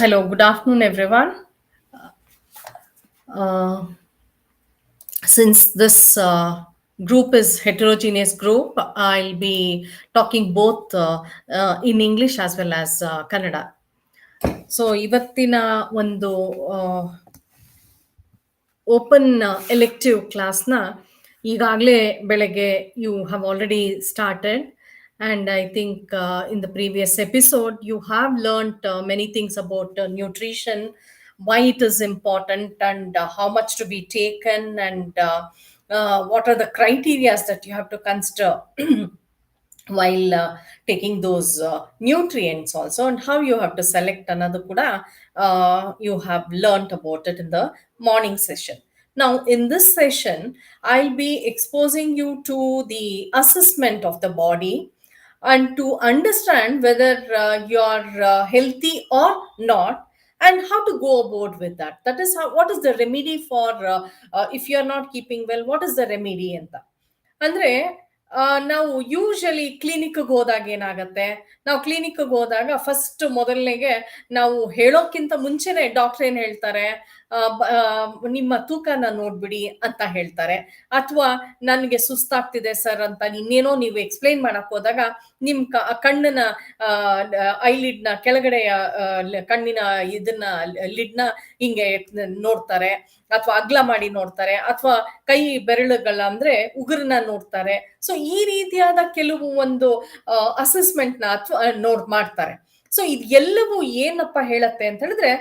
Hello, good afternoon, everyone. Uh, since this group is heterogeneous group, I'll be talking both in English as well as Kannada. So ಇವತ್ತಿನ ಒಂದು open elective ಕ್ಲಾಸ್ನ ಈಗಾಗಲೇ ಬೆಳಗ್ಗೆ you have already started and I think in the previous episode you have learned many things about nutrition, why it is important, and how much to be taken, and what are the criteria that you have to consider while taking those nutrients also, and how you have to select another kuda you have learned about it in the morning session. Now in this session I'll be exposing you to the assessment of the body and to understand whether you're healthy or not, and how to go about with that. That is how, what is the remedy for if you're not keeping well, what is the remedy anta ಅಂದ್ರೆ ನಾವು usually ಕ್ಲಿನಿಕ್ಗೆ ಹೋದಾಗ ಏನಾಗತ್ತೆ, ನಾವು ಕ್ಲಿನಿಕ್ಗೆ ಹೋದಾಗ first ಮೊದಲನೇಗೆ ನಾವು ಹೇಳೋಕ್ಕಿಂತ ಮುಂಚೆನೆ doctor ಏನ್ ಹೇಳ್ತಾರೆ, ನಿಮ್ಮ ತೂಕನ ನೋಡ್ಬಿಡಿ ಅಂತ ಹೇಳ್ತಾರೆ. ಅಥವಾ ನನಗೆ ಸುಸ್ತಾಗ್ತಿದೆ ಸರ್ ಅಂತ ಇನ್ನೇನೋ ನೀವು ಎಕ್ಸ್ಪ್ಲೈನ್ ಮಾಡಕ್ ಹೋದಾಗ ನಿಮ್ ಕಣ್ಣಿನ ಐಲಿಡ್ನ ಕೆಳಗಡೆಯ ಕಣ್ಣಿನ ಇದನ್ನ ಲಿಡ್ನ ಹಿಂಗೆ ನೋಡ್ತಾರೆ, ಅಥವಾ ಅಗ್ಲ ಮಾಡಿ ನೋಡ್ತಾರೆ, ಅಥವಾ ಕೈ ಬೆರಳುಗಳ ಅಂದ್ರೆ ಉಗುರನ್ನ ನೋಡ್ತಾರೆ. ಸೊ ಈ ರೀತಿಯಾದ ಕೆಲವು ಒಂದು ಅಸೆಸ್ಮೆಂಟ್ ನ ಅಥವಾ ಮಾಡ್ತಾರೆ. ಸೊ ಇದೆಲ್ಲವೂ ಏನಪ್ಪ ಹೇಳತ್ತೆ ಅಂತ ಹೇಳಿದ್ರೆ,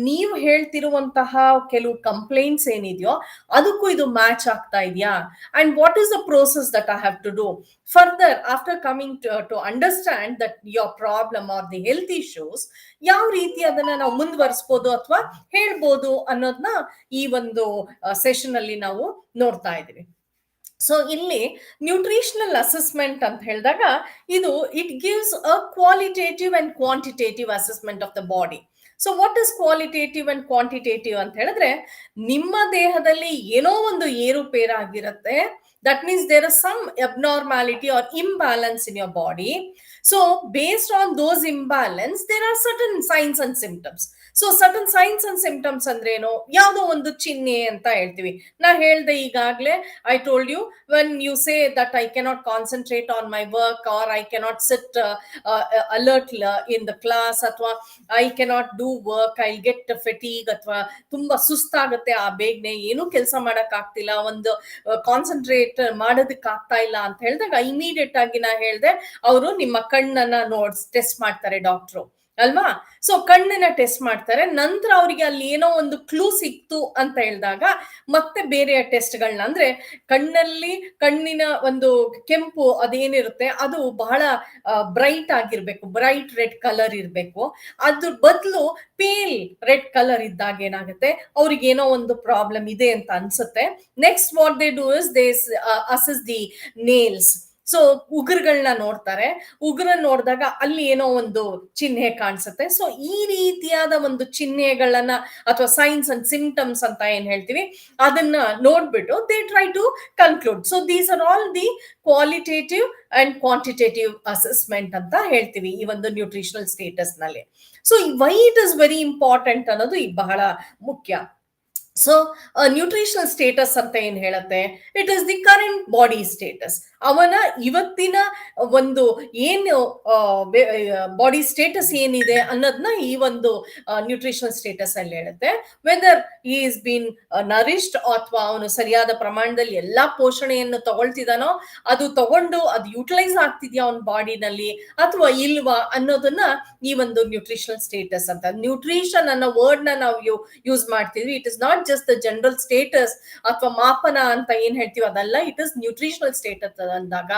ನೀವು ಹೇಳ್ತಿರುವಂತಹ ಕೆಲವು ಕಂಪ್ಲೇಂಟ್ಸ್ ಏನಿದೆಯೋ ಅದಕ್ಕೂ ಇದು ಮ್ಯಾಚ್ ಆಗ್ತಾ ಇದೆಯಾ, and what is the process that I have to do further after coming to understand that your problem are the health issues, ಯಾವ ರೀತಿ ಅದನ್ನ ನಾವು ಮುಂದುವರಿಸಬಹುದು ಅಥವಾ ಹೇಳ್ಬೋದು ಅನ್ನೋದನ್ನ ಈ ಒಂದು ಸೆಷನ್ ಅಲ್ಲಿ ನಾವು ನೋಡ್ತಾ ಇದೀವಿ. ಸೊ ಇಲ್ಲಿ ನ್ಯೂಟ್ರಿಷನಲ್ ಅಸೆಸ್ಮೆಂಟ್ ಅಂತ ಹೇಳಿದಾಗ ಇದು it gives a qualitative and quantitative assessment of the body. So what is qualitative and quantitative ಅಂತ ಹೇಳಿದ್ರೆ, ನಿಮ್ಮ ದೇಹದಲ್ಲಿ ಏನೋ ಒಂದು ಏರುಪೇರಾಗಿರುತ್ತೆ. That means there is some abnormality or imbalance in your body. So based on those imbalance, there are certain signs and symptoms. So certain science and symptoms ಅಂದ್ರೆ ಏನು, ಯಾವುದೋ ಒಂದು ಚಿಹ್ನೆ ಅಂತ ಹೇಳ್ತೀವಿ. ನಾ ಹೇಳ್ದೆ ಈಗಾಗ್ಲೇ, I told you, when you say that I cannot concentrate on my work, or I cannot sit alert in the class, ಅಥವಾ I cannot do work, I get fatigue, ಅಥವಾ ತುಂಬಾ ಸುಸ್ತಾಗುತ್ತೆ, ಆ ಬೇಗನೆ ಏನೂ ಕೆಲಸ ಮಾಡಕ್ ಆಗ್ತಿಲ್ಲ, ಒಂದು ಕಾನ್ಸಂಟ್ರೇಟ್ ಮಾಡೋದಕ್ಕೆ ಆಗ್ತಾ ಇಲ್ಲ ಅಂತ ಹೇಳಿದಾಗ ಇಮಿಡಿಯೇಟ್ ಆಗಿ ನಾ ಹೇಳ್ದೆ, ಅವರು ನಿಮ್ಮ ಕಣ್ಣನ್ನ ಟೆಸ್ಟ್ ಮಾಡ್ತಾರೆ ಡಾಕ್ಟ್ರು ಅಲ್ವಾ. ಸೊ ಕಣ್ಣಿನ ಟೆಸ್ಟ್ ಮಾಡ್ತಾರೆ, ನಂತರ ಅವರಿಗೆ ಅಲ್ಲಿ ಏನೋ ಒಂದು ಕ್ಲೂ ಸಿಕ್ತು ಅಂತ ಹೇಳಿದಾಗ ಮತ್ತೆ ಬೇರೆ ಟೆಸ್ಟ್ಗಳನ್ನ, ಅಂದ್ರೆ ಕಣ್ಣಿನ ಒಂದು ಕೆಂಪು ಅದೇನಿರುತ್ತೆ ಅದು ಬಹಳ ಬ್ರೈಟ್ ಆಗಿರ್ಬೇಕು, ಬ್ರೈಟ್ ರೆಡ್ ಕಲರ್ ಇರ್ಬೇಕು. ಅದ್ರ ಬದಲು ಪೇಲ್ ರೆಡ್ ಕಲರ್ ಇದ್ದಾಗ ಏನಾಗುತ್ತೆ, ಅವ್ರಿಗೆ ಏನೋ ಒಂದು ಪ್ರಾಬ್ಲಮ್ ಇದೆ ಅಂತ ಅನ್ಸುತ್ತೆ. Next what they do is they assess the nails. So ಉಗುರುಗಳನ್ನ ನೋಡ್ತಾರೆ, ಉಗುರನ್ನ ನೋಡಿದಾಗ ಅಲ್ಲಿ ಏನೋ ಒಂದು ಚಿಹ್ನೆ ಕಾಣಿಸುತ್ತೆ. ಸೊ ಈ ರೀತಿಯಾದ ಒಂದು ಚಿಹ್ನೆಗಳನ್ನ ಅಥವಾ ಸೈನ್ಸ್ ಅಂಡ್ ಸಿಂಪ್ಟಮ್ಸ್ ಅಂತ ಏನ್ ಹೇಳ್ತೀವಿ ಅದನ್ನ ನೋಡ್ಬಿಟ್ಟು they try to conclude. So these are all the qualitative and quantitative assessment ಅಂತ ಹೇಳ್ತೀವಿ ಈ ಒಂದು ನ್ಯೂಟ್ರಿಷನಲ್ ಸ್ಟೇಟಸ್ ನಲ್ಲಿ. So why it is very important ಅನ್ನೋದು ಈಗ ಬಹಳ ಮುಖ್ಯ. ಸೊ ನ್ಯೂಟ್ರಿಷನಲ್ ಸ್ಟೇಟಸ್ ಅಂತ ಏನ್ ಹೇಳತ್ತೆ, it is the current body status. ಅವನ ಇವತ್ತಿನ ಒಂದು ಏನು ಬಾಡಿ ಸ್ಟೇಟಸ್ ಏನಿದೆ ಅನ್ನೋದನ್ನ ಈ ಒಂದು ನ್ಯೂಟ್ರಿಷನಲ್ ಸ್ಟೇಟಸ್ ಅಲ್ಲಿ ಹೇಳುತ್ತೆ. ವೆದರ್ ಈ ಇಸ್ ಬೀನ್ ನರಿಶ್ಡ್, ಅಥವಾ ಅವನು ಸರಿಯಾದ ಪ್ರಮಾಣದಲ್ಲಿ ಎಲ್ಲಾ ಪೋಷಣೆಯನ್ನು ತಗೊಳ್ತಿದಾನೋ, ಅದು ತಗೊಂಡು ಅದು ಯುಟಿಲೈಸ್ ಆಗ್ತಿದ್ಯಾ ಅವನ ಬಾಡಿನಲ್ಲಿ ಅಥವಾ ಇಲ್ವಾ ಅನ್ನೋದನ್ನ ಈ ಒಂದು ನ್ಯೂಟ್ರಿಷನಲ್ ಸ್ಟೇಟಸ್ ಅಂತ. ನ್ಯೂಟ್ರಿಷನ್ ಅನ್ನೋ ವರ್ಡ್ ನ ನಾವು ಯೂಸ್ ಮಾಡ್ತಿದ್ವಿ. It is not just the general status ಅಥವಾ ಮಾಪನ ಅಂತ ಏನ್ ಹೇಳ್ತೀವಿ ಅದಲ್ಲ. ಇಟ್ ಇಸ್ ನ್ಯೂಟ್ರಿಷನಲ್ ಸ್ಟೇಟಸ್ ಅಂದಾಗ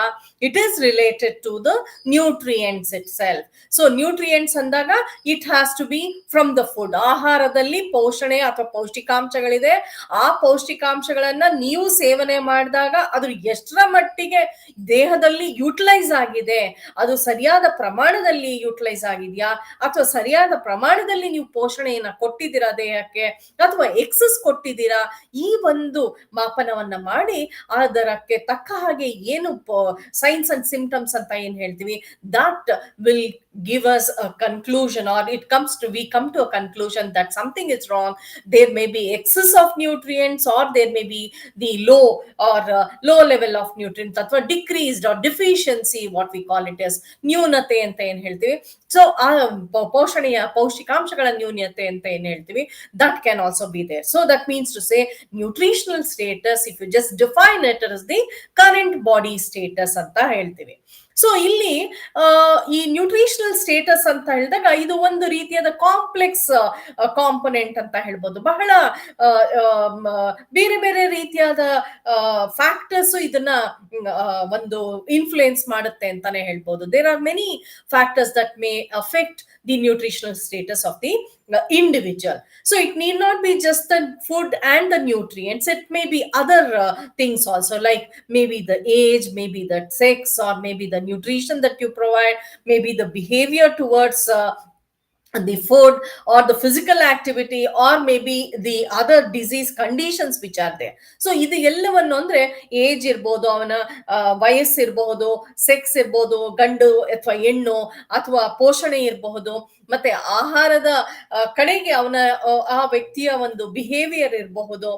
it is related to the nutrients itself. So nutrients ಅಂದಾಗ it has to be from the food. ಆಹಾರದಲ್ಲಿ ಪೋಷಣೆ ಅಥವಾ ಪೌಷ್ಟಿಕಾಂಶಗಳಿದೆ. ಆ ಪೌಷ್ಟಿಕಾಂಶಗಳನ್ನ ನೀವು ಸೇವನೆ ಮಾಡಿದಾಗ ಅದು ಎಷ್ಟರ ಮಟ್ಟಿಗೆ ದೇಹದಲ್ಲಿ ಯುಟಿಲೈಸ್ ಆಗಿದೆ, ಅದು ಸರಿಯಾದ ಪ್ರಮಾಣದಲ್ಲಿ ಯುಟಿಲೈಸ್ ಆಗಿದೆಯಾ, ಅಥವಾ ಸರಿಯಾದ ಪ್ರಮಾಣದಲ್ಲಿ ನೀವು ಪೋಷಣೆಯನ್ನ ಕೊಟ್ಟಿದ್ದೀರಾ ದೇಹಕ್ಕೆ, ಅಥವಾ ಎಕ್ಸಸ್ ಕೊಟ್ಟಿದ್ದೀರಾ, ಈ ಒಂದು ಮಾಪನವನ್ನ ಮಾಡಿ ಅದಕ್ಕೆ ತಕ್ಕ ಹಾಗೆ ಏನು ಸೈನ್ಸ್ ಅಂಡ್ ಸಿಂಪ್ಟಮ್ಸ್ ಅಂತ ಏನ್ ಹೇಳ್ತೀವಿ that will give us a conclusion, or we come to a conclusion that something is wrong. There may be excess of nutrients, or there may be the low level of nutrients, ಅಥವಾ decreased or deficiency, what we call it as ನ್ಯೂನತೆ ಅಂತ ಏನ್ ಹೇಳ್ತೀವಿ. So ಆ ಪೋಷಣೆಯ ಪೌಷ್ಟಿಕಾಂಶಗಳ ನ್ಯೂನತೆ ಅಂತ ಏನ್ ಹೇಳ್ತೀವಿ, that can also be there. So that means to say nutritional status, if you just define it as the current body status ಅಂತ ಹೇಳ್ತೀವಿ. ಸೊ ಇಲ್ಲಿ ಈ ನ್ಯೂಟ್ರಿಷನಲ್ ಸ್ಟೇಟಸ್ ಅಂತ ಹೇಳಿದಾಗ ಇದು ಒಂದು ರೀತಿಯಾದ ಕಾಂಪ್ಲೆಕ್ಸ್ ಕಾಂಪೊನೆಂಟ್ ಅಂತ ಹೇಳ್ಬೋದು. ಬಹಳ ಬೇರೆ ಬೇರೆ ರೀತಿಯಾದ ಫ್ಯಾಕ್ಟರ್ಸ್ ಇದನ್ನ ಒಂದು ಇನ್ಫ್ಲುಯೆನ್ಸ್ ಮಾಡುತ್ತೆ ಅಂತಾನೆ ಹೇಳ್ಬೋದು. There are many factors that may affect the nutritional status of the individual. So it need not be just the food and the nutrients, it may be other things also, like maybe the age, maybe the sex, or maybe the nutrition that you provide, maybe the behavior towards the food, or the physical activity, or maybe the other disease conditions which are there. So ಇದು ಎಲ್ಲವನ್ನು ಅಂದ್ರೆ age ಇರ್ಬೋದು, ಅವನ ವಯಸ್ಸಿರಬಹುದು, sex ಇರ್ಬೋದು, ಗಂಡು ಅಥವಾ ಹೆಣ್ಣು, ಅಥವಾ ಪೋಷಣೆ ಇರಬಹುದು, ಮತ್ತೆ ಆಹಾರದ ಕಡೆಗೆ ಅವನ ಆ ವ್ಯಕ್ತಿಯ ಒಂದು ಬಿಹೇವಿಯರ್ ಇರಬಹುದು,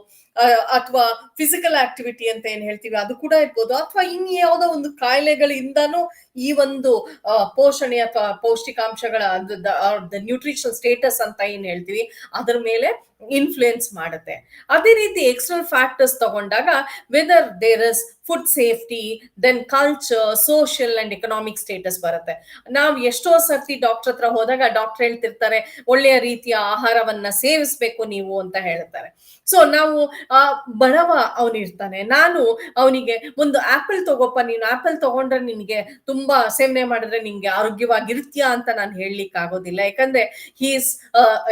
ಅಥವಾ ಫಿಸಿಕಲ್ ಆಕ್ಟಿವಿಟಿ ಅಂತ ಏನ್ ಹೇಳ್ತೀವಿ ಅದು ಕೂಡ ಇರ್ಬೋದು, ಅಥವಾ ಇನ್ ಯಾವುದೋ ಒಂದು ಕಾಯಿಲೆಗಳಿಂದಾನು ಈ ಒಂದು ಪೋಷಣೆ ಅಥವಾ ಪೌಷ್ಟಿಕಾಂಶಗಳ ನ್ಯೂಟ್ರಿಷನಲ್ ಸ್ಟೇಟಸ್ ಅಂತ ಏನ್ ಹೇಳ್ತೀವಿ ಅದರ ಮೇಲೆ ಇನ್ಫ್ಲುಯೆನ್ಸ್ ಮಾಡುತ್ತೆ. ಅದೇ ರೀತಿ ಎಕ್ಸ್ಟರ್ನಲ್ ಫ್ಯಾಕ್ಟರ್ಸ್ ತಗೊಂಡಾಗ whether there is food safety, then culture, social and economic status ಬರುತ್ತೆ. ನಾವು ಎಷ್ಟೋ ಸರ್ತಿ ಡಾಕ್ಟರ್ ಹತ್ರ ಹೋದಾಗ ಡಾಕ್ಟರ್ ಹೇಳ್ತಿರ್ತಾರೆ ಒಳ್ಳೆಯ ರೀತಿಯ ಆಹಾರವನ್ನ ಸೇವಿಸ್ಬೇಕು ನೀವು ಅಂತ ಹೇಳ್ತಾರೆ. ಸೊ ನಾವು ಬಡವ ಅವನಿರ್ತಾನೆ, ನಾನು ಅವನಿಗೆ ಒಂದು ಆಪಲ್ ತಗೋಪ್ಪ, ನೀನು ಆಪಲ್ ತಗೊಂಡ್ರೆ ನಿನ್ಗೆ ತುಂಬಾ ಸೇವನೆ ಮಾಡಿದ್ರೆ ನಿನ್ಗೆ ಆರೋಗ್ಯವಾಗಿರ್ತೀಯಾ ಅಂತ ನಾನು ಹೇಳಲಿಕ್ಕೆ ಆಗೋದಿಲ್ಲ. ಯಾಕಂದ್ರೆ ಹಿ ಇಸ್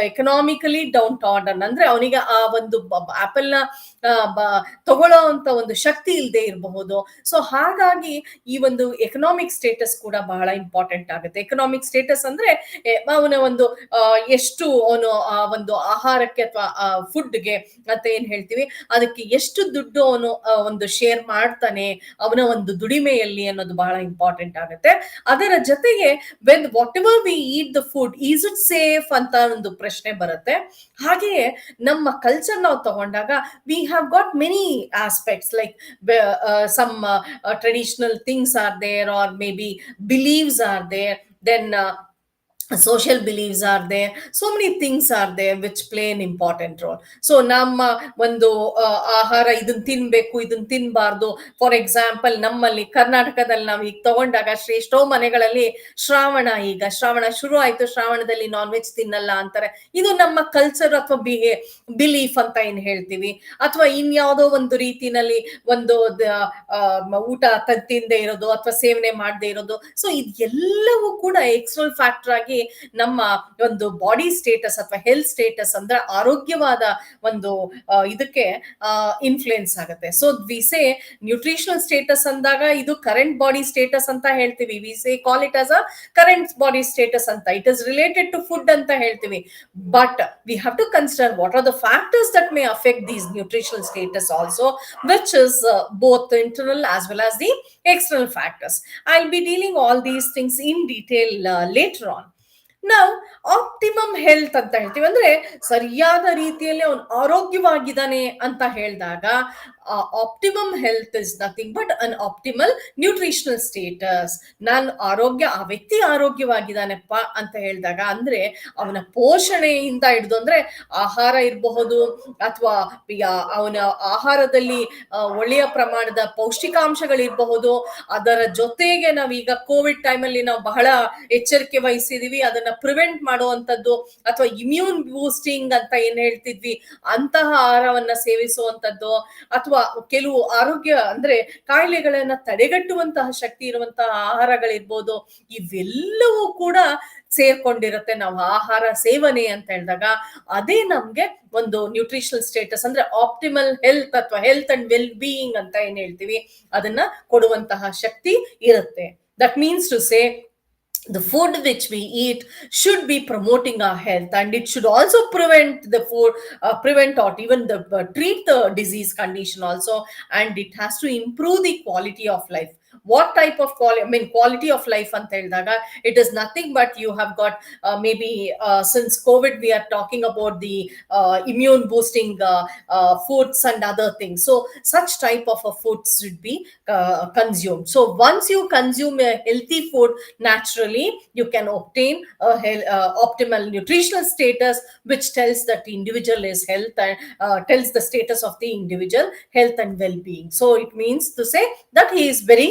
ಎಕನಾಮಿಕಲಿ ಡೌನ್ ಟಾರ್ಡನ್, ಅಂದ್ರೆ ಅವನಿಗೆ ಆ ಒಂದು ಆಪಲ್ ನ ತಗೊಳ್ಳೋ ಅಂತ ಒಂದು ಶಕ್ತಿ ಇಲ್ಲದೆ ಇರಬಹುದು. ಸೊ ಹಾಗಾಗಿ ಈ ಒಂದು ಎಕನಾಮಿಕ್ ಸ್ಟೇಟಸ್ ಕೂಡ ಬಹಳ ಇಂಪಾರ್ಟೆಂಟ್ ಆಗುತ್ತೆ. ಎಕನಾಮಿಕ್ ಸ್ಟೇಟಸ್ ಅಂದ್ರೆ ಅವನ ಒಂದು ಎಷ್ಟು ಅವನು ಒಂದು ಆಹಾರಕ್ಕೆ ಅಥವಾ ಫುಡ್ಗೆ ಅಂತ ಏನ್ ಹೇಳ್ತೀವಿ ಅದಕ್ಕೆ ಎಷ್ಟು ದುಡ್ಡು ಅವನು ಒಂದು ಶೇರ್ ಮಾಡ್ತಾನೆ ಅವನ ಒಂದು ದುಡಿಮೆಯಲ್ಲಿ ಅನ್ನೋದು ಬಹಳ ಇಂಪಾರ್ಟೆಂಟ್ ಆಗುತ್ತೆ. ಅದರ ಜೊತೆಗೆ when what ever we eat the food is it safe ಅಂತ ಒಂದು ಪ್ರಶ್ನೆ ಬರುತ್ತೆ. ಹಾಗೆಯೇ ನಮ್ಮ ಕಲ್ಚರ್ ನಾವು ತಗೊಂಡಾಗ V have got many aspects, like some traditional things are there, or maybe beliefs are there, then social beliefs are there, so many things are there which play an important role. So ನಮ್ಮ ಒಂದು ಆಹಾರ ಇದನ್ನ ತಿನ್ಬೇಕು ಇದನ್ನ ತಿನ್ಬಾರ್ದು, for example ನಮ್ಮಲ್ಲಿ ಕರ್ನಾಟಕದಲ್ಲಿ ನಾವು ಈಗ ತಗೊಂಡಾಗ ಎಷ್ಟೋ ಮನೆಗಳಲ್ಲಿ ಈಗ ಶ್ರಾವಣ ಶುರು ಆಯ್ತು, ಶ್ರಾವಣದಲ್ಲಿ ನಾನ್ ವೆಜ್ ತಿನ್ನಲ್ಲ ಅಂತಾರೆ. ಇದು ನಮ್ಮ ಕಲ್ಚರ್ ಅಥವಾ ಬಿಲೀಫ್ ಅಂತ ಏನ್ ಹೇಳ್ತೀವಿ, ಅಥವಾ ಇನ್ಯಾವುದೋ ಒಂದು ರೀತಿನಲ್ಲಿ ಒಂದು ಊಟ ತಿಂದೆ ಇರೋದು ಅಥವಾ ಸೇವನೆ ಮಾಡದೆ ಇರೋದು. ಸೊ ಇದೆಲ್ಲವೂ ಕೂಡ ಎಕ್ಸ್ಟರ್ನಲ್ ಫ್ಯಾಕ್ಟರ್ ಆಗಿ ನಮ್ಮ ಒಂದು ಬಾಡಿ ಸ್ಟೇಟಸ್ ಅಥವಾ ಹೆಲ್ತ್ ಸ್ಟೇಟಸ್ ಅಂದ್ರೆ ಆರೋಗ್ಯವಾದ ಒಂದು ಇದಕ್ಕೆ ಇನ್ಫ್ಲುಯೆನ್ಸ್ ಆಗುತ್ತೆ. So we say nutritional status ಅಂದಾಗ ಇದು ಕರೆಂಟ್ ಬಾಡಿ ಸ್ಟೇಟಸ್ ಅಂತ ಹೇಳ್ತೀವಿ. We say call it as a current body status ಅಂತ. It is related to food ಅಂತ ಹೇಳ್ತೀವಿ. But we have to consider what are the factors that may affect these nutritional status also, which is both internal as well as the external factors. I'll be dealing all these things in detail later on. ನಾವು optimum health ಅಂತ ಹೇಳ್ತೀವಿ, ಅಂದ್ರೆ ಸರಿಯಾದ ರೀತಿಯಲ್ಲಿ ಅವನು ಆರೋಗ್ಯವಾಗಿದ್ದಾನೆ ಅಂತ ಹೇಳಿದಾಗ optimum health is nothing but an optimal nutritional status. ಆ ವ್ಯಕ್ತಿ ಆರೋಗ್ಯವಾಗಿದ್ದಾನೆಪ್ಪ ಅಂತ ಹೇಳಿದಾಗ ಅಂದ್ರೆ ಅವನ ಪೋಷಣೆಯಿಂದ ಹಿಡಿದು, ಅಂದ್ರೆ ಆಹಾರ ಇರಬಹುದು ಅಥವಾ ಅವನ ಆಹಾರದಲ್ಲಿ ಒಳ್ಳೆಯ ಪ್ರಮಾಣದ ಪೌಷ್ಟಿಕಾಂಶಗಳಿರಬಹುದು. ಅದರ ಜೊತೆಗೆ ನಾವೀಗ ಕೋವಿಡ್ ಟೈಮಲ್ಲಿ ನಾವು ಬಹಳ ಎಚ್ಚರಿಕೆ ವಹಿಸಿದೀವಿ, ಅದನ್ನ ಪ್ರಿವೆಂಟ್ ಮಾಡುವಂತದ್ದು ಅಥವಾ ಇಮ್ಯೂನ್ ಬೂಸ್ಟಿಂಗ್ ಅಂತ ಏನ್ ಹೇಳ್ತಿದ್ವಿ ಅಂತಹ ಆಹಾರವನ್ನ ಸೇವಿಸುವಂತದ್ದು, ಅಥವಾ ಕೆಲವು ಆರೋಗ್ಯ ಅಂದ್ರೆ ಕಾಯಿಲೆಗಳನ್ನ ತಡೆಗಟ್ಟುವಂತಹ ಶಕ್ತಿ ಇರುವಂತಹ ಆಹಾರಗಳಿರ್ಬೋದು. ಇವೆಲ್ಲವೂ ಕೂಡ ಸೇರ್ಕೊಂಡಿರುತ್ತೆ ನಾವು ಆಹಾರ ಸೇವನೆ ಅಂತ ಹೇಳಿದಾಗ. ಅದೇ ನಮ್ಗೆ ಒಂದು ನ್ಯೂಟ್ರಿಷನಲ್ ಸ್ಟೇಟಸ್ ಅಂದ್ರೆ ಆಪ್ಟಿಮಲ್ ಹೆಲ್ತ್ ಅಥವಾ ಹೆಲ್ತ್ ಅಂಡ್ ವೆಲ್ ಬೀಯಿಂಗ್ ಅಂತ ಏನ್ ಹೇಳ್ತೀವಿ ಅದನ್ನ ಕೊಡುವಂತಹ ಶಕ್ತಿ ಇರುತ್ತೆ. That means to say the food which we eat should be promoting our health, and it should also prevent or even treat the disease condition also, and it has to improve the quality of life. What type of quality of life ಅಂತ ಹೇಳಿದಾಗ it is nothing but you have got maybe since COVID we are talking about the immune boosting foods and other things. So such type of a food should be consumed. So once you consume a healthy food, naturally you can obtain a optimal nutritional status, which tells that the individual is health and tells the status of the individual health and well-being. So it means to say that he is very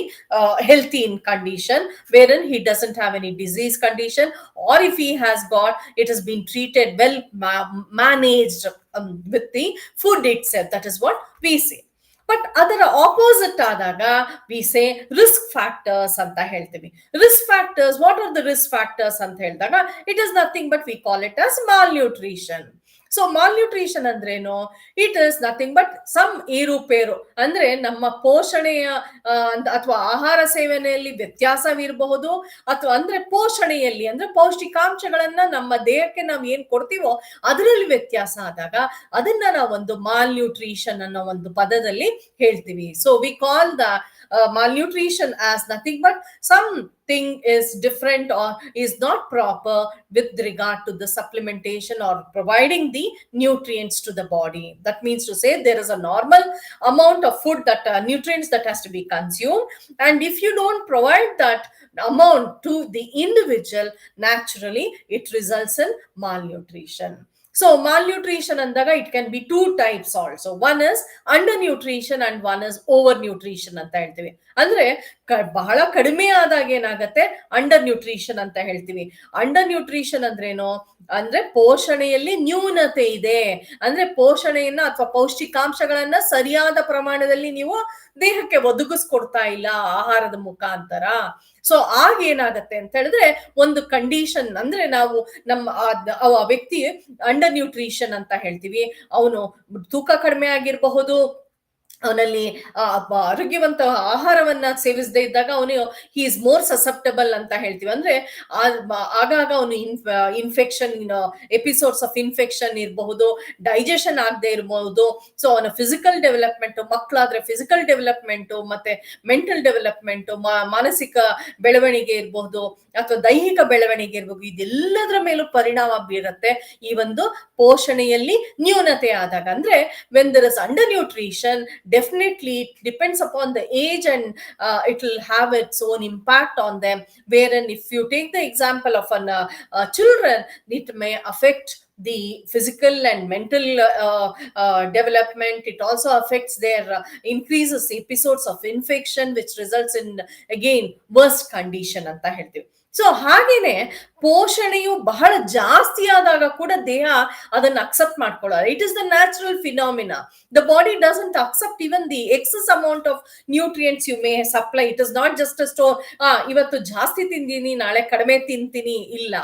healthy in condition, wherein he doesn't have any disease condition, or if he has got, it has been treated well, managed with the food itself. That is what we say. But ಅದರ opposite ಆದಾಗ we say risk factors ಅಂತ ಹೇಳ್ತೀವಿ. Risk factors, what are the risk factors ಅಂತ ಹೇಳಿದಾಗ it is nothing but we call it as malnutrition. So malnutrition ಅಂದ್ರೇನು? It is nothing but some ಏರುಪೇರು, ಅಂದ್ರೆ ನಮ್ಮ ಪೋಷಣೆಯ ಅಥವಾ ಆಹಾರ ಸೇವನೆಯಲ್ಲಿ ವ್ಯತ್ಯಾಸವಿರಬಹುದು, ಅಥವಾ ಅಂದ್ರೆ ಪೋಷಣೆಯಲ್ಲಿ ಅಂದ್ರೆ ಪೌಷ್ಟಿಕಾಂಶಗಳನ್ನ ನಮ್ಮ ದೇಹಕ್ಕೆ ನಾವು ಏನ್ ಕೊಡ್ತೀವೋ ಅದರಲ್ಲಿ ವ್ಯತ್ಯಾಸ ಆದಾಗ ಅದನ್ನ ನಾವೊಂದು ಮಾಲ್ನ್ಯೂಟ್ರಿಷನ್ ಅನ್ನೋ ಒಂದು ಪದದಲ್ಲಿ ಹೇಳ್ತೀವಿ. So we call the malnutrition as nothing but something is different or is not proper with regard to the supplementation or providing the nutrients to the body. That means to say there is a normal amount of food that nutrients that has to be consumed, and if you don't provide that amount to the individual, naturally it results in malnutrition. So malnutrition ಅಂದಾಗ it can be two types also. One is undernutrition and one is overnutrition ಅಂತ ಹೇಳ್ತೀವಿ. ಅಂದ್ರೆ ಬಹಳ ಕಡಿಮೆ ಆದಾಗ ಏನಾಗತ್ತೆ, under nutrition ಅಂತ ಹೇಳ್ತೀವಿ. ಅಂಡರ್ ನ್ಯೂಟ್ರಿಷನ್ ಅಂದ್ರೇನು? ಅಂದ್ರೆ ಪೋಷಣೆಯಲ್ಲಿ ನ್ಯೂನತೆ ಇದೆ, ಅಂದ್ರೆ ಪೋಷಣೆಯನ್ನ ಅಥವಾ ಪೌಷ್ಟಿಕಾಂಶಗಳನ್ನ ಸರಿಯಾದ ಪ್ರಮಾಣದಲ್ಲಿ ನೀವು ದೇಹಕ್ಕೆ ಒದಗಿಸ್ಕೊಡ್ತಾ ಇಲ್ಲ ಆಹಾರದ ಮುಖಾಂತರ. ಸೊ ಆಗ ಏನಾಗತ್ತೆ ಅಂತ ಹೇಳಿದ್ರೆ ಒಂದು ಕಂಡೀಷನ್, ಅಂದ್ರೆ ನಾವು ನಮ್ಮ ವ್ಯಕ್ತಿ ಅಂಡರ್ ನ್ಯೂಟ್ರಿಷನ್ ಅಂತ ಹೇಳ್ತೀವಿ. ಅವನು ತೂಕ ಕಡಿಮೆ ಆಗಿರಬಹುದು, ಅವನಲ್ಲಿ ಆರೋಗ್ಯವಂತ ಆಹಾರವನ್ನ ಸೇವಿಸದೇ ಇದ್ದಾಗ ಅವನು ಹಿ ಇಸ್ ಮೋರ್ ಸಸೆಪ್ಟಬಲ್ ಅಂತ ಹೇಳ್ತೀವಿ. ಅಂದ್ರೆ ಆಗಾಗ ಅವನು ಇನ್ಫೆಕ್ಷನ್ ಎಪಿಸೋಡ್ಸ್ ಆಫ್ ಇನ್ಫೆಕ್ಷನ್ ಇರಬಹುದು, ಡೈಜೆಷನ್ ಆಗದೆ ಇರಬಹುದು. ಸೊ ಅವನ ಫಿಸಿಕಲ್ ಡೆವಲಪ್ಮೆಂಟ್, ಮಕ್ಕಳಾದ್ರೆ ಫಿಸಿಕಲ್ ಡೆವಲಪ್ಮೆಂಟ್ ಮತ್ತೆ ಮೆಂಟಲ್ ಡೆವಲಪ್ಮೆಂಟ್, ಮಾನಸಿಕ ಬೆಳವಣಿಗೆ ಇರಬಹುದು ಅಥವಾ ದೈಹಿಕ ಬೆಳವಣಿಗೆ ಇರಬಹುದು, ಇದೆಲ್ಲದರ ಮೇಲೂ ಪರಿಣಾಮ ಬೀರುತ್ತೆ ಈ ಒಂದು ಪೋಷಣೆಯಲ್ಲಿ ನ್ಯೂನತೆ ಆದಾಗ. ಅಂದ್ರೆ when there is under nutrition, definitely it depends upon the age and it will have its own impact on them, wherein if you take the example of children, it may affect the physical and mental development. It also affects their increases episodes of infection, which results in again worst condition anta helthivi. So ಹಾಗೇನೆ ಪೋಷಣೆಯು ಬಹಳ ಜಾಸ್ತಿ ಆದಾಗ ಕೂಡ ದೇಹ ಅದನ್ನ accept ಮಾಡ್ಕೊಳ್ಳೋದು. It is the natural phenomena. The body doesn't accept even the excess amount of nutrients you may supply. It is not just a store, ಇವತ್ತು ಜಾಸ್ತಿ ತಿಂತೀನಿ ನಾಳೆ ಕಡಿಮೆ ತಿಂತೀನಿ, ಇಲ್ಲ.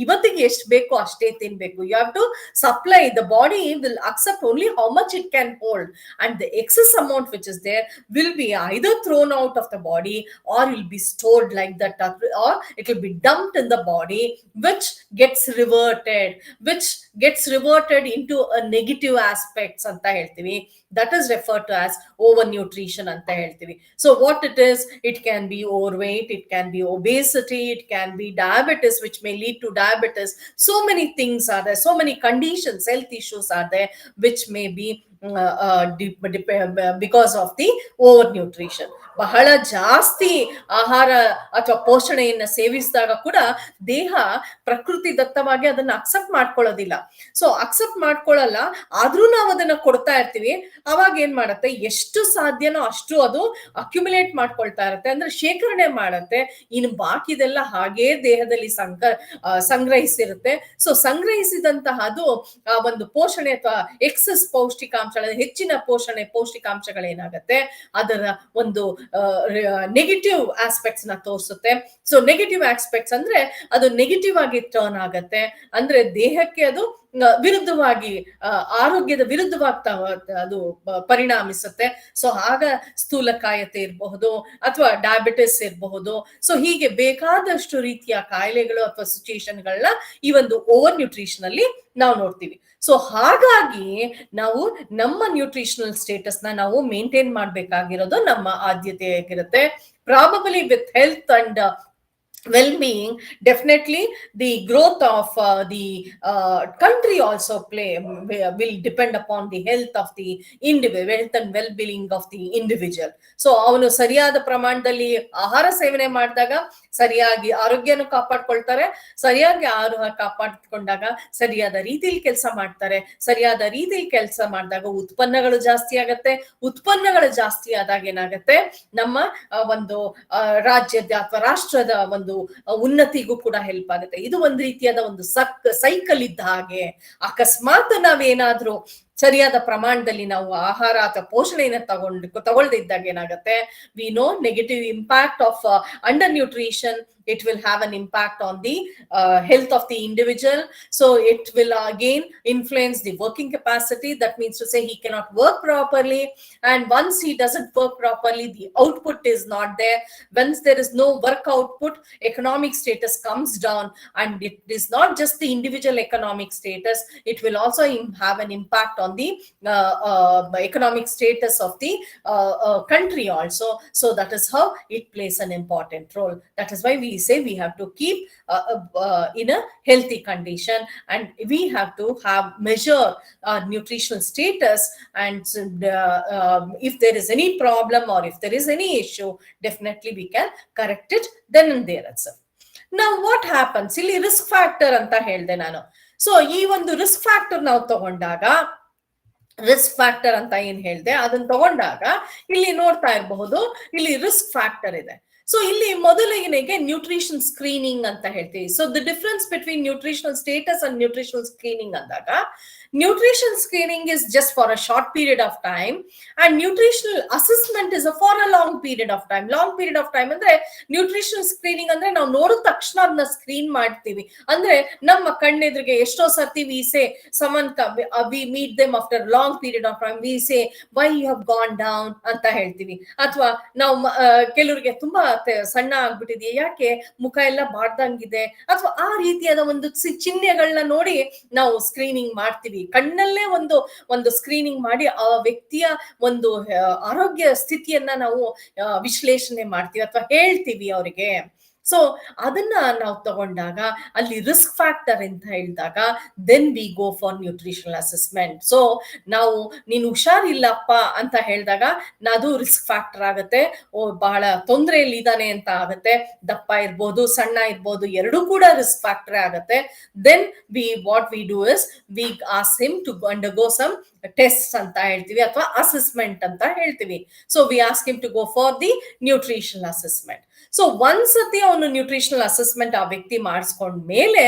ಇವತ್ತಿಗೆ ಎಷ್ಟು ಬೇಕೋ ಅಷ್ಟೇ ತಿನ್ಬೇಕು. You have to supply. The body will accept only how much it can hold, and the excess amount which is there will be either thrown out of the body or will be stored like that, or it will be dumped in the body, which gets reverted into a negative aspects anta heltivi. That is referred to as overnutrition anta heltivi. So what it is, it can be overweight, it can be obesity, it can be diabetes, which may lead to diabetes. So many things are there, so many conditions, health issues are there, which may be because of the overnutrition. ಬಹಳ ಜಾಸ್ತಿ ಆಹಾರ ಅಥವಾ ಪೋಷಣೆಯನ್ನ ಸೇವಿಸಿದಾಗ ಕೂಡ ದೇಹ ಪ್ರಕೃತಿ ದತ್ತವಾಗಿ ಅದನ್ನ accept ಮಾಡ್ಕೊಳ್ಳೋದಿಲ್ಲ. So accept ಮಾಡ್ಕೊಳ್ಳಲ್ಲ, ಆದ್ರೂ ನಾವು ಅದನ್ನ ಕೊಡ್ತಾ ಇರ್ತೀವಿ. ಅವಾಗ ಏನ್ ಮಾಡತ್ತೆ, ಎಷ್ಟು ಸಾಧ್ಯನೋ ಅಷ್ಟು ಅದು ಅಕ್ಯುಮುಲೇಟ್ ಮಾಡ್ಕೊಳ್ತಾ ಇರುತ್ತೆ, ಅಂದ್ರೆ ಶೇಖರಣೆ ಮಾಡತ್ತೆ. ಇನ್ನು ಬಾಕಿದೆಲ್ಲ ಹಾಗೇ ದೇಹದಲ್ಲಿ ಸಂಗ್ರಹಿಸಿರುತ್ತೆ. ಸೊ ಸಂಗ್ರಹಿಸಿದಂತಹ ಅದು ಒಂದು ಪೋಷಣೆ ಅಥವಾ ಎಕ್ಸಸ್ ಪೌಷ್ಟಿಕಾಂಶಗಳ, ಹೆಚ್ಚಿನ ಪೌಷ್ಟಿಕಾಂಶಗಳೇನಾಗತ್ತೆ, ಅದರ ಒಂದು ನೆಗೆಟಿವ್ ಆಸ್ಪೆಕ್ಟ್ಸ್ ನ ತೋರಿಸುತ್ತೆ. ಸೊ ನೆಗೆಟಿವ್ ಆಸ್ಪೆಕ್ಟ್ಸ್ ಅಂದ್ರೆ ಅದು ನೆಗೆಟಿವ್ ಆಗಿ ಟರ್ನ್ ಆಗತ್ತೆ, ಅಂದ್ರೆ ದೇಹಕ್ಕೆ ಅದು ವಿರುದ್ಧವಾಗಿ ಆರೋಗ್ಯದ ವಿರುದ್ಧವಾಗ್ತಾ ಅದು ಪರಿಣಾಮಿಸುತ್ತೆ. ಸೊ ಆಗ ಸ್ಥೂಲಕಾಯತೆ ಇರಬಹುದು ಅಥವಾ ಡಯಾಬಿಟಿಸ್ ಇರಬಹುದು. ಸೊ ಹೀಗೆ ಬೇಕಾದಷ್ಟು ರೀತಿಯ ಕಾಯಿಲೆಗಳು ಅಥವಾ ಸಿಚುಯೇಷನ್ಗಳನ್ನ ಈ ಒಂದು ಓವರ್ ನ್ಯೂಟ್ರಿಷನ್ ಅಲ್ಲಿ ನಾವು ನೋಡ್ತೀವಿ. ಸೊ ಹಾಗಾಗಿ ನಾವು ನಮ್ಮ ನ್ಯೂಟ್ರಿಷನಲ್ ಸ್ಟೇಟಸ್ ನ ನಾವು ಮೇಂಟೈನ್ ಮಾಡ್ಬೇಕಾಗಿರೋದು ನಮ್ಮ ಆದ್ಯತೆ ಆಗಿರುತ್ತೆ. Probably with health and well-being, definitely the growth of the country also will depend upon the health of the individual, health and well-being of the individual. So ಅವನು ಸರಿಯಾದ ಪ್ರಮಾಣದಲ್ಲಿ ಆಹಾರ ಸೇವನೆ ಮಾಡಿದಾಗ ಸರಿಯಾಗಿ ಆರೋಗ್ಯನ ಕಾಪಾಡ್ಕೊಳ್ತಾರೆ. ಸರಿಯಾಗಿ ಆರೋಗ್ಯ ಕಾಪಾಡ್ಕೊಂಡಾಗ ಸರಿಯಾದ ರೀತಿಯಲ್ಲಿ ಕೆಲಸ ಮಾಡ್ತಾರೆ. ಸರಿಯಾದ ರೀತಿಯಲ್ಲಿ ಕೆಲಸ ಮಾಡಿದಾಗ ಉತ್ಪನ್ನಗಳು ಜಾಸ್ತಿ ಆಗತ್ತೆ. ಉತ್ಪನ್ನಗಳು ಜಾಸ್ತಿ ಆದಾಗ ಏನಾಗತ್ತೆ, ನಮ್ಮ ಒಂದು ರಾಜ್ಯದ ಅಥವಾ ರಾಷ್ಟ್ರದ ಒಂದು ಉನ್ನತಿಗೂ ಕೂಡ ಹೆಲ್ಪ್ ಆಗುತ್ತೆ. ಇದು ಒಂದು ರೀತಿಯಾದ ಒಂದು ಸೈಕಲ್ ಇದ್ದ ಹಾಗೆ. ಅಕಸ್ಮಾತ್ ನಾವೇನಾದ್ರೂ ಸರಿಯಾದ ಪ್ರಮಾಣದಲ್ಲಿ ನಾವು ಆಹಾರ ಅಥವಾ ಪೋಷಣೆಯನ್ನು ತಗೊಳ್ದಿದ್ದಾಗ ಏನಾಗುತ್ತೆ, we know negative impact of under nutrition. It will have an impact on the health of the individual. So it will again influence the working capacity. That means to say he cannot work properly. And once he doesn't work properly, the output is not there. Once there is no work output, economic status comes down. And it is not just the individual economic status. It will also have an impact on the economic status of the country also. So that is how it plays an important role. That is why we say we have to keep in a healthy condition, and we have to measure our nutritional status. And if there is any problem or if there is any issue, definitely we can correct it then and there itself. Now what happens, ಇಲ್ಲಿ risk factor ಅಂತ ಹೇಳ್ದೆ ನಾನು. So ಈ ಒಂದು risk factor ನಾವು ತಗೊಂಡಾಗ, risk factor ಅಂತ ಏನ್ ಹೇಳ್ದೆ ಅದನ್ನ ತಗೊಂಡಾಗ ಇಲ್ಲಿ ನೋಡ್ತಾ ಇರಬಹುದು, ಇಲ್ಲಿ ರಿಸ್ಕ್ ಫ್ಯಾಕ್ಟರ್ ಇದೆ. ಸೊ ಇಲ್ಲಿ ಮೊದಲಿಗೆ ನ್ಯೂಟ್ರಿಷನ್ ಸ್ಕ್ರೀನಿಂಗ್ ಅಂತ ಹೇಳ್ತೀವಿ. So the difference between nutritional status and nutritional screening ಅಂದಾಗ, nutrition screening is just for a short period of time and nutritional assessment is for a long period of time. Long period of time ಅಂದ್ರೆ nutritional screening ಅಂದ್ರೆ ನಾವು ನೋಡಿದ ತಕ್ಷಣ ಅದನ್ನ screen ಮಾಡ್ತೀವಿ. ಅಂದ್ರೆ ನಮ್ಮ ಕಣ್ಣೆದುರಿಗೆ ಎಷ್ಟೋ ಸರ್ತಿ we say someone we meet them after a long period of time, we say why you have gone down ಅಂತ ಹೇಳ್ತೀವಿ. ಅಥವಾ ನಾವು ಕೆಲವರಿಗೆ ತುಂಬಾ ಸಣ್ಣ ಆಗ್ಬಿಟ್ಟಿದೆಯಾ, ಯಾಕೆ ಮುಖ ಎಲ್ಲ ಬಾಡ್ದಂಗಿದೆ, ಅಥವಾ ಆ ರೀತಿಯಾದ ಒಂದು ಚಿಹ್ನೆಗಳನ್ನ ನೋಡಿ ನಾವು ಸ್ಕ್ರೀನಿಂಗ್ ಮಾಡ್ತೀವಿ. ಕಣ್ಣಲ್ಲೇ ಒಂದು ಸ್ಕ್ರೀನಿಂಗ್ ಮಾಡಿ ಆ ವ್ಯಕ್ತಿಯ ಒಂದು ಆರೋಗ್ಯ ಸ್ಥಿತಿಯನ್ನ ನಾವು ವಿಶ್ಲೇಷಣೆ ಮಾಡ್ತೀವಿ ಅಥವಾ ಹೇಳ್ತೀವಿ ಅವರಿಗೆ. ಸೊ ಅದನ್ನ ನಾವು ತಗೊಂಡಾಗ ಅಲ್ಲಿ ರಿಸ್ಕ್ ಫ್ಯಾಕ್ಟರ್ ಅಂತ ಹೇಳಿದಾಗ then we go for nutritional assessment. So ನಾವು ನೀನು ಹುಷಾರಿಲ್ಲಪ್ಪ ಅಂತ ಹೇಳಿದಾಗ ಅದು ರಿಸ್ಕ್ ಫ್ಯಾಕ್ಟರ್ ಆಗುತ್ತೆ. ಬಹಳ ತೊಂದರೆಯಲ್ಲಿ ಇದ್ದಾನೆ ಅಂತ ಆಗುತ್ತೆ. ದಪ್ಪ ಇರ್ಬೋದು, ಸಣ್ಣ ಇರ್ಬೋದು, ಎರಡೂ ಕೂಡ ರಿಸ್ಕ್ ಫ್ಯಾಕ್ಟರ್ ಆಗುತ್ತೆ. Then what we do is we ask him to undergo some test ಅಂತ ಹೇಳ್ತೀವಿ ಅಥವಾ ಅಸೆಸ್ಮೆಂಟ್ ಅಂತ ಹೇಳ್ತೀವಿ. So we ask him to go for the nutritional assessment. So ಒಂದ್ಸತಿ ಅವನು ನ್ಯೂಟ್ರಿಷನಲ್ ಅಸೆಸ್ಮೆಂಟ್ ಆ ವ್ಯಕ್ತಿ ಮಾಡಿಸ್ಕೊಂಡ ಮೇಲೆ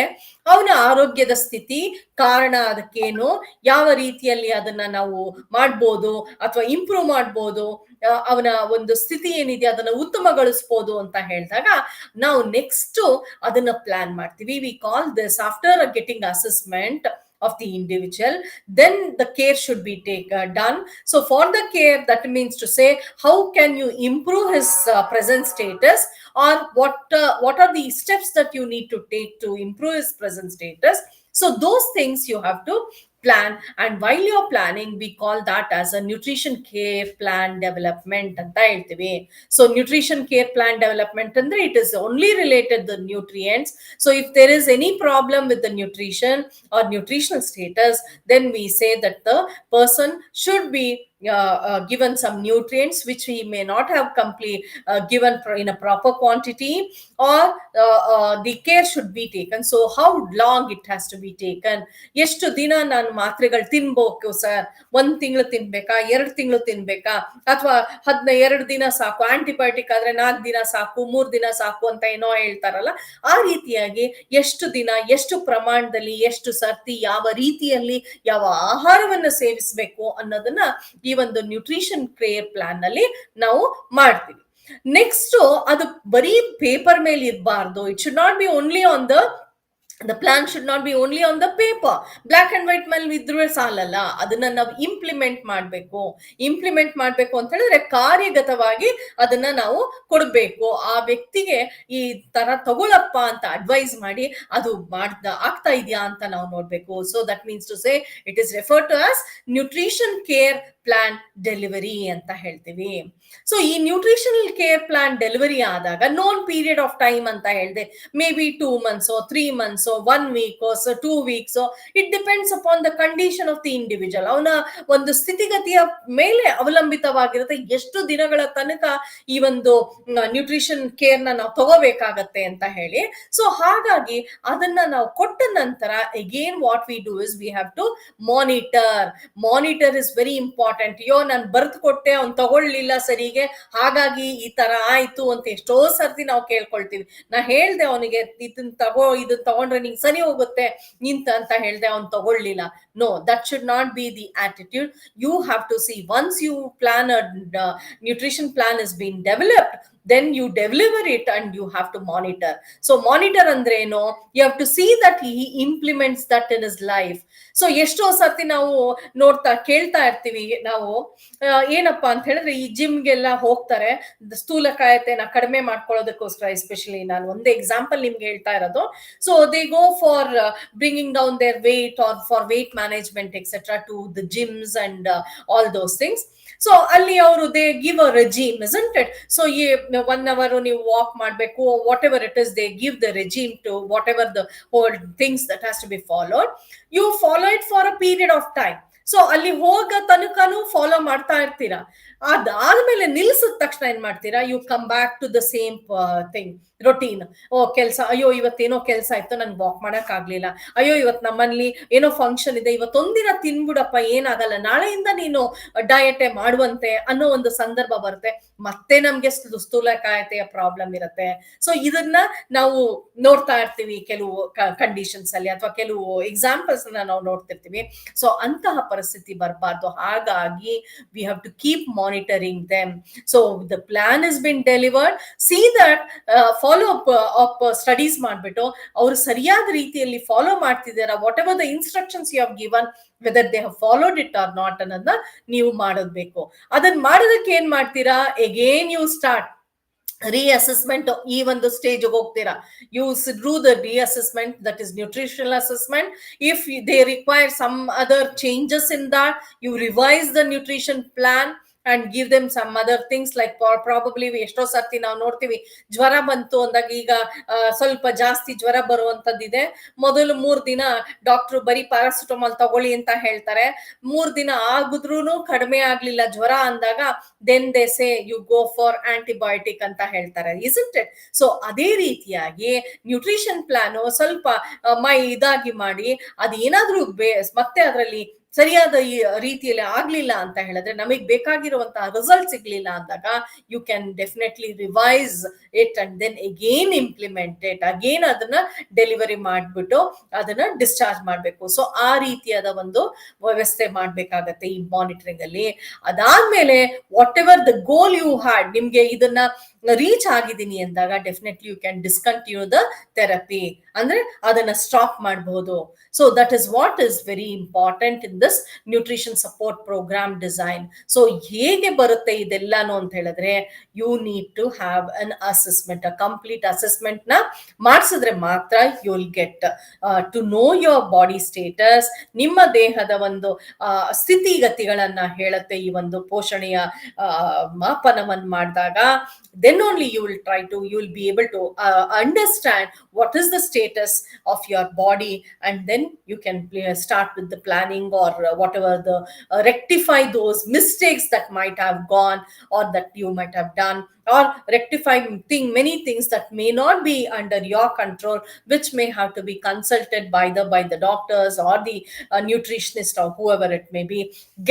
ಅವನ ಆರೋಗ್ಯದ ಸ್ಥಿತಿ, ಕಾರಣ ಅದಕ್ಕೇನು, ಯಾವ ರೀತಿಯಲ್ಲಿ ಅದನ್ನ ನಾವು ಮಾಡ್ಬೋದು ಅಥವಾ ಇಂಪ್ರೂವ್ ಮಾಡ್ಬೋದು, ಅವನ ಒಂದು ಸ್ಥಿತಿ ಏನಿದೆ ಅದನ್ನ ಉತ್ತಮಗೊಳಿಸ್ಬೋದು ಅಂತ ಹೇಳಿದಾಗ ನಾವು ನೆಕ್ಸ್ಟ್ ಅದನ್ನ ಪ್ಲಾನ್ ಮಾಡ್ತೀವಿ. We call this after getting assessment of the individual, then the care should be done. So for the care, that means to say how can you improve his present status, or what are the steps that you need to take to improve his present status. So those things you have to plan, and while you're planning we call that as a nutrition care plan development anta heltivi. So nutrition care plan development andre it is only related to the nutrients. So if there is any problem with the nutrition or nutritional status, then we say that the person should be given some nutrients which he may not have given in a proper quantity, or the care should be taken. So how long it has to be taken, ಎಷ್ಟು ದಿನ ನಾನು ಮಾತ್ರೆಗಳು ತಿನ್ಬೇಕು sir, 1 ತಿಂಗಳು ತಿನ್ಬೇಕಾ, 2 ತಿಂಗಳು ತಿನ್ಬೇಕಾ, ಅಥವಾ 12 ದಿನ ಸಾಕು, ಆಂಟಿಬಯೋಟಿಕ್ ಆದ್ರೆ 4 ದಿನ ಸಾಕು, 3 ದಿನ ಸಾಕು ಅಂತ ಏನೋ ಹೇಳ್ತಾರಲ್ಲ, ಆ ರೀತಿಯಾಗಿ ಎಷ್ಟು ದಿನ, ಎಷ್ಟು ಪ್ರಮಾಣದಲ್ಲಿ, ಎಷ್ಟು ಸರ್ತಿ, ಯಾವ ರೀತಿಯಲ್ಲಿ, ಯಾವ ಆಹಾರವನ್ನು ಸೇವಿಸಬೇಕು ಅನ್ನೋದನ್ನ ಈ ಒಂದು ನ್ಯೂಟ್ರಿಷನ್ ಕೇರ್ ಪ್ಲಾನ್ ನಲ್ಲಿ ನಾವು ಮಾಡ್ತೀವಿ. ನೆಕ್ಸ್ಟ್ ಅದು ಬರೀ ಪೇಪರ್ ಮೇಲೆ ಇರಬಾರ್ದು. It should not B only on the the plan should not be only on the paper. Black and white ಮೇಲೆ ಇದ್ರೆ ಸಾಲಲ್ಲ, ಅದನ್ನ ನಾವು ಇಂಪ್ಲಿಮೆಂಟ್ ಮಾಡಬೇಕು ಅಂತ ಹೇಳಿದ್ರೆ ಕಾರ್ಯಗತವಾಗಿ ಅದನ್ನ ನಾವು ಕೊಡಬೇಕು. ಆ ವ್ಯಕ್ತಿಗೆ ಈ ತರ ತಗೊಳಪ್ಪ ಅಂತ ಅಡ್ವೈಸ್ ಮಾಡಿ ಅದು ಆಗ್ತಾ ಇದೆಯಾ ಅಂತ ನಾವು ನೋಡ್ಬೇಕು. So that means to say it is refer to as nutrition care plan delivery ಅಂತ ಹೇಳ್ತೀವಿ. ಸೊ ಈ ನ್ಯೂಟ್ರಿಷನಲ್ ಕೇರ್ ಪ್ಲಾನ್ ಡೆಲಿವರಿ ಆದಾಗ ನೋನ್ ಪೀರಿಯಡ್ ಆಫ್ ಟೈಮ್ ಅಂತ ಹೇಳಿದೆ, may be 2 months 3 months 1 week 2 weeks, it depends upon the condition of the individual. ಅವನ ಒಂದು ಸ್ಥಿತಿಗತಿಯ ಮೇಲೆ ಅವಲಂಬಿತವಾಗಿರುತ್ತೆ ಎಷ್ಟು ದಿನಗಳ ತನಕ ಈ ಒಂದು ನ್ಯೂಟ್ರಿಷನ್ ಕೇರ್ ನಾವು ತಗೋಬೇಕಾಗತ್ತೆ ಅಂತ ಹೇಳಿ. ಸೊ ಹಾಗಾಗಿ ಅದನ್ನ ನಾವು ಕೊಟ್ಟ ನಂತರ again what we do is we have to monitor is very important. ನಾನು ಬರ್ದು ಕೊಟ್ಟೆ, ಅವ್ನು ತಗೊಳ್ಳಿಲ್ಲ ಸರಿಗೆ, ಹಾಗಾಗಿ ಈ ತರ ಆಯ್ತು ಅಂತ ಎಷ್ಟೋ ಸರ್ತಿ ನಾವು ಕೇಳ್ಕೊಳ್ತೀವಿ. ನಾ ಹೇಳ್ದೆ ಅವನಿಗೆ ಇದನ್ನ ತಗೊಂಡ್ರೆ ನಿಂಗೆ ಸರಿ ಹೋಗುತ್ತೆ ಅಂತ ಹೇಳ್ದೆ, ಅವ್ನು ತಗೊಳ್ಳಿಲ್ಲ. No, that should not be the attitude. You have to see, once you plan nutrition plan is being developed, then you deliver it and you have to monitor. So monitor ಅಂದ್ರೆ ಏನು, you have to see that he implements that in his life. So ಎಷ್ಟೋ ಸರ್ತಿ ನಾವು ಕೇಳ್ತಾ ಇರ್ತೀವಿ ನಾವು, ಏನಪ್ಪಾ ಅಂತ ಹೇಳಿದ್ರೆ ಈ ಜಿಮ್ಗೆಲ್ಲ ಹೋಗ್ತಾರೆ ಸ್ಥೂಲಕಾಯತೆನ ಕಡಿಮೆ ಮಾಡ್ಕೊಳ್ಳೋದಕ್ಕೋಸ್ಕರ. ಎಸ್ಪೆಷಲಿ ನಾನು ಒಂದೇ ಎಕ್ಸಾಂಪಲ್ ನಿಮ್ಗೆ ಹೇಳ್ತಾ ಇರೋದು. So they go for bringing down their weight or for weight management etcetera to the gyms and all those things. So ಅಲ್ಲಿ ಅವರು they give a regime, isn't it? So ಈ 1 hour ನೀವು walk ಮಾಡಬೇಕು, whatever it is, they give the regime to whatever the whole things that has to be followed. You follow it for a period of time. So ಅಲ್ಲಿ ಹೋಗ ತನಕನೂ follow ಮಾಡ್ತಾ ಇರ್ತೀರಾ. ಅದಾದ್ಮೇಲೆ ನಿಲ್ಸಿದ ತಕ್ಷಣ ಏನ್ ಮಾಡ್ತೀರಾ, you come back to the same thing, routine. ಕೆಲಸ, ಅಯ್ಯೋ ಇವತ್ತೇನೋ ಕೆಲಸ ಇತ್ತು, ನನ್ಗೆ ವಾಕ್ ಮಾಡಕ್ ಆಗ್ಲಿಲ್ಲ, ಅಯ್ಯೋ ಇವತ್ತು ನಮ್ಮಲ್ಲಿ ಏನೋ ಫಂಕ್ಷನ್ ಇದೆ, ಇವತ್ತೊಂದಿನ ತಿನ್ಬಿಡಪ್ಪ ಏನಾಗಲ್ಲ, ನಾಳೆಯಿಂದ ನೀನು ಡಯಟೇ ಮಾಡುವಂತೆ ಅನ್ನೋ ಒಂದು ಸಂದರ್ಭ ಬರುತ್ತೆ. ಮತ್ತೆ ನಮ್ಗೆ ಸ್ಥೂಲಕಾಯತೆಯ ಪ್ರಾಬ್ಲಮ್ ಇರುತ್ತೆ. ಸೊ ಇದನ್ನ ನಾವು ನೋಡ್ತಾ ಇರ್ತೀವಿ ಕೆಲವು ಕಂಡೀಷನ್ಸ್ ಅಲ್ಲಿ, ಅಥವಾ ಕೆಲವು ಎಕ್ಸಾಂಪಲ್ಸ್ ನಾವು ನೋಡ್ತಿರ್ತೀವಿ. ಸೊ ಅಂತಹ ಪರಿಸ್ಥಿತಿ ಬರಬಾರ್ದು. ಹಾಗಾಗಿ we have to keep monitoring them. So the plan is been delivered, see that follow up studies ಮಾಡ್ಬಿಟ್ಟು ಅವರು ಸರಿಯಾದ ರೀತಿಯಲ್ಲಿ ಫಾಲೋ ಮಾಡ್ತಿದ್ದಾರಾ, whatever the instructions you have given, whether they have followed it or not ಅನ್ನೋದನ್ನ ನೀವು ಮಾಡಬೇಕು. ಅದನ್ನ ಮಾಡೋದಕ್ಕೆ ಏನ್ ಮಾಡ್ತೀರಾ, ಎಗೇನ್ ಯು ಸ್ಟಾರ್ಟ್ reassessment. ಈ ಒಂದು ಸ್ಟೇಜ್ ಹೋಗ್ತೀರಾ, you do the reassessment, that is nutritional assessment. If they require some other changes in that, you revise the nutrition plan and give them some other things like probably ಎಷ್ಟೋ ಸರ್ತಿ ನಾವು ನೋಡ್ತೀವಿ, ಜ್ವರ ಬಂತು ಅಂದಾಗ, ಈಗ ಸ್ವಲ್ಪ ಜಾಸ್ತಿ ಜ್ವರ ಬರುವಂತದ್ದಿದೆ, ಮೊದಲು 3 ದಿನ ಡಾಕ್ಟ್ರು ಬರೀ ಪ್ಯಾರಾಸಿಟಮಾಲ್ ತಗೊಳ್ಳಿ ಅಂತ ಹೇಳ್ತಾರೆ. 3 ದಿನ ಆಗಿದ್ರೂ ಕಡಿಮೆ ಆಗ್ಲಿಲ್ಲ ಜ್ವರ ಅಂದಾಗ, then they say you go for antibiotic ಅಂತ ಹೇಳ್ತಾರೆ, isn't it? ಸೊ ಅದೇ ರೀತಿಯಾಗಿ ನ್ಯೂಟ್ರಿಷನ್ ಪ್ಲಾನು ಸ್ವಲ್ಪ ಇದಾಗಿ ಮಾಡಿ, ಅದೇನಾದ್ರೂ ಮತ್ತೆ ಅದರಲ್ಲಿ ಸರಿಯಾದ ರೀತಿಯಲ್ಲಿ ಆಗ್ಲಿಲ್ಲ ಅಂತ ಹೇಳಿದ್ರೆ, ನಮಗೆ ಬೇಕಾಗಿರುವಂತಹ ರಿಸಲ್ಟ್ ಸಿಗ್ಲಿಲ್ಲ ಅಂದಾಗ, you can definitely revise it and then again implement it, again ಅದನ್ನ ಡೆಲಿವರಿ ಮಾಡ್ಬಿಟ್ಟು ಅದನ್ನ ಡಿಸ್ಚಾರ್ಜ್ ಮಾಡ್ಬೇಕು. ಸೊ ಆ ರೀತಿಯಾದ ಒಂದು ವ್ಯವಸ್ಥೆ ಮಾಡ್ಬೇಕಾಗತ್ತೆ ಈ ಮಾನಿಟರಿಂಗ್ ಅಲ್ಲಿ. ಅದಾದ್ಮೇಲೆ whatever the goal you had, ನಿಮ್ಗೆ ಇದನ್ನ ರೀಚ್ ಆಗಿದ್ದೀನಿ ಅಂದಾಗ definitely you can discontinue the therapy, ಅಂದ್ರೆ ಅದನ್ನ ಸ್ಟಾಪ್ ಮಾಡಬಹುದು. So that is what is very important in this nutrition support program design. ಸೊ ಹೇಗೆ ಬರುತ್ತೆ ಇದೆಲ್ಲಾನು ಅಂತ ಹೇಳಿದ್ರೆ, you need to have an assessment, a complete assessment ನ ಮಾಡಿಸಿದ್ರೆ ಮಾತ್ರ you will get to know your body status. ನಿಮ್ಮ ದೇಹದ ಒಂದು ಸ್ಥಿತಿಗತಿಗಳನ್ನ ಹೇಳುತ್ತೆ ಈ ಒಂದು ಪೋಷಣೆಯ ಮಾಪನವನ್ನು ಮಾಡಿದಾಗ. Then only you will be able to understand what is the status of your body, and then you can start with the planning or whatever the rectify those mistakes that might have gone or that you might have done, or rectify many things that may not be under your control, which may have to be consulted by the doctors or the nutritionist or whoever it may be.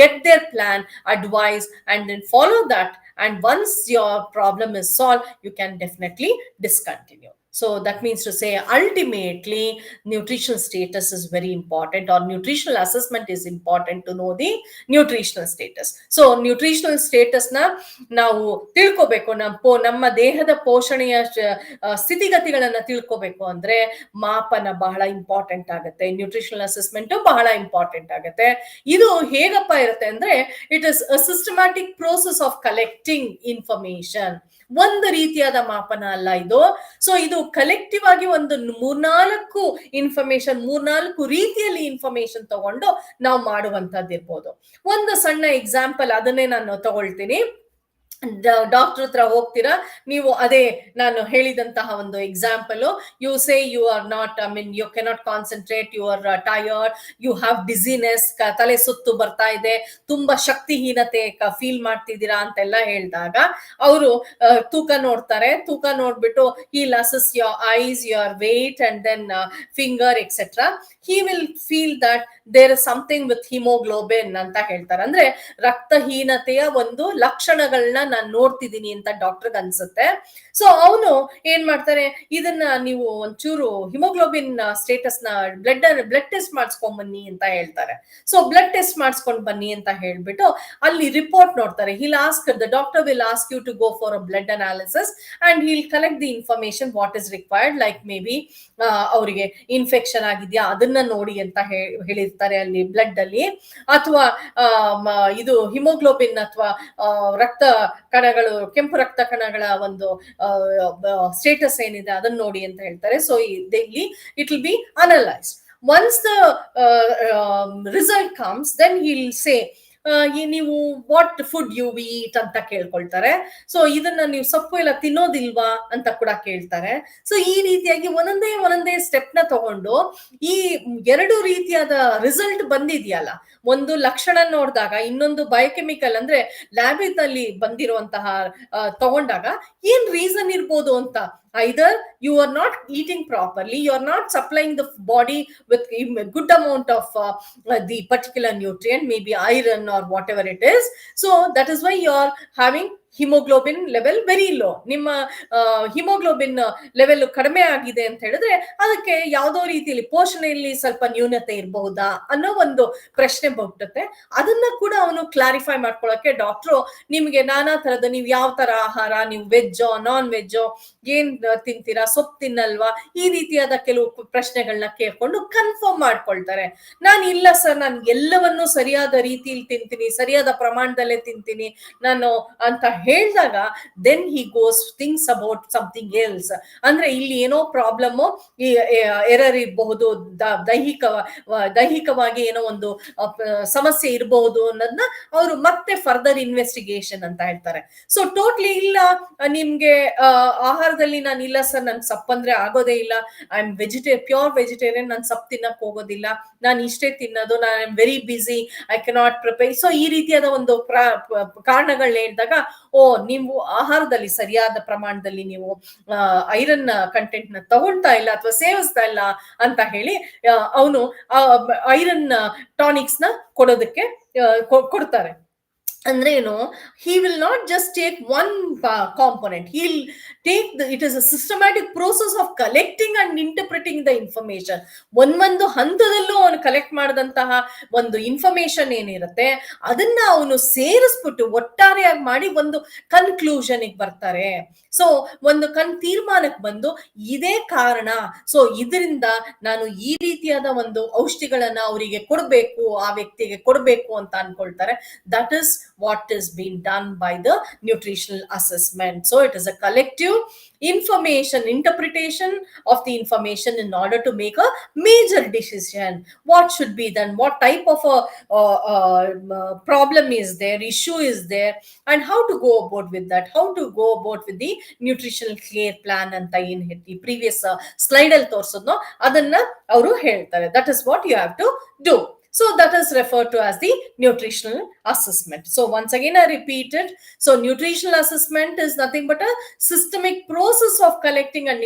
Get their plan, advice, and then follow that. And once your problem is solved, you can definitely discontinue. So that means to say, ultimately, nutritional status is very important, or nutritional assessment is important to know the nutritional status. So nutritional status na ನಾವು ತಿಳ್ಕೋಬೇಕು. ನಮ್ಮ ದೇಹದ ಪೋಷಣೆಯ ಸ್ಥಿತಿಗತಿಗಳನ್ನ ತಿಳ್ಕೋಬೇಕು ಅಂದ್ರೆ ಮಾಪನ ಬಹಳ important ಆಗುತ್ತೆ. ನ್ಯೂಟ್ರಿಷನಲ್ ಅಸೆಸ್ಮೆಂಟ್ ಬಹಳ ಇಂಪಾರ್ಟೆಂಟ್ ಆಗುತ್ತೆ. ಇದು ಹೇಗಪ್ಪ ಇರುತ್ತೆ ಅಂದ್ರೆ, it is a systematic process of collecting information. ಒಂದು ರೀತಿಯಾದ ಮಾಪನ ಅಲ್ಲ ಇದು. ಸೊ ಇದು ಕಲೆಕ್ಟಿವ್ ಆಗಿ ಒಂದು ಮೂರ್ನಾಲ್ಕು ರೀತಿಯಲ್ಲಿ ಇನ್ಫಾರ್ಮೇಶನ್ ತಗೊಂಡು ನಾವು ಮಾಡುವಂತದ್ದು ಇರ್ಬೋದು. ಒಂದು ಸಣ್ಣ ಎಕ್ಸಾಂಪಲ್ ಅದನ್ನೇ ನಾನು ತಗೊಳ್ತೀನಿ. ಡಾಕ್ಟರ್ ಹತ್ರ ಹೋಗ್ತೀರಾ ನೀವು, ಅದೇ ನಾನು ಹೇಳಿದಂತಹ ಒಂದು example. You say you are not, you cannot concentrate, you are tired, you have dizziness, ತಲೆ ಸುತ್ತು ಬರ್ತಾ ಇದೆ, ತುಂಬಾ ಶಕ್ತಿಹೀನತೆ ಫೀಲ್ ಮಾಡ್ತಿದ್ದೀರಾ ಅಂತೆಲ್ಲ ಹೇಳಿದಾಗ ಅವರು ತೂಕ ನೋಡ್ತಾರೆ. ತೂಕ ನೋಡ್ಬಿಟ್ಟು he'll assess your eyes, your weight, and then finger, etc. He will feel that there is something with hemoglobin ಅಂತ ಹೇಳ್ತಾರೆ. ಅಂದ್ರೆ ರಕ್ತಹೀನತೆಯ ಒಂದು ಲಕ್ಷಣಗಳನ್ನ ನಾನು ನೋಡ್ತಿದ್ದೀನಿ ಅಂತ ಡಾಕ್ಟರ್ಗೆ ಅನ್ಸುತ್ತೆ. ಸೊ ಅವನು ಏನ್ ಮಾಡ್ತಾರೆ, ಇದನ್ನ ನೀವು ಒಂಚೂರು ಹಿಮೋಗ್ಲೋಬಿನ್ ಸ್ಟೇಟಸ್ ನ ಬ್ಲಡ್ ಟೆಸ್ಟ್ ಮಾಡಿಸ್ಕೊಂಡ್ ಬನ್ನಿ ಅಂತ ಹೇಳ್ತಾರೆ. ಸೊ ಬ್ಲಡ್ ಟೆಸ್ಟ್ ಮಾಡಿಸ್ಕೊಂಡ್ ಬನ್ನಿ ಅಂತ ಹೇಳ್ಬಿಟ್ಟು ಅಲ್ಲಿ ರಿಪೋರ್ಟ್ ನೋಡ್ತಾರೆ. The doctor will ask you to go for a blood analysis and he'll collect the information what is required. Like may be ಅವರಿಗೆ ಇನ್ಫೆಕ್ಷನ್ ಆಗಿದೆಯಾ ಅದನ್ನ ನೋಡಿ ಅಂತ ಹೇಳಿರ್ತಾರೆ ಅಲ್ಲಿ ಬ್ಲಡ್ ಅಲ್ಲಿ, ಅಥವಾ ಇದು ಹಿಮೋಗ್ಲೋಬಿನ್ ಅಥವಾ ರಕ್ತ ಕಣಗಳು, ಕೆಂಪು ರಕ್ತ ಕಣಗಳ ಒಂದು ಸ್ಟೇಟಸ್ ಏನಿದೆ ಅದನ್ನ ನೋಡಿ ಅಂತ ಹೇಳ್ತಾರೆ. ಸೊ ಇಲ್ಲಿ it will be analysed. Once the result comes, then he'll say ನೀವು ವಾಟ್ ಫುಡ್ ಯು ಈಟ್ ಅಂತ ಕೇಳ್ಕೊಳ್ತಾರೆ. ಸೊ ಇದನ್ನ ನೀವು ಸೊಪ್ಪು ಎಲ್ಲ ತಿನ್ನೋದಿಲ್ವಾ ಅಂತ ಕೂಡ ಕೇಳ್ತಾರೆ. ಸೊ ಈ ರೀತಿಯಾಗಿ ಒಂದೊಂದೇ ಸ್ಟೆಪ್ ನ ತಗೊಂಡು ಈ ಎರಡು ರೀತಿಯಾದ ರಿಸಲ್ಟ್ ಬಂದಿದೆಯಲ್ಲ, ಒಂದು ಲಕ್ಷಣ ನೋಡಿದಾಗ, ಇನ್ನೊಂದು ಬಯೋಕೆಮಿಕಲ್ ಅಂದ್ರೆ ಲ್ಯಾಬಿನಲ್ಲಿ ಬಂದಿರುವಂತಹ ತಗೊಂಡಾಗ ಏನ್ ರೀಸನ್ ಇರ್ಬೋದು ಅಂತ. Either you are not eating properly, you are not supplying the body with a good amount of the particular nutrient, maybe iron or whatever it is. So that is why you are having haemoglobin level very low. ನಿಮ್ಮ haemoglobin level ಕಡಿಮೆ ಆಗಿದೆ ಅಂತ ಹೇಳಿದ್ರೆ ಅದಕ್ಕೆ ಯಾವುದೋ ರೀತಿಯಲ್ಲಿ ಪೋಷಣೆಯಲ್ಲಿ ಸ್ವಲ್ಪ ನ್ಯೂನತೆ ಇರಬಹುದಾ ಅನ್ನೋ ಒಂದು ಪ್ರಶ್ನೆ ಬರ್ತದೆ. ಅದನ್ನ ಕೂಡ ಅವನು ಕ್ಲಾರಿಫೈ ಮಾಡ್ಕೊಳ್ಳೋಕೆ ಡಾಕ್ಟ್ರು ನಿಮ್ಗೆ ನಾನಾ ತರದ, ನೀವು ಯಾವ ತರ ಆಹಾರ, ನೀವು ವೆಜ್ಜೋ ನಾನ್ ವೆಜ್ಜೋ, ಏನ್ ತಿಂತೀರಾ, ಸೊಪ್ಪು ತಿನ್ನಲ್ವಾ, ಈ ರೀತಿಯಾದ ಕೆಲವು ಪ್ರಶ್ನೆಗಳನ್ನ ಕೇಳ್ಕೊಂಡು ಕನ್ಫರ್ಮ್ ಮಾಡ್ಕೊಳ್ತಾರೆ. ನಾನು ಇಲ್ಲ ಸರ್, ನಾನು ಎಲ್ಲವನ್ನೂ ಸರಿಯಾದ ರೀತಿಯಲ್ಲಿ ತಿಂತೀನಿ, ಸರಿಯಾದ ಪ್ರಮಾಣದಲ್ಲೇ ತಿಂತೀನಿ ನಾನು ಅಂತ ಹೇಳಿದಾಗ, then he goes thinks about something else. ಅಂದ್ರೆ ಇಲ್ಲಿ ಏನೋ ಪ್ರಾಬ್ಲಮ್, ಎರರ್ ಇರಬಹುದು, ದೈಹಿಕವಾಗಿ ಏನೋ ಒಂದು ಸಮಸ್ಯೆ ಇರಬಹುದು ಅನ್ನೋದನ್ನ ಅವರು ಮತ್ತೆ ಫರ್ದರ್ ಇನ್ವೆಸ್ಟಿಗೇಷನ್ ಅಂತ ಹೇಳ್ತಾರೆ. ಸೊ ಟೋಟ್ಲಿ ಇಲ್ಲ, ನಿಮ್ಗೆ ಆಹಾರದಲ್ಲಿ ನಾನು ಇಲ್ಲ ಸರ್, ನನ್ ಸೊಪ್ಪು ಅಂದ್ರೆ ಆಗೋದೇ ಇಲ್ಲ, ಐ ಆಮ್ ಪ್ಯೂರ್ ವೆಜಿಟೇರಿಯನ್, ನಾನು ಸೊಪ್ಪು ತಿನ್ನಕ್ ಹೋಗೋದಿಲ್ಲ, ನಾನು ಇಷ್ಟೇ ತಿನ್ನೋದು, ನಾನು I am very busy, I cannot prepare. So ಈ ರೀತಿಯಾದ ಒಂದು ಕಾರಣಗಳನ್ನ ಹೇಳಿದಾಗ, ಓ ನೀವು ಆಹಾರದಲ್ಲಿ ಸರಿಯಾದ ಪ್ರಮಾಣದಲ್ಲಿ ನೀವು ಐರನ್ ಕಂಟೆಂಟ್ ನ ತಗೊಳ್ತಾ ಇಲ್ಲ ಅಥವಾ ಸೇವಿಸ್ತಾ ಇಲ್ಲ ಅಂತ ಹೇಳಿ ಅವನು ಐರನ್ ಟಾನಿಕ್ಸ್ ನ ಕೊಡೋದಕ್ಕೆ ಕೊಡ್ತಾರೆ. ಅಂದ್ರೆ ಏನು, he will not just take one component, he'll take it is a systematic process of collecting and interpreting the information. ಒಂದು ಹಂತದಲ್ಲೂ ಅವನು ಕಲೆಕ್ಟ್ ಮಾಡಿದಂತಹ ಒಂದು ಇನ್ಫಾರ್ಮೇಶನ್ ಏನಿರುತ್ತೆ ಅದನ್ನ ಅವನು ಸೇರಿಸ್ಬಿಟ್ಟು ಒಟ್ಟಾರೆಯಾಗಿ ಮಾಡಿ ಒಂದು ಕನ್ಕ್ಲೂಷನ್ ಬರ್ತಾರೆ. ಸೊ ಒಂದು ತೀರ್ಮಾನಕ್ಕೆ ಬಂದು ಇದೇ ಕಾರಣ, ಸೊ ಇದರಿಂದ ನಾನು ಈ ರೀತಿಯಾದ ಒಂದು ಔಷಧಿಗಳನ್ನ ಅವರಿಗೆ ಕೊಡಬೇಕು, ಆ ವ್ಯಕ್ತಿಗೆ ಕೊಡಬೇಕು ಅಂತ ಅನ್ಕೊಳ್ತಾರೆ. That is what is being done by the nutritional assessment. So it is a collective information interpretation of the information in order to make a major decision. What should be done, what type of a problem is there, issue is there, and how to go about with that, how to go about with the nutritional care plan anta in the previous slide ಅಲ್ಲಿ ತೋರಿಸೋದ್ನೋ ಅದನ್ನ ಅವರು ಹೇಳ್ತಾರೆ. That is what you have to do. So that is referred to as the nutritional assessment. So once again I repeat it. So nutritional assessment is nothing but a systemic process of collecting and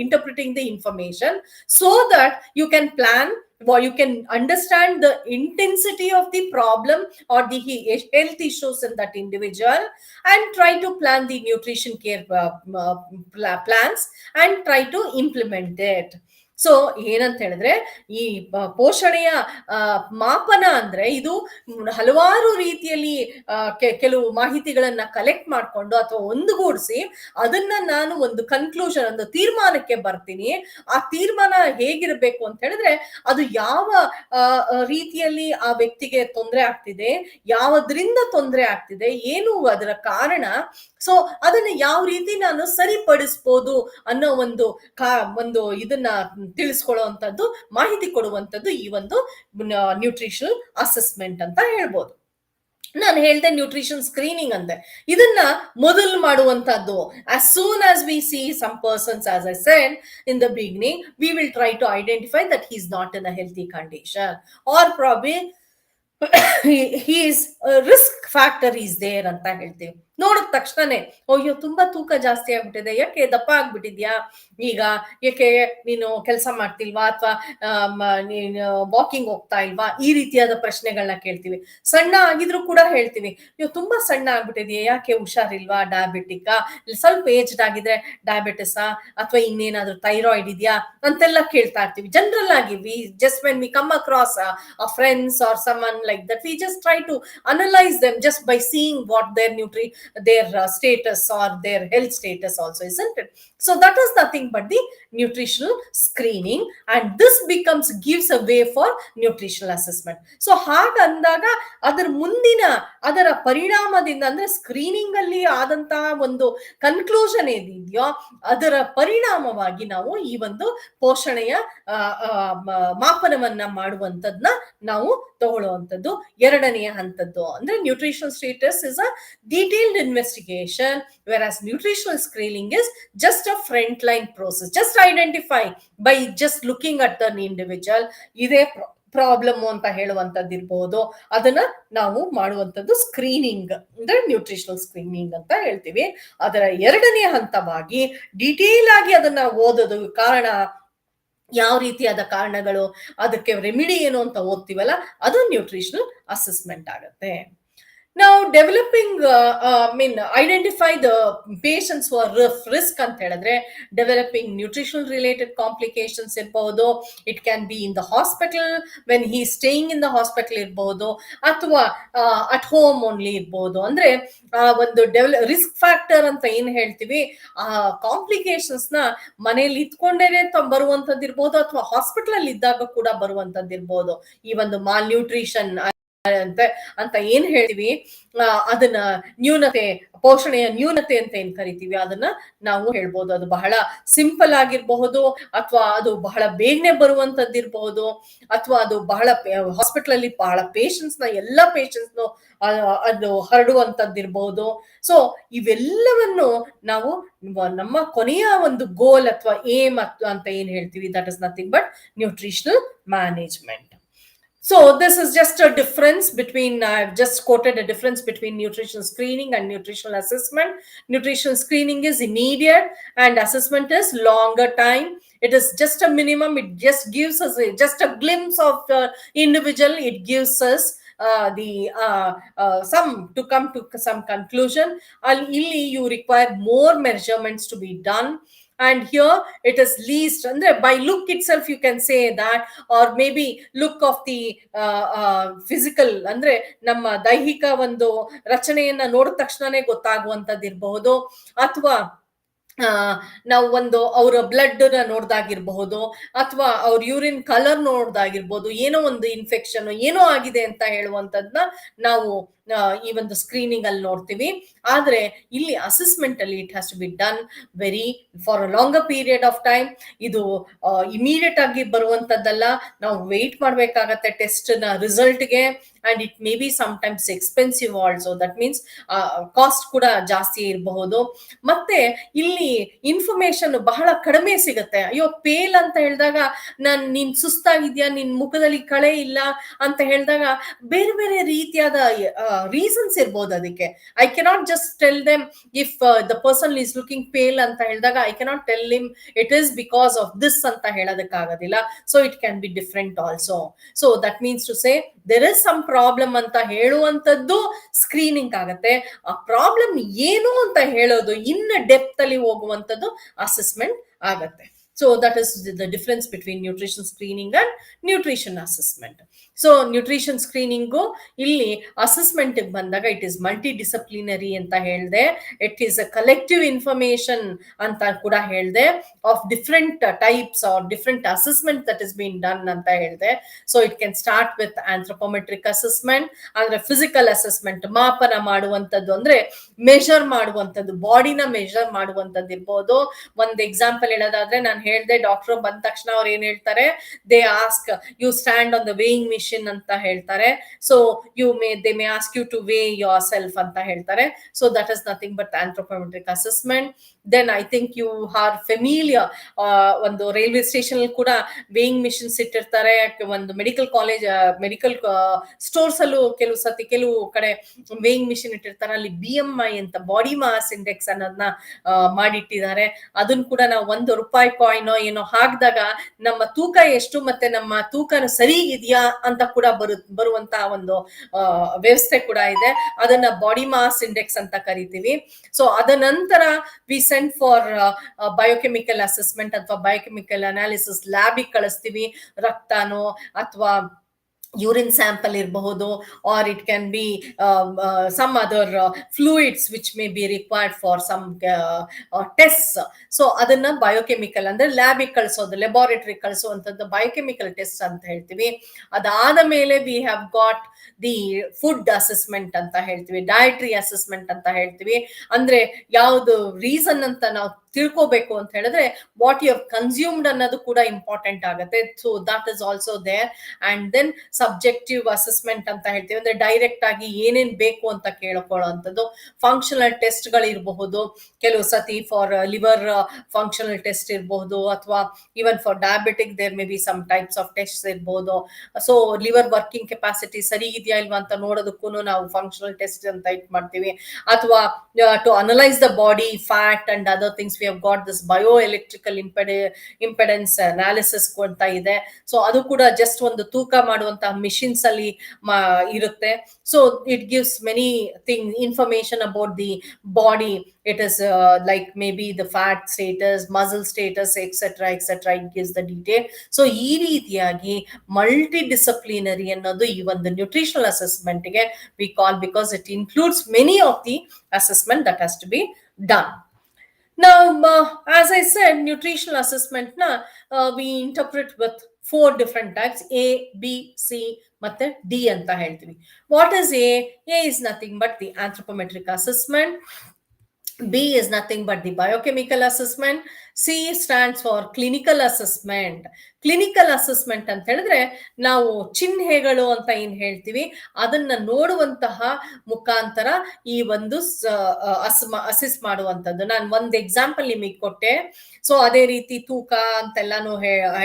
interpreting the information so that you can plan you can understand the intensity of the problem or the health issues in that individual, and try to plan the nutrition care plans and try to implement it. So ಏನಂತ ಹೇಳಿದ್ರೆ, ಈ ಪೋಷಣೆಯ ಮಾಪನ ಅಂದ್ರೆ ಇದು ಹಲವಾರು ರೀತಿಯಲ್ಲಿ ಕೆಲವು ಮಾಹಿತಿಗಳನ್ನ ಕಲೆಕ್ಟ್ ಮಾಡ್ಕೊಂಡು ಅಥವಾ ಒಂದುಗೂಡಿಸಿ ಅದನ್ನ ನಾನು ಒಂದು ಕನ್ಕ್ಲೂಷನ್, ಒಂದು ತೀರ್ಮಾನಕ್ಕೆ ಬರ್ತೀನಿ. ಆ ತೀರ್ಮಾನ ಹೇಗಿರ್ಬೇಕು ಅಂತ ಹೇಳಿದ್ರೆ, ಅದು ಯಾವ ರೀತಿಯಲ್ಲಿ ಆ ವ್ಯಕ್ತಿಗೆ ತೊಂದರೆ ಆಗ್ತಿದೆ, ಯಾವದ್ರಿಂದ ತೊಂದರೆ ಆಗ್ತಿದೆ, ಏನು ಅದರ ಕಾರಣ, ಸೊ ಅದನ್ನ ಯಾವ ರೀತಿ ನಾನು ಸರಿಪಡಿಸ್ಬೋದು ಅನ್ನೋ ಒಂದು ಇದನ್ನ ತಿಳಿಸ್ಕೊಳ್ಳುವಂಥದ್ದು, ಮಾಹಿತಿ ಕೊಡುವಂಥದ್ದು ಈ ಒಂದು ನ್ಯೂಟ್ರಿಷನಲ್ ಅಸೆಸ್ಮೆಂಟ್ ಅಂತ ಹೇಳ್ಬೋದು. ನಾನು ಹೇಳ್ದೆ ನ್ಯೂಟ್ರಿಷನ್ ಸ್ಕ್ರೀನಿಂಗ್ ಅಂತೆ, ಇದನ್ನ ಮೊದಲು ಮಾಡುವಂತದ್ದು. as soon as we see some persons, as I said in the beginning, we will try to identify that he is not in a healthy condition, or probably he is risk factor is there ಅಂತ ಹೇಳ್ತೀವಿ. ನೋಡಿದ ತಕ್ಷಣನೇ ಅಯ್ಯೋ ತುಂಬಾ ತೂಕ ಜಾಸ್ತಿ ಆಗ್ಬಿಟ್ಟಿದೆ, ಯಾಕೆ ದಪ್ಪ ಆಗ್ಬಿಟ್ಟಿದ್ಯಾ, ಈಗ ಯಾಕೆ ನೀನು ಕೆಲಸ ಮಾಡ್ತಿಲ್ವಾ, ಅಥವಾ ನೀನು ವಾಕಿಂಗ್ ಹೋಗ್ತಾ ಇಲ್ವಾ, ಈ ರೀತಿಯಾದ ಪ್ರಶ್ನೆಗಳನ್ನ ಕೇಳ್ತೀವಿ. ಸಣ್ಣ ಆಗಿದ್ರು ಕೂಡ ಹೇಳ್ತೀವಿ, ನೀವು ತುಂಬಾ ಸಣ್ಣ ಆಗ್ಬಿಟ್ಟಿದ್ಯಾ, ಯಾಕೆ ಹುಷಾರಿಲ್ವಾ, ಡಯಾಬಿಟಿಕ್ಕಾ, ಸ್ವಲ್ಪ ಏಜ್ಡ್ ಆಗಿದ್ರೆ ಡಯಾಬಿಟಿಸಾ, ಅಥವಾ ಇನ್ನೇನಾದ್ರೂ ಥೈರಾಯ್ಡ್ ಇದೆಯಾ ಅಂತೆಲ್ಲ ಕೇಳ್ತಾ ಇರ್ತೀವಿ. ಜನರಲ್ ಆಗಿ we just when we come across a friends or someone like that, we just try to analyze them just by seeing what their status or their health status also, isn't it? So that is nothing but the nutritional screening, and this gives a way for nutritional assessment. So ಹಾಗ ಅಂದಾಗ ಅದರ ಮುಂದಿನ ಅದರ ಪರಿಣಾಮದಿಂದ, ಅಂದ್ರೆ screening ಅಲ್ಲಿ ಆದಂತಹ ಒಂದು ಕನ್ಕ್ಲೂಷನ್ ಏನಿದೆಯೋ ಅದರ ಪರಿಣಾಮವಾಗಿ ನಾವು ಈ ಒಂದು ಪೋಷಣೆಯ ಮಾಪನವನ್ನ ಮಾಡುವಂತದ್ನ ನಾವು ತಗೊಳ್ಳುವಂಥದ್ದು ಎರಡನೆಯ ಹಂತದ್ದು. ಅಂದ್ರೆ nutritional status is a detailed investigation, whereas nutritional screening is just a frontline process, just identify by just looking at the individual, ಇದೇ ಪ್ರಾಬ್ಲಮ್ ಅಂತ ಹೇಳುವಂತದ್ದಿರ್ಬೋದು, ಅದನ್ನ ನಾವು ಮಾಡುವಂಥದ್ದು ಸ್ಕ್ರೀನಿಂಗ್, ಅಂದ್ರೆ ನ್ಯೂಟ್ರಿಷನಲ್ ಸ್ಕ್ರೀನಿಂಗ್ ಅಂತ ಹೇಳ್ತೀವಿ. ಅದರ ಎರಡನೇ ಹಂತವಾಗಿ ಡೀಟೇಲ್ ಆಗಿ ಅದನ್ನ ಓದೋದು, ಕಾರಣ ಯಾವ ರೀತಿಯಾದ ಕಾರಣಗಳು, ಅದಕ್ಕೆ ರೆಮಿಡಿ ಏನು ಅಂತ ಓದ್ತೀವಲ್ಲ, ಅದು ನ್ಯೂಟ್ರಿಷನಲ್ ಅಸೆಸ್ಮೆಂಟ್ ಆಗುತ್ತೆ. Now developing identify the patients who are risk ಅಂತ ಹೇಳಿದ್ರೆ, developing nutritional related complications ಇರಬಹುದು, it can be in the hospital when he is staying in the hospital ಇರಬಹುದು, ಅಥವಾ at home only ಇರಬಹುದು. ಅಂದ್ರೆ ಒಂದು ರಿಸ್ಕ್ ಫ್ಯಾಕ್ಟರ್ ಅಂತ ಏನ್ ಹೇಳ್ತೀವಿ, ಆ ಕಾಂಪ್ಲಿಕೇಶನ್ಸ್ ನ ಮನೆಯಲ್ಲಿ ಇತ್ಕೊಂಡೇನೆ ಬರುವಂತದ್ದು ಇರ್ಬೋದು, ಅಥವಾ ಹಾಸ್ಪಿಟಲ್ ಅಲ್ಲಿ ಇದ್ದಾಗ ಕೂಡ ಬರುವಂತದ್ದು ಇರ್ಬೋದು. ಈ ಒಂದು ಮಾಲ್ ನ್ಯೂಟ್ರಿಷನ್ ಅಂತ ಏನ್ ಹೇಳ್ತೀವಿ, ಅದನ್ನ ನ್ಯೂನತೆ, ಪೋಷಣೆಯ ನ್ಯೂನತೆ ಅಂತ ಏನ್ ಕರಿತೀವಿ, ಅದನ್ನ ನಾವು ಹೇಳ್ಬೋದು. ಅದು ಬಹಳ ಸಿಂಪಲ್ ಆಗಿರಬಹುದು, ಅಥವಾ ಅದು ಬಹಳ ಬೇಗನೆ ಬರುವಂತದ್ದಿರಬಹುದು, ಅಥವಾ ಅದು ಬಹಳ ಹಾಸ್ಪಿಟಲ್ ಅಲ್ಲಿ ಬಹಳ ಪೇಷಂಟ್ಸ್ ನ ಎಲ್ಲಾ ಪೇಷಂಟ್ಸ್ ಅದು ಹರಡುವಂತದ್ದಿರಬಹುದು. ಸೊ ಇವೆಲ್ಲವನ್ನು ನಾವು ನಮ್ಮ ಕೊನೆಯ ಒಂದು ಗೋಲ್ ಅಥವಾ ಏಮ್ ಅಂತ ಏನ್ ಹೇಳ್ತೀವಿ, that is nothing but nutritional management. So this is just a difference between, I've just quoted a difference between nutritional screening and nutritional assessment. Nutritional screening is immediate and assessment is longer time. It is just a minimum. It just gives us just a glimpse of individual. It gives us some to come to some conclusion. Illi you require more measurements to be done. And here it is least, and by look itself you can say that, or maybe look of the physical, ಅಂದ್ರೆ ನಮ್ಮ ದೈಹಿಕ ಒಂದು ರಚನೆಯನ್ನ ನೋಡಿದ ತಕ್ಷಣನೇ ಗೊತ್ತಾಗುವಂತದ್ದಿರಬಹುದು, ಅಥವಾ ನಾವು ಒಂದು ಅವರ ಬ್ಲಡ್ ನೋಡ್ದಾಗಿರ್ಬಹುದು, ಅಥವಾ ಅವ್ರ ಯೂರಿನ್ ಕಲರ್ ನೋಡ್ದಾಗಿರ್ಬೋದು, ಏನೋ ಒಂದು ಇನ್ಫೆಕ್ಷನ್ ಏನೋ ಆಗಿದೆ ಅಂತ ಹೇಳುವಂತದ್ನ ನಾವು ಈ ಒಂದು ಸ್ಕ್ರೀನಿಂಗ್ ಅಲ್ಲಿ ನೋಡ್ತೀವಿ. ಆದ್ರೆ ಇಲ್ಲಿ ಅಸೆಸ್ಮೆಂಟ್ ಅಲ್ಲಿ it has to be done very for a longer period of time. ಇದು ಇಮಿಡಿಯೇಟ್ ಆಗಿ ಬರುವಂತದ್ದಲ್ಲ, ನಾವು ವೇಟ್ ಮಾಡ್ಬೇಕಾಗತ್ತೆ ಟೆಸ್ಟ್ ನ ರಿಸಲ್ಟ್ಗೆ. and it may be sometimes expensive also. That means cost ಕೂಡ ಜಾಸ್ತಿ ಇರಬಹುದು. ಮತ್ತೆ ಇಲ್ಲಿ ಇನ್ಫಾರ್ಮೇಶನ್ ಬಹಳ ಕಡಿಮೆ ಸಿಗುತ್ತೆ. ಅಯ್ಯೋ ಪೇಲ್ ಅಂತ ಹೇಳಿದಾಗ ನೀನ್ ಸುಸ್ತಾಗಿದ್ಯಾ, ನಿನ್ ಮುಖದಲ್ಲಿ ಕಳೆ ಇಲ್ಲ ಅಂತ ಹೇಳಿದಾಗ ಬೇರೆ ಬೇರೆ ರೀತಿಯಾದ ರೀಸನ್ಸ್ ಇರ್ಬೋದು ಅದಕ್ಕೆ. I cannot just tell them if the person is looking pale ಅಂತ ಹೇಳಿದಾಗ I cannot tell him it is because of this ಅಂತ ಹೇಳೋದಕ್ಕಾಗೋದಿಲ್ಲ. So it can be different also. So that means to say there is some problem ಅಂತ ಹೇಳುವಂಥದ್ದು screening ಆಗತ್ತೆ. ಆ problem ಏನು ಅಂತ ಹೇಳೋದು ಇನ್ ಡೆಪ್ತ್ ಅಲ್ಲಿ ಹೋಗುವಂಥದ್ದು ಅಸೆಸ್ಮೆಂಟ್ ಆಗತ್ತೆ. So that is the difference between nutrition screening and nutrition assessment. So nutrition screening illi assessment bandaga it is multidisciplinary anta helde. It is a collective information anta kuda helde of different types or different assessment that is being done anta helde. So it can start with anthropometric assessment andre physical assessment, ಮಾಪನ ಮಾಡುವಂತದ್ದು ಅಂದ್ರೆ measure ಮಾಡುವಂತದ್ದು, ಬಾಡಿನ measure ಮಾಡುವಂತದ್ದು ಇರ್ಬೋದು. ಒಂದು example ಹೇಳೋದಾದ್ರೆ ನಾನು ಹೇಳ್ದೆ, ಡಾಕ್ಟರ್ ಬಂದ ತಕ್ಷಣ ಅವ್ರು ಏನ್ ಹೇಳ್ತಾರೆ, they ask you stand on the weighing machine ಅಂತ ಹೇಳ್ತಾರೆ. So they may ask you to weigh yourself ಅಂತ ಹೇಳ್ತಾರೆ. So that is nothing but anthropometric assessment. Then I think you are familiar, ಒಂದು ರೈಲ್ವೆ ಸ್ಟೇಷನ್ ಕೂಡ weighing machines ಇಟ್ಟಿರ್ತಾರೆ. ಒಂದು medical college, medical stores ಅಲ್ಲೂ ಕೆಲವು ಕಡೆ ವೇಯಿಂಗ್ ಮಿಷಿನ್ ಇಟ್ಟಿರ್ತಾರೆ. ಅಲ್ಲಿ BMI ಅಂತ ಬಾಡಿ ಮಾಸ್ ಇಂಡೆಕ್ಸ್ ಅನ್ನೋದನ್ನ ಮಾಡಿಟ್ಟಿದ್ದಾರೆ. ಅದನ್ನ ಕೂಡ ನಾವು ₹1 ಕಾಯಿನೋ ಏನೋ ಹಾಕಿದಾಗ ನಮ್ಮ ತೂಕ ಎಷ್ಟು ಮತ್ತೆ ನಮ್ಮ ತೂಕನ ಸರಿ ಇದೆಯಾ ಅಂತ ಕೂಡ ಬರುವಂತಹ ಒಂದು ವ್ಯವಸ್ಥೆ ಕೂಡ ಇದೆ. ಅದನ್ನ ಬಾಡಿ ಮಾಸ್ ಇಂಡೆಕ್ಸ್ ಅಂತ ಕರಿತೀವಿ. ಸೊ ಅದ ನಂತರ we send for biochemical assessment ಅಥವಾ ಬಯೋಕೆಮಿಕಲ್ ಅನಾಲಿಸಿಸ್ ಲ್ಯಾಬಿಗೆ ಕಳಿಸ್ತೀವಿ. ರಕ್ತನೋ ಅಥವಾ ಯೂರಿನ್ ಸ್ಯಾಂಪಲ್ ಇರಬಹುದು, or it can be some other fluids which may be required for some test. So ಅದನ್ನ ಬಯೋಕೆಮಿಕಲ್ ಅಂದ್ರೆ ಲ್ಯಾಬಿಗೆ ಕಳಿಸೋದು, ಲ್ಯಾಬೋರೇಟರಿ ಕಳಿಸುವಂಥದ್ದು ಬಯೋಕೆಮಿಕಲ್ ಟೆಸ್ಟ್ ಅಂತ ಹೇಳ್ತೀವಿ. ಅದಾದ ಮೇಲೆ V have got the food assessment ಅಂತ ಹೇಳ್ತೀವಿ, ಡಯಟ್ರಿ ಅಸೆಸ್ಮೆಂಟ್ ಅಂತ ಹೇಳ್ತೀವಿ. ಅಂದ್ರೆ ಯಾವ್ದು ರೀಸನ್ ಅಂತ ನಾವು ತಿಳ್ಕೋಬೇಕು ಅಂತ ಹೇಳಿದ್ರೆ ವಾಟ್ ಯು ಹವ್ ಕನ್ಸ್ಯೂಮ್ಡ್ ಅನ್ನೋದು ಕೂಡ ಇಂಪಾರ್ಟೆಂಟ್ ಆಗುತ್ತೆ. So that is also there. And then subjective assessment ಅಂತ ಹೇಳ್ತೀವಿ, ಅಂದ್ರೆ ಡೈರೆಕ್ಟ್ ಆಗಿ ಏನೇನ್ ಬೇಕು ಅಂತ ಕೇಳ್ಕೊಳ್ಳೋಂಥದ್ದು. ಫಂಕ್ಷನಲ್ ಟೆಸ್ಟ್ ಗಳಿರಬಹುದು, ಕೆಲವು ಸತಿ ಫಾರ್ ಲಿವರ್ ಫಂಕ್ಷನಲ್ ಟೆಸ್ಟ್ ಇರಬಹುದು, ಅಥವಾ even for diabetic there may be some types of test ಇರಬಹುದು. ಸೊ ಲಿವರ್ ವರ್ಕಿಂಗ್ ಕೆಪಾಸಿಟಿ ಸರಿ ಇದೆಯಾ ಇಲ್ವಾ ಅಂತ ನೋಡೋದಕ್ಕೂ ನಾವು ಫಂಕ್ಷನಲ್ ಟೆಸ್ಟ್ ಅಂತ ಇಟ್ ಮಾಡ್ತೀವಿ. ಅಥವಾ to analyse the body fat and other things we have got this bioelectrical impedance analysis ಅಂತ ಇದೆ. ಸೊ ಅದು ಕೂಡ ಜಸ್ಟ್ ಒಂದು ತೂಕ ಮಾಡುವಂತಹ ಮಿಷಿನ್ಸ್ ಅಲ್ಲಿ ಇರುತ್ತೆ. So it gives many information about the body. It is like maybe the fat status, muscle status, etc. It gives the detail. So ಈ ರೀತಿಯಾಗಿ multidisciplinary ಅನ್ನೋದು ಈ ಒಂದು ನ್ಯೂಟ್ರಿಷನಲ್ ಅಸೆಸ್ಮೆಂಟ್ ಗೆ we call, because it includes many of the assessment that has to be done. Now, as I said, nutritional assessment we interpret with 4 different types: A, B, C, ಮತ್ತೆ D ಅಂತ ಹೇಳ್ತೀವಿ. What is A? A is nothing but the anthropometric assessment. B is nothing but the biochemical assessment. C stands for clinical assessment. Clinical assessment ಅಂತ ಹೇಳಿದ್ರೆ ನಾವು ಚಿಹ್ನೆಗಳು ಅಂತ ಏನ್ ಹೇಳ್ತೀವಿ ಅದನ್ನ ನೋಡುವಂತಹ ಮುಖಾಂತರ ಈ ಒಂದು ಅಸೆಸ್ ಮಾಡುವಂತದ್ದು. ನಾನು ಒಂದು ಎಕ್ಸಾಂಪಲ್ ನಿಮಗೆ ಕೊಟ್ಟೆ. ಸೊ ಅದೇ ರೀತಿ ತೂಕ ಅಂತೆಲ್ಲಾನು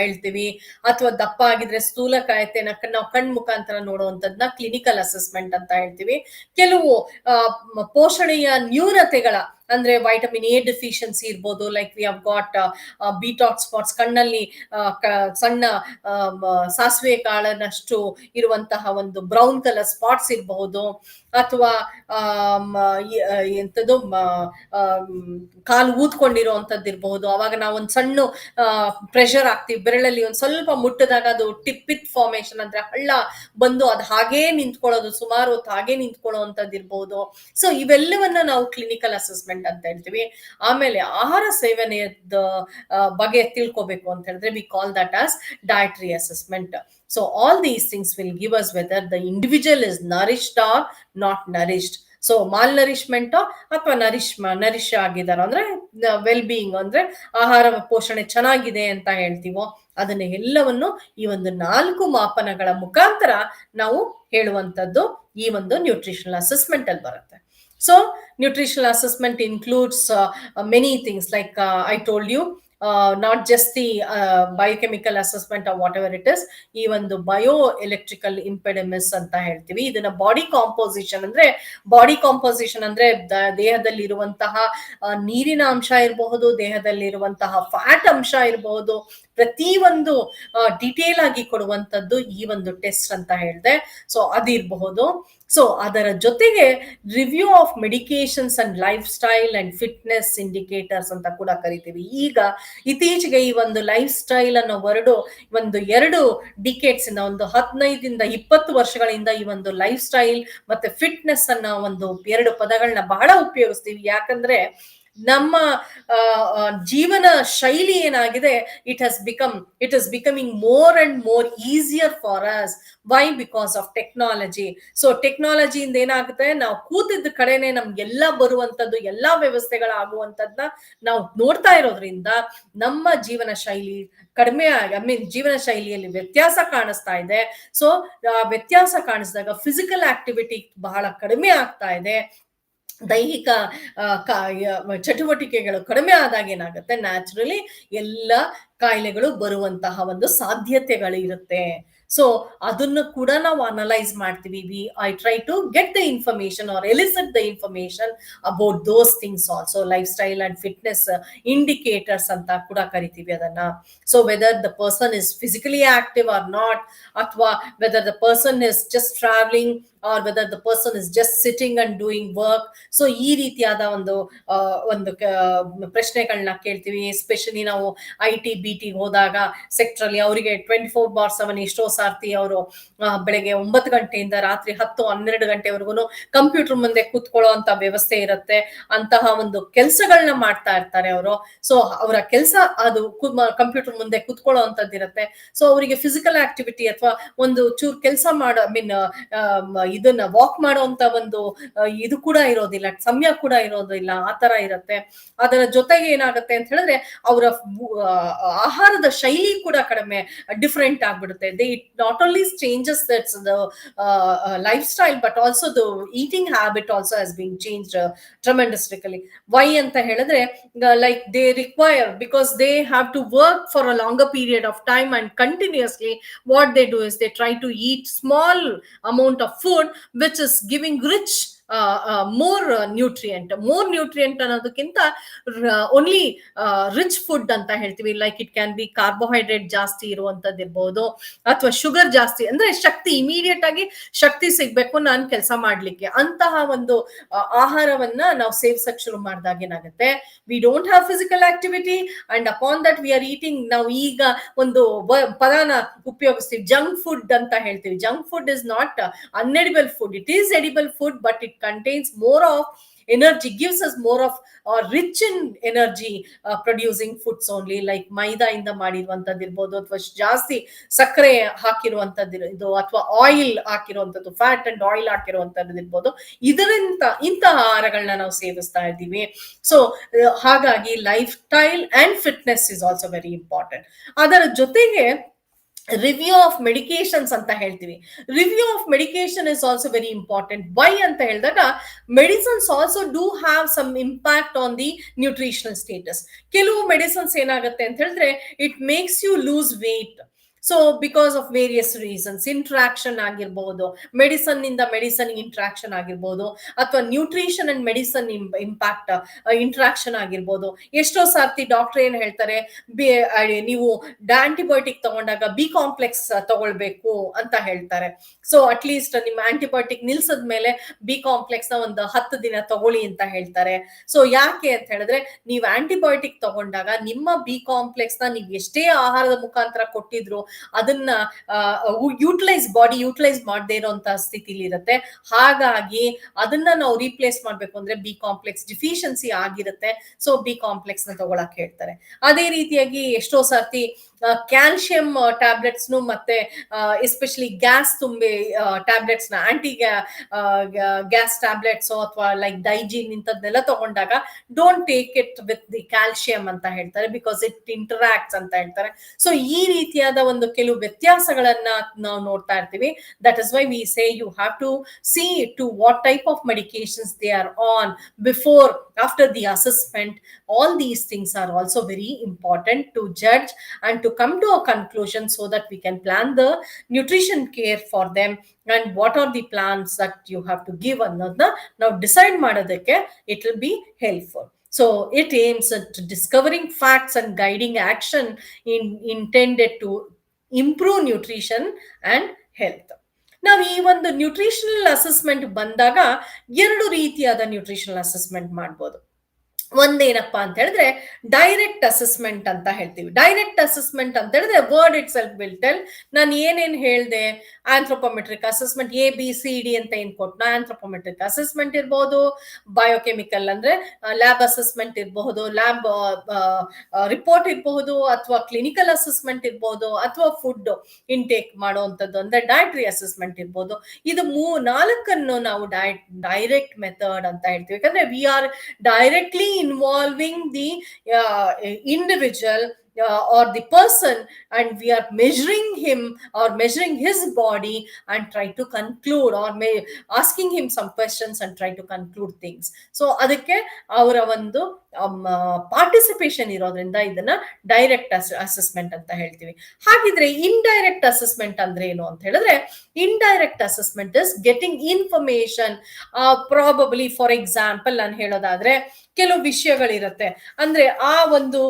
ಹೇಳ್ತೀವಿ, ಅಥವಾ ದಪ್ಪ ಆಗಿದ್ರೆ ಸ್ಥೂಲಕಾಯತೆ ನಾವು ಕಣ್ ಮುಖಾಂತರ ನೋಡುವಂತದ್ನ ಕ್ಲಿನಿಕಲ್ ಅಸೆಸ್ಮೆಂಟ್ ಅಂತ ಹೇಳ್ತೀವಿ. ಕೆಲವು ಪೋಷಣೆಯ ನ್ಯೂನತೆಗಳ ಅಂದ್ರೆ ವೈಟಮಿನ್ ಎ ಡೆಫಿಷಿಯನ್ಸಿ ಇರ್ಬೋದು, like we have got Bitot's spots, ಕಣ್ಣಲ್ಲಿ ಸಣ್ಣ ಸಾಸಿವೆ ಕಾಳನಷ್ಟು ಇರುವಂತಹ ಒಂದು ಬ್ರೌನ್ ಕಲರ್ ಸ್ಪಾಟ್ಸ್ ಇರಬಹುದು, ಅಥವಾ ಎಂಥದ್ದು ಕಾಲು ಊದ್ಕೊಂಡಿರುವಂತದ್ದು ಇರಬಹುದು. ಅವಾಗ ನಾವು ಒಂದು ಸಣ್ಣ ಪ್ರೆಷರ್ ಹಾಕ್ತಿವಿ ಬೆರಳಲ್ಲಿ, ಒಂದ್ ಸ್ವಲ್ಪ ಮುಟ್ಟದಾಗ ಅದು ಟಿಪ್ಪಿತ್ ಫಾರ್ಮೇಶನ್ ಅಂದ್ರೆ ಹಳ್ಳ ಬಂದು ಅದು ಹಾಗೇ ನಿಂತ್ಕೊಳ್ಳೋದು, ಸುಮಾರು ಹೊತ್ತು ಹಾಗೇ ನಿಂತ್ಕೊಳ್ಳುವಂತದ್ದು ಇರಬಹುದು. ಸೊ ಇವೆಲ್ಲವನ್ನ ನಾವು ಕ್ಲಿನಿಕಲ್ ಅಸೆಸ್ಮೆಂಟ್ ಅಂತ ಹೇಳ್ತೀವಿ. ಆಮೇಲೆ ಆಹಾರ ಸೇವನೆಯ ಬಗ್ಗೆ ತಿಳ್ಕೋಬೇಕು ಅಂತ ಹೇಳಿದ್ರೆ we call that as dietary assessment. So all these things will give us whether the individual is nourished or not nourished. So mall nourishment ಅಥವಾ ನರಿಶ್ ಆಗಿದಾರ ಅಂದ್ರೆ ವೆಲ್ ಬೀಯಿಂಗ್ ಅಂದ್ರೆ ಆಹಾರ ಪೋಷಣೆ ಚೆನ್ನಾಗಿದೆ ಅಂತ ಹೇಳ್ತೀವೋ, ಅದನ್ನ ಎಲ್ಲವನ್ನು ಈ ಒಂದು 4 ಮಾಪನಗಳ ಮುಖಾಂತರ ನಾವು ಹೇಳುವಂತದ್ದು ಈ ಒಂದು ನ್ಯೂಟ್ರಿಷನಲ್ ಅಸೆಸ್ಮೆಂಟ್ ಅಲ್ಲಿ ಬರುತ್ತೆ. So nutritional assessment includes many things like I told you, not just the biochemical assessment or whatever it is, ಈ ಒಂದು ಬಯೋ ಎಲೆಕ್ಟ್ರಿಕಲ್ ಇಂಪೆಡಮಿಸ್ ಅಂತ ಹೇಳ್ತೀವಿ. ಇದನ್ನ ಬಾಡಿ ಕಾಂಪೋಸಿಷನ್ ಅಂದ್ರೆ ದೇಹದಲ್ಲಿ ಇರುವಂತಹ ನೀರಿನ ಅಂಶ ಇರಬಹುದು, ದೇಹದಲ್ಲಿರುವಂತಹ ಫ್ಯಾಟ್ ಅಂಶ ಇರಬಹುದು, ಪ್ರತಿ ಒಂದು ಡಿಟೇಲ್ ಆಗಿ ಕೊಡುವಂತದ್ದು ಈ ಒಂದು ಟೆಸ್ಟ್ ಅಂತ ಹೇಳಿದೆ. ಸೊ ಅದಿರಬಹುದು. ಸೊ ಅದರ ಜೊತೆಗೆ review of medications and life style and fitness indicators ಅಂತ ಕೂಡ ಕರಿತೀವಿ. ಈಗ ಇತ್ತೀಚೆಗೆ ಈ ಒಂದು ಲೈಫ್ ಸ್ಟೈಲ್ ಅನ್ನೋ ವರ್ಡ್ ಒಂದು 2 ಡಿಕೇಟ್ಸ್ ಇಂದ, ಒಂದು 15-20 ವರ್ಷಗಳಿಂದ ಈ ಒಂದು ಲೈಫ್ ಸ್ಟೈಲ್ ಮತ್ತೆ ಫಿಟ್ನೆಸ್ ಅನ್ನೋ ಒಂದು 2 ಪದಗಳನ್ನ ಬಹಳ ಉಪಯೋಗಿಸ್ತೀವಿ. ಯಾಕಂದ್ರೆ ನಮ್ಮ ಜೀವನ ಶೈಲಿ ಏನಾಗಿದೆ, it is becoming more and more easier for us. Why? Because of technology. So ಟೆಕ್ನಾಲಜಿಯಿಂದ ಏನಾಗುತ್ತೆ, ನಾವು ಕೂತಿದ್ದ ಕಡೆನೆ ನಮ್ಗೆಲ್ಲ ಬರುವಂತದ್ದು, ಎಲ್ಲಾ ವ್ಯವಸ್ಥೆಗಳಾಗುವಂತದ್ನ ನಾವು ನೋಡ್ತಾ ಇರೋದ್ರಿಂದ ನಮ್ಮ ಜೀವನ ಶೈಲಿ ಕಡಿಮೆ ಜೀವನ ಶೈಲಿಯಲ್ಲಿ ವ್ಯತ್ಯಾಸ ಕಾಣಿಸ್ತಾ ಇದೆ. ಸೊ ವ್ಯತ್ಯಾಸ ಕಾಣಿಸಿದಾಗ ಫಿಸಿಕಲ್ ಆಕ್ಟಿವಿಟಿ ಬಹಳ ಕಡಿಮೆ ಆಗ್ತಾ ಇದೆ. ದೈಹಿಕ ಚಟುವಟಿಕೆಗಳು ಕಡಿಮೆ ಆದಾಗ ಏನಾಗುತ್ತೆ, ನ್ಯಾಚುರಲಿ ಎಲ್ಲ ಕಾಯಿಲೆಗಳು ಬರುವಂತಹ ಒಂದು ಸಾಧ್ಯತೆಗಳು ಇರುತ್ತೆ. ಸೊ ಅದನ್ನು ಕೂಡ ನಾವು ಅನಲೈಸ್ ಮಾಡ್ತೀವಿ. I try to get the information or elicit the information about those things also. Life style and fitness indicators ಅಂತ ಕೂಡ ಕರಿತೀವಿ ಅದನ್ನ. So whether the person is physically active or not, ಅಥವಾ whether the person is just travelling or whether the person is just sitting and doing work. So ಈ ರೀತಿಯಾದ ಒಂದು ಪ್ರಶ್ನೆಗಳನ್ನ ಕೇಳ್ತೀವಿ. ಎಸ್ಪೆಷಲಿ ನಾವು IT-BT ಹೋದಾಗ ಸೆಕ್ಟರ್ ಅಲ್ಲಿ ಅವರಿಗೆ 24/7 ಎಷ್ಟೋ ಸಾರ್ತಿ ಅವರು ಬೆಳಗ್ಗೆ 9 ಗಂಟೆಯಿಂದ ರಾತ್ರಿ 10-12 ಗಂಟೆವರೆಗೂ ಕಂಪ್ಯೂಟರ್ ಮುಂದೆ ಕೂತ್ಕೊಳ್ಳೋ ಅಂತ ವ್ಯವಸ್ಥೆ ಇರುತ್ತೆ. ಅಂತಹ ಒಂದು ಕೆಲಸಗಳನ್ನ ಮಾಡ್ತಾ ಇರ್ತಾರೆ ಅವರು. ಸೊ ಅವರ ಕೆಲಸ ಅದು ಕಂಪ್ಯೂಟರ್ ಮುಂದೆ ಕೂತ್ಕೊಳ್ಳೋ ಅಂತದ್ದಿರುತ್ತೆ. ಸೊ ಅವರಿಗೆ ಫಿಸಿಕಲ್ ಆಕ್ಟಿವಿಟಿ ಅಥವಾ ಒಂದು ಚೂರು ಕೆಲಸ ಮಾಡೋ ಇದನ್ನ ವಾಕ್ ಮಾಡುವಂತ ಒಂದು ಇದು ಕೂಡ ಇರೋದಿಲ್ಲ, ಸಮಯ ಕೂಡ ಇರೋದಿಲ್ಲ, ಆತರ ಇರುತ್ತೆ. ಅದರ ಜೊತೆಗೆ ಏನಾಗುತ್ತೆ ಅಂತ ಹೇಳಿದ್ರೆ ಅವರ ಆಹಾರದ ಶೈಲಿ ಕೂಡ ಕಡಿಮೆ ಡಿಫರೆಂಟ್ ಆಗ್ಬಿಡುತ್ತೆ. They it not only changes that's the life style but also the eating habit also has been changed tremendously. Why ಅಂತ ಹೇಳಿದ್ರೆ like they require, because they have to work for a longer period of time and continuously what they do is they try to eat small amount of food which is giving rich more nutrient ಅನ್ನೋದಕ್ಕಿಂತ only rich food ಅಂತ ಹೇಳ್ತೀವಿ. Like it can B carbohydrate ಜಾಸ್ತಿ ಇರುವಂತದ್ದು ಇರ್ಬೋದು, ಅಥವಾ sugar ಜಾಸ್ತಿ, ಅಂದ್ರೆ ಶಕ್ತಿ immediate ಆಗಿ ಶಕ್ತಿ ಸಿಗ್ಬೇಕು ನಾನು ಕೆಲಸ ಮಾಡ್ಲಿಕ್ಕೆ, ಅಂತಹ ಒಂದು ಆಹಾರವನ್ನ ನಾವು ಸೇವಿಸಕ್ ಶುರು ಮಾಡಿದಾಗ ಏನಾಗುತ್ತೆ, we don't have physical activity and upon that we are eating. ನಾವು ಈಗ ಒಂದು ಪದಾನ ಉಪಯೋಗಿಸ್ತೀವಿ, ಜಂಕ್ ಫುಡ್ ಅಂತ ಹೇಳ್ತೀವಿ. Junk food is not unedible food, it is edible food, but it contains more of energy, gives us more of rich in energy producing foods only, like ಮೈದಾ ಇಂದ ಮಾಡಿರುವಂತದ್ದು ಇರ್ಬೋದು, ಅಥವಾ ಜಾಸ್ತಿ ಸಕ್ಕರೆ ಹಾಕಿರುವಂತದ್ದು ಇದು, ಅಥವಾ ಆಯಿಲ್ ಹಾಕಿರುವಂತದ್ದು, ಫ್ಯಾಟ್ ಅಂಡ್ ಆಯಿಲ್ ಹಾಕಿರುವಂತದ್ದು ಇರ್ಬೋದು. ಇದರಿಂದ ಇಂತಹ ಆಹಾರಗಳನ್ನ ನಾವು ಸೇವಿಸ್ತಾ ಇದ್ದೀವಿ. ಸೊ ಹಾಗಾಗಿ life style and fitness is also very important. ಅದರ ಜೊತೆಗೆ ರಿವ್ಯೂ ಆಫ್ ಮೆಡಿಕೇಶನ್ಸ್ ಅಂತ ಹೇಳ್ತೀವಿ. Review of medication is also very important. Why ಅಂತ ಹೇಳಿದಾಗ medicines also do have some impact on the nutritional status. ಕೆಲವು ಮೆಡಿಸಿನ್ಸ್ ಏನಾಗುತ್ತೆ ಅಂತ ಹೇಳಿದ್ರೆ it makes you lose weight. So because of various reasons, interaction ಆಗಿರ್ಬಹುದು, medicine ಇಂದ medicine interaction ಆಗಿರ್ಬೋದು, ಅಥವಾ nutrition and medicine impact interaction ಆಗಿರ್ಬೋದು. ಎಷ್ಟೋ ಸಾರ್ತಿ ಡಾಕ್ಟರ್ ಏನ್ ಹೇಳ್ತಾರೆ, ನೀವು ಆಂಟಿಬಯೋಟಿಕ್ ತಗೊಂಡಾಗ ಬಿ ಕಾಂಪ್ಲೆಕ್ಸ್ ತಗೊಳ್ಬೇಕು ಅಂತ ಹೇಳ್ತಾರೆ. ಸೊ ಅಟ್ಲೀಸ್ಟ್ ನಿಮ್ಮ ಆಂಟಿಬಯೋಟಿಕ್ ನಿಲ್ಸದ್ಮೇಲೆ ಬಿ ಕಾಂಪ್ಲೆಕ್ಸ್ ನ ಒಂದು 10 ದಿನ ತಗೊಳ್ಳಿ ಅಂತ ಹೇಳ್ತಾರೆ. ಸೊ ಯಾಕೆ ಅಂತ ಹೇಳಿದ್ರೆ, ನೀವು ಆಂಟಿಬಯೋಟಿಕ್ ತಗೊಂಡಾಗ ನಿಮ್ಮ ಬಿ ಕಾಂಪ್ಲೆಕ್ಸ್ ನ ನೀವು ಎಷ್ಟೇ ಆಹಾರದ ಮುಖಾಂತರ ಕೊಟ್ಟಿದ್ರು ಅದನ್ನ ಬಾಡಿ ಯೂಟಿಲೈಸ್ ಮಾಡದೇ ಇರೋಂತ ಸ್ಥಿತಿಲಿ ಇರುತ್ತೆ. ಹಾಗಾಗಿ ಅದನ್ನ ನಾವು ರೀಪ್ಲೇಸ್ ಮಾಡ್ಬೇಕು ಅಂದ್ರೆ ಬಿ ಕಾಂಪ್ಲೆಕ್ಸ್ ಡಿಫಿಷಿಯನ್ಸಿ ಆಗಿರುತ್ತೆ. ಸೊ ಬಿ ಕಾಂಪ್ಲೆಕ್ಸ್ ನ ತಗೊಳಕ್ ಹೇಳ್ತಾರೆ. ಅದೇ ರೀತಿಯಾಗಿ ಎಷ್ಟೋ ಸರ್ತಿ ಕ್ಯಾಲ್ಸಿಯಂ ಟ್ಯಾಬ್ಲೆಟ್ಸ್ನು ಮತ್ತೆ ಎಸ್ಪೆಷಲಿ ಗ್ಯಾಸ್ ತುಂಬಿ ಟ್ಯಾಬ್ಲೆಟ್ಸ್ನ ಆಂಟಿ ಗ್ಯಾಸ್ ಟ್ಯಾಬ್ಲೆಟ್ಸ್ ಅಥವಾ ಲೈಕ್ ಡೈಜಿನ್ ಇಂಥದ್ನೆಲ್ಲ ತಗೊಂಡಾಗ don't take it with the calcium ಅಂತ ಹೇಳ್ತಾರೆ, ಬಿಕಾಸ್ ಇಟ್ ಇಂಟರಾಕ್ಟ್ಸ್ ಅಂತ ಹೇಳ್ತಾರೆ. ಸೊ ಈ ರೀತಿಯಾದ ಒಂದು ಕೆಲವು ವ್ಯತ್ಯಾಸಗಳನ್ನ ನಾವು ನೋಡ್ತಾ ಇರ್ತೀವಿ. That is why we say you have to see to what type of medications they are on before after the assessment. All these things are also very important to judge and to come to a conclusion so that we can plan the nutrition care for them and what are the plans that you have to give another. Now decide ಮಾಡೋದಕ್ಕೆ it will be helpful. So it aims at discovering facts and guiding action intended to improve nutrition and health. ನಾವು ಈ ಒಂದು nutritional assessment ಬಂದಾಗ ಎರಡು ರೀತಿಯಾದ nutritional assessment ಮಾಡ್ಬೋದು. ಒಂದೇನಪ್ಪಾ ಅಂತ ಹೇಳಿದ್ರೆ ಡೈರೆಕ್ಟ್ ಅಸೆಸ್ಮೆಂಟ್ ಅಂತ ಹೇಳ್ತೀವಿ. ಡೈರೆಕ್ಟ್ ಅಸೆಸ್ಮೆಂಟ್ ಅಂತ ಹೇಳಿದ್ರೆ word it self will tell. ನಾನು ಏನೇನ್ ಹೇಳ್ದೆ, ಆಂಥ್ರೋಪೋಮೆಟ್ರಿಕ್ ಅಸೆಸ್ಮೆಂಟ್ ABCD ಅಂತ ಏನ್ ಕೊಟ್ನ, ಆಂಥ್ರೋಪೋಮೆಟ್ರಿಕ್ ಅಸೆಸ್ಮೆಂಟ್ ಇರಬಹುದು, ಬಯೋಕೆಮಿಕಲ್ ಅಂದ್ರೆ ಲ್ಯಾಬ್ ಅಸೆಸ್ಮೆಂಟ್ ಇರಬಹುದು, ಲ್ಯಾಬ್ ರಿಪೋರ್ಟ್ ಇರಬಹುದು, ಅಥವಾ ಕ್ಲಿನಿಕಲ್ ಅಸೆಸ್ಮೆಂಟ್ ಇರಬಹುದು, ಅಥವಾ ಫುಡ್ ಇಂಟೇಕ್ ಮಾಡುವಂಥದ್ದು ಅಂದ್ರೆ ಡಯಟ್ರಿ ಅಸೆಸ್ಮೆಂಟ್ ಇರಬಹುದು. ಇದು ನಾಲ್ಕನ್ನು ನಾವು ಡೈರೆಕ್ಟ್ ಮೆಥಡ್ ಅಂತ ಹೇಳ್ತೀವಿ. ಯಾಕಂದ್ರೆ we are directly involving the individual or the person, and we are measuring him or measuring his body and try to conclude or asking him some questions and try to conclude things. So ಅದಕ್ಕೆ ಅವರ ಒಂದು participation ಇರೋದ್ರಿಂದ ಇದನ್ನ direct assessment ಅಂತ ಹೇಳ್ತೀವಿ. ಹಾಗಿದ್ರೆ indirect assessment ಅಂದ್ರೆ ಏನು ಅಂತ ಹೇಳಿದ್ರೆ, indirect assessment is getting information. Probably for example ನಾನು ಹೇಳೋದಾದ್ರೆ, ಕೆಲವು ವಿಷಯಗಳಿರುತ್ತೆ ಅಂದ್ರೆ ಆ ಒಂದು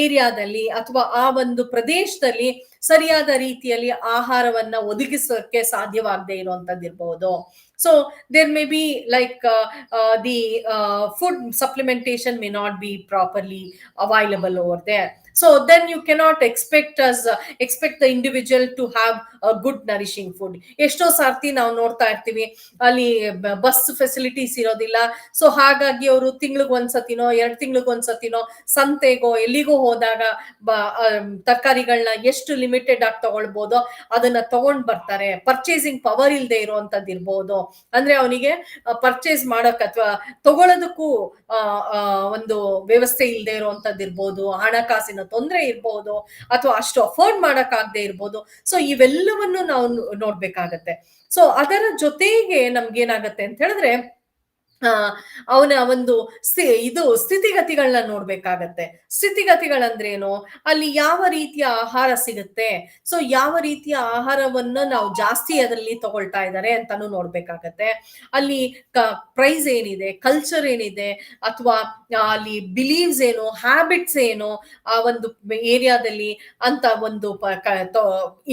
ಏರಿಯಾದಲ್ಲಿ ಅಥವಾ ಆ ಒಂದು ಪ್ರದೇಶದಲ್ಲಿ ಸರಿಯಾದ ರೀತಿಯಲ್ಲಿ ಆಹಾರವನ್ನ ಒದಗಿಸೋಕೆ ಸಾಧ್ಯವಾಗದೆ ಇರುವಂತದ್ದಿರಬಹುದು. So there may be like the food supplementation may not be properly available over there. So then you cannot expect the individual to have a good nourishing food. ಎಷ್ಟೋ ಸಾರ್ತಿ ನಾವು ನೋಡ್ತಾ ಇರ್ತೀವಿ ಅಲ್ಲಿ ಬಸ್ ಫೆಸಿಲಿಟೀಸ್ ಇರೋದಿಲ್ಲ. ಸೊ ಹಾಗಾಗಿ ಅವರು ತಿಂಗ್ಳಿಗೆ ಒಂದ್ಸತಿನೋ 2 ತಿಂಗ್ಳಿಗೆ ಒಂದ್ಸತಿನೋ ಸಂತೆಗೋ ಎಲ್ಲಿಗೋ ಹೋದಾಗ ತರಕಾರಿಗಳನ್ನ ಎಷ್ಟು ಲಿಮಿಟೆಡ್ ಆಗಿ ತಗೊಳ್ಬೋದೋ ಅದನ್ನ ತಗೊಂಡ್ ಬರ್ತಾರೆ. ಪರ್ಚೇಸಿಂಗ್ ಪವರ್ ಇಲ್ಲದೆ ಇರುವಂತದ್ದು ಇರ್ಬೋದು. ಅಂದ್ರೆ ಅವನಿಗೆ ಪರ್ಚೇಸ್ ಮಾಡಕ್ ಅಥವಾ ತಗೊಳ್ಳೋದಕ್ಕೂ ಒಂದು ವ್ಯವಸ್ಥೆ ಇಲ್ಲದೆ ಇರುವಂತದ್ದು ಇರ್ಬೋದು, ಹಣಕಾಸಿನ ತೊಂದರೆ ಇರ್ಬೋದು, ಅಥವಾ ಅಷ್ಟು ಅಫೋರ್ಡ್ ಮಾಡಕ್ ಆಗದೆ ಇರ್ಬೋದು. ಸೊ ಇವೆಲ್ಲವನ್ನು ನಾವು ನೋಡ್ಬೇಕಾಗತ್ತೆ. ಸೊ ಅದರ ಜೊತೆಗೆ ನಮ್ಗೇನಾಗತ್ತೆ ಅಂತ ಹೇಳಿದ್ರೆ ಅವನ ಒಂದು ಸ್ಥಿತಿಗತಿಗಳನ್ನ ನೋಡ್ಬೇಕಾಗತ್ತೆ. ಸ್ಥಿತಿಗತಿಗಳಂದ್ರೇನು, ಅಲ್ಲಿ ಯಾವ ರೀತಿಯ ಆಹಾರ ಸಿಗುತ್ತೆ, ಸೊ ಯಾವ ರೀತಿಯ ಆಹಾರವನ್ನ ನಾವು ಜಾಸ್ತಿ ಅದರಲ್ಲಿ ತಗೊಳ್ತಾ ಇದ್ದಾರೆ ಅಂತಾನು ನೋಡ್ಬೇಕಾಗತ್ತೆ. ಅಲ್ಲಿ ಪ್ರೈಸ್ ಏನಿದೆ, ಕಲ್ಚರ್ ಏನಿದೆ, ಅಥವಾ ಅಲ್ಲಿ ಬಿಲೀವ್ಸ್ ಏನು, ಹ್ಯಾಬಿಟ್ಸ್ ಏನು ಆ ಒಂದು ಏರಿಯಾದಲ್ಲಿ ಅಂತ ಒಂದು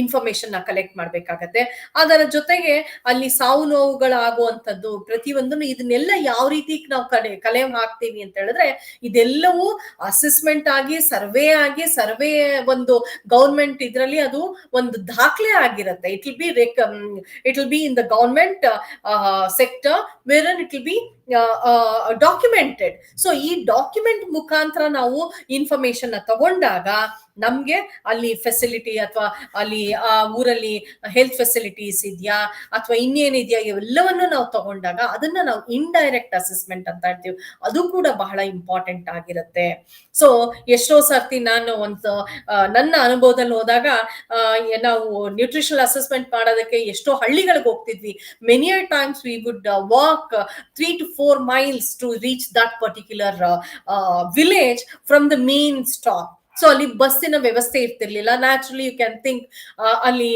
ಇನ್ಫಾರ್ಮೇಶನ್ ನ ಕಲೆಕ್ಟ್ ಮಾಡ್ಬೇಕಾಗತ್ತೆ. ಅದರ ಜೊತೆಗೆ ಅಲ್ಲಿ ಸಾವು ನೋವುಗಳಾಗುವಂಥದ್ದು ಪ್ರತಿಯೊಂದನ್ನು ಇದನ್ನೆಲ್ಲ ಯಾವ ರೀತಿ ನಾವು ಕಲೆ ಹಾಕ್ತೀವಿ ಅಂತ ಹೇಳಿದ್ರೆ, ಇದೆಲ್ಲವೂ ಅಸೆಸ್ಮೆಂಟ್ ಆಗಿ ಸರ್ವೆ ಒಂದು ಗವರ್ಮೆಂಟ್ ಇದ್ರಲ್ಲಿ ಅದು ಒಂದು ದಾಖಲೆ ಆಗಿರುತ್ತೆ. It will B in the government sector where it will B documented. So ಈ ಡಾಕ್ಯುಮೆಂಟ್ ಮುಖಾಂತರ ನಾವು ಇನ್ಫಾರ್ಮೇಶನ್ ತಗೊಂಡಾಗ ನಮ್ಗೆ ಅಲ್ಲಿ ಫೆಸಿಲಿಟಿ ಅಥವಾ ಅಲ್ಲಿ ಆ ಊರಲ್ಲಿ ಹೆಲ್ತ್ ಫೆಸಿಲಿಟೀಸ್ ಇದೆಯಾ ಅಥವಾ ಇನ್ನೇನಿದೆಯಾ ಇವೆಲ್ಲವನ್ನು ನಾವು ತಗೊಂಡಾಗ ಅದನ್ನ ನಾವು ಇಂಡೈರೆಕ್ಟ್ ಅಸೆಸ್ಮೆಂಟ್ ಅಂತ ಹೇಳ್ತೀವಿ. ಅದು ಕೂಡ ಬಹಳ ಇಂಪಾರ್ಟೆಂಟ್ ಆಗಿರುತ್ತೆ. ಸೊ ಎಷ್ಟೋ ಸರ್ತಿ ನಾನು ನನ್ನ ಅನುಭವದಲ್ಲಿ ಹೋದಾಗ ನಾವು ನ್ಯೂಟ್ರಿಷನಲ್ ಅಸೆಸ್ಮೆಂಟ್ ಮಾಡೋದಕ್ಕೆ ಎಷ್ಟೋ ಹಳ್ಳಿಗಳಿಗೆ ಹೋಗ್ತಿದ್ವಿ. Many times we would walk 3 to 4 miles to reach that particular village from the main stop. So ಅಲ್ಲಿ ಬಸ್ಸಿನ ವ್ಯವಸ್ಥೆ ಇರ್ತಿರ್ಲಿಲ್ಲ. ನ್ಯಾಚುರಲಿ ಯು ಕ್ಯಾನ್ ಥಿಂಕ್ ಅಲ್ಲಿ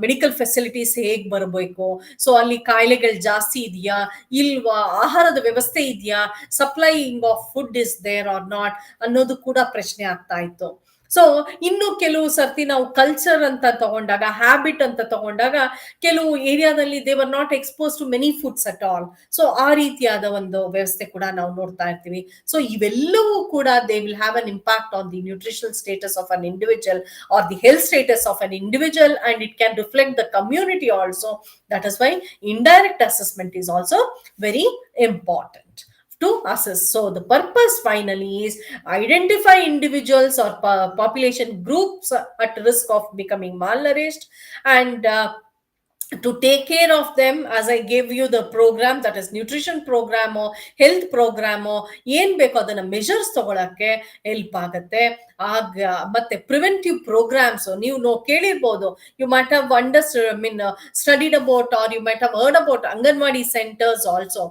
ಮೆಡಿಕಲ್ ಫೆಸಿಲಿಟೀಸ್ ಹೇಗ್ ಬರಬೇಕು, ಸೊ ಅಲ್ಲಿ ಕಾಯಿಲೆಗಳು ಜಾಸ್ತಿ ಇದೆಯಾ ಇಲ್ವಾ, ಆಹಾರದ ವ್ಯವಸ್ಥೆ ಇದೆಯಾ, supplying of food is there or not ಅನ್ನೋದು ಕೂಡ ಪ್ರಶ್ನೆ ಆಗ್ತಾ ಇತ್ತು. ಸೊ ಇನ್ನು ಕೆಲವು ಸರ್ತಿ ನಾವು ಕಲ್ಚರ್ ಅಂತ ತಗೊಂಡಾಗ, ಹ್ಯಾಬಿಟ್ ಅಂತ ತಗೊಂಡಾಗ, ಕೆಲವು ಏರಿಯಾದಲ್ಲಿ they were not expose to many foods at all. So ಆ ರೀತಿಯಾದ ಒಂದು ವ್ಯವಸ್ಥೆ ಕೂಡ ನಾವು ನೋಡ್ತಾ ಇರ್ತೀವಿ. ಸೊ ಇವೆಲ್ಲವೂ ಕೂಡ they will have an impact on the nutritional status of an individual R the health status of an individual, and it can reflect the community also. That is Y indirect assessment is also very important. to assess. So the purpose finally is identify individuals or population groups at risk of becoming malnourished, and to take care of them. As I gave you the program, that is nutrition program health program ಏನ್ ಬೇಕೋ ಅದನ್ನ measures ತಗೊಳಕ್ಕೆ help ಆಗುತ್ತೆ. ಆಗ ಮತ್ತೆ preventive programmes ನೀವು ಕೇಳಿರ್ಬೋದು. You might have studied about or you might have heard about anganwadi centres also.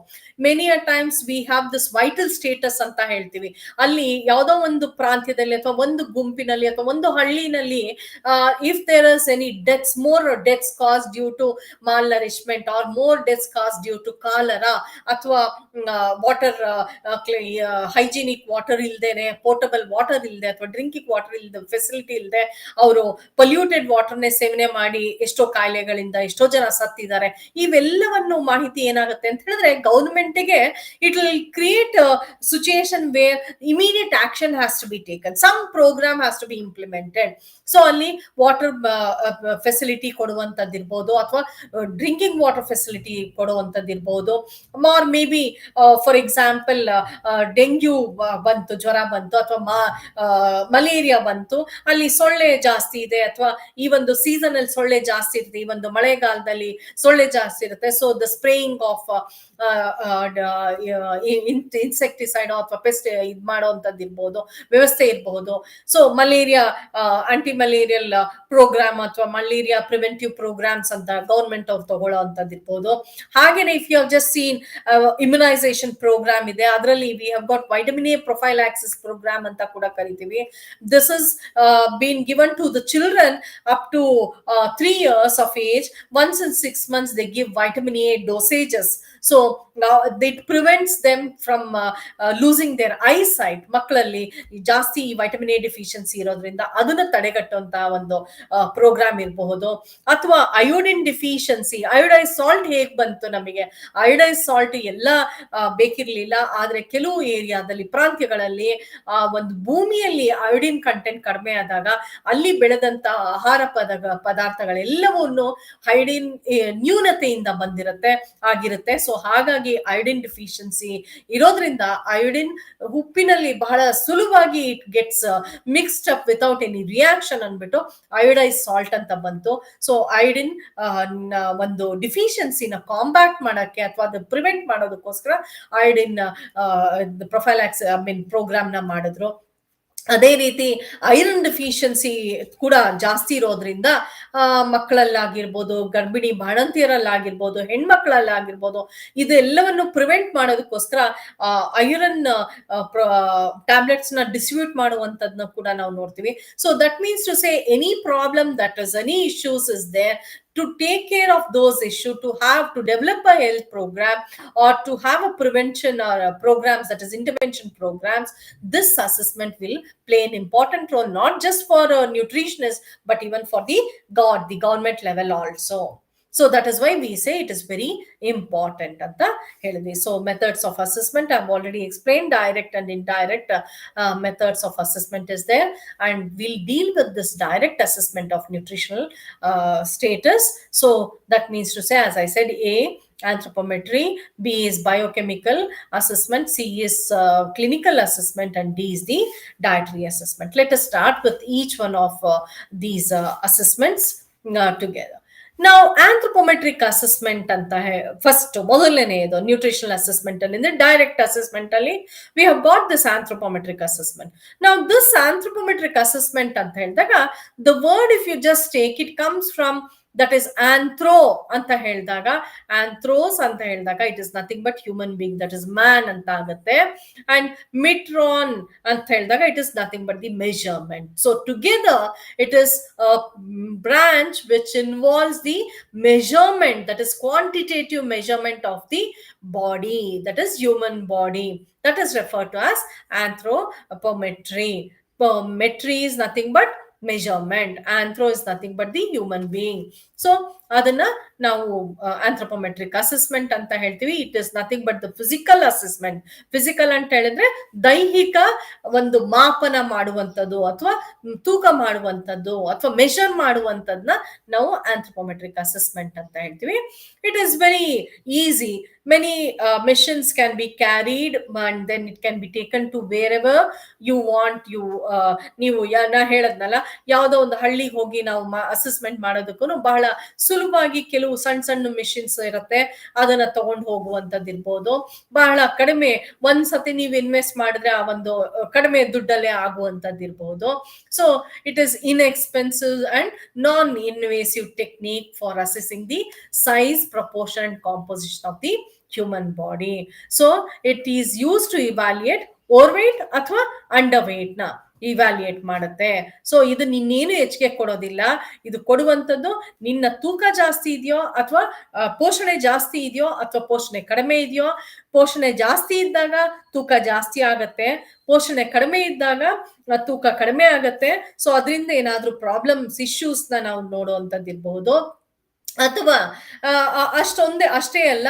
Many a times we have this vital status ಅಂತ ಹೇಳ್ತೀವಿ. ಅಲ್ಲಿ ಯಾವುದೋ ಒಂದು ಪ್ರಾಂತ್ಯದಲ್ಲಿ ಅಥವಾ ಒಂದು ಗುಂಪಿನಲ್ಲಿ ಅಥವಾ ಒಂದು ಹಳ್ಳಿನಲ್ಲಿ if there is any deaths, more deaths caused due to malnourishment or more deaths caused due to cholera, ಅಥವಾ ವಾಟರ್ ಹೈಜಿನಿಕ್ ವಾಟರ್ ಇಲ್ದೇನೆ, ಪೋರ್ಟಬಲ್ ವಾಟರ್ ಇಲ್ಲದೆ ಅಥವಾ ಡ್ರಿಂಕಿಂಗ್ ವಾಟರ್ ಇಲ್ಲದೆ, ಫೆಸಿಲಿಟಿ ಇಲ್ಲದೆ ಅವರು ಪೊಲ್ಯೂಟೆಡ್ ವಾಟರ್ನೇ ಸೇವನೆ ಮಾಡಿ ಎಷ್ಟೋ ಕಾಯಿಲೆಗಳಿಂದ ಎಷ್ಟೋ ಜನ ಸತ್ತಿದ್ದಾರೆ. ಇವೆಲ್ಲವನ್ನು ಮಾಹಿತಿ ಏನಾಗುತ್ತೆ ಅಂತ ಹೇಳಿದ್ರೆ ಗೌರ್ಮೆಂಟ್ಗೆ it will create situation where immediate action has to be taken, some programme has to be implemented. So ಅಲ್ಲಿ ವಾಟರ್ ಫೆಸಿಲಿಟಿ ಕೊಡುವಂತದ್ದಿರ್ಬೋದು, ಅಥವಾ ಡ್ರಿಂಕಿಂಗ್ ವಾಟರ್ ಫೆಸಿಲಿಟಿ ಕೊಡುವಂತದ್ದಿರ್ಬೋದು, or maybe for example dengue ಬಂತು, ಜ್ವರ ಬಂತು, ಅಥವಾ ಮಲೇರಿಯಾ ಬಂತು, ಅಲ್ಲಿ ಸೊಳ್ಳೆ ಜಾಸ್ತಿ ಇದೆ, ಅಥವಾ ಈ ಒಂದು ಸೀಸನ್ ಅಲ್ಲಿ ಸೊಳ್ಳೆ ಜಾಸ್ತಿ ಇರುತ್ತೆ, ಈ ಒಂದು ಮಳೆಗಾಲದಲ್ಲಿ ಸೊಳ್ಳೆ ಜಾಸ್ತಿ ಇರುತ್ತೆ. So the spraying of insecticide ಅಥವಾ ಪೆಸ್ಟ್ ಇದ್ ಮಾಡೋಂಥದ್ದು ಇರ್ಬೋದು, ವ್ಯವಸ್ಥೆ ಇರಬಹುದು. So malaria anti malarial programme ಅಥವಾ ಮಲೇರಿಯಾ ಪ್ರಿವೆಂಟಿವ್ ಪ್ರೋಗ್ರಾಮ್ಸ್ ಅಂತ ಗೌರ್ಮೆಂಟ್ ಅವ್ರು ತಗೊಳ್ಳೋ ಅಂತದ್ದು ಇರ್ಬೋದು. ಹಾಗೇನೆ if you have just seen immunization programme ಇದೆ, ಅದರಲ್ಲಿ we have got vitamin A prophylaxis programme ಅಂತ ಕೂಡ ಕರಿತೀವಿ. This is been given to the children up to 3 years of age. Once in 6 months they give vitamin A dosages. So now it prevents them from losing their eyesight. ಮಕ್ಕಳಲ್ಲಿ ಜಾಸ್ತಿ vitamin A deficiency ಇರೋದ್ರಿಂದ ಅದನ್ನ ತಡೆಗಟ್ಟುವಂತ ಒಂದು program ಇರಬಹುದು. ಅಥವಾ iodine deficiency, iodise salt ಹೇಗ್ ಬಂತು ನಮಗೆ? ಅಯೋಡೈಸ್ ಸಾಲ್ಟ್ ಎಲ್ಲ ಬೇಕಿರ್ಲಿಲ್ಲ, ಆದ್ರೆ ಕೆಲವು ಏರಿಯಾದಲ್ಲಿ, ಪ್ರಾಂತ್ಯಗಳಲ್ಲಿ ಒಂದು ಭೂಮಿಯಲ್ಲಿ ಅಯೋಡಿನ್ ಕಂಟೆಂಟ್ ಕಡಿಮೆ ಆದಾಗ ಅಲ್ಲಿ ಬೆಳೆದಂತ ಆಹಾರ ಪದಾರ್ಥಗಳೆಲ್ಲವನ್ನು ಅಯೋಡಿನ್ ನ್ಯೂನತೆಯಿಂದ ಆಗಿರುತ್ತೆ. ಸೊ ಹಾಗಾಗಿ ಅಯೋಡಿನ್ ಡಿಫಿಷಿಯನ್ಸಿ ಇರೋದ್ರಿಂದ ಅಯೋಡಿನ್ ಉಪ್ಪಿನಲ್ಲಿ ಬಹಳ ಸುಲಭವಾಗಿ it gets mixed up without any reaction ಅಂದ್ಬಿಟ್ಟು ಅಯೋಡೈಸ್ ಸಾಲ್ಟ್ ಅಂತ ಬಂತು. ಸೊ ಅಯೋಡಿನ್ ಒಂದು ಡಿಫಿಷಿಯನ್ಸಿನ ಕಾಂಬ್ಯಾಕ್ಟ್ ಮಾಡಕ್ಕೆ ಅಥವಾ ಅದು ಪ್ರಿವೆಂಟ್ ಮಾಡೋದಕ್ಕೋಸ್ಕರ ಅಯೋಡಿನ್ ಪ್ರೊಫೈಲಾಕ್ಸ್ ಪ್ರೋಗ್ರಾಮ್ ನ ಮಾಡಿದ್ರು. ಅದೇ ರೀತಿ ಐರನ್ ಡಿಫಿಷಿಯನ್ಸಿ ಕೂಡ ಜಾಸ್ತಿ ಇರೋದ್ರಿಂದ ಮಕ್ಕಳಲ್ಲಾಗಿರ್ಬೋದು, ಗರ್ಭಿಣಿ ಬಾಣಂತಿಯರಲ್ಲಾಗಿರ್ಬೋದು, ಹೆಣ್ಮಕ್ಳಲ್ಲಾಗಿರ್ಬೋದು, ಇದೆಲ್ಲವನ್ನು ಪ್ರಿವೆಂಟ್ ಮಾಡೋದಕ್ಕೋಸ್ಕರ ಐರನ್ ಟ್ಯಾಬ್ಲೆಟ್ಸ್ ನ ಡಿಸ್ಟ್ರಿಬ್ಯೂಟ್ ಮಾಡುವಂತದ್ನ ಕೂಡ ನಾವು ನೋಡ್ತೀವಿ. So that means to say any problem that is any issues is there, to take care of those issues, to develop a health program or to have a prevention or programs, that is intervention programs, this assessment will play an important role, not just for nutritionists but even for the government level also. So that is why we say it is very important ಅಂತ ಹೇಳಿದ್ವಿ. So methods of assessment I've already explained. Direct and indirect methods of assessment is there, and we'll deal with this direct assessment of nutritional status. So that means to say, as I said, A, anthropometry, B is biochemical assessment, C is clinical assessment, and D is the dietary assessment. Let us start with each one of these assessments together. ನಾವು anthropometric assessment ಅಂತ first ಮೊದಲನೆಯದು nutritional assessment ಅಲ್ಲಿ, direct assessment ಅಲ್ಲಿ we have got this anthropometric assessment. ನಾವು this anthropometric assessment ಅಂತ ಹೇಳಿದಾಗ the word if you just take it comes from that is anthro ಅಂತ ಹೇಳಿದಾಗ, ಆಂಥ್ರೋಸ್ ಅಂತ ಹೇಳಿದಾಗ it is nothing but human being, that is man ಅಂತ ಆಗುತ್ತೆ. And metron ಅಂತ ಹೇಳಿದಾಗ it is nothing but the measurement. So together it is branch which involves the measurement, that is quantitative measurement of the body, that is human body, that is referred to as anthropometry. Metry is nothing but measurement, anthro is nothing but the human being. So ಅದನ್ನ ನಾವು ಆಂಥ್ರೋಪೋಮೆಟ್ರಿಕ್ assessment ಅಂತ ಹೇಳ್ತೀವಿ. It is nothing but the physical assessment. Physical ಅಂತ ಹೇಳಿದ್ರೆ ದೈಹಿಕ ಒಂದು ಮಾಪನ ಮಾಡುವಂಥದ್ದು ಅಥವಾ ತೂಕ ಮಾಡುವಂಥದ್ದು ಅಥವಾ ಮೆಷರ್ ಮಾಡುವಂಥದ್ದನ್ನ ನಾವು ಆಂಥ್ರೋಪೋಮೆಟ್ರಿಕ್ ಅಸೆಸ್ಮೆಂಟ್ ಅಂತ ಹೇಳ್ತೀವಿ. It is very easy. Many missions can be carried and then it can be taken to wherever you want. ನೀವು ನಾ ಹೇಳದ್ನಲ್ಲ, ಯಾವ್ದೋ ಒಂದು ಹಳ್ಳಿಗೆ ಹೋಗಿ ನಾವು ಅಸೆಸ್ಮೆಂಟ್ ಮಾಡೋದಕ್ಕೂ ಬಹಳ ಸುಲಭವಾಗಿ ಕೆಲವು ಸಣ್ಣ ಸಣ್ಣ ಮಿಷಿನ್ಸ್ ಇರುತ್ತೆ, ಅದನ್ನ ತಗೊಂಡು ಹೋಗುವಂತದ್ದು ಇರ್ಬೋದು. ಬಹಳ ಕಡಿಮೆ ಒಂದ್ಸತಿ ನೀವು ಇನ್ವೆಸ್ಟ್ ಮಾಡಿದ್ರೆ ಆ ಒಂದು ಕಡಿಮೆ ದುಡ್ಡಲ್ಲೇ ಆಗುವಂತದ್ದು ಇರ್ಬೋದು. So it is inexpensive and non invasive technique for accessing the size, proportion and composition of the human body. So it is used to evaluate overweight ಅಥವಾ ಅಂಡರ್ವೇಟ್ ನ ಇವ್ಯಾಲ್ಯೂಯೇಟ್ ಮಾಡುತ್ತೆ. ಸೊ ಇದು ನಿನ್ನೇನು ಹೆಚ್ಚಿಗೆ ಕೊಡೋದಿಲ್ಲ. ಇದು ಕೊಡುವಂಥದ್ದು ನಿನ್ನ ತೂಕ ಜಾಸ್ತಿ ಇದೆಯೋ ಅಥವಾ ಪೋಷಣೆ ಜಾಸ್ತಿ ಇದೆಯೋ ಅಥವಾ ಪೋಷಣೆ ಕಡಿಮೆ ಇದೆಯೋ. ಪೋಷಣೆ ಜಾಸ್ತಿ ಇದ್ದಾಗ ತೂಕ ಜಾಸ್ತಿ ಆಗತ್ತೆ, ಪೋಷಣೆ ಕಡಿಮೆ ಇದ್ದಾಗ ತೂಕ ಕಡಿಮೆ ಆಗತ್ತೆ. ಸೊ ಅದರಿಂದ ಏನಾದ್ರೂ ಪ್ರಾಬ್ಲಮ್ಸ್, ಇಶ್ಯೂಸ್ ನ ನಾವು ನೋಡುವಂಥದ್ದು ಇರಬಹುದು. ಅಥವಾ ಅಷ್ಟೇ ಅಲ್ಲ,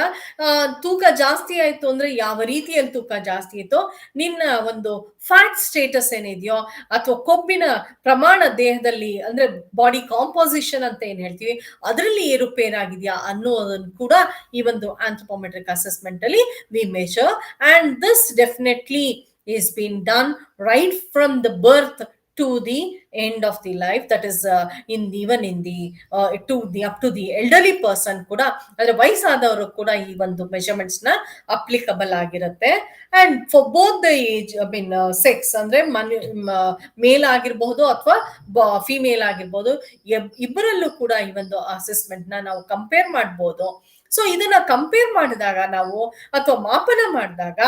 ತೂಕ ಜಾಸ್ತಿ ಆಯ್ತು ಅಂದ್ರೆ ಯಾವ ರೀತಿಯಲ್ಲಿ ತೂಕ ಜಾಸ್ತಿ ಆಯ್ತು, ನಿನ್ನ ಒಂದು ಫ್ಯಾಟ್ ಸ್ಟೇಟಸ್ ಏನಿದೆಯೋ ಅಥವಾ ಕೊಬ್ಬಿನ ಪ್ರಮಾಣ ದೇಹದಲ್ಲಿ ಅಂದ್ರೆ ಬಾಡಿ ಕಾಂಪೋಸಿಷನ್ ಅಂತ ಏನ್ ಹೇಳ್ತೀವಿ ಅದರಲ್ಲಿ ಏರುಪೇರಾಗಿದೆಯಾ ಅನ್ನೋದನ್ನು ಕೂಡ ಈ ಒಂದು ಆಂಥ್ರೋಪೋಮೆಟ್ರಿಕ್ ಅಸೆಸ್ಮೆಂಟ್ ಅಲ್ಲಿ we measure. And this definitely is been done right from the birth to the end of the life. That is even in the up to the elderly person ಕೂಡ, ಅಂದ್ರೆ ವಯಸ್ಸಾದವರು ಕೂಡ ಈ ಒಂದು ಮೆಷರ್ಮೆಂಟ್ಸ್ ನ ಅಪ್ಲಿಕಬಲ್ ಆಗಿರುತ್ತೆ. And for both the age, I mean sex, ಅಂದ್ರೆ ಮೇಲ್ ಆಗಿರ್ಬಹುದು ಅಥವಾ ಫಿಮೇಲ್ ಆಗಿರ್ಬಹುದು, ಇಬ್ಬರಲ್ಲೂ ಕೂಡ ಈ ಒಂದು ಅಸೆಸ್ಮೆಂಟ್ ನ ನಾವು ಕಂಪೇರ್ ಮಾಡಬಹುದು. ಸೊ ಇದನ್ನ ಕಂಪೇರ್ ಮಾಡಿದಾಗ ನಾವು ಅಥವಾ ಮಾಪನ ಮಾಡಿದಾಗ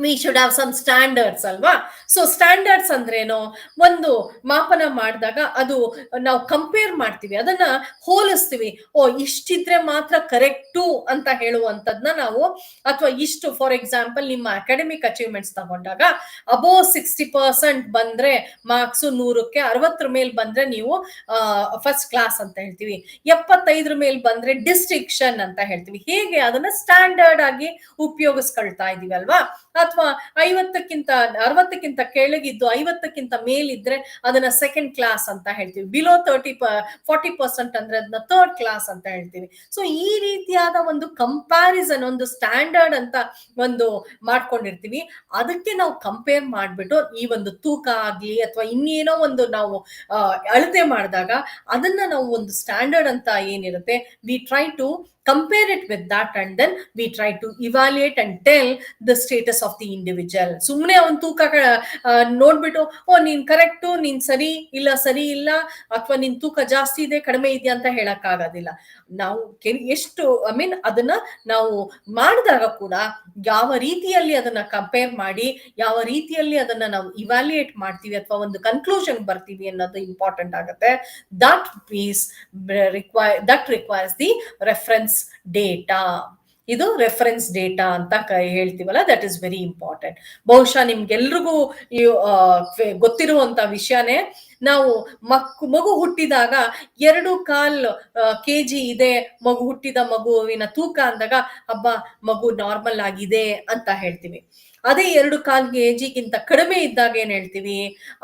we should have some standards ಅಲ್ವಾ. ಸೊ ಸ್ಟ್ಯಾಂಡರ್ಡ್ಸ್ ಅಂದ್ರೇನು, ಒಂದು ಮಾಪನ ಮಾಡಿದಾಗ ಅದು ನಾವು ಕಂಪೇರ್ ಮಾಡ್ತೀವಿ, ಅದನ್ನ ಹೋಲಿಸ್ತೀವಿ. ಇಷ್ಟಿದ್ರೆ ಮಾತ್ರ ಕರೆಕ್ಟು ಅಂತ ಹೇಳುವಂಥದ್ನ ನಾವು, ಅಥವಾ ಇಷ್ಟು ಫಾರ್ ಎಕ್ಸಾಂಪಲ್ ನಿಮ್ಮ ಅಕಾಡೆಮಿಕ್ ಅಚೀವ್ಮೆಂಟ್ಸ್ ತಗೊಂಡಾಗ ಅಬೋವ್ 60% ಬಂದ್ರೆ ಮಾರ್ಕ್ಸ್ 100ಕ್ಕೆ, 60 ಮೇಲೆ ಬಂದ್ರೆ ನೀವು ಫಸ್ಟ್ ಕ್ಲಾಸ್ ಅಂತ ಹೇಳ್ತೀವಿ, 75 ಮೇಲೆ ಬಂದ್ರೆ ಡಿಸ್ಟಿಂಕ್ಷನ್ ಅಂತ ಹೇಳ್ತೀವಿ. ಹೇಗೆ ಅದನ್ನ ಸ್ಟ್ಯಾಂಡರ್ಡ್ ಆಗಿ ಉಪಯೋಗಿಸ್ಕೊಳ್ತಾ ಇದೀವಿ ಅಲ್ವಾ. ಅಥವಾ 60ಕ್ಕಿಂತ ಕೆಳಗಿದ್ದು 50ಕ್ಕಿಂತ ಮೇಲಿದ್ರೆ ಅದನ್ನ ಸೆಕೆಂಡ್ ಕ್ಲಾಸ್ ಅಂತ ಹೇಳ್ತೀವಿ. ಬಿಲೋ 40% ಅಂದ್ರೆ ಅದನ್ನ ಥರ್ಡ್ ಕ್ಲಾಸ್ ಅಂತ ಹೇಳ್ತೀವಿ. ಸೊ ಈ ರೀತಿಯಾದ ಒಂದು ಕಂಪ್ಯಾರಿಸನ್, ಒಂದು ಸ್ಟ್ಯಾಂಡರ್ಡ್ ಅಂತ ಒಂದು ಮಾಡ್ಕೊಂಡಿರ್ತೀವಿ. ಅದಕ್ಕೆ ನಾವು ಕಂಪೇರ್ ಮಾಡ್ಬಿಟ್ಟು ಈ ಒಂದು ತೂಕ ಆಗ್ಲಿ ಅಥವಾ ಇನ್ನೇನೋ ಒಂದು ನಾವು ಅಳತೆ ಮಾಡಿದಾಗ ಅದನ್ನ ನಾವು ಒಂದು ಸ್ಟ್ಯಾಂಡರ್ಡ್ ಅಂತ ಏನಿರುತ್ತೆ, we try to compare it with that and then we try to evaluate and tell the status of the individual. ಸುಮ್ಮನೆ ಅವನ್ ತೂಕ ನೋಡ್ಬಿಟ್ಟು ನೀನ್ ಕರೆಕ್ಟು, ನೀನ್ ಸರಿ ಇಲ್ಲ ಅಥವಾ ನಿನ್ ತೂಕ ಜಾಸ್ತಿ ಇದೆ ಕಡಿಮೆ ಇದೆಯಾ ಅಂತ ಹೇಳಕ್ ಆಗೋದಿಲ್ಲ. ನಾವು ಎಷ್ಟು ಅದನ್ನ ನಾವು ಮಾಡಿದಾಗ ಕೂಡ ಯಾವ ರೀತಿಯಲ್ಲಿ ಅದನ್ನ ಕಂಪೇರ್ ಮಾಡಿ ಯಾವ ರೀತಿಯಲ್ಲಿ ಅದನ್ನ ನಾವು ಇವ್ಯಾಲ್ಯೂಯೇಟ್ ಮಾಡ್ತೀವಿ ಅಥವಾ ಒಂದು ಕನ್ಕ್ಲೂಷನ್ ಬರ್ತೀವಿ ಅನ್ನೋದು ಇಂಪಾರ್ಟೆಂಟ್ ಆಗುತ್ತೆ. That requires the reference data. ಇದು ರೆಫರೆನ್ಸ್ ಡೇಟಾ ಅಂತ ಹೇಳ್ತೀವಲ್ಲ, ದಟ್ ಇಸ್ ವೆರಿ ಇಂಪಾರ್ಟೆಂಟ್. ಬಹುಶಃ ನಿಮ್ಗೆಲ್ರಿಗೂ ಗೊತ್ತಿರುವಂತ ವಿಷಯನೇ, ನಾವು ಮಗು ಹುಟ್ಟಿದಾಗ 2.25 kg ಇದೆ ಹುಟ್ಟಿದ ಮಗುವಿನ ತೂಕ ಅಂದಾಗ ಹಬ್ಬ ಮಗು ನಾರ್ಮಲ್ ಆಗಿದೆ ಅಂತ ಹೇಳ್ತೀವಿ. ಅದೇ 2.25 kg ಕಡಿಮೆ ಇದ್ದಾಗ ಏನ್ ಹೇಳ್ತೀವಿ,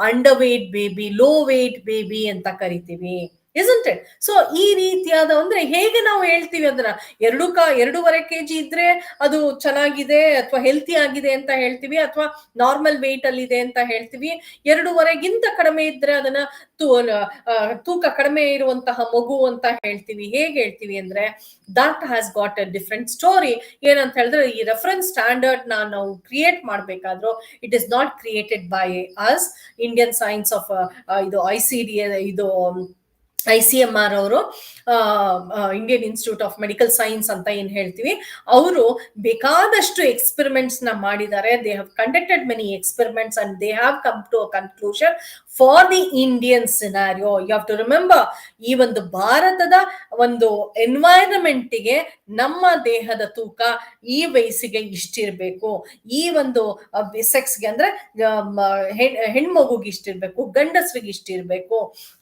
under weight baby, low weight baby ಅಂತ ಕರಿತೀವಿ. isn't it? ಸೊ ಈ ರೀತಿಯಾದ ಅಂದ್ರೆ ಹೇಗೆ ನಾವು ಹೇಳ್ತೀವಿ ಅದನ್ನ, 2.5 kg ಇದ್ರೆ ಅದು ಚೆನ್ನಾಗಿದೆ ಅಥವಾ ಹೆಲ್ತಿ ಆಗಿದೆ ಅಂತ ಹೇಳ್ತೀವಿ, ಅಥವಾ ನಾರ್ಮಲ್ ವೇಟ್ ಅಲ್ಲಿ ಇದೆ ಅಂತ ಹೇಳ್ತೀವಿ. 2.5ಗಿಂತ ಕಡಿಮೆ ಇದ್ರೆ ಅದನ್ನ ತೂಕ ಕಡಿಮೆ ಇರುವಂತಹ ಮಗು ಅಂತ ಹೇಳ್ತೀವಿ. ಹೇಗೆ ಹೇಳ್ತೀವಿ ಅಂದ್ರೆ that has got a different story. ಏನಂತ ಹೇಳಿದ್ರೆ, ಈ ರೆಫರೆನ್ಸ್ ಸ್ಟ್ಯಾಂಡರ್ಡ್ ನಾವು ಕ್ರಿಯೇಟ್ ಮಾಡ್ಬೇಕಾದ್ರೂ it is not created by us. Indian science of ಇದು ICD, ಇದು ICMR ಅವರು, Indian Institute of Medical Science ಅಂತ ಏನ್ ಹೇಳ್ತೀವಿ, ಅವರು ಬೇಕಾದಷ್ಟು ಎಕ್ಸ್ಪೆರಿಮೆಂಟ್ಸ್ ನ ಮಾಡಿದ್ದಾರೆ. They have conducted many experiments and they have come to a conclusion for the Indian scenario. You have to remember, ಈ ಒಂದು ಭಾರತದ ಒಂದು ಎನ್ವೈರನ್ಮೆಂಟ್ಗೆ ನಮ್ಮ ದೇಹದ ತೂಕ ಈ ವಯಸ್ಸಿಗೆ ಇಷ್ಟಿರ್ಬೇಕು, ಈ ಒಂದು ಸೆಕ್ಸ್ಗೆ ಅಂದ್ರೆ ಹೆಣ್ಮಗುಗೆ ಇಷ್ಟಿರ್ಬೇಕು, ಗಂಡಸ್ರಿಗೆ ಇಷ್ಟಿರ್ಬೇಕು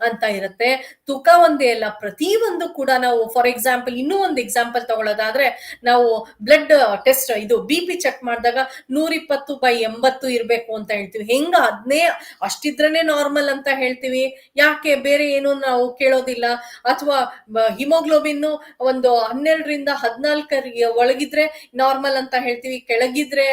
ಅಂತ ಇರುತ್ತೆ. ತೂಕ ಒಂದೇ ಅಲ್ಲ, ಪ್ರತಿಯೊಂದು ಕೂಡ ನಾವು ಫಾರ್ ಎಕ್ಸಾಂಪಲ್ ಇನ್ನೂ ಒಂದು ಎಕ್ಸಾಂಪಲ್ ತಗೊಳ್ಳೋದಾದ್ರೆ, ನಾವು ಬ್ಲಡ್ ಟೆಸ್ಟ್ ಇದು BP ಚೆಕ್ ಮಾಡಿದಾಗ 120/80 ಇರಬೇಕು ಅಂತ ಹೇಳ್ತೀವಿ. ಹೆಂಗ ಅದನ್ನೇ ಅಷ್ಟಿದ್ರೇನೆ ನಾರ್ಮಲ್ ಅಂತ ಹೇಳ್ತೀವಿ, ಯಾಕೆ ಬೇರೆ ಏನು ನಾವು ಕೇಳೋದಿಲ್ಲ? ಅಥವಾ ಹಿಮೋಗ್ಲೋಬಿನ್ ಒಂದು 12ರಿಂದ 14 ಒಳಗಿದ್ರೆ ನಾರ್ಮಲ್ ಅಂತ ಹೇಳ್ತೀವಿ, ಕೆಳಗಿದ್ರೆ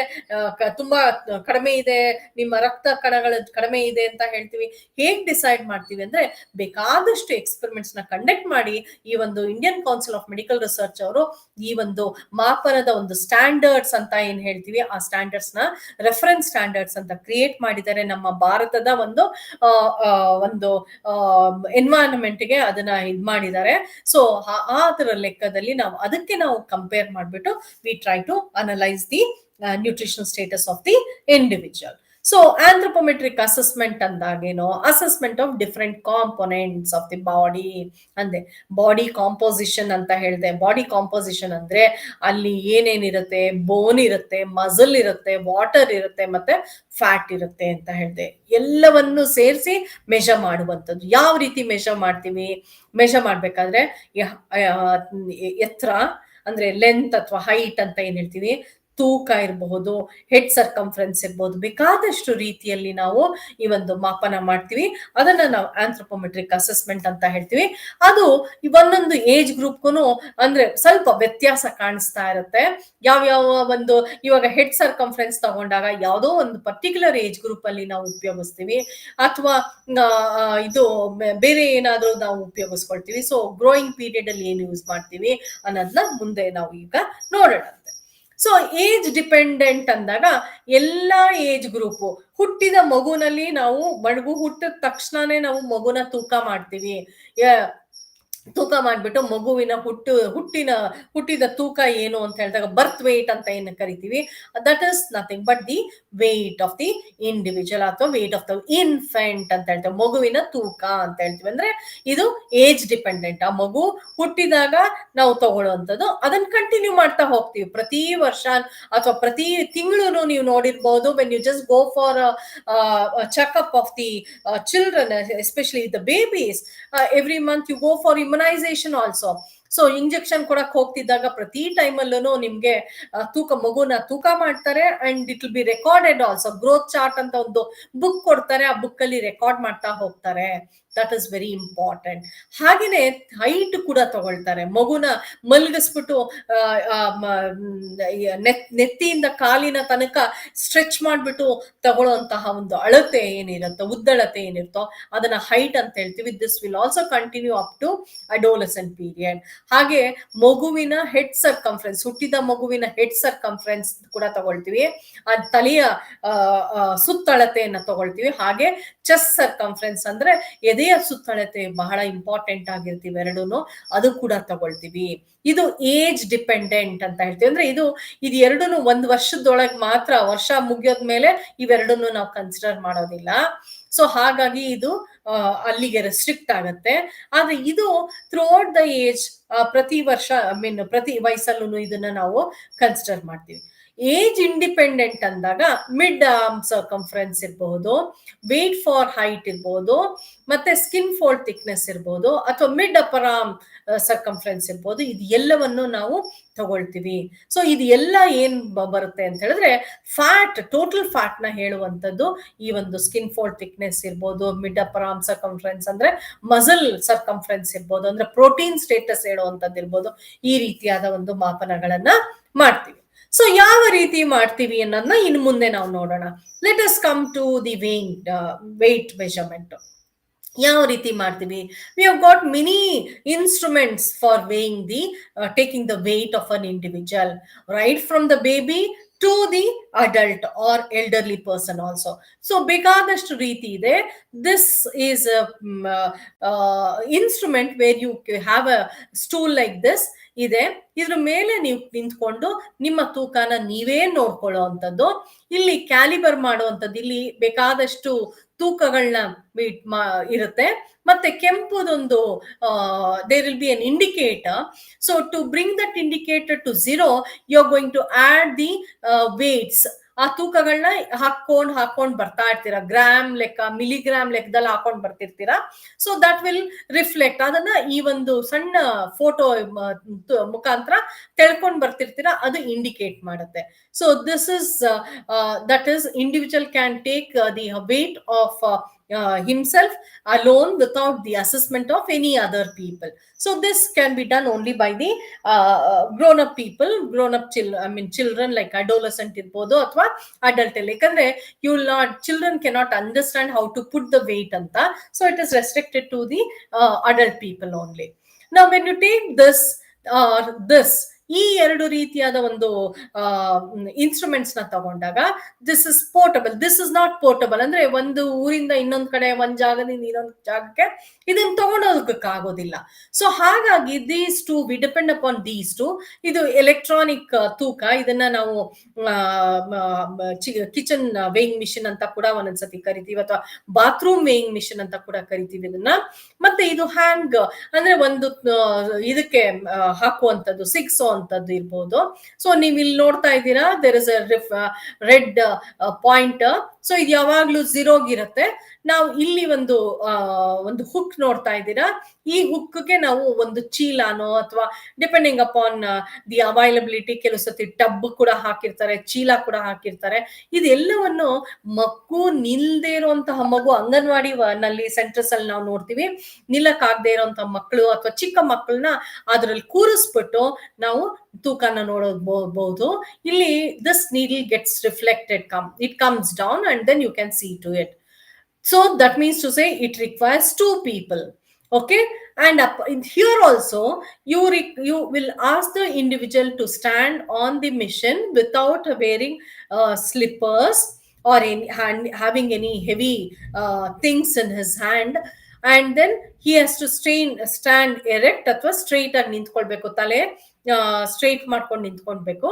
ತುಂಬಾ ಕಡಿಮೆ ಇದೆ, ನಿಮ್ಮ ರಕ್ತ ಕಣಗಳ ಕಡಿಮೆ ಇದೆ ಅಂತ ಹೇಳ್ತೀವಿ. ಹೇಗ್ ಡಿಸೈಡ್ ಮಾಡ್ತೀವಿ ಅಂದ್ರೆ, ಬೇಕಾದಷ್ಟು ಎಕ್ಸ್ಪೆರಿಮೆಂಟ್ಸ್ ನ ಕಂಡಕ್ಟ್ ಮಾಡಿ ಈ ಒಂದು Indian Council of Medical Research ಅವರು ಈ ಒಂದು ಮಾಪನದ ಒಂದು ಸ್ಟ್ಯಾಂಡರ್ಡ್ಸ್ ಅಂತ ಏನ್ ಹೇಳ್ತೀವಿ, ಆ ಸ್ಟ್ಯಾಂಡರ್ಡ್ಸ್ ನ ರೆಫರೆನ್ಸ್ ಸ್ಟ್ಯಾಂಡರ್ಡ್ಸ್ ಅಂತ ಕ್ರಿಯೇಟ್ ಮಾಡಿದ್ದಾರೆ. ನಮ್ಮ ಭಾರತದ ಒಂದು ಎನ್ವೈರನ್ಮೆಂಟ್ ಗೆ ಅದನ್ನ ಇದ್ ಮಾಡಿದ್ದಾರೆ. ಸೊ ಅದರ ಲೆಕ್ಕದಲ್ಲಿ ಅದಕ್ಕೆ ನಾವು ಕಂಪೇರ್ ಮಾಡ್ಬಿಟ್ಟು we try to analyse the nutritional status of the individual. So anthropometric assessment ಅಂದಾಗೇನೋ, assessment of different components of the body ಅಂದೆ. ಬಾಡಿ ಕಾಂಪೋಸಿಷನ್ ಅಂತ ಹೇಳಿದೆ. ಬಾಡಿ ಕಾಂಪೋಸಿಷನ್ ಅಂದ್ರೆ ಅಲ್ಲಿ ಏನೇನಿರುತ್ತೆ, ಬೋನ್ ಇರುತ್ತೆ, ಮಸಲ್ ಇರುತ್ತೆ, ವಾಟರ್ ಇರುತ್ತೆ, ಮತ್ತೆ ಫ್ಯಾಟ್ ಇರುತ್ತೆ ಅಂತ ಹೇಳಿದೆ. ಎಲ್ಲವನ್ನು ಸೇರಿಸಿ ಮೆಜರ್ ಮಾಡುವಂಥದ್ದು. ಯಾವ ರೀತಿ ಮೆಜರ್ ಮಾಡ್ತೀವಿ? ಮೆಜರ್ ಮಾಡ್ಬೇಕಾದ್ರೆ ಎತ್ತರ ಅಂದ್ರೆ ಲೆಂತ್ ಅಥವಾ ಹೈಟ್ ಅಂತ ಏನ್ ಹೇಳ್ತೀವಿ, ತೂಕ ಇರಬಹುದು, ಹೆಡ್ ಸರ್ಕಂಫರೆನ್ಸ್ ಇರಬಹುದು, ಬೇಕಾದಷ್ಟು ರೀತಿಯಲ್ಲಿ ನಾವು ಈ ಒಂದು ಮಾಪನ ಮಾಡ್ತೀವಿ. ಅದನ್ನ ನಾವು ಆಂಥ್ರೋಪೋಮೆಟ್ರಿಕ್ ಅಸೆಸ್ಮೆಂಟ್ ಅಂತ ಹೇಳ್ತೀವಿ. ಅದು ಒಂದೊಂದು ಏಜ್ ಗ್ರೂಪ್ಗೂ ಅಂದ್ರೆ ಸ್ವಲ್ಪ ವ್ಯತ್ಯಾಸ ಕಾಣಿಸ್ತಾ ಇರುತ್ತೆ. ಯಾವ್ಯಾವ ಒಂದು ಇವಾಗ ಹೆಡ್ ಸರ್ಕಂಫರೆನ್ಸ್ ತಗೊಂಡಾಗ ಯಾವುದೋ ಒಂದು ಪರ್ಟಿಕ್ಯುಲರ್ ಏಜ್ ಗ್ರೂಪ್ ಅಲ್ಲಿ ನಾವು ಉಪಯೋಗಿಸ್ತೀವಿ, ಅಥವಾ ಇದು ಬೇರೆ ಏನಾದ್ರೂ ನಾವು ಉಪಯೋಗಿಸ್ಕೊಳ್ತೀವಿ. ಸೊ ಗ್ರೋಯಿಂಗ್ ಪೀರಿಯಡ್ ಅಲ್ಲಿ ಏನು ಯೂಸ್ ಮಾಡ್ತೀವಿ ಅನ್ನೋದನ್ನ ಮುಂದೆ ನಾವು ಈಗ ನೋಡೋಣ. ಸೊ ಏಜ್ ಡಿಪೆಂಡೆಂಟ್ ಅಂದಾಗ ಎಲ್ಲಾ ಏಜ್ ಗ್ರೂಪ್, ಹುಟ್ಟಿದ ಮಗುನಲ್ಲಿ ನಾವು ಮಗು ಹುಟ್ಟಿದ ತಕ್ಷಣನೇ ನಾವು ಮಗುನ ತೂಕ ಮಾಡ್ತೀವಿ. ತೂಕ ಮಾಡ್ಬಿಟ್ಟು ಮಗುವಿನ ಹುಟ್ಟಿದ ತೂಕ ಏನು ಅಂತ ಹೇಳಿದಾಗ ಬರ್ತ್ ವೇಟ್ ಅಂತ ಏನು ಕರಿತೀವಿ, that is nothing but the weight of the individual ಅಥವಾ ವೇಟ್ ಆಫ್ ದ ಇನ್ಫೆಂಟ್ ಅಂತ ಹೇಳ್ತೇವೆ. ಮಗುವಿನ ತೂಕ ಅಂತ ಹೇಳ್ತೀವಿ. ಅಂದ್ರೆ ಇದು ಏಜ್ ಡಿಪೆಂಡೆಂಟ್. ಆ ಮಗು ಹುಟ್ಟಿದಾಗ ನಾವು ತಗೊಳ್ಳುವಂಥದ್ದು, ಅದನ್ನ ಕಂಟಿನ್ಯೂ ಮಾಡ್ತಾ ಹೋಗ್ತೀವಿ. ಪ್ರತಿ ವರ್ಷ ಅಥವಾ ಪ್ರತಿ ತಿಂಗಳು ನೀವು ನೋಡಿರ್ಬಹುದು, when you just go for checkup of the children, especially the babies, every month you go for immunization also. So injection ಕೊಡಕ್ ಹೋಗ್ತಿದ್ದಾಗ ಪ್ರತಿ ಟೈಮ್ ಅಲ್ಲೂ ನಿಮ್ಗೆ ಮಗುನ ತೂಕ ಮಾಡ್ತಾರೆ. And it will be recorded also. Growth chart ಅಂತ ಒಂದು ಬುಕ್ ಕೊಡ್ತಾರೆ, ಆ ಬುಕ್ ಅಲ್ಲಿ ರೆಕಾರ್ಡ್ ಮಾಡ್ತಾ ಹೋಗ್ತಾರೆ. That is very important. ಹಾಗೇನೆ ಹೈಟ್ ಕೂಡ ತಗೊಳ್ತಾರೆ. ಮಗುನ ಮಲಗಿಸ್ಬಿಟ್ಟು ನೆತ್ತಿಯಿಂದ ಕಾಲಿನ ತನಕ ಸ್ಟ್ರೆಚ್ ಮಾಡ್ಬಿಟ್ಟು ತಗೊಳ್ಳುವಂತಹ ಒಂದು ಅಳತೆ ಏನಿರುತ್ತೋ, ಉದ್ದಳತೆ ಏನಿರುತ್ತೋ ಅದನ್ನ ಹೈಟ್ ಅಂತ ಹೇಳ್ತೀವಿ. This will also continue up to adolescent period. ಹಾಗೆ ಮಗುವಿನ ಹೆಡ್ ಸರ್ಕಂಫರೆನ್ಸ್, ಹುಟ್ಟಿದ ಮಗುವಿನ ಹೆಡ್ ಸರ್ಕಂಫರೆನ್ಸ್ ಕೂಡ ತಗೊಳ್ತೀವಿ. ಆ ತಲೆಯ ಸುತ್ತಳತೆಯನ್ನ ತಗೊಳ್ತೀವಿ. ಹಾಗೆ ಚೆಸ್ಟ್ ಸರ್ಕಂಫರೆನ್ಸ್ ಅಂದ್ರೆ ಎದೆಯ ಸುತ್ತಳತೆ ಬಹಳ ಇಂಪಾರ್ಟೆಂಟ್ ಆಗಿರ್ತೀವಿ ಎರಡೂನು, ಅದು ಕೂಡ ತಗೊಳ್ತೀವಿ. ಇದು ಏಜ್ ಡಿಪೆಂಡೆಂಟ್ ಅಂತ ಹೇಳ್ತೀವಿ. ಅಂದ್ರೆ ಇದು ಎರಡೂನು ಒಂದು ವರ್ಷದೊಳಗೆ ಮಾತ್ರ, ವರ್ಷ ಮುಗಿಯೋದ್ಮೇಲೆ ಇವೆರಡನ್ನು ನಾವು ಕನ್ಸಿಡರ್ ಮಾಡೋದಿಲ್ಲ. ಸೊ ಹಾಗಾಗಿ ಇದು ಅಲ್ಲಿಗೆ ರೆಸ್ಟ್ರಿಕ್ಟ್ ಆಗತ್ತೆ. ಆದ್ರೆ ಇದು ಥ್ರೂಔಟ್ ದ ಏಜ್, ಪ್ರತಿ ವರ್ಷ ಪ್ರತಿ ವಯಸ್ಸಲ್ಲೂ ಇದನ್ನ ನಾವು ಕನ್ಸಿಡರ್ ಮಾಡ್ತೀವಿ. ಏಜ್ ಇಂಡಿಪೆಂಡೆಂಟ್ ಅಂದಾಗ ಮಿಡ್ ಆರ್ಮ್ ಸರ್ಕಂಫರೆನ್ಸ್ ಇರಬಹುದು, ವೇಟ್ ಫಾರ್ ಹೈಟ್ ಇರಬಹುದು, ಮತ್ತೆ ಸ್ಕಿನ್ ಫೋಲ್ಡ್ ಥಿಕ್ನೆಸ್ ಇರಬಹುದು, ಅಥವಾ ಮಿಡ್ ಅಪ್ಪರ್ ಆರ್ಮ್ ಸರ್ಕಂಫರೆನ್ಸ್ ಇರಬಹುದು. ಇದು ಎಲ್ಲವನ್ನು ನಾವು ತಗೊಳ್ತೀವಿ. ಸೊ ಇದು ಎಲ್ಲ ಏನ್ ಬರುತ್ತೆ ಅಂತ ಹೇಳಿದ್ರೆ, ಫ್ಯಾಟ್, ಟೋಟಲ್ ಫ್ಯಾಟ್ ನ ಹೇಳುವಂಥದ್ದು ಈ ಒಂದು ಸ್ಕಿನ್ ಫೋಲ್ಡ್ ಥಿಕ್ನೆಸ್ ಇರ್ಬೋದು, ಮಿಡ್ ಅಪ್ಪರ್ ಆರ್ಮ್ ಸರ್ಕಂಫರೆನ್ಸ್ ಅಂದ್ರೆ ಮಸಲ್ ಸರ್ಕಂಫರೆನ್ಸ್ ಇರ್ಬೋದು, ಅಂದ್ರೆ ಪ್ರೋಟೀನ್ ಸ್ಟೇಟಸ್ ಹೇಳುವಂಥದ್ದು ಇರ್ಬೋದು. ಈ ರೀತಿಯಾದ ಒಂದು ಮಾಪನಗಳನ್ನ ಮಾಡ್ತೀವಿ. ಸೊ ಯಾವ ರೀತಿ ಮಾಡ್ತೀವಿ ಅನ್ನೋದನ್ನ ಇನ್ನು ಮುಂದೆ ನಾವು ನೋಡೋಣ. Let us come to the weight measurement. ಯಾವ ರೀತಿ ಮಾಡ್ತೀವಿ? We have got many instruments for weighing the taking the weight of an individual, right from the baby to the adult or elderly person also. So ಬೇಕಾದಷ್ಟು ರೀತಿ ಇದೆ. This is instrument where you have a stool like this ಇದೆ. ಇದ್ರ ಮೇಲೆ ನೀವು ನಿಂತ್ಕೊಂಡು ನಿಮ್ಮ ತೂಕನ ನೀವೇ ನೋಡ್ಕೊಳ್ಳೋ ಅಂಥದ್ದು. ಇಲ್ಲಿ ಕ್ಯಾಲಿಬರ್ ಮಾಡುವಂಥದ್ದು, ಇಲ್ಲಿ ಬೇಕಾದಷ್ಟು ತೂಕಗಳನ್ನ ಇರುತ್ತೆ. ಮತ್ತೆ ಕೆಂಪುದೊಂದು there will be an indicator. So to bring that indicator to 0, you are going to add the weights ಆ ತೂಕಗಳನ್ನ ಹಾಕೊಂಡ್ ಬರ್ತಾ ಇರ್ತೀರಾ, ಗ್ರಾಮ್ ಲೆಕ್ಕ, ಮಿಲಿಗ್ರಾಮ್ ಲೆಕ್ಕದಲ್ಲಿ ಹಾಕೊಂಡ್ ಬರ್ತಿರ್ತೀರಾ. ಸೊ ದಟ್ ವಿಲ್ ರಿಫ್ಲೆಕ್ಟ್, ಅದನ್ನ ಈ ಒಂದು ಸಣ್ಣ ಫೋಟೋ ಮುಖಾಂತರ ತೆಳ್ಕೊಂಡ್ ಬರ್ತಿರ್ತೀರಾ, ಅದು ಇಂಡಿಕೇಟ್ ಮಾಡುತ್ತೆ. So this is that is individual can take the weight of himself alone without the assessment of any other people. So this can be done only by the grown up people, grown up children like adolescent irbodu athwa adult. Yakandre you will not, children cannot understand how to put the weight anta, so it is restricted to the adult people only. Now when you take this this ಈ ಎರಡು ರೀತಿಯಾದ ಒಂದು instruments ನ ತಗೊಂಡಾಗ, this is portable, this is not portable ಅಂದ್ರೆ ಒಂದು ಊರಿಂದ ಇನ್ನೊಂದ್ ಕಡೆ, ಒಂದ್ ಜಾಗದಿಂದ ಇನ್ನೊಂದ್ ಜಾಗಕ್ಕೆ ಇದನ್ನ ತಗೊಂಡೋಗಕ್ಕಾಗೋದಿಲ್ಲ. ಸೊ ಹಾಗಾಗಿ these two we depend upon these two. ಇದು ಎಲೆಕ್ಟ್ರಾನಿಕ್ ತೂಕ, ಇದನ್ನ ನಾವು ಕಿಚನ್ ವೇಯಿಂಗ್ ಮಿಷಿನ್ ಅಂತ ಕೂಡ ಒಂದೊಂದ್ಸತಿ ಕರಿತೀವಿ, ಅಥವಾ ಬಾತ್ರೂಮ್ ವೇಯಿಂಗ್ ಮಿಷಿನ್ ಅಂತ ಕೂಡ ಕರಿತೀವಿ ಇದನ್ನ. ಮತ್ತೆ ಇದು ಹ್ಯಾಂಗ್ ಅಂದ್ರೆ ಒಂದು ಇದಕ್ಕೆ ಹಾಕುವಂತದ್ದು, ಸಿಕ್ಸ್ ಅಂತದ್ದು ಇರ್ಬೋದು. ಸೊ ನೀವು ಇಲ್ಲಿ ನೋಡ್ತಾ ಇದ್ದೀರಾ, there is a red point. So ಇದು ಯಾವಾಗ್ಲೂ ಝೀರೋಗಿರುತ್ತೆ. ನಾವು ಇಲ್ಲಿ ಒಂದು ಹುಕ್ ನೋಡ್ತಾ ಇದ್ದೀರಾ, ಈ ಹುಕ್ಗೆ ನಾವು ಒಂದು ಚೀಲಾನೋ ಅಥವಾ ಡಿಪೆಂಡಿಂಗ್ ಅಪಾನ್ ದಿ ಅವೈಲಬಿಲಿಟಿ, ಕೆಲವು ಸತಿ ಟಬ್ ಕೂಡ ಹಾಕಿರ್ತಾರೆ, ಚೀಲ ಕೂಡ ಹಾಕಿರ್ತಾರೆ. ಇದೆಲ್ಲವನ್ನು ಮಗು ನಿಲ್ದೇ ಇರುವಂತಹ ಮಗು, ಅಂಗನವಾಡಿ ನಲ್ಲಿ ಸೆಂಟರ್ಸ್ ಅಲ್ಲಿ ನಾವು ನೋಡ್ತೀವಿ, ನಿಲ್ಲಕ್ಕಾಗದೇ ಇರುವಂತಹ ಮಕ್ಕಳು ಅಥವಾ ಚಿಕ್ಕ ಮಕ್ಕಳನ್ನ ಅದ್ರಲ್ಲಿ ಕೂರಿಸ್ಬಿಟ್ಟು ನಾವು ತೂಕನ ನೋಡಬಹುದು. ಇಲ್ಲಿ this needle gets reflected, it comes down and then you can see to it. So that means to say it requires two people. Okay, and here also you will ask the individual to stand on the machine without wearing slippers or having any heavy things in his hand, and then he has to stand erect ಅಥವಾ straight ಆಗಿ ನಿಂತ್ಕೊಳ್ಬೇಕು, ತಲೆ straight ಮಾಡ್ಕೊಂಡು ನಿಂತ್ಕೊಳ್ಬೇಕು.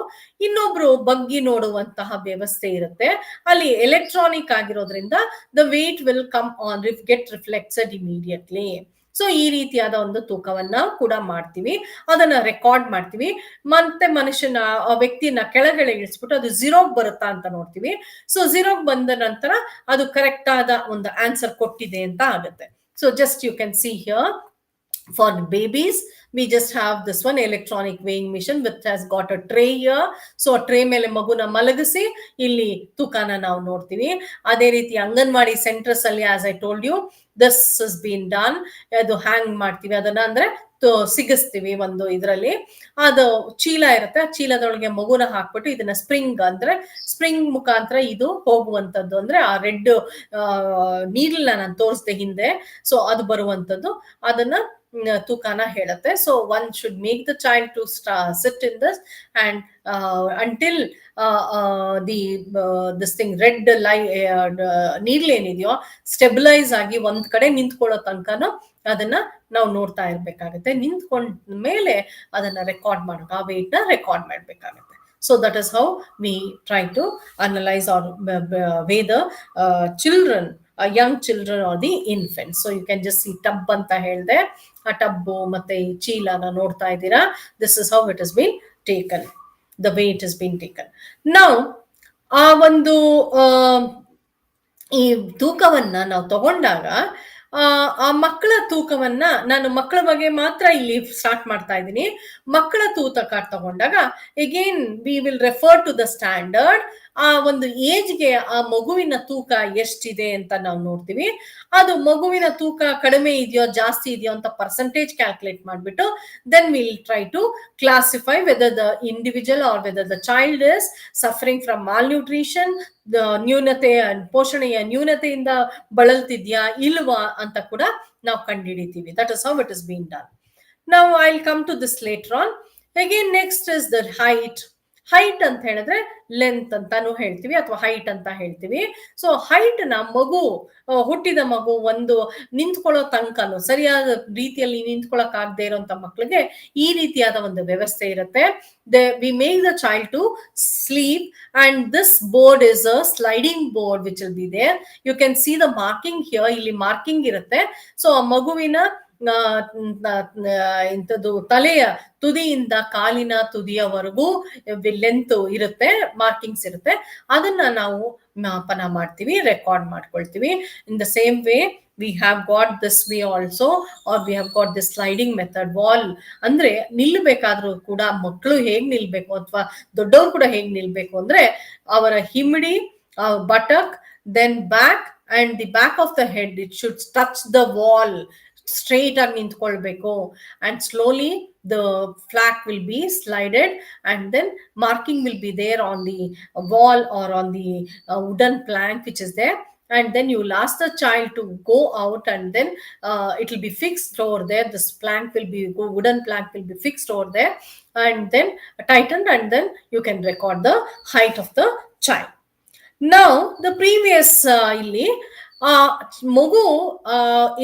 ಇನ್ನೊಬ್ರು ಬಗ್ಗಿ ನೋಡುವಂತಹ ವ್ಯವಸ್ಥೆ ಇರುತ್ತೆ. ಅಲ್ಲಿ ಎಲೆಕ್ಟ್ರಾನಿಕ್ ಆಗಿರೋದ್ರಿಂದ the weight will come on, get reflected immediately. So ಈ ರೀತಿಯಾದ ಒಂದು ತೂಕವನ್ನ ಕೂಡ ಮಾಡ್ತೀವಿ, ಅದನ್ನ ರೆಕಾರ್ಡ್ ಮಾಡ್ತೀವಿ. ಮತ್ತೆ ಮನುಷ್ಯನ, ಆ ವ್ಯಕ್ತಿನ ಕೆಳಗಡೆ ಇಳಿಸ್ಬಿಟ್ಟು ಅದು ಝೀರೋಗ್ ಬರುತ್ತಾ ಅಂತ ನೋಡ್ತೀವಿ. ಸೊ ಝೀರೋಗ್ ಬಂದ ನಂತರ ಅದು ಕರೆಕ್ಟ್ ಆದ ಒಂದು ಆನ್ಸರ್ ಕೊಟ್ಟಿದೆ ಅಂತ ಆಗುತ್ತೆ. So just you can see here, for babies we just have this one electronic weighing machine which has got a tray here. So a tray ಮೇಲೆ ಮಗುನ ಮಲಗಿಸಿ ಇಲ್ಲಿ ತೂಕನ ನಾವು ನೋಡ್ತೀವಿ. ಅದೇ ರೀತಿ ಅಂಗನವಾಡಿ ಸೆಂಟರ್ಸ್ ಅಲ್ಲಿ, as I told you, this has been done. ಅದು ಹ್ಯಾಂಗ್ ಮಾಡ್ತೀವಿ, ಅದನ್ನ ಅಂದ್ರೆ ಸಿಗಿಸ್ತೀವಿ ಒಂದು ಇದ್ರಲ್ಲಿ. ಅದು ಚೀಲ ಇರುತ್ತೆ, ಆ ಚೀಲದೊಳಗೆ ಮಗುನ ಹಾಕ್ಬಿಟ್ಟು ಇದನ್ನ ಸ್ಪ್ರಿಂಗ್, ಅಂದ್ರೆ ಸ್ಪ್ರಿಂಗ್ ಮುಖಾಂತರ ಇದು ಹೋಗುವಂತದ್ದು. ಅಂದ್ರೆ ಆ ರೆಡ್ ನೀಡಲ್ ನಾನು ತೋರಿಸ್ದೆ ಹಿಂದೆ, ಸೊ ಅದು ಬರುವಂತದ್ದು, ಅದನ್ನ ತೂಕನ ಹೇಳುತ್ತೆ. So one should make the child to sit in this and until this thing red needle ಏನಿದೆಯೋ ಸ್ಟೆಬಿಲೈಸ್ ಆಗಿ ಒಂದ್ ಕಡೆ ನಿಂತ್ಕೊಳ್ಳೋ ತನಕನೂ ಅದನ್ನ ನಾವು ನೋಡ್ತಾ ಇರ್ಬೇಕಾಗುತ್ತೆ. ನಿಂತ್ಕೊಂಡ ಮೇಲೆ ಅದನ್ನ ರೆಕಾರ್ಡ್ ಮಾಡೋದು, ಆ ವೇಟ್ ನ ರೆಕಾರ್ಡ್ ಮಾಡ್ಬೇಕಾಗುತ್ತೆ. So that is how we try to analyse or weigh the children, young children or the infants. So you can just see tub ಅಂತ ಹೇಳ್ದೆ, ಆ ಟಬ್ಬು ಮತ್ತೆ ಈ ಚೀಲನ ನೋಡ್ತಾ ಇದ್ದೀರಾ. This is how it has been taken, the weight has been taken. Now ಆ ಒಂದು ಈ ತೂಕವನ್ನ ನಾವು ತಗೊಂಡಾಗ, ಆ ಮಕ್ಕಳ ತೂಕವನ್ನ, ನಾನು ಮಕ್ಕಳ ಬಗ್ಗೆ ಮಾತ್ರ ಇಲ್ಲಿ ಸ್ಟಾರ್ಟ್ ಮಾಡ್ತಾ ಇದ್ದೀನಿ. ಮಕ್ಕಳ ತೂಕ ತಗೊಂಡಾಗ again we will refer to the standard. ಆ ಒಂದು ಏಜ್ಗೆ ಆ ಮಗುವಿನ ತೂಕ ಎಷ್ಟಿದೆ ಅಂತ ನಾವು ನೋಡ್ತೀವಿ. ಅದು ಮಗುವಿನ ತೂಕ ಕಡಿಮೆ ಇದೆಯೋ ಜಾಸ್ತಿ ಇದೆಯೋ ಅಂತ ಪರ್ಸೆಂಟೇಜ್ ಕ್ಯಾಲ್ಕುಲೇಟ್ ಮಾಡಿಬಿಟ್ಟು then will try to classify whether the individual or whether the child is suffering from malnutrition, ನ್ಯೂನತೆ, ಪೋಷಣೆಯ ನ್ಯೂನತೆಯಿಂದ ಬಳಲ್ತಿದ್ಯಾ ಇಲ್ವಾ ಅಂತ ಕೂಡ ನಾವು ಕಂಡುಹಿಡಿತೀವಿ. That is how it is been done. Now I will come to this later on. Again next is the height. Height ಅಂತ ಹೇಳಿದ್ರೆ ಲೆಂತ್ ಅಂತಾನು ಹೇಳ್ತೀವಿ ಅಥವಾ ಹೈಟ್ ಅಂತ ಹೇಳ್ತೀವಿ. ಸೊ ಹೈಟ್ ನ ಮಗು, ಹುಟ್ಟಿದ ಮಗು ಒಂದು ನಿಂತ್ಕೊಳ್ಳೋ ತನಕನು, ಸರಿಯಾದ ರೀತಿಯಲ್ಲಿ ನಿಂತ್ಕೊಳ್ಳಕ್ ಆಗದೆ ಇರುವಂತ ಮಕ್ಕಳಿಗೆ ಈ ರೀತಿಯಾದ ಒಂದು ವ್ಯವಸ್ಥೆ ಇರುತ್ತೆ. We make the child to sleep and this board is a sliding board which will be there. You can see the marking here, ಇಲ್ಲಿ ಮಾರ್ಕಿಂಗ್ ಇರುತ್ತೆ. ಸೊ ಆ ಮಗುವಿನ ಇಂಥದ್ದು ತಲೆಯ ತುದಿಯಿಂದ ಕಾಲಿನ ತುದಿಯವರೆಗೂ ಲೆಂತ್ ಇರುತ್ತೆ, ಮಾರ್ಕಿಂಗ್ಸ್ ಇರುತ್ತೆ. ಅದನ್ನ ನಾವು ಮಾಪನ ಮಾಡ್ತೀವಿ, ರೆಕಾರ್ಡ್ ಮಾಡ್ಕೊಳ್ತೀವಿ. In the same way we have got this way also, or we have got this sliding method. Wall ಅಂದ್ರೆ ನಿಲ್ಬೇಕಾದ್ರೂ ಕೂಡ ಮಕ್ಕಳು ಹೇಗ್ ನಿಲ್ಬೇಕು ಅಥವಾ ದೊಡ್ಡವ್ರು ಕೂಡ ಹೇಗ್ ನಿಲ್ಬೇಕು ಅಂದ್ರೆ ಅವರ ಹಿಮ್ಮಡಿ, buttock, then back and the back of the head, it should touch the wall, straight ಆಗಿ ನಿಂತ್ಕೊಳ್ಬೇಕು. and slowly the flag will be slided, and then marking will be there on the wall or on the wooden plank which is there. And then you will ask the child to go out, and then it will be fixed over there. This plank will be, wooden plank will be fixed over there, and then tightened, and then you can record the height of the child. Now the previous ಇಲ್ಲಿ ಮಗು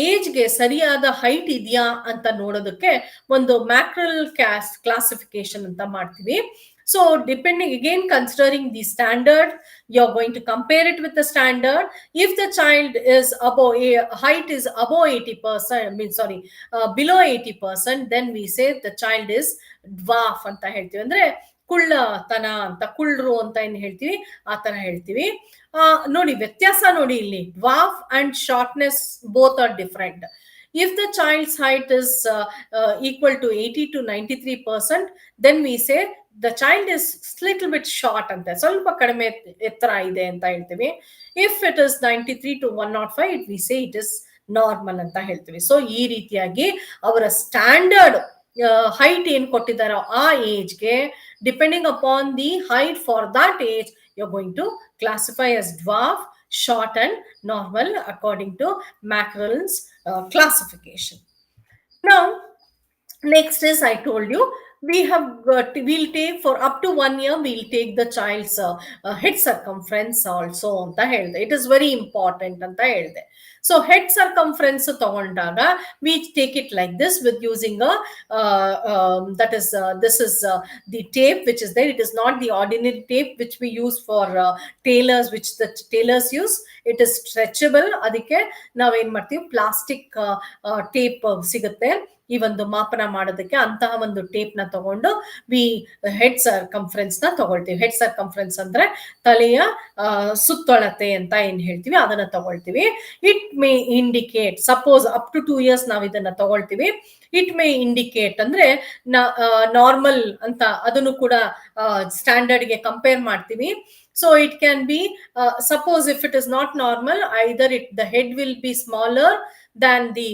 ಏಜ್ಗೆ ಸರಿಯಾದ height ಇದೆಯಾ ಅಂತ ನೋಡೋದಕ್ಕೆ ಒಂದು mackerel classification ಅಂತ ಮಾಡ್ತೀವಿ. So depending, again considering the standard, you're going to compare it with the standard. If the child is above, height is above 80%, I mean sorry, below 80%, then we say the child is dwarf ಅಂತ ಹೇಳ್ತೀವಿ. ಅಂದ್ರೆ ಕುಳ್ಳತನ ಅಂತ, ಕುಳ್ಳರು ಅಂತ ಏನ್ ಹೇಳ್ತೀವಿ ಆ ತರ ಹೇಳ್ತೀವಿ. ನೋಡಿ ವ್ಯತ್ಯಾಸ ನೋಡಿ ಇಲ್ಲಿ, dwarf and shortness both are different. If the child's height is equal to 80 to 93%, then we say the child is little bit short ಅಂತ, ಸ್ವಲ್ಪ ಕಡಿಮೆ ಎತ್ತರ ಇದೆ ಅಂತ ಹೇಳ್ತೀವಿ. If it is 93 to 105, we say it is normal ಅಂತ ಹೇಳ್ತೀವಿ. So ಈ ರೀತಿಯಾಗಿ ಅವರ ಸ್ಟ್ಯಾಂಡರ್ಡ್ height ಏನ್ ಕೊಟ್ಟಿದ್ದಾರೋ ಆ ಏಜ್ಗೆ, depending upon the height for that age, you're going to classify as dwarf, short and normal according to Mackerel's classification. Now next is, I told you, we'll take for up to 1 year, we'll take the child's head circumference also anta helde. It is very important anta helde. So head circumference ತಗೊಂಡಾಗ we take it like this with using a that is this is the tape which is there. It is not the ordinary tape which we use for tailors, which the tailors use. It is stretchable. ಅದಕ್ಕೆ ನಾವೇನ್ ಮಾಡ್ತೀವಿ, plastic tape ಸಿಗುತ್ತೆ ಈ ಒಂದು ಮಾಪನ ಮಾಡೋದಕ್ಕೆ. ಅಂತಹ ಒಂದು ಟೇಪ್ ನ ತಗೊಂಡು ಹೆಡ್ ಸರ್ಕಂಫರೆನ್ಸ್ ನ ತಗೊಳ್ತೀವಿ. ಹೆಡ್ ಸರ್ಕಂಫರೆನ್ಸ್ ಅಂದ್ರೆ ತಲೆಯ ಸುತ್ತಳತೆ ಅಂತ ಏನ್ ಹೇಳ್ತೀವಿ ಅದನ್ನ ತಗೊಳ್ತೀವಿ. It may indicate, suppose up to 2 years ನಾವು ಇದನ್ನ ತಗೊಳ್ತೀವಿ. ಇಟ್ ಮೇ ಇಂಡಿಕೇಟ್ ಅಂದ್ರೆ ನಾರ್ಮಲ್ ಅಂತ, ಅದನ್ನು ಕೂಡ ಸ್ಟ್ಯಾಂಡರ್ಡ್ಗೆ ಕಂಪೇರ್ ಮಾಡ್ತೀವಿ. So it can be, suppose if it is not normal, either the head will be smaller than the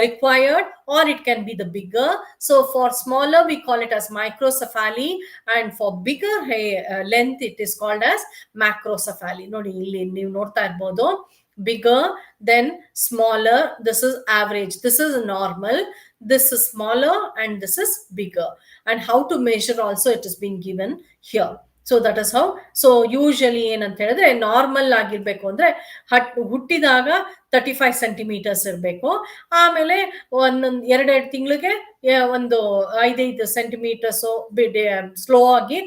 required, or it can be the bigger. So for smaller we call it as microcephaly, and for bigger length it is called as macrocephaly. Nodi illi ನೀವು ನೋಡ್ತಾ ಇರಬಹುದು, bigger, then smaller, this is average, this is normal, this is smaller, and this is bigger. And how to measure also, it is being given here. So that is how. So usually ಏನಂತ ಹೇಳಿದ್ರೆ, normal ಆಗಿರ್ಬೇಕು ಅಂದ್ರೆ ಹುಟ್ಟಿದಾಗ 35 centimetres ಇರಬೇಕು. ಆಮೇಲೆ ಒಂದೊಂದು 2 ತಿಂಗಳಿಗೆ ಒಂದು 5 ಸೆಂಟಿಮೀಟರ್ಸ್ ಸ್ಲೋ ಆಗಿ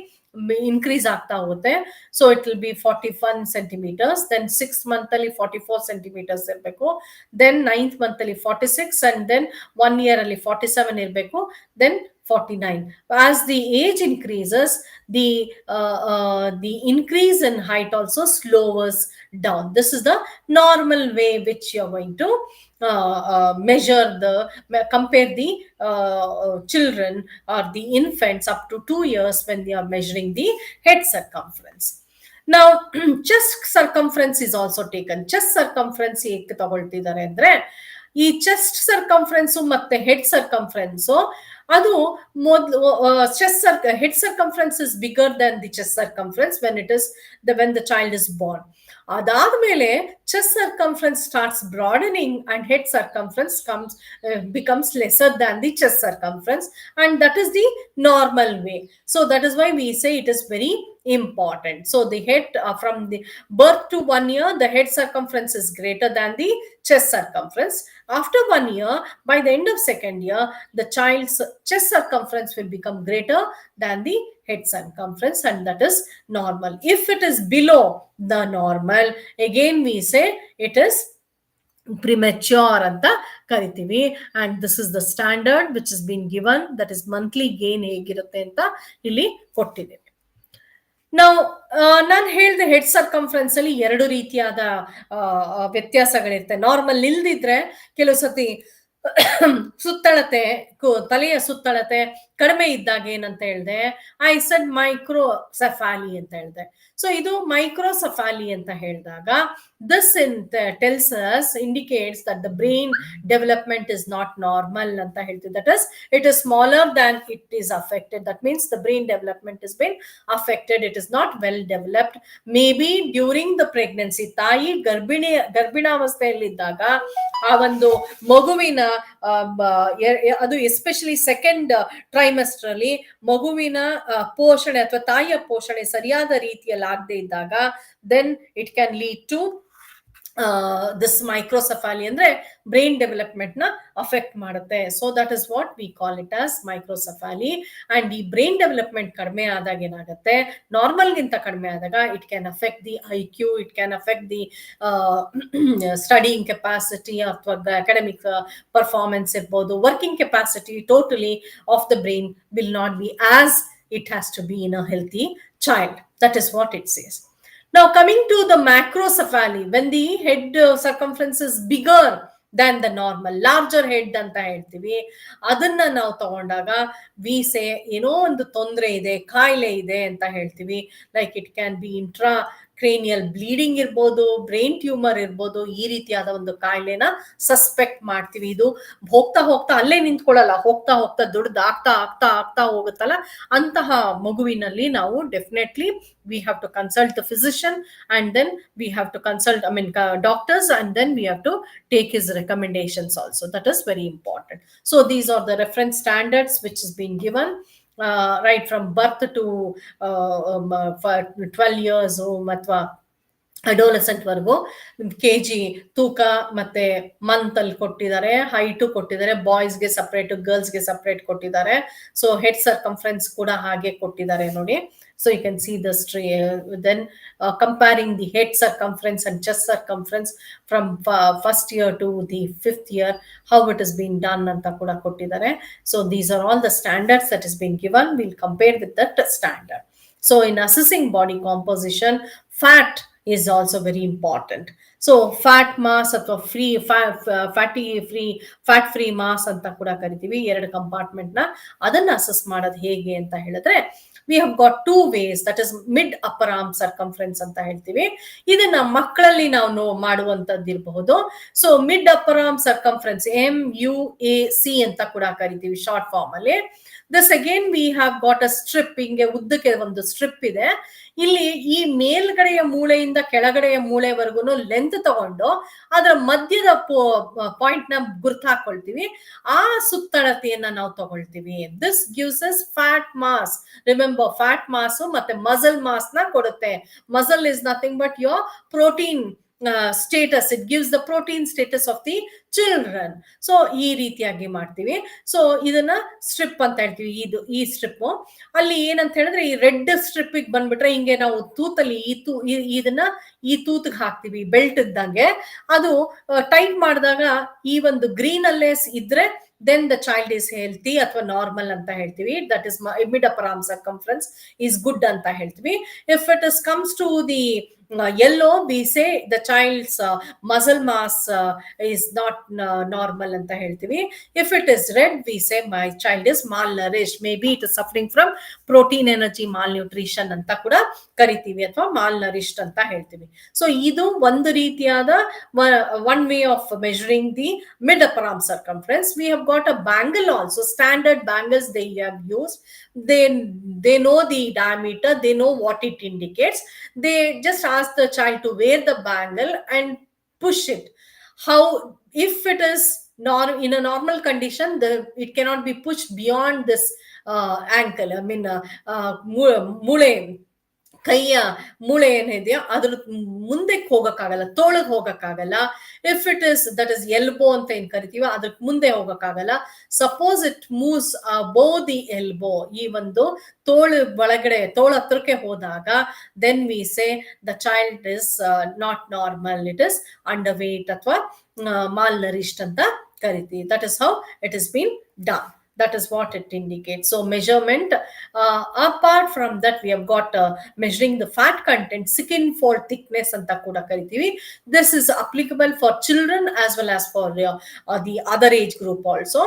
ಇನ್ಕ್ರೀಸ್ ಆಗ್ತಾ ಹೋಗುತ್ತೆ. So it will be 41 centimetres. Then 6th month ಅಲ್ಲಿ 44 ಸೆಂಟಿಮೀಟರ್ಸ್ ಇರಬೇಕು. ದೆನ್ 9th month ಅಲ್ಲಿ 46, ಅಂಡ್ ದೆನ್ 1 year ಅಲ್ಲಿ 47 ಇರಬೇಕು. Then 49. As the age increases, the increase in height also slows down. This is the normal way which you are going to compare the children or the infants up to 2 years when they are measuring the head circumference. Now chest circumference is also taken. Chest circumference ಏಕೆ ತಗೊಳ್ತಿದ್ದಾರೆ ಅಂದ್ರೆ, ಈ chest circumference ಮತ್ತೆ head circumference ಅದು ಮೊದಲು head circumference is bigger than the chest circumference when the child is born. ಅದಾದ್ಮೇಲೆ chest circumference starts broadening and head circumference becomes lesser than the chest circumference, and that is the normal way. So that is why we say it is very important. So the head from the birth to 1 year, the head circumference is greater than the chest circumference. After 1 year, by the end of 2nd year, the child's chest circumference will become greater than the head circumference, and that is normal. If it is below the normal, again we say it is premature ಅಂತ ಕರಿತೀವಿ. And this is the standard which is been given, that is monthly gain ಹೇಗಿರುತ್ತೆ ಅಂತ ಇಲ್ಲಿ ಕೊಟ್ಟಿದೆ. ನಾವು ನಾನು ಹೇಳಿದೆ head circumference ಅಲ್ಲಿ ಎರಡು ರೀತಿಯಾದ ವ್ಯತ್ಯಾಸಗಳಿರುತ್ತೆ. ನಾರ್ಮಲ್ ಇಲ್ದಿದ್ರೆ ಕೆಲವು ಸತಿ ಸುತ್ತಳತೆ, ತಲೆಯ ಸುತ್ತಳತೆ ಕಡಿಮೆ ಇದ್ದಾಗ ಏನಂತ ಹೇಳಿದೆ, ಐ ಸೆಡ್ ಮೈಕ್ರೋಸೆಫಾಲಿ ಅಂತ ಹೇಳಿದೆ. ಸೊ ಇದು ಮೈಕ್ರೋಸೆಫಾಲಿ ಅಂತ ಹೇಳಿದಾಗ this tells us, indicates that the brain development is not normal ಅಂತ ಹೇಳ್ತೀವಿ. That is, it is smaller than it is affected. That means the brain development has been affected. It is not well developed. Maybe during the pregnancy, ತಾಯಿ ಗರ್ಭಿಣಾವಸ್ಥೆಯಲ್ಲಿದ್ದಾಗ ಆ ಒಂದು ಮಗುವಿನ ಅದು especially second trimester ಅಲ್ಲಿ ಮಗುವಿನ ಪೋಷಣೆ ಅಥವಾ ತಾಯಿಯ ಪೋಷಣೆ ಸರಿಯಾದ ರೀತಿಯಲ್ಲಿ ಆಗದೆ ಇದ್ದಾಗ, then it can lead to this microcephaly ಅಂದ್ರೆ ಬ್ರೈನ್ ಡೆವಲಪ್ಮೆಂಟ್ ನ ಅಫೆಕ್ಟ್ ಮಾಡುತ್ತೆ. So that is what we call it as microcephaly. And ಈ ಬ್ರೈನ್ ಡೆವಲಪ್ಮೆಂಟ್ ಕಡಿಮೆ ಆದಾಗ ಏನಾಗುತ್ತೆ, ನಾರ್ಮಲ್ಗಿಂತ ಕಡಿಮೆ ಆದಾಗ it can affect the IQ, it can affect the studying capacity ಅಥವಾ ಅಕಾಡೆಮಿಕ್ ಪರ್ಫಾರ್ಮೆನ್ಸ್ ಇರ್ಬೋದು, working capacity totally of the brain will not be as it has to be in a healthy child. That is what it says. Now coming to the macrocephaly, when the head circumference is bigger than the normal, larger head ಅಂತ ಹೇಳ್ತೀವಿ, ಅದನ್ನ ನಾವು ತಗೊಂಡಾಗ we say ಏನೋ ಒಂದು ತೊಂದರೆ ಇದೆ, ಕಾಯಿಲೆ ಇದೆ ಅಂತ ಹೇಳ್ತೀವಿ. Like it can B intra cranial bleeding ಇರ್ಬೋದು, ಬ್ರೈನ್ ಟ್ಯೂಮರ್ ಇರ್ಬೋದು, ಈ ರೀತಿಯಾದ ಒಂದು ಕಾಯಿಲೆನ ಸಸ್ಪೆಕ್ಟ್ ಮಾಡ್ತೀವಿ. ಇದು ಹೋಗ್ತಾ ಹೋಗ್ತಾ ಅಲ್ಲೇ ನಿಂತ್ಕೊಳ್ಳಲ್ಲ, ಹೋಗ್ತಾ ಹೋಗ್ತಾ ದೊಡ್ಡದು ಆಗ್ತಾ ಆಗ್ತಾ ಆಗ್ತಾ ಹೋಗುತ್ತಲ್ಲ, ಅಂತಹ ಮಗುವಿನಲ್ಲಿ ನಾವು definitely we have to consult the physician, and then we have to consult doctors, and then we have to take his recommendations also. That is very important. So these are the reference standards which has been given right from birth to 12 years ಅಥವಾ adolescent ವರೆಗೂ kg ತೂಕ ಮತ್ತೆ month ಅಲ್ಲಿ ಕೊಟ್ಟಿದ್ದಾರೆ, height ಕೊಟ್ಟಿದ್ದಾರೆ, ಬಾಯ್ಸ್ಗೆ separate, ಗರ್ಲ್ಸ್ಗೆ separate ಕೊಟ್ಟಿದ್ದಾರೆ. So head circumference ಕೂಡ ಹಾಗೆ ಕೊಟ್ಟಿದ್ದಾರೆ ನೋಡಿ. So you can see this then comparing the head circumference and chest circumference from first year to the 5th year, how it has been done anta kuda kottidare. So these are all the standards that has been given. We'll compare with that standard. So in assessing body composition, fat is also very important. So fat mass ಅಥವಾ fat free mass ಅಂತ ಕೂಡ ಕರಿತೀವಿ. ಎರಡು compartment ನ ಅದನ್ನ assess ಮಾಡೋದು ಹೇಗೆ ಅಂತ ಹೇಳಿದ್ರೆ, we have got two ways. That is mid upper arm circumference ಅಂತ ಹೇಳ್ತೀವಿ. ಇದನ್ನ ಮಕ್ಕಳಲ್ಲಿ ನಾವು ಮಾಡುವಂತದ್ದು ಇರಬಹುದು. So mid upper arm circumference MUAC ಅಂತ ಕೂಡ ಕರಿತೀವಿ ಶಾರ್ಟ್ ಫಾರ್ಮ್ ಅಲ್ಲಿ. This again we have got a strip, ಹಿಂಗೆ ಉದ್ದಕ್ಕೆ ಒಂದು ಸ್ಟ್ರಿಪ್ ಇದೆ. ಇಲ್ಲಿ ಈ ಮೇಲ್ಗಡೆಯ ಮೂಳೆಯಿಂದ ಕೆಳಗಡೆಯ ಮೂಳೆವರೆಗೂ ಲೆಂತ್ ತಗೊಂಡು ಅದರ ಮಧ್ಯದ ಪಾಯಿಂಟ್ ನ ಗುರ್ತು ಹಾಕೊಳ್ತೀವಿ. ಆ ಸುತ್ತಳತೆಯನ್ನ ನಾವು ತಗೊಳ್ತೀವಿ. This gives us fat mass. Remember, fat mass ಮತ್ತೆ ಮಸಲ್ ಮಾಸ್ ನ ಕೊಡುತ್ತೆ. Muscle is nothing but your protein status. It gives the protein status of the children. So ಈ ರೀತಿಯಾಗಿ ಮಾಡ್ತೀವಿ. ಸೊ ಇದನ್ನ ಸ್ಟ್ರಿಪ್ ಅಂತ ಹೇಳ್ತೀವಿ. ಈ ಸ್ಟ್ರಿಪ್ ಅಲ್ಲಿ ಏನಂತ ಹೇಳಿದ್ರೆ, ಈ ರೆಡ್ ಸ್ಟ್ರಿಪ್ ಬಂದ್ಬಿಟ್ರೆ ಹಿಂಗೆ ನಾವು ತೂತಲ್ಲಿ ಇದನ್ನ ಈ ತೂತಿಗೆ ಹಾಕ್ತಿವಿ ಬೆಲ್ಟ್ ಇದ್ದಂಗೆ. ಅದು ಟೈಟ್ ಮಾಡಿದಾಗ ಈ ಒಂದು ಗ್ರೀನ್ ಅಲ್ಲೇ ಇದ್ರೆ then the child is healthy ಅಥವಾ ನಾರ್ಮಲ್ ಅಂತ ಹೇಳ್ತೀವಿ. That is mid upper arm circumference is good ಅಂತ ಹೇಳ್ತೀವಿ. If it is comes to the yellow, we say the child's muscle mass is not normal ಅಂತ ಹೇಳ್ತೀವಿ. If it is red, we say my child is malnourished. Maybe it is suffering from protein energy malnutrition ಅಂತ ಕೂಡ ಕರಿತೀವಿ, ಅಥವಾ malnourished ಅಂತ ಹೇಳ್ತೀವಿ. So ಇದು ಒಂದು ರೀತಿಯಾದ one way of measuring the mid upper arm circumference. We have got a bangle also, standard bangles they have used. They know the diameter, they know what it indicates. They just ask the child to wear the bangle and push it. How, if it is in a normal condition, it cannot be pushed beyond this ankle, I mean mule ಕೈಯ ಮೂಳೆ ಏನಿದೆಯೋ ಅದ್ರ ಮುಂದಕ್ಕೆ ಹೋಗಕ್ಕಾಗಲ್ಲ, ತೋಳಗ್ ಹೋಗಕ್ಕಾಗಲ್ಲ. If it is that is elbow ಅಂತ ಏನ್ ಕರಿತೀವ ಅದಕ್ಕೆ ಮುಂದೆ ಹೋಗಕ್ಕಾಗಲ್ಲ. Suppose it moves above the elbow, ಈ ಒಂದು ತೋಳು ಒಳಗಡೆ ತೋಳ ಹತ್ರಕ್ಕೆ ಹೋದಾಗ then we say the child is not normal, it is underweight ಅಥವಾ ಮಾಲ್ ನರಿಷ್ಡ್ ಅಂತ ಕರಿತೀವಿ. That is how it is been done. That is what it indicates. So measurement, apart from that we have got measuring the fat content, skin fold thickness anta kuda karitivi. This is applicable for children as well as for the other age group also.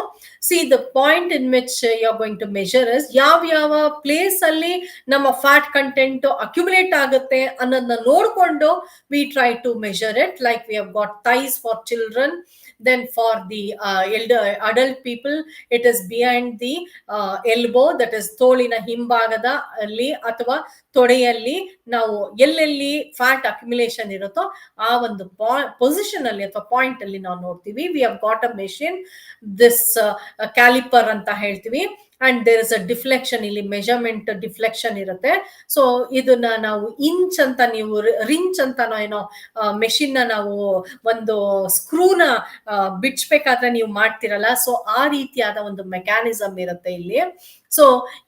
See, the point in which you are going to measure is ಯಾವ place alli nama fat content accumulate agutte annadna nodkondo we try to measure it. Like we have got thighs for children, then for the elder adult people it is behind the elbow, that is ತೋಳಿನ ಹಿಂಭಾಗದ ಅಲ್ಲಿ ಅಥವಾ ತೊಡೆಯಲ್ಲಿ ನಾವು ಎಲ್ಲೆಲ್ಲಿ fat accumulation ಇರುತ್ತೋ ಆ ಒಂದು position ಅಲ್ಲಿ ಅಥವಾ ಪಾಯಿಂಟ್ ಅಲ್ಲಿ ನಾವು ನೋಡ್ತೀವಿ. We have got a machine, this caliper ಅಂತ ಹೇಳ್ತೀವಿ. And there is a deflection, ಇಲ್ಲಿ ಮೆಜರ್ಮೆಂಟ್ ಡಿಫ್ಲೆಕ್ಷನ್ ಇರುತ್ತೆ. ಸೊ ಇದನ್ನ ನಾವು ಇಂಚ್ ಅಂತ, ನೀವು ರಿಂಚ್ ಅಂತ ಏನೋ ಮೆಷಿನ್ ನ ನಾವು ಒಂದು ಸ್ಕ್ರೂನ ಬಿಡ್ಸ್ಬೇಕಾದ್ರೆ ನೀವು ಮಾಡ್ತಿರಲ್ಲ, ಸೊ ಆ ರೀತಿಯಾದ ಒಂದು ಮೆಕ್ಯಾನಿಸಮ್ ಇರುತ್ತೆ ಇಲ್ಲಿ. ಸೊ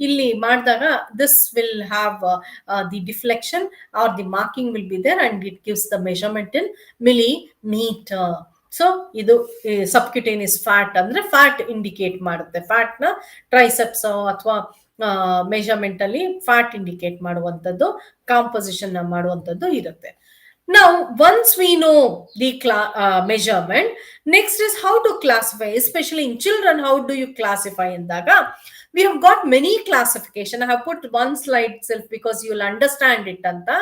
ಇಲ್ಲಿ ಮಾಡಿದಾಗ this will have the deflection or the marking will be there and it gives the measurement in millimetre. So ಇದು ಸಬ್ಕ್ಯುಟೇನಿಯಸ್ ಫ್ಯಾಟ್ ಅಂದ್ರೆ ಫ್ಯಾಟ್ ಇಂಡಿಕೇಟ್ ಮಾಡುತ್ತೆ. ಫ್ಯಾಟ್ ನ ಟ್ರೈಸೆಪ್ಸ್ ಅಥವಾ ಮೆಜರ್ಮೆಂಟ್ ಅಲ್ಲಿ ಫ್ಯಾಟ್ ಇಂಡಿಕೇಟ್ ಮಾಡುವಂತದ್ದು, ಕಾಂಪೋಸಿಷನ್ ಮಾಡುವಂತದ್ದು ಇರುತ್ತೆ. Now, once we know the measurement, next is how to classify, especially in children. How do you classify in daga? We have got many classification. I have put one slide itself because you will understand it anta.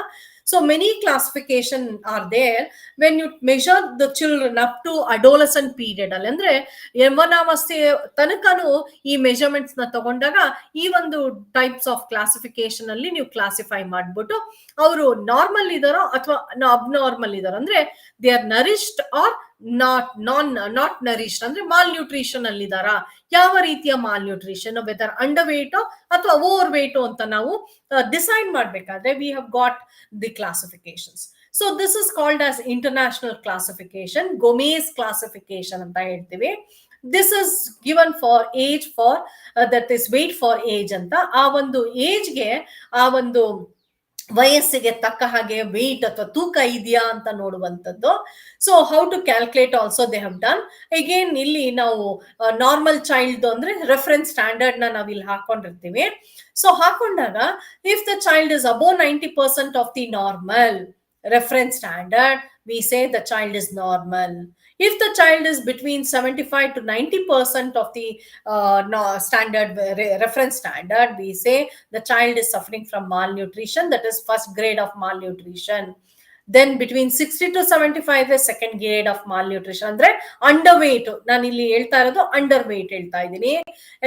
So many classification are there when you measure the children up to adolescent period ಅಲ್ಲಿ, ಅಂದ್ರೆ ಯೌವನಾವಸ್ಥೆ ತನಕನೂ ಈ measurements ನ ತಗೊಂಡಾಗ ಈ ಒಂದು types of classification ಅಲ್ಲಿ ನೀವು ಕ್ಲಾಸಿಫೈ ಮಾಡ್ಬಿಟ್ಟು ಅವರು ನಾರ್ಮಲ್ ಇದಾರೋ ಅಥವಾ ಅಬ್ನಾರ್ಮಲ್ ಇದಾರೋ, ಅಂದ್ರೆ they are nourished or not nourished, ಅಂದ್ರೆ ಮಾಲ್ ನ್ಯೂಟ್ರಿಷನ್ ಅಲ್ಲಿ ಇದಾರಾ, ಯಾವ ರೀತಿಯ ಮಾಲ್ ನ್ಯೂಟ್ರಿಷನ್, ವೆದರ್ ಅಂಡರ್ ವೇಟೋ ಅಥವಾ ಓವರ್ ವೇಟೋ ಅಂತ ನಾವು ಡಿಸೈಡ್ ಮಾಡ್ಬೇಕಾದ್ರೆ we have got the classifications. So this is called as international classification, Gomez classification ಅಂತ ಹೇಳ್ತೀವಿ. This is given for age, for that is weight for age ಅಂತ. ಆ ಒಂದು ಏಜ್ಗೆ, ಆ ಒಂದು ವಯಸ್ಸಿಗೆ ತಕ್ಕ ಹಾಗೆ ವೆಯ್ಟ್ ಅಥವಾ ತೂಕ ಇದೆಯಾ ಅಂತ ನೋಡುವಂಥದ್ದು. So how to calculate also they have done. Again ಇಲ್ಲಿ ನಾವು ನಾರ್ಮಲ್ ಚೈಲ್ಡ್ ಅಂದ್ರೆ ರೆಫರೆನ್ಸ್ ಸ್ಟ್ಯಾಂಡರ್ಡ್ ನ ನಾವ್ ಇಲ್ಲಿ ಹಾಕೊಂಡಿರ್ತೀವಿ. ಸೊ ಹಾಕೊಂಡಾಗ if the child is above 90% of the normal reference standard, we say the child is normal. If the child is between 75 to 90% of the standard reference standard, we say the child is suffering from malnutrition, that is first grade of malnutrition. Then between 60 to 75 is second grade of malnutrition, ಅಂದ್ರೆ underweight. ನಾನು ಇಲ್ಲಿ ಹೇಳ್ತಾ ಇರೋದು underweight ಹೇಳ್ತಾ ಇದ್ದೀನಿ.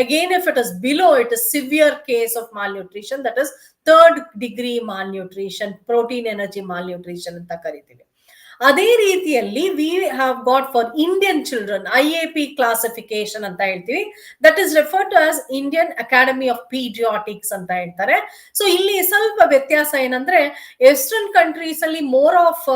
Again if it is below, it is severe case of malnutrition, that is third degree malnutrition, protein energy malnutrition ಅಂತ ಕರಿತೀವಿ. ಅದೇ ರೀತಿಯಲ್ಲಿ we have got for Indian children IAP classification ಅಂತ ಹೇಳ್ತೀವಿ. That is refer to as Indian Academy of Pediatrics ಅಂತ ಹೇಳ್ತಾರೆ. So ಇಲ್ಲಿ ಸ್ವಲ್ಪ ವ್ಯತ್ಯಾಸ ಏನಂದ್ರೆ, ವೆಸ್ಟರ್ನ್ ಕಂಟ್ರೀಸ್ ಅಲ್ಲಿ ಮೋರ್ ಆಫ್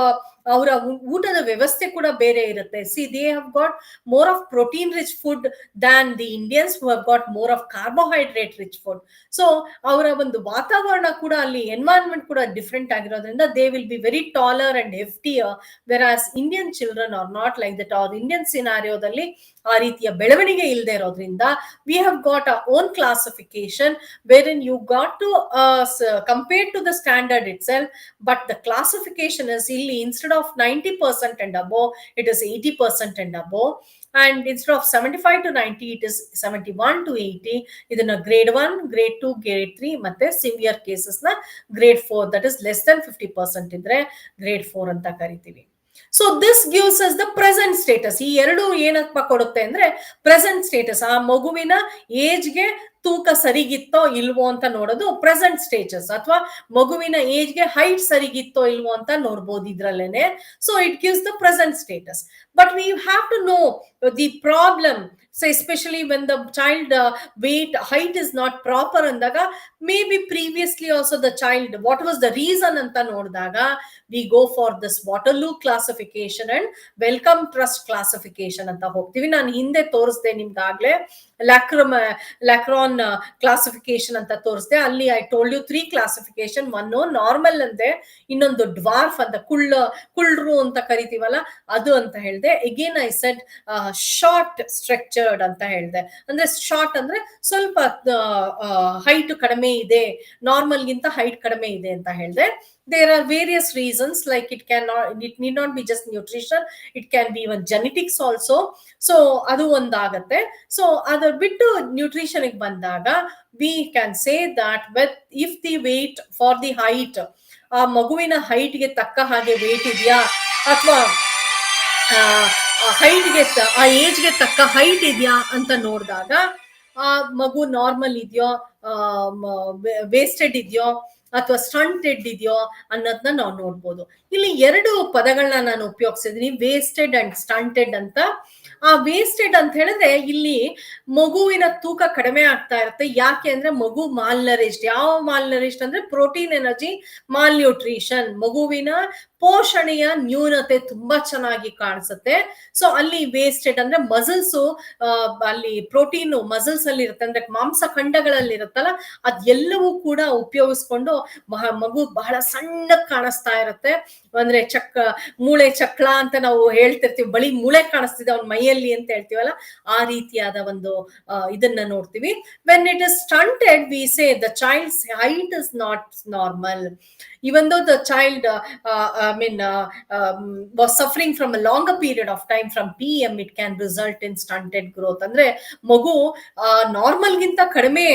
ಅವರ ಊಟದ ವ್ಯವಸ್ಥೆ ಕೂಡ ಬೇರೆ ಇರುತ್ತೆ. See they have got more of protein rich food than the Indians who have got more of carbohydrate rich food. So ಅವರ ಒಂದು ವಾತಾವರಣ ಕೂಡ ಅಲ್ಲಿ ಎನ್ವೈರನ್ಮೆಂಟ್ ಕೂಡ ಡಿಫ್ರೆಂಟ್ ಆಗಿರೋದ್ರಿಂದ they will be very taller and heftier, whereas Indian children are not like that. Our Indian ಸಿನಾರಿಯೋದಲ್ಲಿ ಆ ರೀತಿಯ ಬೆಳವಣಿಗೆ ಇಲ್ಲದೆ ಇರೋದ್ರಿಂದ we have got a own classification wherein you got to compare to the standard itself, but the classification is illi instead of 90% and above, it is 80% and above, and instead of 75 to 90 it is 71 to 80. idana grade 1, grade 2, grade 3 matte severe cases na grade 4, that is less than 50% idre grade 4 anta karitivi. So this gives us the present status. ಈ ಎರಡು ಏನಪ್ಪ ಕೊಡುತ್ತೆ ಅಂದ್ರೆ present status, ಆ ಮಗುವಿನ ಏಜ್ಗೆ ತೂಕ ಸರಿಗಿತ್ತೋ ಇಲ್ವೋ ಅಂತ ನೋಡೋದು ಪ್ರೆಸೆಂಟ್ ಸ್ಟೇಟಸ್, ಅಥವಾ ಮಗುವಿನ ಏಜ್ಗೆ ಹೈಟ್ ಸರಿಗಿತ್ತೋ ಇಲ್ವೋ ಅಂತ ನೋಡ್ಬೋದು ಇದ್ರಲ್ಲೇನೆ. So it gives the present status. But we have to know the problem. So especially when the child weight height is not proper andaga, maybe previously also the child, what was the reason anta nodidaga we go for this Waterloo classification and Wellcome Trust classification anta hogtivi. Nan hinde torisde nimgagle Lacron classification anta torisde. Alli I told you 3 classification. One normal ande, ಇನ್ನೊಂದು dwarf ಅಂತ ಕುಳ್ರು ಅಂತ ಕರಿತೀವಲ್ಲ ಅದು ಅಂತ ಹೇಳ್ದೆ. again I said short structured ಅಂತ ಹೇಳ್ದೆ. ಅಂದ್ರೆ ಶಾರ್ಟ್ ಅಂದ್ರೆ ಸ್ವಲ್ಪ ಹೈಟ್ ಕಡಿಮೆ ಇದೆ, ನಾರ್ಮಲ್ ಗಿಂತ ಹೈಟ್ ಕಡಿಮೆ ಇದೆ ಅಂತ ಹೇಳ್ದೆ. there are various reasons, like it need not be just nutrition, it can be even genetics also. so adu ondagate. so adar bittu nutrition ಗೆ ಬಂದಾಗ we can say that if the weight for the height, ಆ ಮಗುವಿನ ಹೈಟ್ಗೆ ತಕ್ಕ ಹಾಗೆ wait ಇದೆಯಾ, ಅಥವಾ ಹೈಟ್ಗೆ ಆ ಏಜ್ಗೆ ತಕ್ಕ ಹೈಟ್ ಇದೆಯಾ ಅಂತ ನೋಡಿದಾಗ ಆ ಮಗು ನಾರ್ಮಲ್ ಇದೆಯೋ, ವೇಸ್ಟೆಡ್ ಇದೆಯೋ ಅಥವಾ ಸ್ಟಂಟೆಡ್ ಇದೆಯೋ ಅನ್ನೋದನ್ನ ನಾವು ನೋಡ್ಬೋದು. ಇಲ್ಲಿ 2 ಪದಗಳನ್ನ ನಾನು ಉಪಯೋಗಿಸಿದೀನಿ, ವೇಸ್ಟೆಡ್ ಅಂಡ್ ಸ್ಟಂಟೆಡ್ ಅಂತ. ಆ ವೇಸ್ಟೆಡ್ ಅಂತ ಹೇಳಿದ್ರೆ ಇಲ್ಲಿ ಮಗುವಿನ ತೂಕ ಕಡಿಮೆ ಆಗ್ತಾ ಇರುತ್ತೆ. ಯಾಕೆ ಅಂದ್ರೆ ಮಗು ಮಾಲ್ನರಿಸ್ಟ್. ಯಾವ ಮಾಲ್ನರಿಸ್ಟ್ ಅಂದ್ರೆ ಪ್ರೋಟೀನ್ ಎನರ್ಜಿ ಮಾಲ್ನ್ಯೂಟ್ರಿಷನ್, ಮಗುವಿನ ಪೋಷಣೆಯ ನ್ಯೂನತೆ ತುಂಬಾ ಚೆನ್ನಾಗಿ ಕಾಣಿಸುತ್ತೆ. ಸೊ ಅಲ್ಲಿ ವೇಸ್ಟೆಡ್ ಅಂದ್ರೆ ಮಸಲ್ಸ್, ಅಲ್ಲಿ ಪ್ರೋಟೀನ್ ಮಸಲ್ಸ್ ಅಲ್ಲಿ ಇರುತ್ತೆ, ಅಂದ್ರೆ ಮಾಂಸಖಂಡಗಳಲ್ಲಿ ಇರುತ್ತಲ್ಲ, ಅದೆಲ್ಲವೂ ಕೂಡ ಉಪಯೋಗಿಸ್ಕೊಂಡು ಮಗು ಬಹಳ ಸಣ್ಣ ಕಾಣಿಸ್ತಾ ಇರುತ್ತೆ. ಅಂದ್ರೆ ಮೂಳೆ ಚಕ್ಳ ಅಂತ ನಾವು ಹೇಳ್ತಿರ್ತೀವಿ, ಬಳಿ ಮೂಳೆ ಕಾಣಿಸ್ತಿದೆ ಅವನ ಮೈಯಲ್ಲಿ ಅಂತ ಹೇಳ್ತೀವಲ್ಲ, ಆ ರೀತಿಯಾದ ಒಂದು ಇದನ್ನ ನೋಡ್ತೀವಿ. When it is stunted V say the child's height is not normal. even though the child was suffering from a longer period of time from PM, it can result in stunted growth. ಅಂದ್ರೆ ಮಗು normal ಗಿಂತ ಕಡಿಮೆ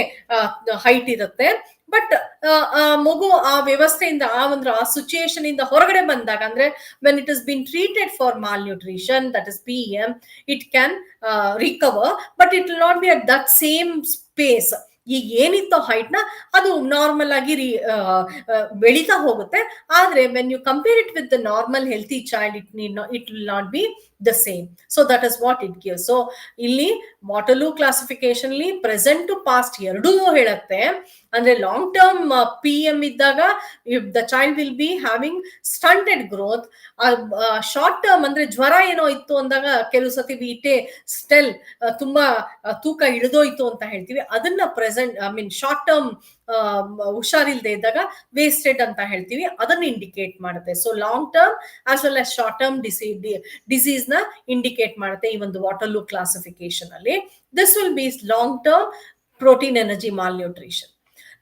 height ಇರುತ್ತೆ, but ಮಗು ಆ ವ್ಯವಸ್ಥೆಯಿಂದ ಆ situation ಇಂದ ಹೊರಗಡೆ ಬಂದಾಗ, ಅಂದ್ರೆ when it has been treated for malnutrition, that is PM, it can recover, but it will not be at that same space. ಈಗ ಏನಿತ್ತೋ ಹೈಟ್ ನ ಅದು ನಾರ್ಮಲ್ ಆಗಿ ಬೆಳೀತಾ ಹೋಗುತ್ತೆ. ಆದ್ರೆ when you compare it with the normal healthy child, it will not be the same. So that is what it gives. So ಇಲ್ಲಿ Waterloo classification ಅಲ್ಲಿ present to past ಎರಡೂ ಹೇಳುತ್ತೆ. ಅಂದ್ರೆ ಲಾಂಗ್ ಟರ್ಮ್ PM ಇದ್ದಾಗ the child will be having stunted growth. Short term ಅಂದ್ರೆ ಜ್ವರ ಏನೋ ಇತ್ತು ಅಂದಾಗ ಕೆಲವು ಸತಿ ಸ್ಟೆಲ್ ತುಂಬಾ ತೂಕ ಇಳಿದೋಯ್ತು ಅಂತ ಹೇಳ್ತೀವಿ, ಅದನ್ನ ಪ್ರೆಸೆಂಟ್ ಶಾರ್ಟ್ ಟರ್ಮ್ ಹುಷಾರಿಲ್ದೆ ಇದ್ದಾಗ ವೇಸ್ಟೆಡ್ ಅಂತ ಹೇಳ್ತೀವಿ, ಅದನ್ನ ಇಂಡಿಕೇಟ್ ಮಾಡುತ್ತೆ. So long term as well as short term disease ನ ಇಂಡಿಕೇಟ್ ಮಾಡುತ್ತೆ ಈ ಒಂದು ವಾಟರ್ಲೂ ಕ್ಲಾಸಿಫಿಕೇಶನ್ ಅಲ್ಲಿ. This will B long term protein energy malnutrition.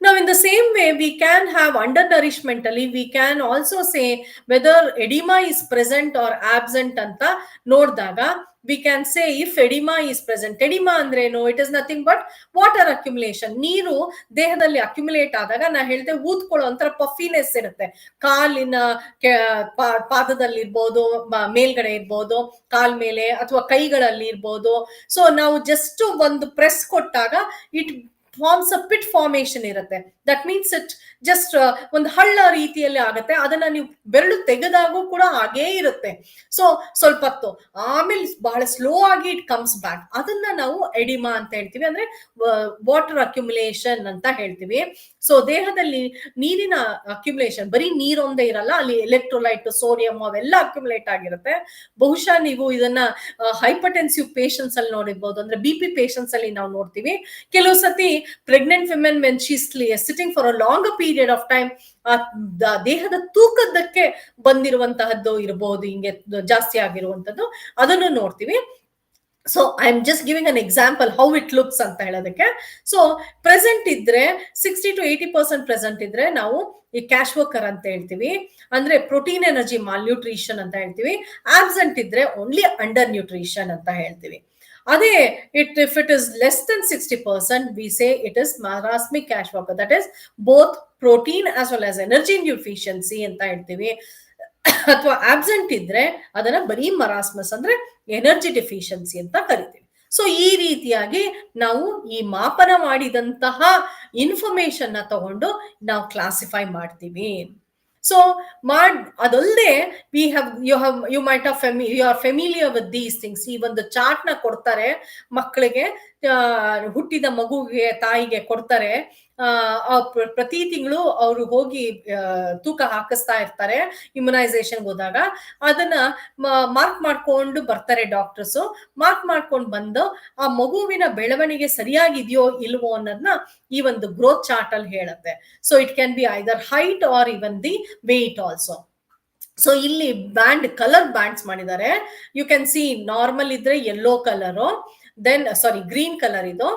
Now in the same way we can have undernourishment ali, we can also say whether edema is present or absent anta nodidaga we can say if edema is present. edema andre no, it is nothing but water accumulation. ನೀರು ದೇಹದಲ್ಲಿ accumulate ಆದಾಗ ನಾ ಹೇಳ್ತೆ ಊದ್ಕೊಳ್ಳೋ ಒಂಥರ puffiness ಇರುತ್ತೆ. ಕಾಲಿನ ಪಾದದಲ್ಲಿ ಇರ್ಬೋದು, ಮೇಲ್ಗಡೆ ಇರ್ಬೋದು, ಕಾಲ್ ಮೇಲೆ ಅಥವಾ ಕೈಗಳಲ್ಲಿ ಇರ್ಬೋದು. ಸೊ ನಾವು ಜಸ್ಟ್ ಒಂದು ಪ್ರೆಸ್ ಕೊಟ್ಟಾಗ it forms a pit formation ಇರುತ್ತೆ. ದಟ್ ಮೀನ್ಸ್ ಇಟ್ ಜಸ್ಟ್ ಒಂದು ಹಳ್ಳ ರೀತಿಯಲ್ಲಿ ಆಗುತ್ತೆ. ಅದನ್ನ ನೀವು ಬೆರಳು ತೆಗೆದಾಗೂ ಕೂಡ ಹಾಗೇ ಇರುತ್ತೆ. ಸೊ ಸ್ವಲ್ಪ ಹೊತ್ತು ಆಮೇಲೆ ಬಹಳ ಸ್ಲೋ ಆಗಿ ಇಟ್ ಕಮ್ಸ್ ಬ್ಯಾಕ್. ಅದನ್ನ ನಾವು ಎಡಿಮಾ ಅಂತ ಹೇಳ್ತೀವಿ, ಅಂದ್ರೆ ವಾಟರ್ ಅಕ್ಯುಮುಲೇಷನ್ ಅಂತ ಹೇಳ್ತೀವಿ. ಸೊ ದೇಹದಲ್ಲಿ ನೀರಿನ ಅಕ್ಯುಮುಲೇಷನ್, ಬರೀ ನೀರೊಂದೇ ಇರಲ್ಲ, ಅಲ್ಲಿ ಎಲೆಕ್ಟ್ರೋಲೈಟ್, ಸೋಡಿಯಂ ಅವೆಲ್ಲ ಅಕ್ಯುಮುಲೇಟ್ ಆಗಿರುತ್ತೆ. ಬಹುಶಃ ನೀವು ಇದನ್ನ ಹೈಪರ್ಟೆನ್ಸಿವ್ ಪೇಷಂಟ್ಸ್ ಅಲ್ಲಿ ನೋಡಿರ್ಬೋದು, ಅಂದ್ರೆ BP ಪೇಷಂಟ್ಸ್ ಅಲ್ಲಿ ನಾವು ನೋಡ್ತೀವಿ. ಕೆಲವು ಸತಿ pregnant women when she sitting for a long period of time, ದೇಹದ ತೂಕದಕ್ಕೆ ಬಂದಿರುವಂತಹದ್ದು ಇರಬಹುದು, ಹಿಂಗೆ ಜಾಸ್ತಿ ಆಗಿರುವಂತದ್ದು, ಅದನ್ನು ನೋಡ್ತೀವಿ. So I am just giving an example how it looks ಅಂತ ಹೇಳೋದಕ್ಕೆ. ಸೊ ಪ್ರೆಸೆಂಟ್ ಇದ್ರೆ 60 to 80% ಪ್ರೆಸೆಂಟ್ ಇದ್ರೆ ನಾವು ಈ ಕ್ಯಾಶ್ ವರ್ಕರ್ ಅಂತ ಹೇಳ್ತೀವಿ, ಅಂದ್ರೆ ಪ್ರೋಟೀನ್ ಎನರ್ಜಿ ಮಾಲ್ನ್ಯೂಟ್ರಿಷನ್ ಅಂತ ಹೇಳ್ತೀವಿ. ಆಬ್ಸೆಂಟ್ ಇದ್ರೆ ಓನ್ಲಿ ಅಂಡರ್ ನ್ಯೂಟ್ರಿಷನ್ ಅಂತ ಹೇಳ್ತೀವಿ. ಅದೇ if it is less than 60%, we say it is marasmic cash worker, that is both protein as well as energy deficiency ಅಂತ ಹೇಳ್ತೀವಿ. ಅಥವಾ ಆಬ್ಸೆಂಟ್ ಇದ್ರೆ ಅದನ್ನ ಬರೀ ಮರಾಸ್ಮಸ್ ಅಂದ್ರೆ ಎನರ್ಜಿ ಡೆಫಿಷಿಯನ್ಸಿ ಅಂತ ಕರಿತೀವಿ. ಸೊ ಈ ರೀತಿಯಾಗಿ ನಾವು ಈ ಮಾಪನ ಮಾಡಿದಂತಹ ಇನ್ಫಾರ್ಮೇಶನ್ ತಗೊಂಡು ನಾವು ಕ್ಲಾಸಿಫೈ ಮಾಡ್ತೀವಿ. ಸೊ ಅದಲ್ಲದೆ you might of you are familiar with these things. ಈ ಒಂದು ಚಾರ್ಟ್ ನ ಕೊಡ್ತಾರೆ ಮಕ್ಕಳಿಗೆ, ಹುಟ್ಟಿದ ಮಗುಗೆ ತಾಯಿಗೆ ಕೊಡ್ತಾರೆ. ಪ್ರತಿ ತಿಂಗಳು ಅವರು ಹೋಗಿ ತೂಕ ಹಾಕಿಸ್ತಾ ಇರ್ತಾರೆ ಇಮ್ಯುನೈಸೇಷನ್ ಹೋದಾಗ. ಅದನ್ನ ಮಾರ್ಕ್ ಮಾಡ್ಕೊಂಡು ಬರ್ತಾರೆ ಡಾಕ್ಟರ್ಸ್. ಮಾರ್ಕ್ ಮಾಡ್ಕೊಂಡು ಬಂದು ಆ ಮಗುವಿನ ಬೆಳವಣಿಗೆ ಸರಿಯಾಗಿದೆಯೋ ಇಲ್ವೋ ಅನ್ನೋದನ್ನ ಈ ಒಂದು ಗ್ರೋತ್ ಚಾರ್ಟ್ ಅಲ್ಲಿ ಹೇಳುತ್ತೆ. So it can be either height or even the weight also. So ಇಲ್ಲಿ ಕಲರ್ ಬ್ಯಾಂಡ್ಸ್ ಮಾಡಿದ್ದಾರೆ. ಯು ಕ್ಯಾನ್ ಸಿ ನಾರ್ಮಲ್ ಇದ್ರೆ yellow colour, then green color ido,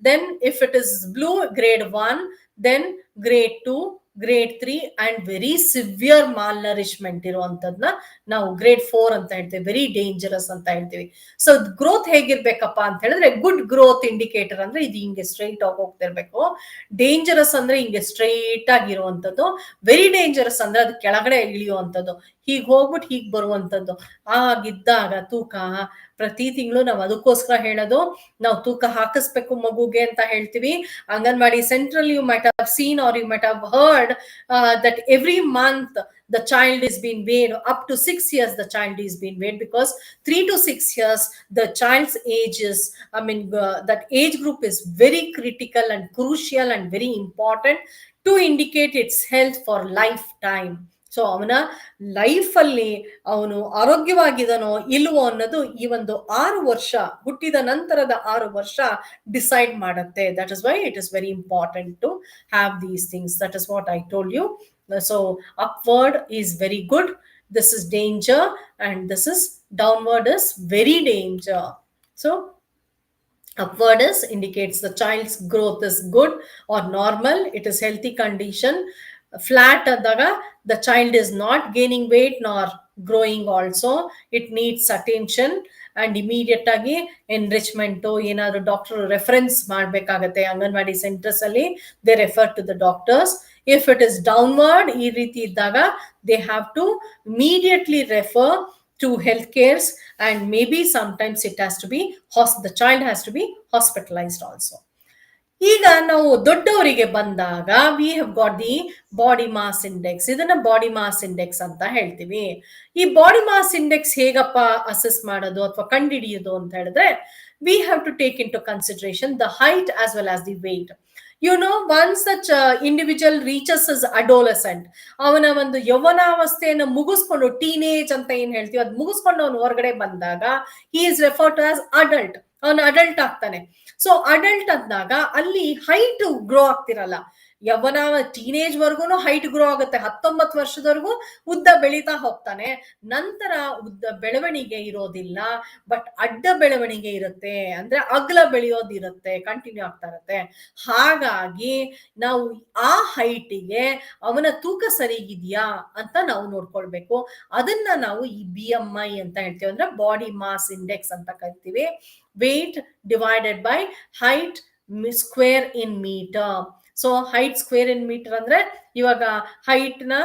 then if it is blue, grade 1, then grade 2, grade 3 and very severe malnourishment ಇರುವಂತದ್ನ ನಾವು grade 4 ಅಂತ ಹೇಳ್ತೀವಿ, very dangerous ಅಂತ ಹೇಳ್ತೀವಿ. So growth ಹೇಗಿರ್ಬೇಕಪ್ಪ ಅಂತ ಹೇಳಿದ್ರೆ, ಗುಡ್ ಗ್ರೋತ್ ಇಂಡಿಕೇಟರ್ ಅಂದ್ರೆ ಇದು ಹಿಂಗೆ ಸ್ಟ್ರೈಟ್ ಆಗಿ ಹೋಗ್ತಿರ್ಬೇಕು. ಡೇಂಜರಸ್ ಅಂದ್ರೆ ಹಿಂಗೆ ಸ್ಟ್ರೈಟ್ ಆಗಿರುವಂತದ್ದು. ವೆರಿ ಡೇಂಜರಸ್ ಅಂದ್ರೆ ಅದು ಕೆಳಗಡೆ ಇಳಿಯುವಂಥದ್ದು, ಹೀಗೆ ಹೋಗ್ಬಿಟ್ಟು ಹೀಗೆ ಬರುವಂತದ್ದು. ಆಗಿದ್ದಾಗ ತೂಕ ಪ್ರತಿ ತಿಂಗಳು ನಾವು ಅದಕ್ಕೋಸ್ಕರ ಹೇಳೋದು, ನಾವು ತೂಕ ಹಾಕಿಸ್ಬೇಕು ಮಗುಗೆ ಅಂತ ಹೇಳ್ತೀವಿ. Anganwadi central you might have seen or you might have heard that every month the child is being weighed. Up to 6 years the child is being weighed, because 3 to 6 years the child's age is, that age group is very critical and crucial and very important to indicate its health for lifetime. So ಅವನ life ಅಲ್ಲಿ ಅವನು ಆರೋಗ್ಯವಾಗಿದನೋ ಇಲ್ವೋ ಅನ್ನೋದು ಈ ಒಂದು 6 ವರ್ಷ, ಹುಟ್ಟಿದ ನಂತರದ 6 ವರ್ಷ ಡಿಸೈಡ್ ಮಾಡುತ್ತೆ. That is why it is very important to have these things. That is what I told you. So upward is very good, this is danger, and this is downward is very danger. So upward is indicates the child's growth is good or normal, it is healthy condition. Flat adaga the child is not gaining weight nor growing also, it needs attention and immediate agi enrichment. ಏನಾದ್ರು doctor reference ಮಾಡಬೇಕಾಗತ್ತೆ. Anganwadi centres ಅಲ್ಲಿ they refer to the doctors. If it is downward ಈ ರೀತಿ ಇದ್ದಾಗ they have to immediately refer to health cares, and maybe sometimes it has to be the child has to be hospitalized also. ಈಗ ನಾವು ದೊಡ್ಡವರಿಗೆ ಬಂದಾಗ we have got the body mass index. ಇದನ್ನ body mass index ಅಂತ ಹೇಳ್ತೀವಿ. ಈ body mass index ಹೇಗಪ್ಪ assess ಮಾಡೋದು ಅಥವಾ ಕಂಡುಹಿಡಿಯೋದು ಅಂತ ಹೇಳಿದ್ರೆ, we have to take into consideration the height as well as the weight. once such individual reaches as adolescent, ಅವನ ಒಂದು ಯೌವನಾವಸ್ಥೆಯನ್ನು ಮುಗಿಸ್ಕೊಂಡು, ಟೀನೇಜ್ ಅಂತ ಏನ್ ಹೇಳ್ತೀವಿ, ಅದು ಮುಗಿಸ್ಕೊಂಡು ಅವನು ಹೊರಗಡೆ ಬಂದಾಗ he is referred to as adult. ಅವನು ಅಡಲ್ಟ್ ಆಗ್ತಾನೆ. ಸೊ ಅಡಲ್ಟ್ ಅಂದಾಗ ಅಲ್ಲಿ ಹೈಟ್ ಗ್ರೋ ಆಗ್ತಿರಲ್ಲ. ಯೌವನ ಟೀನೇಜ್ ವರ್ಗುನು ಹೈಟ್ ಗ್ರೋ ಆಗುತ್ತೆ, 19 ವರ್ಷದವರೆಗೂ ಉದ್ದ ಬೆಳೀತಾ ಹೋಗ್ತಾನೆ. ನಂತರ ಉದ್ದ ಬೆಳವಣಿಗೆ ಇರೋದಿಲ್ಲ, ಬಟ್ ಅಡ್ಡ ಬೆಳವಣಿಗೆ ಇರುತ್ತೆ, ಅಂದ್ರೆ ಅಗಲ ಬೆಳೆಯೋದಿರುತ್ತೆ, ಕಂಟಿನ್ಯೂ ಆಗ್ತಾ ಇರುತ್ತೆ. ಹಾಗಾಗಿ ನಾವು ಆ ಹೈಟಿಗೆ ಅವನ ತೂಕ ಸರಿಗಿದ್ಯಾ ಅಂತ ನಾವು ನೋಡ್ಕೊಳ್ಬೇಕು. ಅದನ್ನ ನಾವು ಈ BMI ಅಂತ ಹೇಳ್ತೀವಿ, ಅಂದ್ರೆ ಬಾಡಿ ಮಾಸ್ ಇಂಡೆಕ್ಸ್ ಅಂತ ಕರಿತೀವಿ. Weight divided by height square in metre. So height square in metre ಅಂದ್ರೆ, ಇವಾಗ ಹೈಟ್ ನ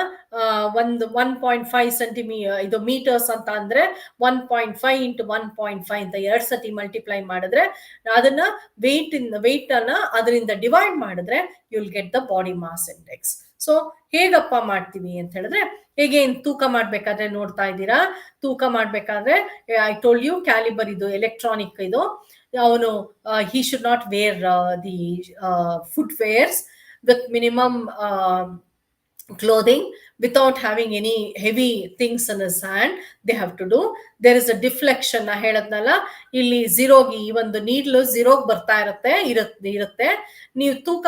1.5 ಸೆಂಟಿಮೀಟರ್ ಇದು ಮೀಟರ್ಸ್ ಅಂತ ಅಂದ್ರೆ 1.5 into 1.5 ಅಂತ 2 ಸತಿ ಮಲ್ಟಿಪ್ಲೈ ಮಾಡಿದ್ರೆ, ಅದನ್ನ ವೇಟ್ ಅನ್ನ ಅದರಿಂದ ಡಿವೈಡ್ ಮಾಡಿದ್ರೆ you will get the body mass index. So ಹೇಗಪ್ಪ ಮಾಡ್ತೀವಿ ಅಂತ ಹೇಳಿದ್ರೆ, ಹೇಗೆ ತೂಕ ಮಾಡ್ಬೇಕಾದ್ರೆ ನೋಡ್ತಾ ಇದ್ದೀರಾ, ತೂಕ ಮಾಡ್ಬೇಕಾದ್ರೆ ಐ ಟೋಲ್ಡ್ ಯು ಕ್ಯಾಲಿಬರ್ ಇದು ಎಲೆಕ್ಟ್ರಾನಿಕ್ ಇದು. ಅವನು he should not wear the footwears with minimum clothing, without having any heavy things in his hand. They have to do, there is a deflection. ನಾ ಹೇಳದ್ನಲ್ಲ, ಇಲ್ಲಿ ಝೀರೋಗಿ ಈ ಒಂದು ನೀಡ್ಲು ಝೀರೋಗ್ ಬರ್ತಾ ಇರುತ್ತೆ. ನೀವು ತೂಕ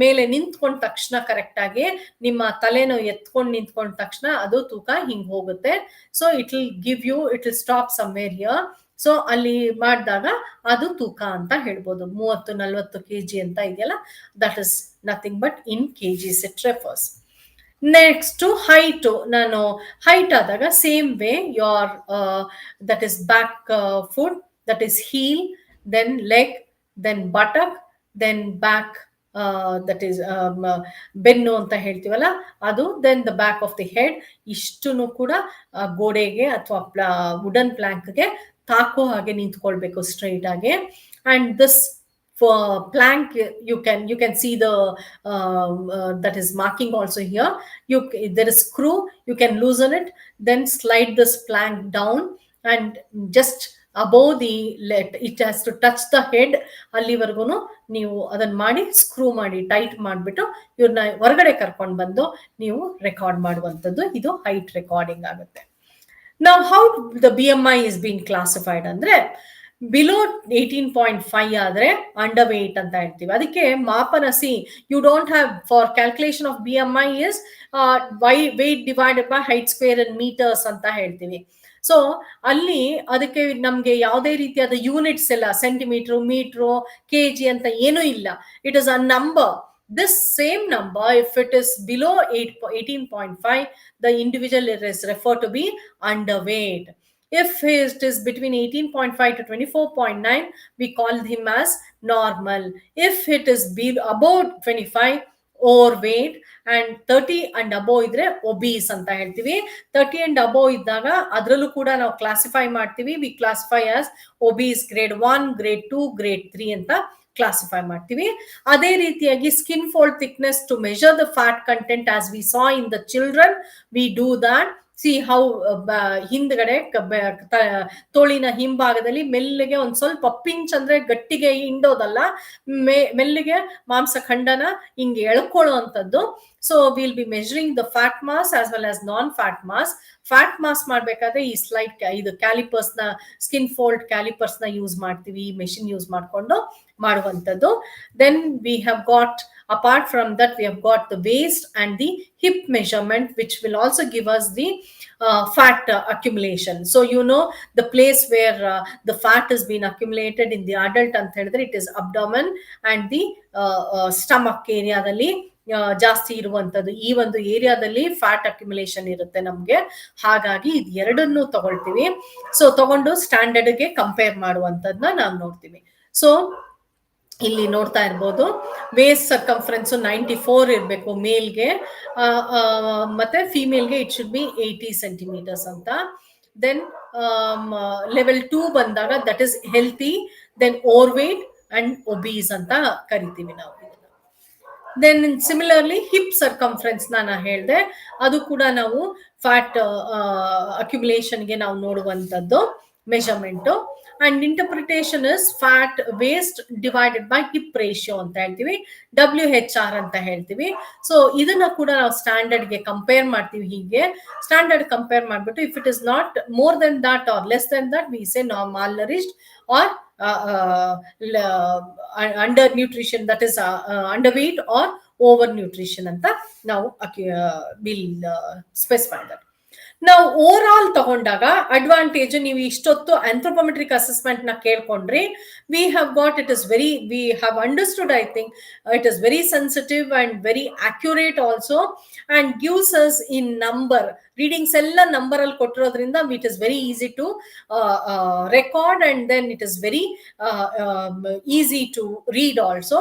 ಮೇಲೆ ನಿಂತ್ಕೊಂಡ ತಕ್ಷಣ ಕರೆಕ್ಟ್ ಆಗಿ ನಿಮ್ಮ ತಲೆನೋ ಎತ್ಕೊಂಡು ನಿಂತ್ಕೊಂಡ ತಕ್ಷಣ ಅದು ತೂಕ ಹಿಂಗ್ ಹೋಗುತ್ತೆ. So it will give you, it will stop somewhere here. So ಅಲ್ಲಿ ಮಾಡಿದಾಗ ಅದು ತೂಕ ಅಂತ ಹೇಳ್ಬೋದು. 30-40 kg ಅಂತ ಇದೆಯಲ್ಲ, that is nothing but in kgs it refers. Next height, ನಾನು ಹೈಟ್ ಆದಾಗ same way your that is back foot, that is heel, then leg, then buttock, then back, that is ಬೆನ್ನು ಅಂತ ಹೇಳ್ತೀವಲ್ಲ ಅದು, then the back of the head. ಇಷ್ಟನ್ನು ಕೂಡ ಗೋಡೆಗೆ ಅಥವಾ ವುಡನ್ ಪ್ಲಾಂಕ್ಗೆ ತಾಕೋ ಹಾಗೆ ನಿಂತ್ಕೊಳ್ಬೇಕು ಸ್ಟ್ರೈಟ್ ಆಗಿ. And this for plank, you can see the that is marking also here. There is screw, you can loosen it, then slide this plank down, and just above the let it has to touch the head, ಅಲ್ಲಿವರೆಗೂ ನೀವು ಅದನ್ನ ಮಾಡಿ screw ಮಾಡಿ tight ಮಾಡಿಬಿಟ್ಟು ಇವ್ರನ್ನ ಹೊರಗಡೆ ಕರ್ಕೊಂಡು ಬಂದು ನೀವು ರೆಕಾರ್ಡ್ ಮಾಡುವಂಥದ್ದು. ಇದು ಹೈಟ್ ರೆಕಾರ್ಡಿಂಗ್ ಆಗುತ್ತೆ. Now, how the BMI is being classified ಅಂದ್ರೆ ಬಿಲೋ 18.5 ಆದ್ರೆ ಅಂಡರ್ ವೇಟ್ ಅಂತ ಹೇಳ್ತೀವಿ. ಅದಕ್ಕೆ ಮಾಪನ you don't have for calculation of BMI is weight divided by height square in meters ಅಂತ ಹೇಳ್ತೀವಿ. ಸೊ ಅಲ್ಲಿ ಅದಕ್ಕೆ ನಮ್ಗೆ ಯಾವುದೇ ರೀತಿಯಾದ ಯೂನಿಟ್ಸ್ ಎಲ್ಲ ಸೆಂಟಿಮೀಟರ್, ಮೀಟರ್, ಕೆಜಿ ಅಂತ ಏನೂ ಇಲ್ಲ. It is a number. This same number, if it is below 18.5, the individual is referred to be underweight. If it is between 18.5 to 24.9, we call him as normal. If it is above 25, overweight, and 30 and above idre obese anta heltivi. 30 and above iddaga adrallu kuda ನಾವು classify ಮಾಡ್ತೀವಿ. we classify as obese grade 1, grade 2, grade 3 ಅಂತ classify ಮಾಡ್ತೀವಿ. ಅದೇ ರೀತಿಯಾಗಿ skin fold thickness to measure the fat content as we saw in the children, we do that. See how ಹಿಂದ್ಗಡೆ ತೋಳಿನ ಹಿಂಭಾಗದಲ್ಲಿ ಮೆಲ್ಲಿಗೆ ಒಂದ್ ಸ್ವಲ್ಪ ಪಿಂಚ್ ಅಂದ್ರೆ ಗಟ್ಟಿಗೆ ಹಿಂಡೋದಲ್ಲ, ಮೆಲ್ಲಿಗೆ ಮಾಂಸಖಂಡನ ಹಿಂಗೆ ಎಳ್ಕೊಳ್ಳೋ ಅಂತದ್ದು. So will be measuring the fat mass as well as non fat mass. Fat mass ಮಾಡ್ಬೇಕಾದ್ರೆ ಈ ಇದು ಕ್ಯಾಲಿಪರ್ಸ್ ನ, ಸ್ಕಿನ್ ಫೋಲ್ಡ್ ಕ್ಯಾಲಿಪರ್ಸ್ ನ ಯೂಸ್ ಮಾಡ್ತೀವಿ, ಈ ಮೆಷಿನ್ ಯೂಸ್ ಮಾಡ್ಕೊಂಡು ಮಾಡುವಂಥದ್ದು. Then we have got, apart from that, we have got the waist and the hip measurement, which will also give us the fat accumulation. So the place where the fat has been accumulated in the adult anta helidre, it is abdomen and the stomach area dalli ಜಾಸ್ತಿ ಇರುವಂತದ್ದು. ಈ ಒಂದು ಏರಿಯಾದಲ್ಲಿ fat accumulation ಇರುತ್ತೆ ನಮ್ಗೆ. ಹಾಗಾಗಿ ಇದು ಎರಡನ್ನೂ ತಗೊಳ್ತೀವಿ. ಸೊ ತಗೊಂಡು ಸ್ಟ್ಯಾಂಡರ್ಡ್ ಗೆ ಕಂಪೇರ್ ಮಾಡುವಂತದ್ನ ನಾವು ನೋಡ್ತೀವಿ. ಸೊ ಇಲ್ಲಿ ನೋಡ್ತಾ ಇರ್ಬೋದು, ವೇಸ್ಟ್ ಸರ್ಕಂಫರೆನ್ಸ್ 94 ಇರಬೇಕು ಮೇಲ್ಗೆ, ಮತ್ತೆ ಫಿಮೇಲ್ಗೆ ಇಟ್ ಶುಡ್ ಬಿ 80 ಸೆಂಟಿಮೀಟರ್ಸ್ ಅಂತ. ದೆನ್ ಲೆವೆಲ್ 2 ಬಂದಾಗ that is healthy, then overweight and obese ಅಂತ ಕರಿತೀವಿ ನಾವು. ದೆನ್ ಸಿಮಿಲರ್ಲಿ ಹಿಪ್ ಸರ್ಕಂಫರೆನ್ಸ್ ನಾನು ಹೇಳಿದೆ, ಅದು ಕೂಡ ನಾವು ಫ್ಯಾಟ್ ಅಕ್ಯುಮುಲೇಷನ್ಗೆ ನಾವು ನೋಡುವಂಥದ್ದು measurement. And interpretation is fat waist divided by hip ratio ಅಂತ ಹೇಳ್ತೀವಿ, WHR ಅಂತ ಹೇಳ್ತೀವಿ. ಸೊ ಇದನ್ನ ಕೂಡ ನಾವು ಸ್ಟ್ಯಾಂಡರ್ಡ್ಗೆ ಕಂಪೇರ್ ಮಾಡ್ತೀವಿ. ಹೀಗೆ ಸ್ಟ್ಯಾಂಡರ್ಡ್ ಕಂಪೇರ್ ಮಾಡ್ಬಿಟ್ಟು if it is not more than that or less than that, we say malnourished or under nutrition, that is underweight or over nutrition ಅಂತ ನಾವು will specify that. ನಾವು overall ತಗೊಂಡಾಗ advantage, ನೀವು ಇಷ್ಟೊತ್ತು anthropometric assessment ನ ಕೇಳ್ಕೊಂಡ್ರಿ. We have got, we have understood, I think it is very sensitive and very accurate also, and gives us in number. Readings ಎಲ್ಲ number ಅಲ್ಲಿ ಕೊಟ್ಟಿರೋದ್ರಿಂದ it is very easy to record, and then it is very easy to read also,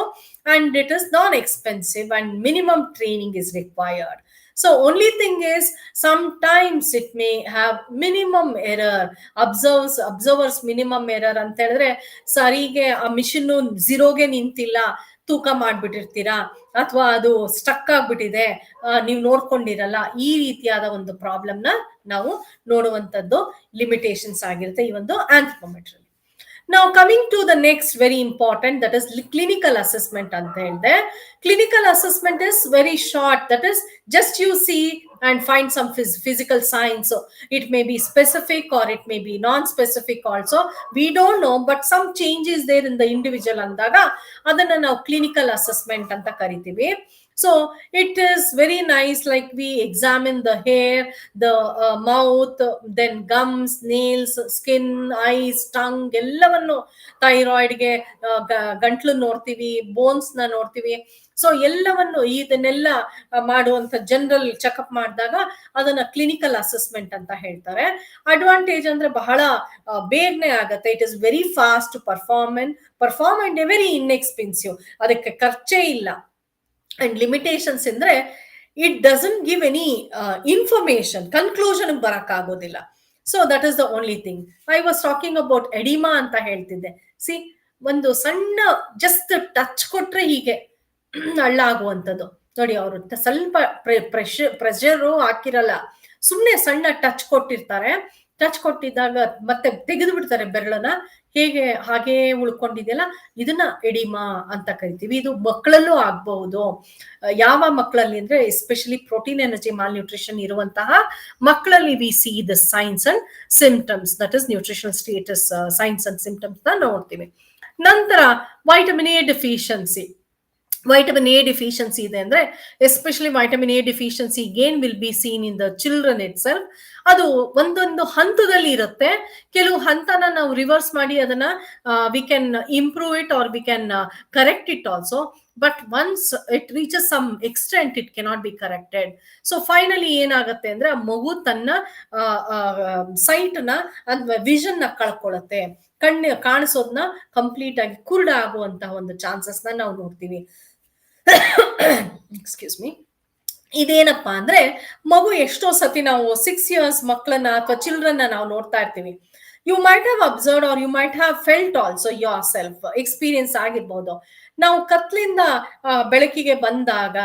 and it is non expensive and minimum training is required. So only thing is sometimes it may have minimum error, observers minimum error ಅಂತ ಹೇಳಿದ್ರೆ, ಸರಿಗೆ ಆ machine ಝೀರೋಗೆ ನಿಂತಿಲ್ಲ, ತೂಕ ಮಾಡ್ಬಿಟ್ಟಿರ್ತೀರಾ, ಅಥವಾ ಅದು stuck ಆಗ್ಬಿಟ್ಟಿದೆ, ನೀವು ನೋಡ್ಕೊಂಡಿರಲ್ಲ. ಈ ರೀತಿಯಾದ ಒಂದು ಪ್ರಾಬ್ಲಮ್ ನ ನಾವು ನೋಡುವಂತದ್ದು ಲಿಮಿಟೇಷನ್ಸ್ ಆಗಿರುತ್ತೆ ಈ ಒಂದು ಆಂಥ್ರೋಪೋಮೆಟ್ರಿ. Now coming to the next very important, that is clinical assessment anta helde. Clinical assessment is very short, that is just you see and find some physical signs. So it may be specific or it may be non-specific also, we don't know, but some change is there in the individual andaga adanna now clinical assessment anta karitivi. So it is very nice, like we examine the hair, the mouth, then gums, nails, skin, eyes, tongue, ಎಲ್ಲವನ್ನು, ಥೈರಾಯ್ಡ್ಗೆ ಗಂಟ್ಲು ನೋಡ್ತೀವಿ, bones ನ ನೋಡ್ತೀವಿ. So ಎಲ್ಲವನ್ನು ಇದನ್ನೆಲ್ಲ ಮಾಡುವಂತ general checkup ಮಾಡಿದಾಗ ಅದನ್ನ ಕ್ಲಿನಿಕಲ್ ಅಸೆಸ್ಮೆಂಟ್ ಅಂತ ಹೇಳ್ತಾರೆ. ಅಡ್ವಾಂಟೇಜ್ ಅಂದ್ರೆ ಬಹಳ ಬೇಗನೆ ಆಗತ್ತೆ. It is very fast to perform and very inexpensive, ಅದಕ್ಕೆ ಖರ್ಚೇ ಇಲ್ಲ. ಅಂಡ್ ಲಿಮಿಟೇಷನ್ಸ್ ಅಂದ್ರೆ it doesn't give any information, conclusion ಬರಕ್ ಆಗೋದಿಲ್ಲ. So that is the only thing. I was talking about oedema ಅಂತ ಹೇಳ್ತಿದ್ದೆ. ಸಿ, ಒಂದು ಸಣ್ಣ ಜಸ್ಟ್ ಟಚ್ ಕೊಟ್ರೆ ಹೀಗೆ ಹಳ್ಳ ಆಗುವಂಥದ್ದು ನೋಡಿ. ಅವರು ಸ್ವಲ್ಪ ಪ್ರೆಷರು ಹಾಕಿರಲ್ಲ, ಸುಮ್ಮನೆ ಸಣ್ಣ ಟಚ್ ಕೊಟ್ಟಿರ್ತಾರೆ. ಟಚ್ ಕೊಟ್ಟಿದ್ದಾಗ ಮತ್ತೆ ತೆಗೆದು ಬಿಡ್ತಾರೆ ಬೆರಳನ್ನ, ಹೇಗೆ ಹಾಗೇ ಉಳ್ಕೊಂಡಿದೆಯಲ್ಲ, ಇದನ್ನ ಎಡಿಮಾ ಅಂತ ಕರಿತೀವಿ. ಇದು ಮಕ್ಕಳಲ್ಲೂ ಆಗ್ಬಹುದು. ಯಾವ ಮಕ್ಕಳಲ್ಲಿ ಅಂದ್ರೆ especially protein energy malnutrition ಇರುವಂತಹ ಮಕ್ಕಳಲ್ಲಿ we see the signs and symptoms, that is nutritional status signs and symptoms ನ ನೋಡ್ತೀವಿ. ನಂತರ vitamin A deficiency. Vitamin A deficiency ಇದೆ ಅಂದ್ರೆ especially vitamin A deficiency gain will be seen in the children itself. ಅದು ಒಂದೊಂದು ಹಂತದಲ್ಲಿ ಇರುತ್ತೆ. ಕೆಲವು ಹಂತನ ನಾವು ರಿವರ್ಸ್ ಮಾಡಿ ಅದನ್ನ we can improve it or we can correct it also. But once it reaches some extent it cannot be corrected. So finally ಏನಾಗುತ್ತೆ ಅಂದ್ರೆ ಆ ಮಗು ತನ್ನ ಸೈಟ್ ನ ಅಥವಾ ವಿಷನ್ ನ ಕಳ್ಕೊಳ್ಳುತ್ತೆ. ಕಣ್ಣು ಕಾಣಿಸೋದನ್ನ ಕಂಪ್ಲೀಟ್ ಆಗಿ ಕುರುಡ ಆಗುವಂತಹ ಒಂದು ಚಾನ್ಸಸ್ ನ ನಾವು ನೋಡ್ತೀವಿ. Excuse me. ಇದೇನಪ್ಪಾ ಅಂದ್ರೆ ಮಗು ಎಷ್ಟೋ ಸತಿ ನಾವು 6 years ಮಕ್ಕಳನ್ನ ಅಥವಾ ಚಿಲ್ಡ್ರನ್ ನಾವು ನೋಡ್ತಾ ಇರ್ತೀವಿ. You might have observe or you might have felt also yourself, experience ಆಗಿರ್ಬೋದು. ನಾವು ಕತ್ಲಿಂದ ಬೆಳಕಿಗೆ ಬಂದಾಗ,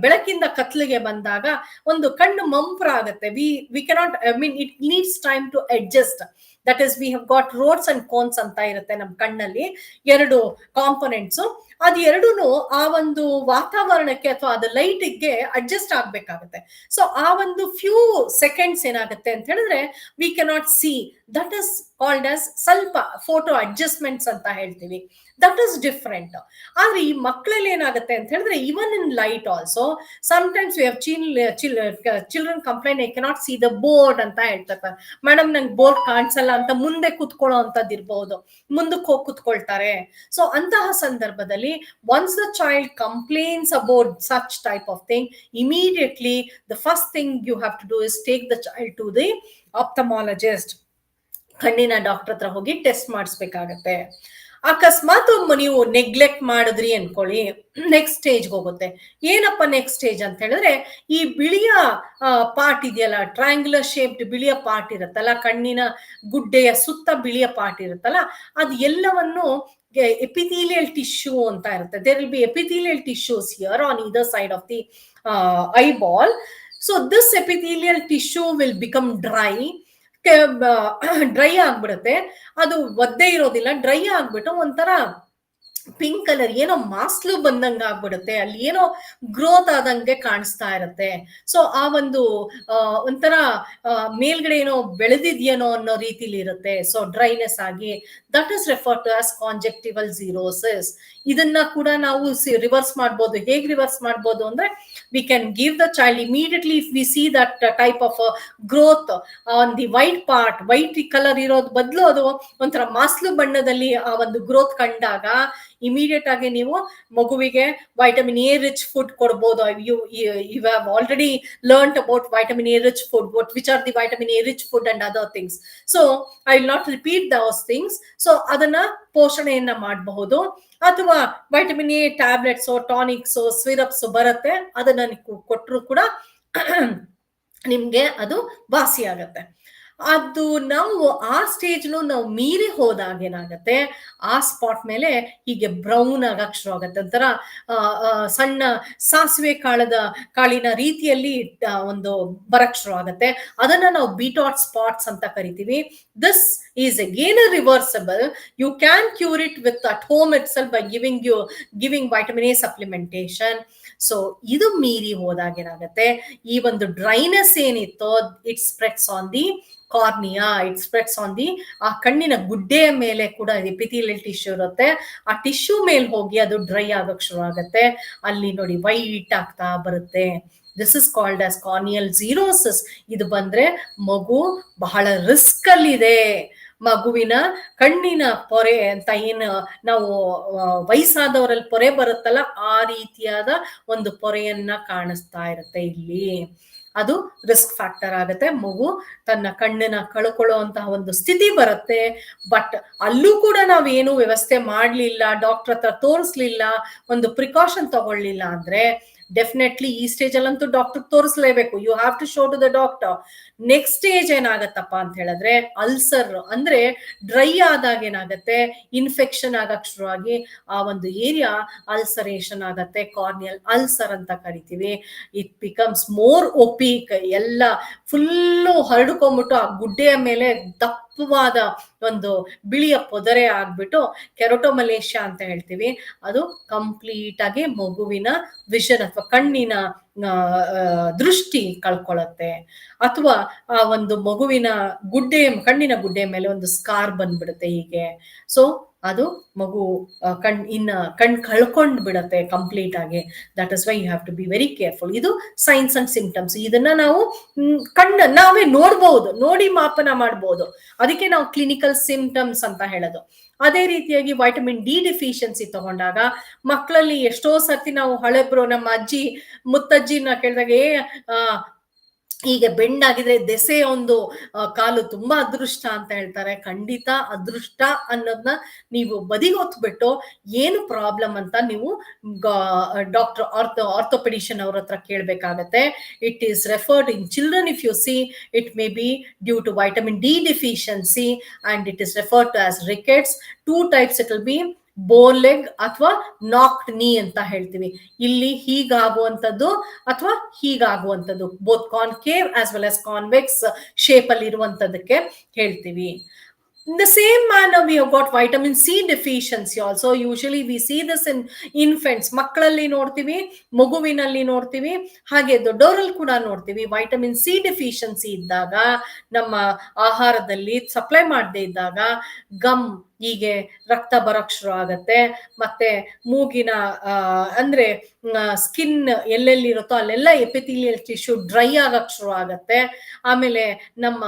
ಬೆಳಕಿಂದ ಕತ್ಲಿಗೆ ಬಂದಾಗ ಒಂದು ಕಣ್ಣು ಮಂಪ್ರಾಗುತ್ತೆ. We cannot, I mean it needs time to adjust. That is we have got rods and cones ಅಂತ ಇರುತ್ತೆ ನಮ್ಮ ಕಣ್ಣಲ್ಲಿ, ಎರಡು ಕಾಂಪೊನೆಂಟ್ಸ್. ಅದು ಎರಡೂ ಆ ಒಂದು ವಾತಾವರಣಕ್ಕೆ ಅಥವಾ ಅದು ಲೈಟಿಗೆ ಅಡ್ಜಸ್ಟ್ ಆಗ್ಬೇಕಾಗುತ್ತೆ. ಸೊ ಆ ಒಂದು ಫ್ಯೂ ಸೆಕೆಂಡ್ಸ್ ಏನಾಗುತ್ತೆ ಅಂತ ಹೇಳಿದ್ರೆ we cannot see. That is called as ಸ್ವಲ್ಪ ಫೋಟೋ ಅಡ್ಜಸ್ಟ್ಮೆಂಟ್ಸ್ ಅಂತ ಹೇಳ್ತೀವಿ. That is different. ಆದ್ರೆ ಈ ಮಕ್ಕಳಲ್ಲಿ ಏನಾಗುತ್ತೆ ಅಂತ ಹೇಳಿದ್ರೆ even in light also sometimes we have children complaint I cannot see the board ಅಂತ ಹೇಳ್ತಾರೆ. ಮೇಡಮ್ ನಂಗೆ ಬೋರ್ಡ್ ಕಾಣಿಸಲ್ಲ ಅಂತ ಮುಂದೆ ಕುತ್ಕೊಳ್ಳೋ ಅಂತದ್ದು ಇರ್ಬಹುದು, ಮುಂದಕ್ಕೆ ಹೋಗಿ ಕುತ್ಕೊಳ್ತಾರೆ. ಸೊ ಅಂತಹ ಸಂದರ್ಭದಲ್ಲಿ once the child complains about such type of thing, immediately the first thing you have to do is take the child to the ophthalmologist, ಕಣ್ಣಿನ ಡಾಕ್ಟರ್ ಹತ್ರ ಹೋಗಿ ಟೆಸ್ಟ್ ಮಾಡಿಸ್ಬೇಕಾಗತ್ತೆ. ಅಕಸ್ಮಾತ್ ನೀವು ನೆಗ್ಲೆಕ್ಟ್ ಮಾಡಿದ್ರಿ ಅನ್ಕೊಳ್ಳಿ, ನೆಕ್ಸ್ಟ್ ಸ್ಟೇಜ್ಗೆ ಹೋಗುತ್ತೆ. ಏನಪ್ಪ ನೆಕ್ಸ್ಟ್ ಸ್ಟೇಜ್ ಅಂತ ಹೇಳಿದ್ರೆ ಈ ಬಿಳಿಯ ಪಾರ್ಟ್ ಇದೆಯಲ್ಲ, ಟ್ರಯಾಂಗ್ಯುಲರ್ ಶೇಪ್ಡ್ ಬಿಳಿಯ ಪಾರ್ಟ್ ಇರುತ್ತಲ್ಲ, ಕಣ್ಣಿನ ಗುಡ್ಡೆಯ ಸುತ್ತ ಬಿಳಿಯ ಪಾರ್ಟ್ ಇರುತ್ತಲ್ಲ, ಅದು ಎಲ್ಲವನ್ನು epithelial tissue ಅಂತ ಇರುತ್ತೆ. There will be epithelial tissues here on either side of the eyeball. So this epithelial tissue will become dry. Dry ಆಗ್ಬಿಡುತ್ತೆ. ಅದು ಒದ್ದೆ ಇರೋದಿಲ್ಲ, ಡ್ರೈ ಆಗ್ಬಿಟ್ಟು ಒಂಥರ ಪಿಂಕ್ ಕಲರ್ ಏನೋ ಮಾಸ್ಲು ಬಂದಂಗ ಆಗ್ಬಿಡುತ್ತೆ. ಅಲ್ಲಿ ಏನೋ ಗ್ರೋತ್ ಆದಂಗೆ ಕಾಣಿಸ್ತಾ ಇರುತ್ತೆ. ಸೊ ಆ ಒಂದು ಒಂಥರ ಮೇಲ್ಗಡೆ ಏನೋ ಬೆಳೆದಿದ್ಯೇನೋ ಅನ್ನೋ ರೀತಿಲಿ ಇರುತ್ತೆ. ಸೊ ಡ್ರೈನೆಸ್ ಆಗಿ that is refer to as conjunctival xerosis. ಇದನ್ನ ಕೂಡ ನಾವು ರಿವರ್ಸ್ ಮಾಡ್ಬೋದು. ಹೇಗೆ ರಿವರ್ಸ್ ಮಾಡ್ಬೋದು ಅಂದ್ರೆ we can give the child immediately if we see that type of growth on the white part, white colour ಇರೋದು ಬದಲು ಅದು ಒಂಥರ ಮಾಸ್ಲು ಬಣ್ಣದಲ್ಲಿ ಆ ಒಂದು ಗ್ರೋತ್ ಕಂಡಾಗ ಇಮಿಡಿಯೇಟ್ ಆಗಿ ನೀವು ಮಗುವಿಗೆ ವೈಟಮಿನ್ ಎ ರಿಚ್ ಫುಡ್ ಕೊಡ್ಬೋದು. You have already learned about vitamin A rich food, which are the vitamin A rich food and other things. So I will not repeat those things. So ಅದನ್ನ ಪೋಷಣೆಯನ್ನ ಮಾಡಬಹುದು. ಅಥವಾ vitamin A tablets, tonics, syrups ಬರುತ್ತೆ, ಅದನ್ನ ಕೊಟ್ಟರು ಕೂಡ ನಿಮ್ಗೆ ಅದು ವಾಸಿ ಆಗತ್ತೆ. ಅದು ನಾವು ಆ ಸ್ಟೇಜ್ನು ನಾವು ಮೀರಿ ಹೋದಾಗ ಏನಾಗತ್ತೆ, ಆ ಸ್ಪಾಟ್ ಮೇಲೆ ಹೀಗೆ ಬ್ರೌನ್ ಆಗಕ್ ಶುರು ಆಗತ್ತೆ. ಒಂಥರ ಸಣ್ಣ ಸಾಸಿವೆ ಕಾಳಿನ ರೀತಿಯಲ್ಲಿ ಒಂದು ಬರಕ್ ಶುರು ಆಗತ್ತೆ. ಅದನ್ನ ನಾವು ಬೀಟಾಟ್ ಸ್ಪಾಟ್ಸ್ ಅಂತ ಕರಿತೀವಿ. This is again reversible. You can cure it with at home itself by giving vitamin A supplementation. So ಇದು ಮೀರಿ ಹೋದಾಗ ಏನಾಗತ್ತೆ, ಈ ಒಂದು ಡ್ರೈನೆಸ್ ಏನಿತ್ತೋ it spreads on the cornea, it spreads on the ಆ ಕಣ್ಣಿನ ಗುಡ್ಡೆಯ ಮೇಲೆ ಕೂಡ ಎಪಿಥೆಲಿಯಲ್ ಟಿಶ್ಯೂ ಇರುತ್ತೆ. ಆ ಟಿಶ್ಯೂ ಮೇಲೆ ಹೋಗಿ ಅದು ಡ್ರೈ ಆಗಕ್ ಶುರು ಆಗತ್ತೆ. ಅಲ್ಲಿ ನೋಡಿ ವೈಟ್ ಆಗ್ತಾ ಬರುತ್ತೆ. This is called as corneal xerosis. ಇದು ಬಂದ್ರೆ ಮಗು ಬಹಳ ರಿಸ್ಕ್ ಅಲ್ಲಿ ಇದೆ. ಮಗುವಿನ ಕಣ್ಣಿನ ಪೊರೆ ಅಂತ ಏನು ನಾವು ವಯಸ್ಸಾದವರಲ್ಲಿ ಪೊರೆ ಬರುತ್ತಲ್ಲ, ಆ ರೀತಿಯಾದ ಒಂದು ಪೊರೆಯನ್ನ ಕಾಣಿಸ್ತಾ ಇರುತ್ತೆ ಇಲ್ಲಿ. ಅದು ರಿಸ್ಕ್ ಫ್ಯಾಕ್ಟರ್ ಆಗುತ್ತೆ. ಮಗು ತನ್ನ ಕಣ್ಣನ್ನ ಕಳ್ಕೊಳ್ಳುವಂತಹ ಒಂದು ಸ್ಥಿತಿ ಬರುತ್ತೆ. ಬಟ್ ಅಲ್ಲೂ ಕೂಡ ನಾವೇನು ವ್ಯವಸ್ಥೆ ಮಾಡ್ಲಿಲ್ಲ, ಡಾಕ್ಟರ್ ಹತ್ರ ತೋರಿಸ್ಲಿಲ್ಲ, ಒಂದು ಪ್ರಿಕಾಷನ್ ತಗೊಳ್ಳಿಲ್ಲ ಅಂದ್ರೆ ಡೆಫಿನೆಟ್ಲಿ ಈ ಸ್ಟೇಜ್ ಅಲ್ಲಂತೂ ಡಾಕ್ಟರ್ ತೋರಿಸಲೇಬೇಕು. You have to show to the doctor. Next stage ಏನಾಗತ್ತಪ್ಪ ಅಂತ ಹೇಳಿದ್ರೆ ಅಲ್ಸರ್, ಅಂದ್ರೆ ಡ್ರೈ ಆದಾಗ ಏನಾಗತ್ತೆ, ಇನ್ಫೆಕ್ಷನ್ ಆಗಕ್ ಶುರುವಾಗಿ ಆ ಒಂದು ಏರಿಯಾ ಅಲ್ಸರೇಷನ್ ಆಗತ್ತೆ, ಕಾರ್ನಿಯಲ್ ಅಲ್ಸರ್ ಅಂತ ಕರಿತೀವಿ. ಇಟ್ ಬಿಕಮ್ಸ್ ಮೋರ್ ಒಪೀಕ್, ಎಲ್ಲ ಫುಲ್ಲು ಹರಡ್ಕೊಂಡ್ಬಿಟ್ಟು ಆ ಗುಡ್ಡೆಯ ಮೇಲೆ ದಪ್ಪವಾದ ಒಂದು ಬಿಳಿಯ ಪೊದರೆ ಆಗ್ಬಿಟ್ಟು ಕೆರೋಟೋಮಲೇಷಿಯಾ ಅಂತ ಹೇಳ್ತೀವಿ. ಅದು ಕಂಪ್ಲೀಟ್ ಆಗಿ ಮಗುವಿನ ವಿಷನ್ ಅಥವಾ ಕಣ್ಣಿನ ದೃಷ್ಟಿ ಕಳ್ಕೊಳ್ಳುತ್ತೆ. ಅಥವಾ ಆ ಒಂದು ಮಗುವಿನ ಕಣ್ಣಿನ ಗುಡ್ಡೆ ಮೇಲೆ ಒಂದು ಸ್ಕಾರ್ ಬಂದ್ಬಿಡುತ್ತೆ ಹೀಗೆ. ಸೊ ಅದು ಮಗು ಕಣ್ ಕಳ್ಕೊಂಡ್ ಬಿಡತ್ತೆ ಕಂಪ್ಲೀಟ್ ಆಗಿ. That is why you have to be very careful. ಇದು ಸೈನ್ಸ್ ಅಂಡ್ ಸಿಂಪ್ಟಮ್ಸ್. ಇದನ್ನ ನಾವು ನಾವೇ ನೋಡ್ಬಹುದು, ನೋಡಿ ಮಾಪನ ಮಾಡಬಹುದು. ಅದಕ್ಕೆ ನಾವು ಕ್ಲಿನಿಕಲ್ ಸಿಂಪ್ಟಮ್ಸ್ ಅಂತ ಹೇಳೋದು. ಅದೇ ರೀತಿಯಾಗಿ ವೈಟಮಿನ್ ಡಿ ಡಿಫಿಷಿಯನ್ಸಿ ತಗೊಂಡಾಗ ಮಕ್ಕಳಲ್ಲಿ ಎಷ್ಟೋ ಸರ್ತಿ ನಾವು ಹಳೆಬ್ರು ನಮ್ಮ ಅಜ್ಜಿ ಮುತ್ತಜ್ಜಿನ ಕೇಳಿದಾಗ ಹೀಗೆ ಬೆಂಡಾಗಿದ್ರೆ ದೆಸೆ ಒಂದು ಕಾಲು ತುಂಬಾ ಅದೃಷ್ಟ ಅಂತ ಹೇಳ್ತಾರೆ. ಖಂಡಿತ ಅದೃಷ್ಟ ಅನ್ನೋದನ್ನ ನೀವು ಬದಿಗೊತ್ಬಿಟ್ಟು ಏನು ಪ್ರಾಬ್ಲಮ್ ಅಂತ ನೀವು ಡಾಕ್ಟರ್ ಆರ್ಥೋಪೆಡಿಷಿಯನ್ ಅವ್ರ ಹತ್ರ ಕೇಳಬೇಕಾಗತ್ತೆ. It is referred in children. If you see, it may be due to vitamin D deficiency and it is referred to as rickets. 2 types it will be bone leg ಅಥವಾ knocked knee ಅಂತ ಹೇಳ್ತೀವಿ. ಇಲ್ಲಿ ಹೀಗಾಗುವಂಥದ್ದು ಅಥವಾ ಹೀಗಾಗುವಂಥದ್ದು, both concave as well as convex shape ಅಲ್ಲಿ ಇರುವಂತದಕ್ಕೆ ಹೇಳ್ತೀವಿ. In the same manner, we have got vitamin C deficiency also. Usually we see this in infants. ಮಕ್ಕಳಲ್ಲಿ ನೋಡ್ತೀವಿ, ಮಗುವಿನಲ್ಲಿ ನೋಡ್ತೀವಿ, ಹಾಗೆ ದೊಡ್ಡವರಲ್ಲಿ ಕೂಡ ನೋಡ್ತೀವಿ. ವೈಟಮಿನ್ ಸಿ ಡೆಫಿಷಿಯನ್ಸಿ ಇದ್ದಾಗ, ನಮ್ಮ ಆಹಾರದಲ್ಲಿ ಸಪ್ಲೈ ಮಾಡದೇ ಇದ್ದಾಗ ಗಮ್ ಹೀಗೆ ರಕ್ತ ಬರಕ್ ಶುರು ಆಗತ್ತೆ. ಮತ್ತೆ ಮೂಗಿನ ಅಂದ್ರೆ ಸ್ಕಿನ್ ಎಲ್ಲೆಲ್ಲಿ ಇರುತ್ತೋ ಅಲ್ಲೆಲ್ಲ ಎಪಿಥೀಲಿಯಲ್ ಟಿಶ್ಯೂ ಡ್ರೈ ಆಗಕ್ ಶುರು ಆಗತ್ತೆ. ಆಮೇಲೆ ನಮ್ಮ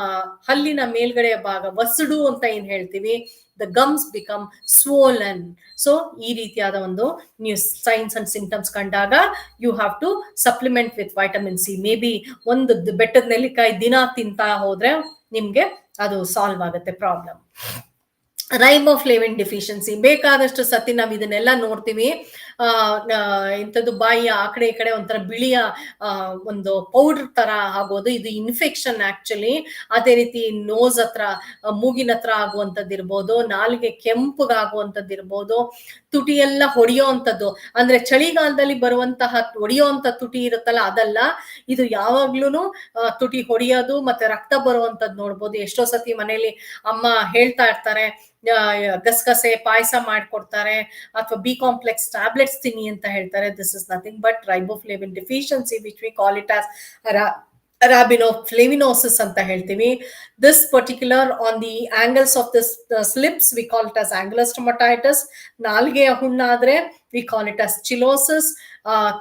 ಹಲ್ಲಿನ ಮೇಲ್ಗಡೆಯ ಭಾಗ ವಸಡು ಅಂತ ಏನ್ ಹೇಳ್ತೀವಿ, the gums become swollen. So ಈ ರೀತಿಯಾದ ಒಂದು ನೀವು ಸೈನ್ಸ್ ಅಂಡ್ ಸಿಂಪ್ಟಮ್ಸ್ ಕಂಡಾಗ you have to supplement with vitamin C. Maybe ಒಂದು ಬೆಟ್ಟದ ನೆಲ್ಲಿಕಾಯಿ ದಿನ ತಿಂತಾ ಹೋದ್ರೆ ನಿಮ್ಗೆ ಅದು ಸಾಲ್ವ್ ಆಗುತ್ತೆ ಪ್ರಾಬ್ಲಮ್. ರೈಬೋಫ್ಲೇವಿನ್ ಡೆಫಿಷಿಯನ್ಸಿ, ಬೇಕಾದಷ್ಟು ಸತಿ ನಾವು ಇದನ್ನೆಲ್ಲ ನೋಡ್ತೀವಿ. ಇಂಥದ್ದು ಬಾಯಿಯ ಆ ಕಡೆ ಈ ಕಡೆ ಒಂಥರ ಬಿಳಿಯ ಒಂದು ಪೌಡರ್ ತರ ಆಗೋದು, ಇದು ಇನ್ಫೆಕ್ಷನ್ ಆಕ್ಚುಲಿ. ಅದೇ ರೀತಿ ನೋಸ್ ಹತ್ರ, ಮೂಗಿನ ಹತ್ರ ಆಗುವಂಥದ್ದು ಇರ್ಬೋದು, ನಾಲಿಗೆ ಕೆಂಪುಗಾಗುವಂಥದ್ದು ಇರ್ಬೋದು, ತುಟಿ ಎಲ್ಲ ಹೊಡೆಯೋವಂಥದ್ದು. ಅಂದ್ರೆ ಚಳಿಗಾಲದಲ್ಲಿ ಬರುವಂತಹ ಹೊಡೆಯೋವಂಥ ತುಟಿ ಇರುತ್ತಲ್ಲ ಅದಲ್ಲ, ಇದು ಯಾವಾಗ್ಲೂ ತುಟಿ ಹೊಡೆಯೋದು ಮತ್ತೆ ರಕ್ತ ಬರುವಂಥದ್ದು ನೋಡ್ಬೋದು. ಎಷ್ಟೋ ಸತಿ ಮನೇಲಿ ಅಮ್ಮ ಹೇಳ್ತಾ ಇರ್ತಾರೆ, ಗಸಗಸೆ ಪಾಯಸ ಮಾಡ್ಕೊಡ್ತಾರೆ ಅಥವಾ ಬಿ ಕಾಂಪ್ಲೆಕ್ಸ್ ಟ್ಯಾಬ್ಲೆಟ್ಸ್ ತಿನ್ನಿ ಅಂತ ಹೇಳ್ತಾರೆ. This is nothing but riboflavin deficiency, which we call it as arabinoflavinosis ಅಂತ ಹೇಳ್ತೀವಿ. This particular on the angles of this lips we call it as angular stomatitis. ನಾಲ್ಗೆಯ ಹುಣ್ಣಾದ್ರೆ we call it as chillosis.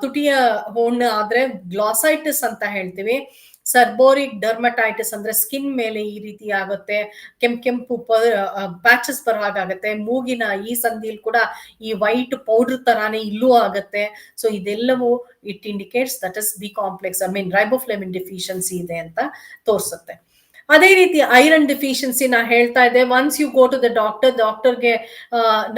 ತುಟಿಯ ಹುಣ್ಣು ಆದ್ರೆ glossitis ಅಂತ ಹೇಳ್ತೀವಿ. ಸರ್ಬೋರಿಕ್ dermatitis ಅಂದ್ರೆ skin ಮೇಲೆ ಈ ರೀತಿ ಆಗುತ್ತೆ, ಕೆಂಪು ಪ್ಯಾಚಸ್ ಬರೋ ಹಾಗಾಗತ್ತೆ. ಮೂಗಿನ ಈ ಸಂಧಿಯಲ್ಲಿ ಕೂಡ ಈ ವೈಟ್ ಪೌಡರ್ ತರಾನೇ ಇಲ್ಲೂ ಆಗತ್ತೆ. ಸೊ ಇದೆಲ್ಲವೂ it indicates that is B complex, riboflavin deficiency ಇದೆ ಅಂತ ತೋರಿಸುತ್ತೆ. ಅದೇ ರೀತಿ ಐರನ್ ಡೆಫಿಷಿಯನ್ಸಿ ನಾ ಹೇಳ್ತಾ ಇದ್ದೆ. Once you go to the ಡಾಕ್ಟರ್ಗೆ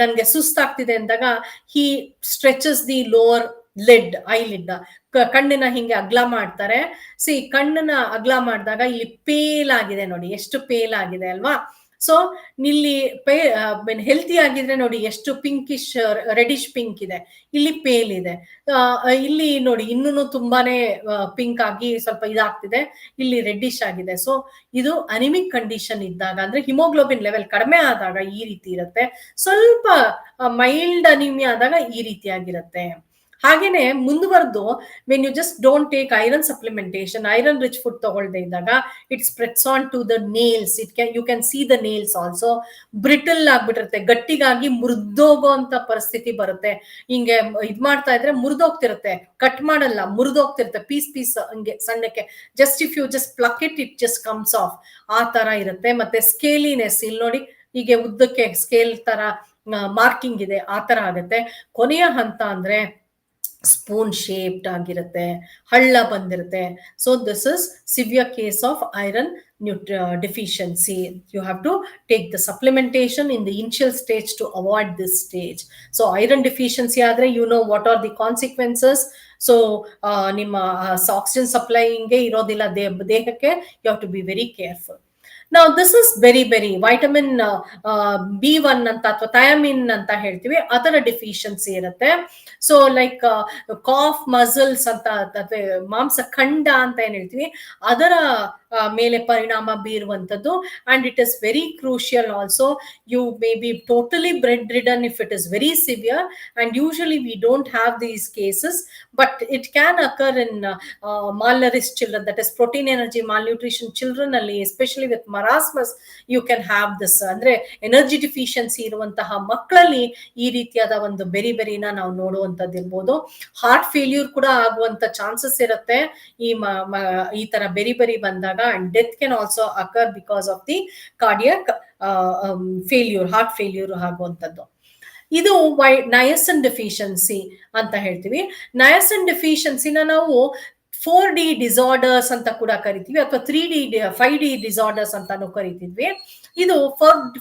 ನನ್ಗೆ ಸುಸ್ತಾಗ್ತಿದೆ ಅಂದಾಗ he stretches the lower lid, eyelid, ಕಣ್ಣಿನ ಹಿಂಗೆ ಅಗ್ಲ ಮಾಡ್ತಾರೆ. ಕಣ್ಣನ್ನ ಅಗ್ಲ ಮಾಡಿದಾಗ ಇಲ್ಲಿ ಪೇಲ್ ಆಗಿದೆ ನೋಡಿ, ಎಷ್ಟು ಪೇಲ್ ಆಗಿದೆ ಅಲ್ವಾ. ಸೊ ಇಲ್ಲಿ ಹೆಲ್ತಿ ಆಗಿದ್ರೆ ನೋಡಿ ಎಷ್ಟು ಪಿಂಕಿಶ್ ರೆಡಿಶ್ ಪಿಂಕ್ ಇದೆ, ಇಲ್ಲಿ ಪೇಲ್ ಇದೆ. ಇಲ್ಲಿ ನೋಡಿ ಇನ್ನೂ ತುಂಬಾನೇ ಪಿಂಕ್ ಆಗಿ ಸ್ವಲ್ಪ ಇದಾಗ್ತಿದೆ, ಇಲ್ಲಿ ರೆಡ್ಡಿಶ್ ಆಗಿದೆ. ಸೊ ಇದು ಅನಿಮಿಕ್ ಕಂಡೀಷನ್ ಇದ್ದಾಗ, ಅಂದ್ರೆ ಹಿಮೋಗ್ಲೋಬಿನ್ ಲೆವೆಲ್ ಕಡಿಮೆ ಆದಾಗ ಈ ರೀತಿ ಇರುತ್ತೆ. ಸ್ವಲ್ಪ ಮೈಲ್ಡ್ ಅನಿಮಿಯಾ ಆದಾಗ ಈ ರೀತಿಯಾಗಿರುತ್ತೆ. ಹಾಗೇನೆ ಮುಂದುವರೆದು when you just don't take iron supplementation, iron rich food ತಗೊಳ್ದೆ ಇದ್ದಾಗ it spreads on to the nails. You can see the nails also brittle ಆಗ್ಬಿಟ್ಟಿರುತ್ತೆ, ಗಟ್ಟಿಗಾಗಿ ಮುರಿದೋಗೋ ಅಂತ ಪರಿಸ್ಥಿತಿ ಬರುತ್ತೆ. ಹಿಂಗೆ ಇದ್ ಮಾಡ್ತಾ ಇದ್ರೆ ಮುರಿದೋಗ್ತಿರುತ್ತೆ, ಕಟ್ ಮಾಡಲ್ಲ, ಮುರಿದೋಗ್ತಿರುತ್ತೆ ಪೀಸ್ ಹಂಗೆ ಸಣ್ಣಕ್ಕೆ. Just if you just pluck it just comes off, ಆ ತರ ಇರುತ್ತೆ. ಮತ್ತೆ ಸ್ಕೇಲಿನೆಸ್, ಇಲ್ಲಿ ನೋಡಿ ಹೀಗೆ ಉದ್ದಕ್ಕೆ ಸ್ಕೇಲ್ ತರ ಮಾರ್ಕಿಂಗ್ ಇದೆ, ಆ ತರ ಆಗುತ್ತೆ. ಕೊನೆಯ ಹಂತ ಅಂದ್ರೆ ಸ್ಪೂನ್ ಶೇಪ್ಡ್ ಆಗಿರುತ್ತೆ, ಹಳ್ಳ ಬಂದಿರುತ್ತೆ. So this is severe case of iron deficiency. You have to take the supplementation in the initial stage to avoid this stage. So iron deficiency ಆದ್ರೆ you know what are the consequences. So ನಿಮ್ಮ oxygen supply ಹಿಂಗೆ ಇರೋದಿಲ್ಲ ದೇಹಕ್ಕೆ. You have to be very careful. Now this is very vitamin B1 ಅಂತ ಅಥವಾ thiamine ಅಂತ ಹೇಳ್ತೀವಿ, ಅದರ ಡೆಫಿಷಿಯನ್ಸಿ ಇರುತ್ತೆ. ಸೊ ಲೈಕ್ ಕಾಫ್ ಮಸಲ್ಸ್ ಅಂತ ಅಥವಾ ಮಾಂಸ ಖಂಡ ಅಂತ ಏನ್ ಹೇಳ್ತೀವಿ, ಅದರ ಮೇಲೆ ಪರಿಣಾಮ ಬೀರುವಂಥದ್ದು. And it is very crucial also. You may be totally bedridden if it is very severe, and usually we don't have these cases, but it can occur in malnourished children, that is protein energy malnutrition children ಅಲ್ಲಿ, especially with marasmus you can have this. ಅಂದ್ರೆ energy deficiency ಇರುವಂತಹ ಮಕ್ಕಳಲ್ಲಿ ಈ ರೀತಿಯಾದ ಒಂದು ಬೆರಿನ ನಾವು ನೋಡುವಂತದ್ದು ಇರ್ಬೋದು. Heart failure ಕೂಡ ಆಗುವಂತ ಚಾನ್ಸಸ್ ಇರುತ್ತೆ ಈ ತರ ಬೆರಿ ಬಂದಾಗ. And death can also occur because of the cardiac failure, heart failure ಆಗುವಂಥದ್ದು. ಇದು ನಯಸಿನ್ ಡೆಫಿಷಿಯನ್ಸಿ ಅಂತ ಹೇಳ್ತೀವಿ. ನಯಸಿನ್ ಡೆಫಿಷಿಯನ್ಸಿನ ನಾವು 4D ಡಿಸಾರ್ಡರ್ಸ್ ಅಂತ ಕೂಡ ಕರಿತೀವಿ, ಅಥವಾ 3D 5D ಡಿಸಾರ್ಡರ್ಸ್ ಅಂತಾನು ಕರಿತಿದ್ವಿ. ಇದು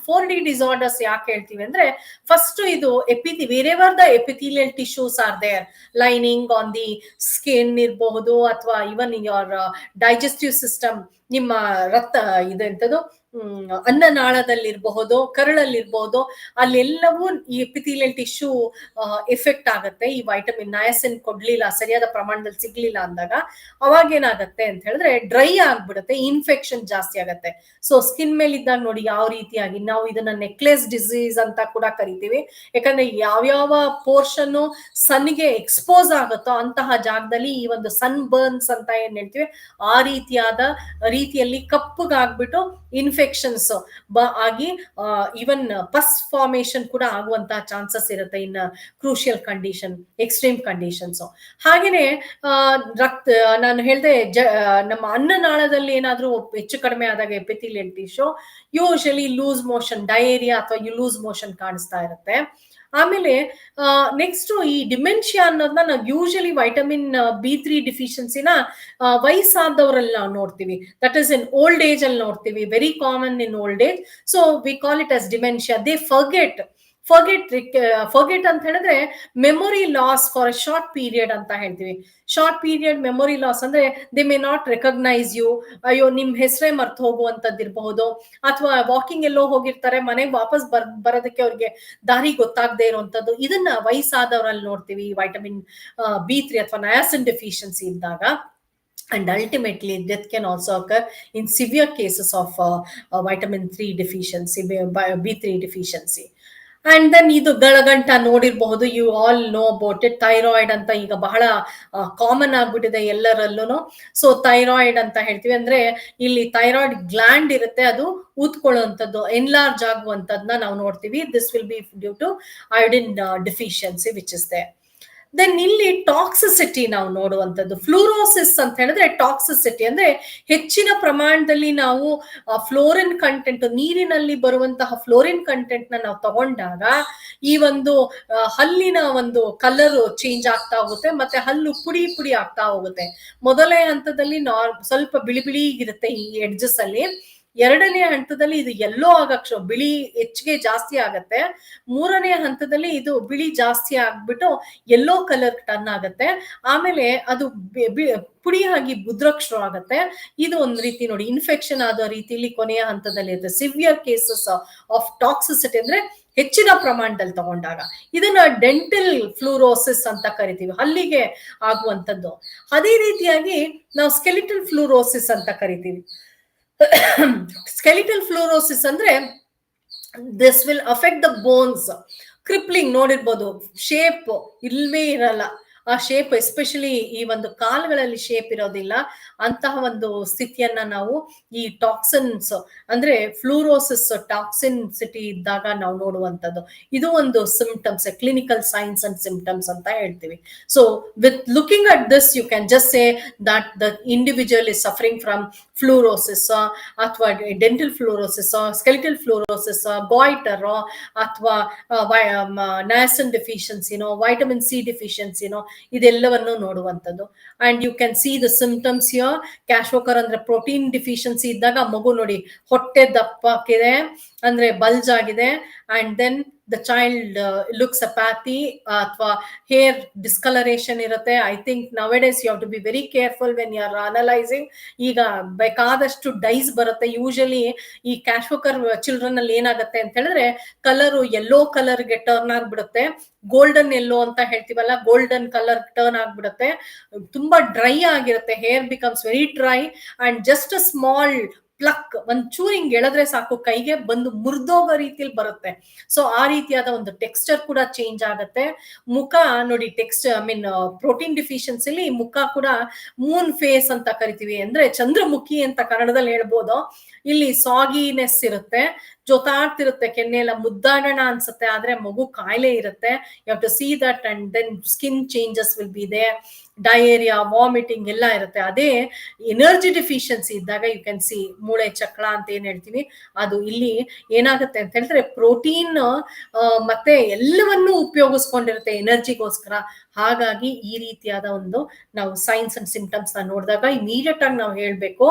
4D ಡಿಸಾರ್ಡರ್ಸ್ ಯಾಕೆ ಹೇಳ್ತೀವಿ ಅಂದ್ರೆ, ಫಸ್ಟ್ ಇದು wherever the epithelial tissues are there lining on the skin ಇರಬಹುದು, ಅಥವಾ even in your digestive system, ನಿಮ್ಮ ಇದೆಂತದ್ದು ಅನ್ನನಾಳದಲ್ಲಿರಬಹುದು, ಕರಳಲ್ಲಿರಬಹುದು, ಅಲ್ಲೆಲ್ಲವೂ ಈ ಎಪಿಥೀಲಿಯಲ್ ಟಿಶ್ಯೂ ಎಫೆಕ್ಟ್ ಆಗುತ್ತೆ. ಈ ವೈಟಮಿನ್ ನಯಸಿನ್ ಕೊಡ್ಲಿಲ್ಲ, ಸರಿಯಾದ ಪ್ರಮಾಣದಲ್ಲಿ ಸಿಗ್ಲಿಲ್ಲ ಅಂದಾಗ ಅವಾಗ ಏನಾಗತ್ತೆ ಅಂತ ಹೇಳಿದ್ರೆ ಡ್ರೈ ಆಗ್ಬಿಡುತ್ತೆ, ಇನ್ಫೆಕ್ಷನ್ ಜಾಸ್ತಿ ಆಗತ್ತೆ. ಸೊ ಸ್ಕಿನ್ ಮೇಲೆ ಇದ್ದಾಗ ನೋಡಿ ಯಾವ ರೀತಿಯಾಗಿ ನಾವು ಇದನ್ನ ನೆಕ್ಲೆಸ್ ಡಿಸೀಸ್ ಅಂತ ಕೂಡ ಕರಿತೀವಿ. ಯಾಕಂದ್ರೆ ಯಾವ್ಯಾವ ಪೋರ್ಷನ್ ಸನ್ಗೆ ಎಕ್ಸ್ಪೋಸ್ ಆಗುತ್ತೋ ಅಂತಹ ಜಾಗದಲ್ಲಿ ಈ ಒಂದು ಸನ್ ಬರ್ನ್ಸ್ ಅಂತ ಏನ್ ಹೇಳ್ತೀವಿ, ಆ ರೀತಿಯಲ್ಲಿ ಕಪ್ಪಗಾಗ್ಬಿಟ್ಟು ಇನ್ಫೆಕ್ಷನ್ಸ್ ಆಗಿ ಈವನ್ ಪಸ್ ಫಾರ್ಮೇಶನ್ ಕೂಡ ಆಗುವಂತಹ ಚಾನ್ಸಸ್ ಇರುತ್ತೆ in crucial condition, extreme conditions. ಹಾಗೇನೆ ನಾನು ಹೇಳ್ದೆ ನಮ್ಮ ಅನ್ನನಾಳದಲ್ಲಿ ಏನಾದ್ರೂ ಹೆಚ್ಚು ಕಡಿಮೆ ಆದಾಗ epithelial tissue usually loose motion, diarrhoea ಅಥವಾ ಲೂಸ್ ಮೋಷನ್ ಕಾಣಿಸ್ತಾ ಇರುತ್ತೆ. ಆಮೇಲೆ ನೆಕ್ಸ್ಟ್ ಈ ಡಿಮೆನ್ಷಿಯಾ ಅನ್ನೋದನ್ನ ನಾವು ಯೂಶಲಿ ವೈಟಮಿನ್ B3 ಡಿಫಿಷಿಯನ್ಸಿನ ವಯಸ್ಸಾದವರಲ್ಲಿ ನಾವು ನೋಡ್ತೀವಿ. That is in old age ಅಲ್ಲಿ ನೋಡ್ತೀವಿ, very common in old age. So we call it as dementia. They forget ಅಂತ ಹೇಳಿದ್ರೆ memory loss for a short period ಅಂತ ಹೇಳ್ತೀವಿ. ಶಾರ್ಟ್ ಪೀರಿಯಡ್ ಮೆಮೊರಿ ಲಾಸ್ ಅಂದ್ರೆ they may not recognise you. ಅಯ್ಯೋ ನಿಮ್ ಹೆಸರೇ ಮರ್ತು ಹೋಗುವಂತದ್ದು ಇರಬಹುದು, ಅಥವಾ ವಾಕಿಂಗ್ ಎಲ್ಲೋ ಹೋಗಿರ್ತಾರೆ, ಮನೆಗೆ ವಾಪಸ್ ಬರೋದಕ್ಕೆ ಅವ್ರಿಗೆ ದಾರಿ ಗೊತ್ತಾಗದೆ ಇರುವಂತದ್ದು. ಇದನ್ನ ವಯಸ್ಸಾದವರಲ್ಲಿ ನೋಡ್ತೀವಿ ವೈಟಮಿನ್ B3 ಅಥವಾ ನಯಾಸಿನ್ ಡೆಫಿಷಿಯನ್ಸಿ ಇದ್ದಾಗ. And ultimately death can also occur in severe cases of vitamin 3 deficiency, B3 deficiency. And then ಇದು ಗಳಗಂಟ ನೋಡಿರಬಹುದು, you all know about it. Thyroid ಅಂತ ಈಗ ಬಹಳ ಕಾಮನ್ ಆಗ್ಬಿಟ್ಟಿದೆ ಎಲ್ಲರಲ್ಲೂ. ಸೊ ಥೈರಾಯ್ಡ್ ಅಂತ ಹೇಳ್ತೀವಿ ಅಂದ್ರೆ ಇಲ್ಲಿ ಥೈರಾಯ್ಡ್ ಗ್ಲ್ಯಾಂಡ್ ಇರುತ್ತೆ, ಅದು ಊದ್ಕೊಳ್ಳುವಂಥದ್ದು, ಎನ್ಲಾರ್ಜ್ ಆಗುವಂಥದ್ದನ್ನ ನಾವು ನೋಡ್ತೀವಿ. This will be due to iodine deficiency which is there. Then ಇಲ್ಲಿ ಟಾಕ್ಸಿಸಿಟಿ ನಾವು ನೋಡುವಂಥದ್ದು. ಫ್ಲೂರೋಸಿಸ್ ಅಂತ ಹೇಳಿದ್ರೆ ಟಾಕ್ಸಿಸಿಟಿ ಅಂದ್ರೆ ಹೆಚ್ಚಿನ ಪ್ರಮಾಣದಲ್ಲಿ ನಾವು ಫ್ಲೋರಿನ್ ಕಂಟೆಂಟ್, ನೀರಿನಲ್ಲಿ ಬರುವಂತಹ ಫ್ಲೋರಿನ್ ಕಂಟೆಂಟ್ ನ ನಾವು ತಗೊಂಡಾಗ ಈ ಒಂದು ಹಲ್ಲಿನ ಒಂದು ಕಲರ್ ಚೇಂಜ್ ಆಗ್ತಾ ಹೋಗುತ್ತೆ, ಮತ್ತೆ ಹಲ್ಲು ಪುಡಿ ಆಗ್ತಾ ಹೋಗುತ್ತೆ. ಮೊದಲನೇ ಹಂತದಲ್ಲಿ ಸ್ವಲ್ಪ ಬಿಳಿ ಇರುತ್ತೆ ಈ ಎಡ್ಜಸ್ ಅಲ್ಲಿ. ಎರಡನೇ ಹಂತದಲ್ಲಿ ಇದು ಎಲ್ಲೋ ಆಗಕ್ಕೆ ಬಿಳಿ ಹೆಚ್ಚಿಗೆ ಜಾಸ್ತಿ ಆಗತ್ತೆ. ಮೂರನೇ ಹಂತದಲ್ಲಿ ಇದು ಬಿಳಿ ಜಾಸ್ತಿ ಆಗ್ಬಿಟ್ಟು ಎಲ್ಲೋ ಕಲರ್ ಟರ್ನ್ ಆಗತ್ತೆ. ಆಮೇಲೆ ಅದು ಪುಡಿಯಾಗಿ ಬುದ್ರಕ್ಷ ಆಗತ್ತೆ. ಇದು ಒಂದು ರೀತಿ ನೋಡಿ ಇನ್ಫೆಕ್ಷನ್ ಆದ ರೀತಿಯಲ್ಲಿ ಕೊನೆಯ ಹಂತದಲ್ಲಿ ಇರುತ್ತೆ. ಸಿವಿಯರ್ ಕೇಸಸ್ ಆಫ್ ಟಾಕ್ಸಿಸಿಟಿ ಅಂದ್ರೆ ಹೆಚ್ಚಿನ ಪ್ರಮಾಣದಲ್ಲಿ ತಗೊಂಡಾಗ ಇದನ್ನ ಡೆಂಟಲ್ ಫ್ಲೂರೋಸಿಸ್ ಅಂತ ಕರಿತೀವಿ, ಹಲ್ಲಿಗೆ ಆಗುವಂಥದ್ದು. ಅದೇ ರೀತಿಯಾಗಿ ನಾವು ಸ್ಕೆಲಿಟಲ್ ಫ್ಲೂರೋಸಿಸ್ ಅಂತ ಕರಿತೀವಿ. ಸ್ಕೆಲಿಟಲ್ ಫ್ಲೂರೋಸಿಸ್ ಅಂದ್ರೆ this will affect the bones. Crippling ನೋಡಿರ್ಬೋದು, ಶೇಪ್ ಇಲ್ವೇ ಇರಲ್ಲ. ಆ ಶೇಪ್ ಎಸ್ಪೆಷಲಿ ಈ ಒಂದು ಕಾಲುಗಳಲ್ಲಿ ಶೇಪ್ ಇರೋದಿಲ್ಲ. ಅಂತಹ ಒಂದು ಸ್ಥಿತಿಯನ್ನ ನಾವು ಈ ಟಾಕ್ಸಿನ್ಸ್ ಅಂದ್ರೆ ಫ್ಲೂರೋಸಿಸ್ ಟಾಕ್ಸಿನ್ಸಿಟಿ ಇದ್ದಾಗ ನಾವು ನೋಡುವಂಥದ್ದು. ಇದು ಒಂದು symptoms, clinical signs and symptoms ಅಂತ ಹೇಳ್ತೀವಿ. So with looking at this you can just say that the individual is suffering from fluorosis, ಅಥವಾ dental fluorosis, skeletal fluorosis, goitre, ಅಥವಾ ನಯಾಸಿನ್ ಡೆಫಿಷಿಯನ್ಸಿನೋ, ವೈಟಮಿನ್ C ಡೆಫಿಷಿಯನ್ಸಿನೋ, ಇದೆಲ್ಲವನ್ನು ನೋಡುವಂಥದ್ದು. And you can see the symptoms here. Kwashiorkor ಅಂದ್ರೆ protein deficiency ಇದ್ದಾಗ ಮಗು ನೋಡಿ ಹೊಟ್ಟೆ ದಪ್ಪಕ್ಕಿದೆ, ಅಂದ್ರೆ ಬಲ್ಜ್ ಆಗಿದೆ. And then the child looks apathy ಅಥವಾ ಹೇರ್ ಡಿಸ್ಕಲರೇಷನ್ ಇರುತ್ತೆ. I think nowadays you have to be very careful when you are analysing. ಈಗ ಬೇಕಾದಷ್ಟು ಡೈಸ್ ಬರುತ್ತೆ. ಯೂಶಲಿ ಈ ಕ್ಯಾಶ್ವಕರ್ ಚಿಲ್ಡ್ರನ್ ಅಲ್ಲಿ ಏನಾಗುತ್ತೆ ಅಂತ ಹೇಳಿದ್ರೆ ಕಲರ್ ಯೆಲ್ಲೋ ಕಲರ್ಗೆ ಟರ್ನ್ ಆಗ್ಬಿಡುತ್ತೆ. ಗೋಲ್ಡನ್ ಎಲ್ಲೋ ಅಂತ ಹೇಳ್ತೀವಲ್ಲ, ಗೋಲ್ಡನ್ ಕಲರ್ ಟರ್ನ್ ಆಗ್ಬಿಡುತ್ತೆ. ತುಂಬಾ ಡ್ರೈ ಆಗಿರುತ್ತೆ. Hair becomes very dry and just a small pluck, ಒಂದ್ ಚೂರಿಂಗ್ ಎಳೆದ್ರೆ ಸಾಕು ಕೈಗೆ ಬಂದು ಮುರಿದೋಗೋ ರೀತಿಯಲ್ಲಿ ಬರುತ್ತೆ. ಸೊ ಆ ರೀತಿಯಾದ ಒಂದು ಟೆಕ್ಸ್ಚರ್ ಕೂಡ ಚೇಂಜ್ ಆಗುತ್ತೆ. ಮುಖ ನೋಡಿ ಪ್ರೋಟೀನ್ ಡಿಫಿಷಿಯನ್ಸಿಲಿ ಮುಖ ಕೂಡ ಮೂನ್ ಫೇಸ್ ಅಂತ ಕರಿತೀವಿ, ಅಂದ್ರೆ ಚಂದ್ರಮುಖಿ ಅಂತ ಕನ್ನಡದಲ್ಲಿ ಹೇಳ್ಬೋದು. ಇಲ್ಲಿ ಸಾಗಿನೆಸ್ ಇರುತ್ತೆ, ಜೊತಾಡ್ತಿರುತ್ತೆ, ಕೆನ್ನೆ ಎಲ್ಲ ಮುದ್ದಾಡೋಣ ಅನ್ಸುತ್ತೆ, ಆದ್ರೆ ಮಗು ಕಾಯಿಲೆ ಇರುತ್ತೆ. You have to see that. And then skin changes will be there, diarrhoea, vomiting ಎಲ್ಲ ಇರುತ್ತೆ. ಅದೇ ಎನರ್ಜಿ ಡಿಫಿಷಿಯನ್ಸಿ ಇದ್ದಾಗ ಯು ಕ್ಯಾನ್ ಸಿ ಮೂಳೆ ಚಕ್ರ ಅಂತ ಏನ್ ಹೇಳ್ತೀವಿ, ಅದು ಇಲ್ಲಿ ಏನಾಗುತ್ತೆ ಅಂತ ಹೇಳಿದ್ರೆ ಪ್ರೋಟೀನ್ ಮತ್ತೆ ಎಲ್ಲವನ್ನೂ ಉಪಯೋಗಿಸ್ಕೊಂಡಿರುತ್ತೆ ಎನರ್ಜಿಗೋಸ್ಕರ. ಹಾಗಾಗಿ ಈ ರೀತಿಯಾದ ಒಂದು ನಾವು ಸೈನ್ಸ್ ಅಂಡ್ ಸಿಂಪ್ಟಮ್ಸ್ ನ ನೋಡಿದಾಗ ಇಮಿಡಿಯೇಟ್ ಆಗಿ ನಾವು ಹೇಳ್ಬೇಕು,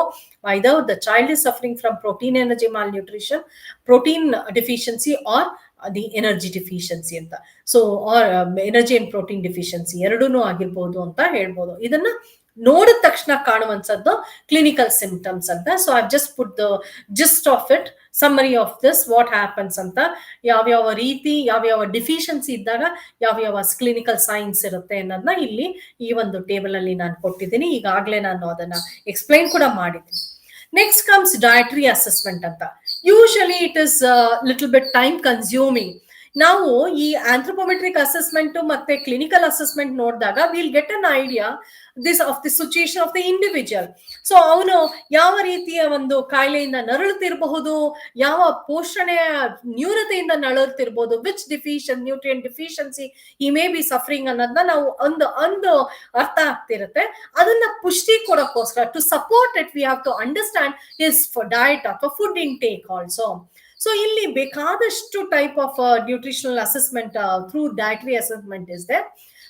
either the child is suffering from protein energy malnutrition, protein deficiency or the energy deficiency ಅಂತ. So or energy and protein deficiency ಎರಡೂನು ಆಗಿರ್ಬೋದು ಅಂತ ಹೇಳ್ಬೋದು. ಇದನ್ನ ನೋಡಿದ ತಕ್ಷಣ ಕಾಣುವಂಥದ್ದು ಕ್ಲಿನಿಕಲ್ ಸಿಂಪ್ಟಮ್ಸ್ ಅಂತ. So I just put the gist of it, summary of this, what happens ಅಂತ, ಯಾವ್ಯಾವ ರೀತಿ ಯಾವ್ಯಾವ ಡಿಫಿಷಿಯನ್ಸಿ ಇದ್ದಾಗ ಯಾವ್ಯಾವ ಕ್ಲಿನಿಕಲ್ ಸೈನ್ಸ್ ಇರುತ್ತೆ ಅನ್ನೋದನ್ನ ಇಲ್ಲಿ ಈ ಒಂದು ಟೇಬಲ್ ಅಲ್ಲಿ ನಾನು ಕೊಟ್ಟಿದ್ದೀನಿ. ಈಗಾಗಲೇ ನಾನು ಅದನ್ನ ಎಕ್ಸ್ಪ್ಲೈನ್ ಕೂಡ ಮಾಡಿದ್ದೀನಿ. ನೆಕ್ಸ್ಟ್ ಕಮ್ಸ್ ಡಯಟರಿ ಅಸೆಸ್ಮೆಂಟ್ ಅಂತ. Usually it is little bit time consuming. ನಾವು ಈ ಆಂಥ್ರೋಪೋಮೆಟ್ರಿಕ್ ಅಸೆಸ್ಮೆಂಟ್ ಮತ್ತೆ ಕ್ಲಿನಿಕಲ್ ಅಸೆಸ್ಮೆಂಟ್ ನೋಡಿದಾಗ will get an idea of the situation of the individual. So ಅವನು ಯಾವ ರೀತಿಯ ಒಂದು ಕಾಯಿಲೆಯಿಂದ ನರಳುತ್ತಿರಬಹುದು, ಯಾವ ಪೋಷಣೆಯ ನ್ಯೂನತೆಯಿಂದ ನರಳುತ್ತಿರಬಹುದು, ವಿಚ್ ನ್ಯೂಟ್ರಿಯನ್ ಡಿಫಿಷಿಯನ್ಸಿ ಈ ಮೇ ಬಿ ಸಫರಿಂಗ್ ಅನ್ನೋದನ್ನ ನಾವು ಒಂದು ಅರ್ಥ ಆಗ್ತಿರುತ್ತೆ. ಅದನ್ನ ಪುಷ್ಟಿ ಕೊಡೋಕ್ಕೋಸ್ಕರ to support it we have to understand his diet ಅಥವಾ ಫುಡ್ ಇಂಟೇಕ್ ಆಲ್ಸೋ. ಸೊ ಇಲ್ಲಿ ಬೇಕಾದಷ್ಟು type of nutritional assessment through dietary assessment is there.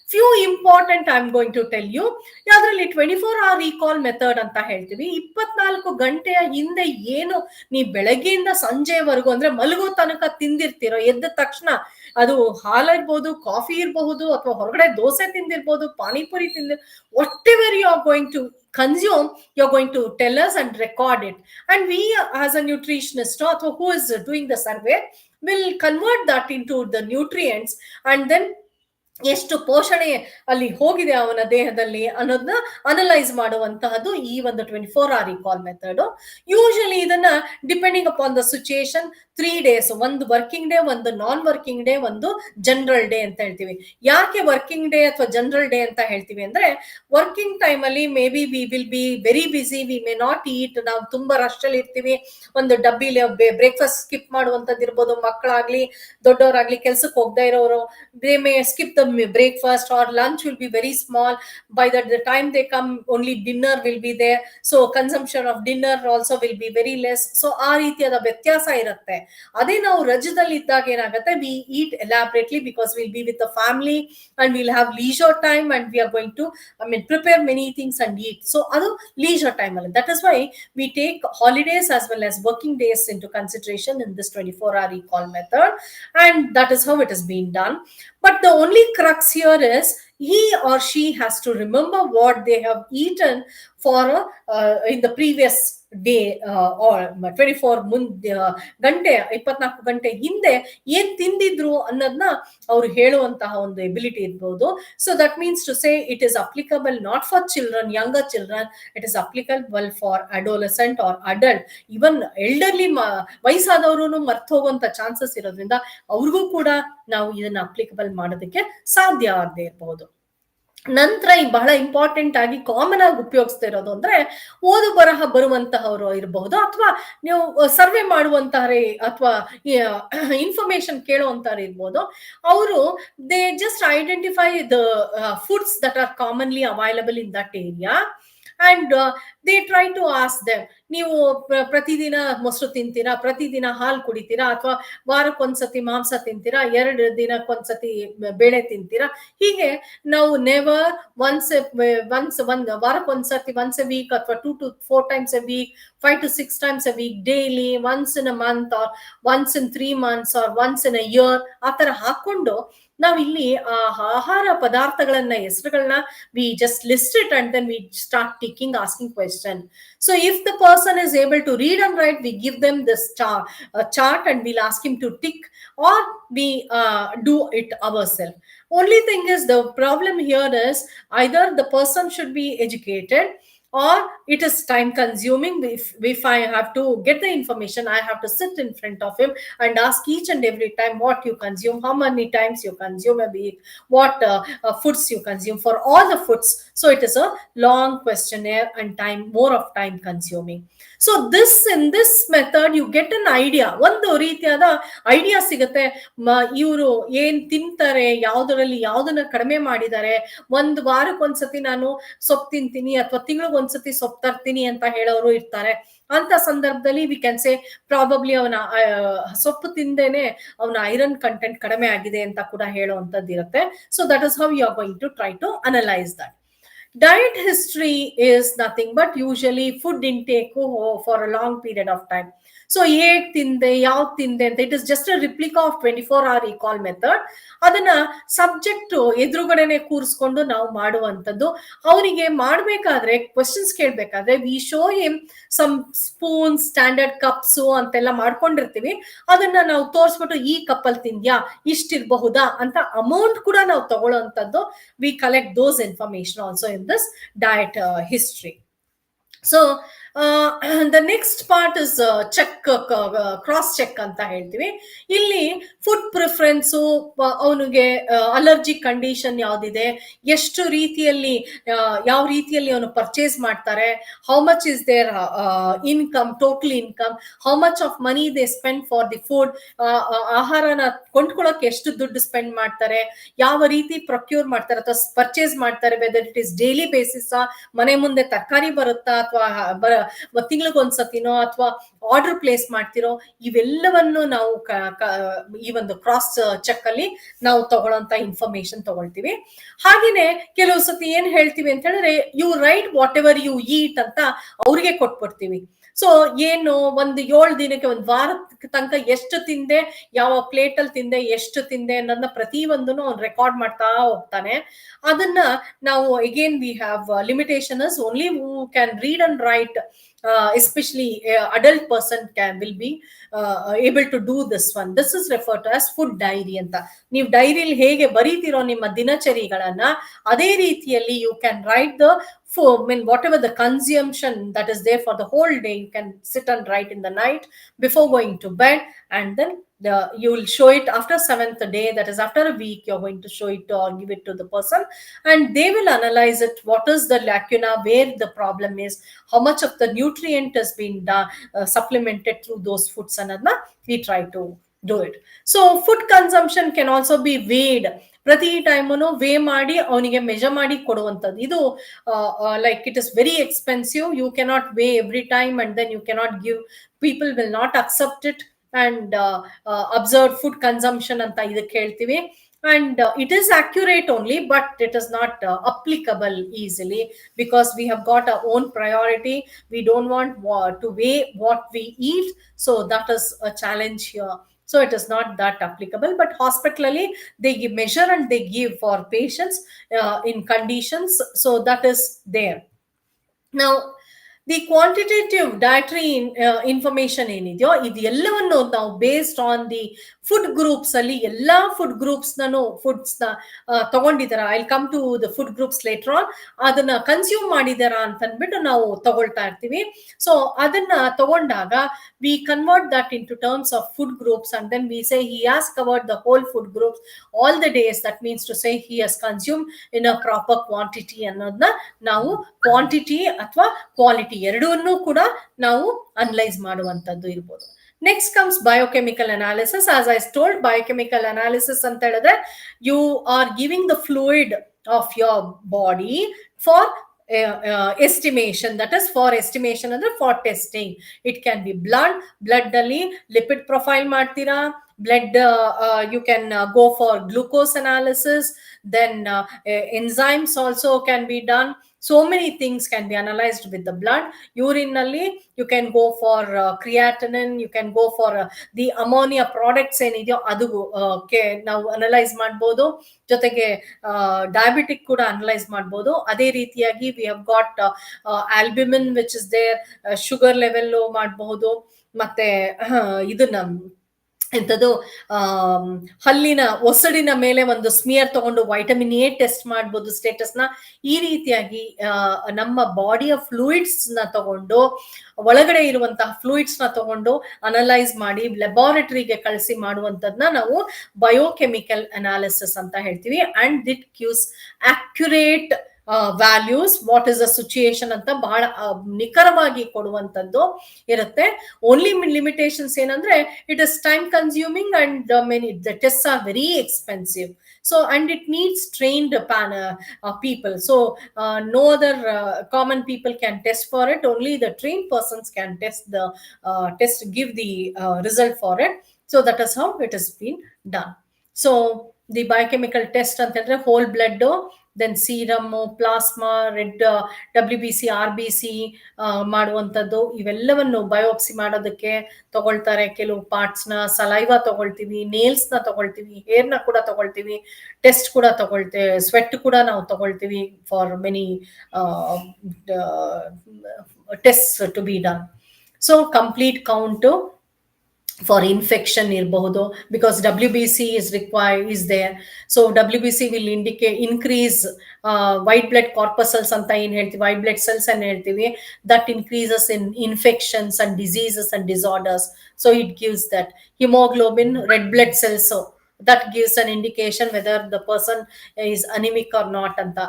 Few important I am going to tell you. ಯಾವ್ದ್ರಲ್ಲಿ 24 hour ರೀಕಾಲ್ ಮೆಥಡ್ ಅಂತ ಹೇಳ್ತೀವಿ. 24 ಗಂಟೆಯ ಹಿಂದೆ ಏನು ನೀ ಬೆಳಗ್ಗೆಯಿಂದ ಸಂಜೆವರೆಗೂ ಅಂದ್ರೆ ಮಲಗೋ ತನಕ ತಿಂದಿರ್ತೀರೋ, ಎದ್ದ ತಕ್ಷಣ ಅದು ಹಾಲಿರ್ಬೋದು, ಕಾಫಿ ಇರಬಹುದು, ಅಥವಾ ಹೊರಗಡೆ ದೋಸೆ ತಿಂದಿರ್ಬೋದು, panipuri what ever you are going to consume, you're going to tell us and record it, and we as a nutritionist or who is doing the survey will convert that into the nutrients and then ಎಷ್ಟು ಪೋಷಣೆ ಅಲ್ಲಿ ಹೋಗಿದೆ ಅವನ ದೇಹದಲ್ಲಿ ಅನ್ನೋದನ್ನ analyse ಮಾಡುವಂತಹದ್ದು ಈ ಒಂದು 24 hour ರೀಕಾಲ್ ಮೆಥಡ್. ಯೂಶಲಿ ಇದನ್ನ depending upon the situation 3 days, ಒಂದು ವರ್ಕಿಂಗ್ ಡೇ, ಒಂದು ನಾನ್ ವರ್ಕಿಂಗ್ ಡೇ, ಒಂದು ಜನರಲ್ ಡೇ ಅಂತ ಹೇಳ್ತೀವಿ. ಯಾಕೆ ವರ್ಕಿಂಗ್ ಡೇ ಅಥವಾ ಜನರಲ್ ಡೇ ಅಂತ ಹೇಳ್ತೀವಿ ಅಂದ್ರೆ, ವರ್ಕಿಂಗ್ ಟೈಮ್ ಅಲ್ಲಿ maybe we will be very busy, we may not eat, ನಾವು ತುಂಬಾ ರಶ್ ಅಲ್ಲಿ ಇರ್ತೀವಿ. ಒಂದು ಡಬ್ಬಿಲಿ ಬ್ರೇಕ್ಫಾಸ್ಟ್ ಸ್ಕಿಪ್ ಮಾಡುವಂತದ್ದು ಇರ್ಬೋದು, ಮಕ್ಕಳಾಗ್ಲಿ ದೊಡ್ಡವರಾಗ್ಲಿ, ಕೆಲ್ಸಕ್ಕೆ ಹೋಗದೆ ಇರೋರು, they may skip the breakfast or lunch will be very small. By the time they come, only dinner will be there, so consumption of dinner also will be very less. So ಆ ರೀತಿಯಾದ ವ್ಯತ್ಯಾಸ ಇರುತ್ತೆ. ಅದೇ ನಾವು ರಜದಲ್ಲಿ ಇದ್ದಾಗ ಏನಾಗುತ್ತೆ, we eat elaborately because we'll be with the family and we'll have leisure time and we are going to prepare many things and eat. So ಅದು leisure time ಅಲ್ಲಿ. That is why we take holidays as well as working days into consideration in this 24 hour recall method, and that is how it has been done. But the only crux here is he or she has to remember what they have eaten for in the previous day or 24 ಗಂಟೆ ಹಿಂದೆ ಏನ್ ತಿಂದಿದ್ರು ಅನ್ನೋದನ್ನ ಅವ್ರು ಹೇಳುವಂತಹ ಒಂದು ability ಇರ್ಬೋದು. So that means to say it is applicable not for children, younger children, it is applicable for adolescent or adult. Even elderly ವಯಸ್ಸಾದವರು ಮರ್ತು ಹೋಗುವಂತ ಚಾನ್ಸಸ್ ಇರೋದ್ರಿಂದ ಅವ್ರಿಗೂ ಕೂಡ ನಾವು ಇದನ್ನ ಅಪ್ಲಿಕಬಲ್ ಮಾಡೋದಕ್ಕೆ ಸಾಧ್ಯ ಆಗದೆ ಇರಬಹುದು. ನಂತರ ಈ ಬಹಳ ಇಂಪಾರ್ಟೆಂಟ್ ಆಗಿ ಕಾಮನ್ ಆಗಿ ಉಪಯೋಗಿಸ್ತಾ ಇರೋದು ಅಂದ್ರೆ, ಓದು ಬರಹ ಬರುವಂತಹವರು ಇರಬಹುದು, ಅಥವಾ ನೀವು ಸರ್ವೆ ಮಾಡುವಂತಹರೇ ಅಥವಾ ಇನ್ಫಾರ್ಮೇಶನ್ ಕೇಳುವಂತವ್ರು ಇರ್ಬೋದು. ಅವರು they just identify the foods that R commonly available in that area and they try to ask them, ನೀವು ಪ್ರತಿದಿನ ಮೊಸರು ತಿಂತೀರಾ, ಪ್ರತಿದಿನ ಹಾಲು ಕುಡಿತೀರಾ, ಅಥವಾ ವಾರಕ್ಕೊಂದ್ಸತಿ ಮಾಂಸ ತಿಂತೀರಾ, 2 ದಿನಕ್ಕೊಂದ್ಸತಿ ಬೇಳೆ ತಿಂತೀರಾ? ಹೀಗೆ ನಾವು ನೆವರ್ ಒಂದ್ ವಾರಕ್ಕೊಂದ್ಸತಿ, ಒನ್ಸ್ ಎ ವೀಕ್, ಅಥವಾ 2 to 4 times a week, 5 to 6 times a week, daily, once in a month, or once in 3 months, or once in a year, ಆ ತರ ಹಾಕೊಂಡು ನಾವಿಲ್ಲಿ ಆ ಆಹಾರ ಪದಾರ್ಥಗಳನ್ನ ಹೆಸರುಗಳನ್ನ we just list it, and then we start ticking, asking question. So if the person is able to read and write, we give them this chart, and we'll ask him to tick, or we do it ourselves. Only thing is, the problem here is either the person should be educated, or it is time consuming. If I have to get the information, I have to sit in front of him and ask each and every time what you consume, how many times you consume a week, what foods you consume for all the foods. So it is a long questionnaire, and more of time consuming. So in this method you get an idea, ಒಂದು ರೀತಿಯಾದ idea ಸಿಗುತ್ತೆ. ಇವರು ಏನ್ ತಿಂತಾರೆ, ಯಾವ್ದರಲ್ಲಿ ಯಾವ್ದನ್ನ ಕಡಿಮೆ ಮಾಡಿದ್ದಾರೆ, ಒಂದು ವಾರಕ್ಕೊಂದ್ಸತಿ ನಾನು ಸೊಪ್ಪು ತಿಂತೀನಿ, ಅಥವಾ ತಿಂಗಳಿಗೊಂದ್ಸತಿ ಸೊಪ್ಪು ತರ್ತೀನಿ ಅಂತ ಹೇಳೋರು ಇರ್ತಾರೆ. ಅಂತ ಸಂದರ್ಭದಲ್ಲಿ ವಿ ಕ್ಯಾನ್ ಸೇ ಪ್ರಾಬಬ್ಲಿ ಅವನ ಸೊಪ್ಪು ತಿಂದೇನೆ ಅವನ ಐರನ್ ಕಂಟೆಂಟ್ ಕಡಿಮೆ ಆಗಿದೆ ಅಂತ ಕೂಡ ಹೇಳುವಂತದ್ದು ಇರುತ್ತೆ. So that is how you are going to try to analyse that. Diet history is nothing but usually food intake for a long period of time. So ಹೇಗ್ ತಿಂದೆ, ಯಾವ್ದು ತಿಂದೆ ಅಂತ, it is just a replica of 24 hour recall method. ಅದನ್ನ subject ಎದುರುಗಡೆನೆ ಕೂರಿಸ್ಕೊಂಡು ನಾವು ಮಾಡುವಂಥದ್ದು. ಅವನಿಗೆ ಮಾಡ್ಬೇಕಾದ್ರೆ, ಕ್ವಶನ್ಸ್ ಕೇಳ್ಬೇಕಾದ್ರೆ, we show him some spoon, standard cups ಅಂತೆಲ್ಲ ಮಾಡ್ಕೊಂಡಿರ್ತೀವಿ. ಅದನ್ನ ನಾವು ತೋರಿಸ್ಬಿಟ್ಟು, ಈ ಕಪ್ಪಲ್ಲಿ ತಿಂದ್ಯಾ, ಇಷ್ಟಿರಬಹುದಾ ಅಂತ ಅಮೌಂಟ್ ಕೂಡ ನಾವು ತಗೊಳ್ಳೋಂಥದ್ದು. We collect those information also in this diet history. So the next part is check, cross check ಅಂತ ಹೇಳ್ತೀವಿ. ಇಲ್ಲಿ ಫುಡ್ ಪ್ರಿಫರೆನ್ಸ್, ಅವನಿಗೆ ಅಲರ್ಜಿ ಕಂಡೀಷನ್ ಯಾವ್ದಿದೆ, ಎಷ್ಟು ರೀತಿಯಲ್ಲಿ ಯಾವ ರೀತಿಯಲ್ಲಿ ಅವನು ಪರ್ಚೇಸ್ ಮಾಡ್ತಾರೆ, how much is their income, total income, how much of money they spend for the food, ಆಹಾರನ ಕೊಂಡ್ಕೊಳ್ಳೋಕೆ ಎಷ್ಟು ದುಡ್ಡು ಸ್ಪೆಂಡ್ ಮಾಡ್ತಾರೆ, ಯಾವ ರೀತಿ ಪ್ರೊಕ್ಯೂರ್ ಮಾಡ್ತಾರೆ ಅಥವಾ ಪರ್ಚೇಸ್ ಮಾಡ್ತಾರೆ, whether it is daily basis, ಮನೆ ಮುಂದೆ ತರಕಾರಿ ಬರುತ್ತಾ, ಅಥವಾ ತಿಂಗಳಿಗೊಂದ್ಸತಿನೋ, ಅಥವಾ ಆರ್ಡರ್ ಪ್ಲೇಸ್ ಮಾಡ್ತಿರೋ, ಇವೆಲ್ಲವನ್ನು ನಾವು ಈ ಒಂದು ಕ್ರಾಸ್ ಚೆಕ್ ಅಲ್ಲಿ ನಾವು ತಗೊಳ್ಳೋಂತ ಇನ್ಫಾರ್ಮೇಶನ್ ತಗೊಳ್ತೀವಿ. ಹಾಗೇನೆ ಕೆಲವು ಸತಿ ಏನ್ ಹೇಳ್ತೀವಿ ಅಂತ ಹೇಳಿದ್ರೆ, you write what ever you eat ಅಂತ ಅವ್ರಿಗೆ ಕೊಟ್ಬಿಡ್ತೀವಿ. ಸೊ ಏನು, ಒಂದು 7 ದಿನಕ್ಕೆ, ಒಂದು ವಾರ ತನಕ ಎಷ್ಟು ತಿಂದೆ, ಯಾವ ಪ್ಲೇಟ್ ಅಲ್ಲಿ ತಿಂದೆ, ಎಷ್ಟು ತಿಂದೆ ಅನ್ನೋದನ್ನ ಪ್ರತಿ ಒಂದನ್ನು ಅವ್ನು ರೆಕಾರ್ಡ್ ಮಾಡ್ತಾ ಹೋಗ್ತಾನೆ. ಅದನ್ನ ನಾವು again we have limitation is only who can read and write, especially adult person will be able to do this one. This is referred to as food diary ಅಂತ. ನೀವು ಡೈರಿಯಲ್ಲಿ ಹೇಗೆ ಬರೀತಿರೋ ನಿಮ್ಮ ದಿನಚರಿಗಳನ್ನ, ಅದೇ ರೀತಿಯಲ್ಲಿ you can write the whatever the consumption that is there for the whole day, you can sit and write in the night before going to bed, and then you will show it after 7th day, that is after a week, you're going to show it or give it to the person, and they will analyze it, what is the lacuna, where the problem is, how much of the nutrient has been supplemented through those foods, and we try to do it. So food consumption can also be weighed. ಪ್ರತಿ time weigh ಮಾಡಿ ಅವನಿಗೆ measure ಮಾಡಿ ಕೊಡುವಂಥದ್ದು. ಇದು like it is very expensive. You cannot weigh every time and then you cannot give, people will not accept it. And observe food consumption ಅಂತ ಇದಕ್ಕೆ ಹೇಳ್ತೀವಿ. And it is accurate only, but it is not applicable easily, because we have got our own priority. We don't want to weigh what we eat, so that is a challenge here. So it is not that applicable, but hospitality they measure and they give for patients in conditions, so that is there. Now the quantitative dietary information ಏನಿದೆಯೋ, ಇದು ಎಲ್ಲವನ್ನು ನಾವು based on the food groups ಅಲ್ಲಿ, ಎಲ್ಲಾ food groups ನಾನು foods ನ ತಗೊಂಡಿದಾರ, I come to the food groups later on, ಅದನ್ನ ಕನ್ಸ್ಯೂಮ್ ಮಾಡಿದಾರ ಅಂತ ಅಂದ್ಬಿಟ್ಟು ನಾವು ತಗೊಳ್ತಾ ಇರ್ತೀವಿ. ಸೊ ಅದನ್ನ ತಗೊಂಡಾಗ we convert that into terms of food groups, and then we say he has covered the whole food groups all the days. That means to say he has consume in a proper quantity ಅನ್ನೋದನ್ನ ನಾವು quantity ಅಥವಾ quality ಎರಡನ್ನೂ ಕೂಡ ನಾವು analyse ಮಾಡುವಂತದ್ದು ಇರ್ಬೋದು. Next comes biochemical analysis. As I told, biochemical analysis ಅಂತ ಹೇಳಿದ್ರೆ, you are giving the fluid of your body for estimation, that is for estimation and for testing. It can be blood ಅಲ್ಲಿ lipid profile ಮಾಡ್ತೀರಾ, blood you can go for glucose analysis, then enzymes also can be done. So many things can be analyzed with the blood. Urine ನಲ್ಲಿ you can go for creatinine, you can go for the ammonia products ಏನಿದೆಯೋ ಅದು ನಾವು analyse ಮಾಡ್ಬೋದು. ಜೊತೆಗೆ diabetic ಕೂಡ analyse ಮಾಡ್ಬೋದು. ಅದೇ ರೀತಿಯಾಗಿ we have got albumin which is there, sugar level ಮಾಡಬಹುದು. ಮತ್ತೆ ಇದನ್ನ ಎಂಥದ್ದು ಹಲ್ಲಿನ ಒಸಡಿನ ಮೇಲೆ ಒಂದು ಸ್ಮಿಯರ್ ತಗೊಂಡು ವೈಟಮಿನ್ ಎ ಟೆಸ್ಟ್ ಮಾಡ್ಬೋದು ಸ್ಟೇಟಸ್ನ. ಈ ರೀತಿಯಾಗಿ ನಮ್ಮ ಬಾಡಿಯ ಫ್ಲೂಯಿಡ್ಸ್ ನ ತಗೊಂಡು, ಒಳಗಡೆ ಇರುವಂತಹ ಫ್ಲೂಯಿಡ್ಸ್ ನ ತಗೊಂಡು ಅನಲೈಸ್ ಮಾಡಿ ಲ್ಯಾಬೋರೇಟರಿಗೆ ಕಳಿಸಿ ಮಾಡುವಂತದ್ನ ನಾವು ಬಯೋಕೆಮಿಕಲ್ ಅನಾಲಿಸಿಸ್ ಅಂತ ಹೇಳ್ತೀವಿ. And it gives accurate values, what is the situation ಅಂತ ಬಹಳ ನಿಖರವಾಗಿ ಕೊಡುವಂತದ್ದು ಇರುತ್ತೆ. ಓನ್ಲಿ ಲಿಮಿಟೇಷನ್ಸ್ ಏನಂದ್ರೆ it is time consuming and many the test are very expensive. So and it needs trained people. So no other common people can test for it. Only the trained persons can test the test, give the result for it. So that is how it has been done. So the biochemical test ಅಂತಂದ್ರೆ whole blood, then serum, plasma, red WBC, RBC ಮಾಡುವಂಥದ್ದು, ಇವೆಲ್ಲವನ್ನು biopsy ಮಾಡೋದಕ್ಕೆ ತಗೊಳ್ತಾರೆ. ಕೆಲವು parts ನ saliva ತಗೊಳ್ತೀವಿ, nails ನ ತಗೊಳ್ತೀವಿ, ಹೇರ್ ನ ಕೂಡ ತಗೊಳ್ತೀವಿ, ಟೆಸ್ಟ್ ಕೂಡ ತಗೊಳ್ತೇವೆ, ಸ್ವೆಟ್ ಕೂಡ ನಾವು ತಗೊಳ್ತೀವಿ for many test to be done. So complete count for infection irಬಹುದು, because WBC is required, is there. So WBC will indicate increase white blood corpuscles anta ಏನು ಹೇಳ್ತೀವಿ, white blood cells ಅನ್ನು ಹೇಳ್ತೀವಿ, that increases in infections and diseases and disorders. So it gives that. Hemoglobin, red blood cells, so that gives an indication whether the person is anemic or not anta.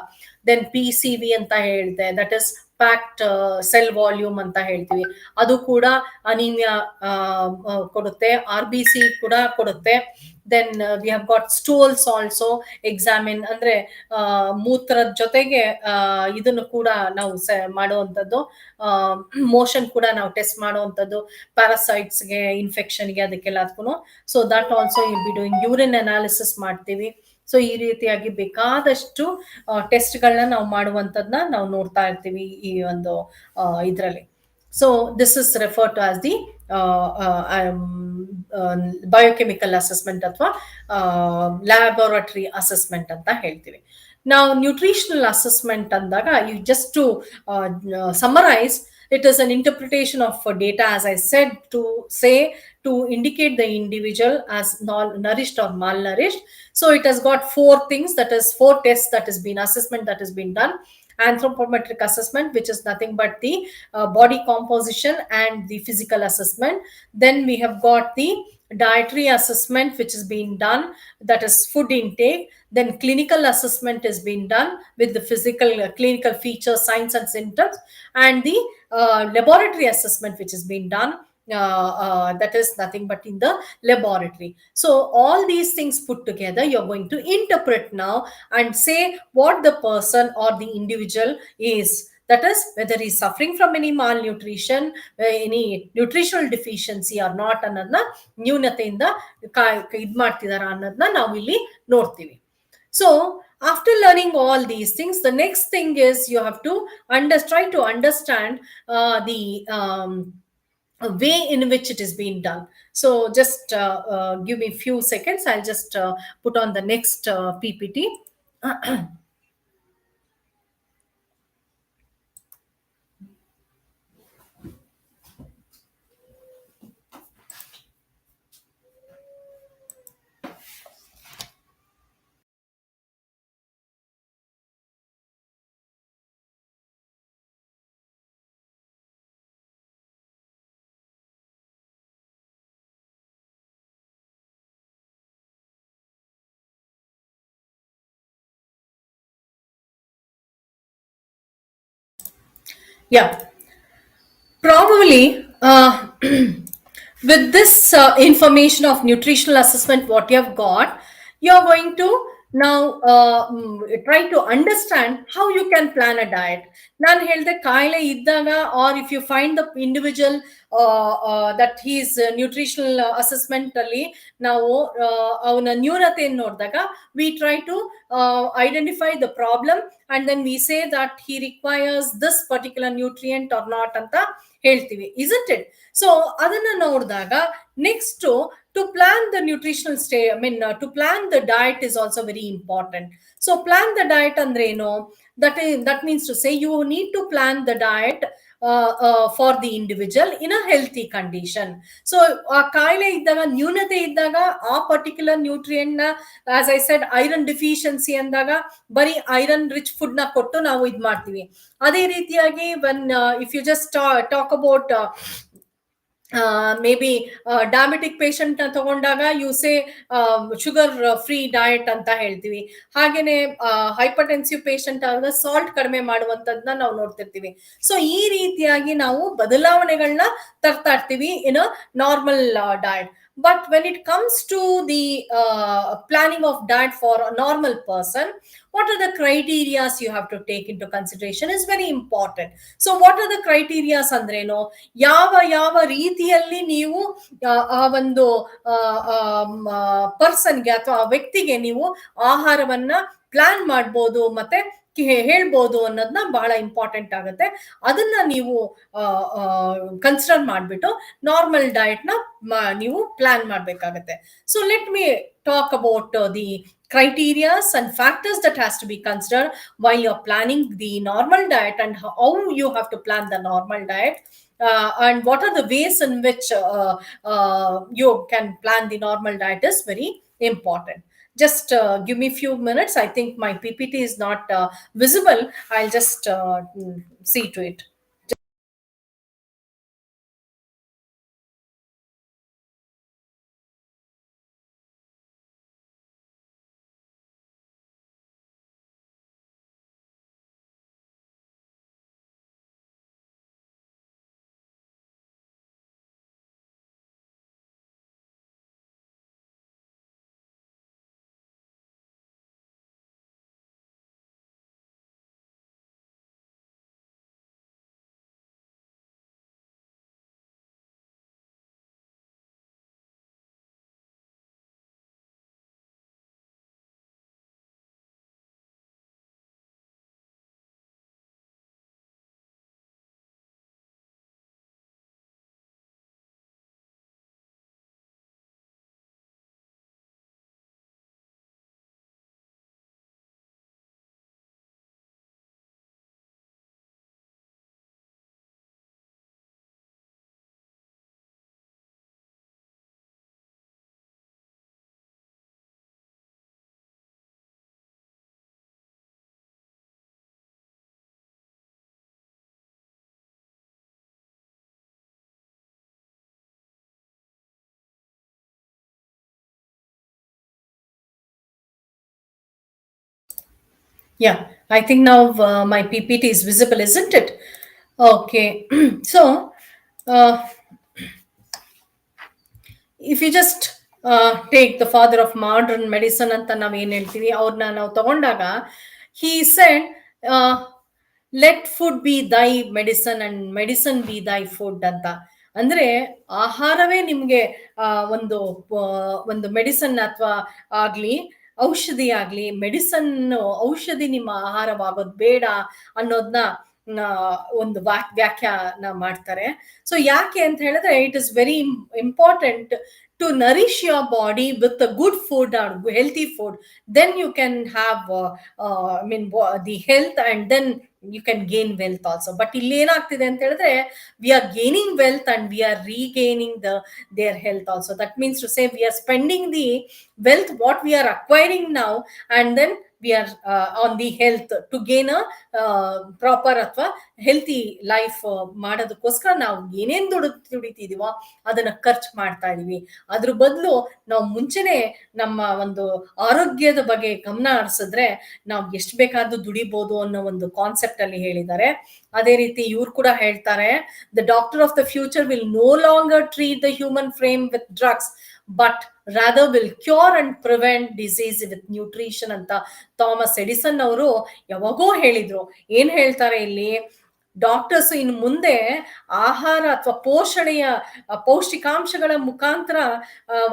Then PCV ಅಂತ ಹೇಳ್ತೆ, that is packed cell volume ಅಂತ ಹೇಳ್ತೀವಿ, ಅದು ಕೂಡ anaemia ಕೊಡುತ್ತೆ. RBC ಕೂಡ ಕೊಡುತ್ತೆ. Then we have got stools also examine, ಅಂದ್ರೆ ಮೂತ್ರದ ಜೊತೆಗೆ ಇದನ್ನು ಕೂಡ ನಾವು ಮಾಡುವಂಥದ್ದು, ಮೋಷನ್ ಕೂಡ ನಾವು ಟೆಸ್ಟ್ ಮಾಡುವಂಥದ್ದು, ಪ್ಯಾರಾಸೈಟ್ಸ್ಗೆ, ಇನ್ಫೆಕ್ಷನ್ಗೆ, ಅದಕ್ಕೆಲ್ಲದಕ್ಕೂ. So that also will be doing. Urine analysis ಮಾಡ್ತೀವಿ. ಸೊ ಈ ರೀತಿಯಾಗಿ ಬೇಕಾದಷ್ಟು ಟೆಸ್ಟ್ಗಳನ್ನ ನಾವು ಮಾಡುವಂಥದ್ನ ನಾವು ನೋಡ್ತಾ ಇರ್ತೀವಿ ಈ ಒಂದು ಇದರಲ್ಲಿ. So this is refer to as the biochemical assessment ಅಥವಾ ಲ್ಯಾಬೋರೇಟರಿ ಅಸೆಸ್ಮೆಂಟ್ ಅಂತ ಹೇಳ್ತೀವಿ. ನಾವು ನ್ಯೂಟ್ರಿಷನಲ್ ಅಸೆಸ್ಮೆಂಟ್ ಅಂದಾಗ, you just to summarize, it is an interpretation of data, as I said, to indicate the individual as nourished or malnourished. So it has got four things, that is four tests that has been assessment that has been done. Anthropometric assessment, which is nothing but the body composition and the physical assessment. Then we have got the dietary assessment, which is being done, that is food intake. Then clinical assessment is being done with the physical clinical features, signs and symptoms, and the laboratory assessment, which is being done, that is nothing but in the laboratory. So all these things put together, you're going to interpret now and say what the person or the individual is. That is whether he's suffering from any malnutrition, any nutritional deficiency or not ಅನ್ನೋದನ್ನ ನ್ಯೂನತೆಯಿಂದ ಇದು ಮಾಡ್ತಿದಾರ ಅನ್ನೋದನ್ನ ನಾವು ಇಲ್ಲಿ ನೋಡ್ತೀವಿ. So after learning all these things, the next thing is you have to try to understand the way in which it is being done. So just give me a few seconds. I'll just put on the next PPT. Yeah, probably with this information of nutritional assessment, what you have got, you're going to Now, try to understand how you can plan a diet. ನಾನು ಹೇಳಿದೆ ಕಾಯಿಲೆ ಇದ್ದಾಗ, or if you find the individual that his nutritional assessment ಅಲ್ಲಿ ನಾವು ಅವನ ನ್ಯೂನತೆಯನ್ನು ನೋಡಿದಾಗ, we try to identify the problem and then we say that he requires this particular nutrient or not ಅಂತ ಹೇಳ್ತೀವಿ, isn't it? So ಅದನ್ನ ನೋಡಿದಾಗ next to plan the nutritional stay, I mean to plan the diet is also very important. So plan the diet andre eno, that means to say you need to plan the diet for the individual in a healthy condition. So ಆ ಕಾಯಿಲೆ ಇದ್ದಾಗ, ನ್ಯೂನತೆ ಇದ್ದಾಗ, ಆ particular nutrient ನ, as I said iron deficiency ಅಂದಾಗ ಬರೀ iron rich food ನ ಕೊಟ್ಟು ನಾವು ಇದ್ ಮಾಡ್ತೀವಿ. ಅದೇ ರೀತಿಯಾಗಿ when if you just talk about maybe diabetic patient ತಗೊಂಡಾಗ you say sugar free diet ಅಂತ ಹೇಳ್ತೀವಿ. ಹಾಗೇನೆ ಹೈಪರ್ಟೆನ್ಸಿವ್ ಪೇಷಂಟ್ ಆದಾಗ ಸಾಲ್ಟ್ ಕಡಿಮೆ ಮಾಡುವಂತದನ್ನ ನಾವು ನೋಡ್ತಿರ್ತೀವಿ. ಸೊ ಈ ರೀತಿಯಾಗಿ ನಾವು ಬದಲಾವಣೆಗಳನ್ನ ತರ್ತಾ ಇರ್ತೀವಿ in a normal diet. But when it comes to the planning of diet for a normal person, what are the criteria you have to take into consideration is very important. So what are the criteria andreno, ಯಾವ ರೀತಿಯಲ್ಲಿ ನೀವು ಆ ಒಂದು ಪರ್ಸನ್ಗೆ ಅಥವಾ ಆ ವ್ಯಕ್ತಿಗೆ ನೀವು ಆಹಾರವನ್ನ ಪ್ಲಾನ್ ಮಾಡ್ಬೋದು ಮತ್ತೆ ಹೇಳ್ಬೋದು ಅನ್ನೋದನ್ನ ಬಹಳ ಇಂಪಾರ್ಟೆಂಟ್ ಆಗುತ್ತೆ. ಅದನ್ನ ನೀವು ಕನ್ಸಿಡರ್ ಮಾಡ್ಬಿಟ್ಟು ನಾರ್ಮಲ್ ಡಯಟ್ ನ ನೀವು ಪ್ಲಾನ್ ಮಾಡ್ಬೇಕಾಗತ್ತೆ. So let me talk about the criteria and factors that has to be considered while you're planning the normal diet, and how you have to plan the normal diet, and what are the ways in which you can plan the normal diet is very important. Just give me a few minutes. I think my PPT is not visible. I'll just see to it. Yeah, I think now my PPT is visible, isn't it? Okay. So, if you just take the father of modern medicine ಅಂತ ನಾವೇನ್ ಹೇಳ್ತೀವಿ, ಅವ್ರನ್ನ ನಾವು ತಗೊಂಡಾಗ he said, let food be thy medicine and medicine be thy food ಅಂತ. ಅಂದ್ರೆ ಆಹಾರವೇ ನಿಮ್ಗೆ ಒಂದು ಒಂದು ಮೆಡಿಸನ್ ಅಥವಾ ಆಗ್ಲಿ, ಔಷಧಿ ಆಗ್ಲಿ, ಮೆಡಿಸನ್ ಔಷಧಿ ನಿಮ್ಮ ಆಹಾರವಾಗೋದು ಬೇಡ ಅನ್ನೋದನ್ನ ಒಂದು ವ್ಯಾಖ್ಯಾನ ಮಾಡ್ತಾರೆ. ಸೊ ಯಾಕೆ ಅಂತ ಹೇಳಿದ್ರೆ, it is very important to nourish your body with a good food or healthy food. Then you can have I mean the health, and then you can gain wealth also. But ಇಲ್ಲಿ ಏನಾಗ್ತಿದೆ ಅಂತ ಹೇಳಿದ್ರೆ, we are gaining wealth and we are regaining their health also. That means to say we are spending the wealth what we are acquiring now, and then we are on the health to gain a proper ಅಥವಾ healthy life ಮಾಡೋದಕ್ಕೋಸ್ಕರ ನಾವು ಏನೇನ್ ದುಡಿತಿದೀವೋ ಅದನ್ನ ಖರ್ಚು ಮಾಡ್ತಾ ಇದೀವಿ. ಅದ್ರ ಬದಲು ನಾವು ಮುಂಚೆನೆ ನಮ್ಮ ಒಂದು ಆರೋಗ್ಯದ ಬಗ್ಗೆ ಗಮನ ಹರಿಸಿದ್ರೆ ನಾವು ಎಷ್ಟು ಬೇಕಾದ್ರೂ ದುಡಿಬಹುದು ಅನ್ನೋ ಒಂದು ಕಾನ್ಸೆಪ್ಟ್ ಅಲ್ಲಿ ಹೇಳಿದ್ದಾರೆ. ಅದೇ ರೀತಿ ಇವ್ರು ಕೂಡ ಹೇಳ್ತಾರೆ, the doctor of the future will no longer treat the human frame with drugs, but rather will cure and prevent disease with nutrition ಅಂತ ಥಾಮಸ್ ಎಡಿಸನ್ ಅವರು ಯಾವಾಗೋ ಹೇಳಿದ್ರು. ಏನ್ ಹೇಳ್ತಾರೆ ಇಲ್ಲಿ, ಡಾಕ್ಟರ್ಸ್ ಇನ್ನು ಮುಂದೆ ಆಹಾರ ಅಥವಾ ಪೋಷಣೆಯ ಪೌಷ್ಟಿಕಾಂಶಗಳ ಮುಖಾಂತರ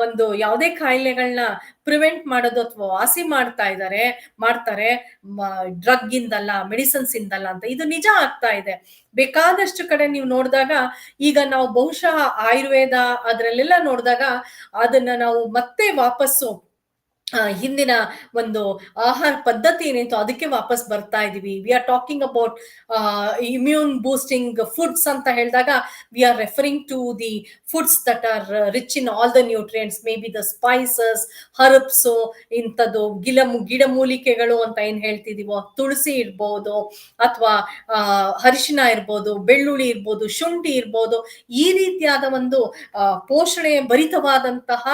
ಒಂದು ಯಾವುದೇ ಕಾಯಿಲೆಗಳನ್ನ ಪ್ರಿವೆಂಟ್ ಮಾಡೋದು ಅಥವಾ ವಾಸಿ ಮಾಡ್ತಾರೆ, ಡ್ರಗ್ ಇಂದಲ್ಲ, ಮೆಡಿಸಿನ್ಸ್ ಇಂದಲ್ಲ ಅಂತ. ಇದು ನಿಜ ಆಗ್ತಾ ಇದೆ. ಬೇಕಾದಷ್ಟು ಕಡೆ ನೀವು ನೋಡಿದಾಗ, ಈಗ ನಾವು ಬಹುಶಃ ಆಯುರ್ವೇದ ಅದರಲ್ಲೆಲ್ಲ ನೋಡಿದಾಗ ಅದನ್ನ ನಾವು ಮತ್ತೆ ವಾಪಸ್ಸು ಹಿಂದಿನ ಒಂದು ಆಹಾರ ಪದ್ಧತಿ ಏನಿತ್ತು ಅದಕ್ಕೆ ವಾಪಸ್ ಬರ್ತಾ ಇದೀವಿ. We are talking about immune boosting foods ಅಂತ ಹೇಳಿದಾಗ we are referring to the foods that are rich in all the nutrients, maybe the spices, herbs, ಇಂಥದ್ದು ಗಿಡಮೂಲಿಕೆಗಳು ಅಂತ ಏನ್ ಹೇಳ್ತಿದೀವೋ, ತುಳಸಿ ಇರ್ಬೋದು, ಅಥವಾ ಅರಿಶಿನ ಇರ್ಬೋದು, ಬೆಳ್ಳುಳ್ಳಿ ಇರ್ಬೋದು, ಶುಂಠಿ ಇರ್ಬೋದು, ಈ ರೀತಿಯಾದ ಒಂದು ಪೋಷಣೆ ಭರಿತವಾದಂತಹ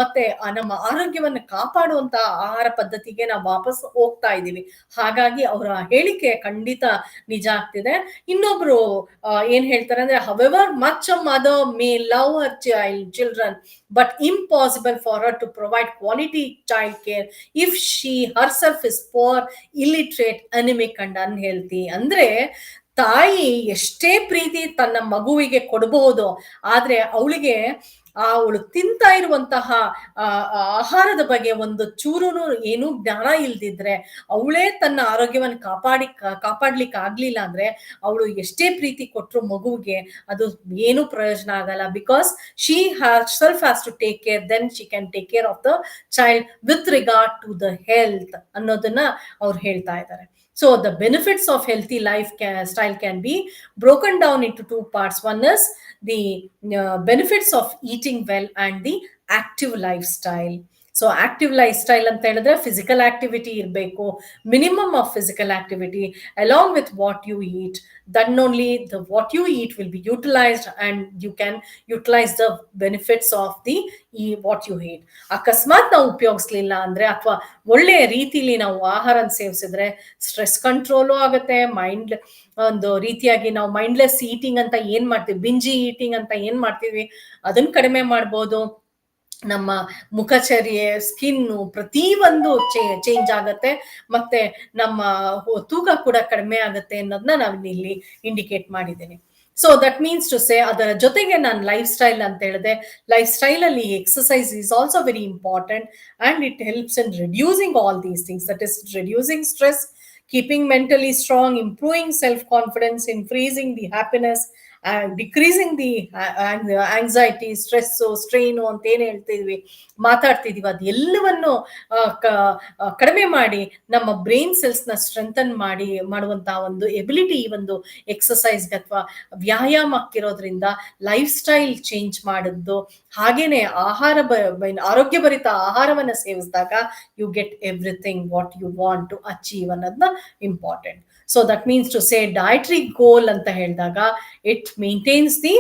ಮತ್ತೆ ನಮ್ಮ ಆರೋಗ್ಯವನ್ನು ಕಾಪಾಡುವಂತಹ ಆಹಾರ ಪದ್ಧತಿಗೆ ನಾವು ವಾಪಸ್ ಹೋಗ್ತಾ ಇದ್ದೀವಿ. ಹಾಗಾಗಿ ಅವರ ಹೇಳಿಕೆ ಖಂಡಿತ ನಿಜ ಆಗ್ತಿದೆ. ಇನ್ನೊಬ್ರು ಏನ್ ಹೇಳ್ತಾರೆ ಅಂದ್ರೆ, however much a mother may love her children but impossible for her to provide quality child care if she herself is poor, illiterate, anemic and unhealthy. ಅಂದ್ರೆ ತಾಯಿ ಎಷ್ಟೇ ಪ್ರೀತಿ ತನ್ನ ಮಗುವಿಗೆ ಕೊಡಬಹುದು, ಆದ್ರೆ ಅವಳು ತಿಂತಾ ಇರುವಂತಹ ಆಹಾರದ ಬಗ್ಗೆ ಒಂದು ಚೂರುನು ಏನೂ ಜ್ಞಾನ ಇಲ್ದಿದ್ರೆ, ಅವಳೇ ತನ್ನ ಆರೋಗ್ಯವನ್ನು ಕಾಪಾಡ್ಲಿಕ್ಕೆ ಆಗ್ಲಿಲ್ಲ ಅಂದ್ರೆ, ಅವಳು ಎಷ್ಟೇ ಪ್ರೀತಿ ಕೊಟ್ರು ಮಗುವಿಗೆ ಅದು ಏನು ಪ್ರಯೋಜನ ಆಗಲ್ಲ. Because she herself has to take care, then she can take care of the child with regard to the health ಅನ್ನೋದನ್ನ ಅವ್ರು ಹೇಳ್ತಾ ಇದ್ದಾರೆ. So the benefits of healthy lifestyle can be broken down into two parts. One is the benefits of eating well and the active lifestyle. So active lifestyle ಅಂತ ಹೇಳಿದ್ರೆ physical activity ಇರಬೇಕು, minimum of physical activity along with what you eat. Then only the what you eat will be utilised and you can utilise the benefits of the what you eat. ಅಕಸ್ಮಾತ್ ನಾವು ಉಪಯೋಗಿಸ್ಲಿಲ್ಲ ಅಂದ್ರೆ, ಅಥವಾ ಒಳ್ಳೆಯ ರೀತಿಲಿ ನಾವು ಆಹಾರ ಸೇವಿಸಿದ್ರೆ ಸ್ಟ್ರೆಸ್ ಕಂಟ್ರೋಲು ಆಗುತ್ತೆ. ಮೈಂಡ್ ಒಂದು ರೀತಿಯಾಗಿ ನಾವು ಮೈಂಡ್ಲೆಸ್ ಈಟಿಂಗ್ ಅಂತ ಏನ್ ಮಾಡ್ತೀವಿ, ಬಿಂಜಿ ಈಟಿಂಗ್ ಅಂತ ಏನ್ ಮಾಡ್ತೀವಿ, ಅದನ್ನ ಕಡಿಮೆ ಮಾಡ್ಬೋದು. ನಮ್ಮ ಮುಖಚರ್ಯೆ, ಸ್ಕಿನ್ನು ಪ್ರತಿಯೊಂದು ಚೇಂಜ್ ಆಗತ್ತೆ, ಮತ್ತೆ ನಮ್ಮ ತೂಕ ಕೂಡ ಕಡಿಮೆ ಆಗುತ್ತೆ ಅನ್ನೋದನ್ನ ನಾನು ಇಲ್ಲಿ ಇಂಡಿಕೇಟ್ ಮಾಡಿದ್ದೀನಿ. So that means to say, ಅದರ ಜೊತೆಗೆ ನಾನು ಲೈಫ್ ಸ್ಟೈಲ್ ಅಂತ ಹೇಳಿದೆ. ಲೈಫ್ ಸ್ಟೈಲ್ ಅಲ್ಲಿ exercise is also very important and it helps in reducing all these things. That is reducing stress, keeping mentally strong, improving self-confidence, increasing the happiness, decreasing the anxiety, stress, strain ಅಂತ ಏನ್ ಮಾತಾಡ್ತಿದೀವಿ ಅದೆಲ್ಲವನ್ನು ಕಡಿಮೆ ಮಾಡಿ ನಮ್ಮ brain cells ನ strengthen ಮಾಡುವಂತಹ ಒಂದು ability ಈ ಒಂದು ಎಕ್ಸಸೈಸ್ಗೆ ಅಥವಾ ವ್ಯಾಯಾಮಕ್ಕಿರೋದ್ರಿಂದ ಲೈಫ್ ಸ್ಟೈಲ್ ಚೇಂಜ್ ಮಾಡಿದ್ದು. ಹಾಗೇನೆ ಆರೋಗ್ಯಭರಿತ ಆಹಾರವನ್ನ ಸೇವಿಸಿದಾಗ you get everything what you want to achieve ಅನ್ನೋದನ್ನ important. So that means to say dietary goal anta helidaga, it maintains the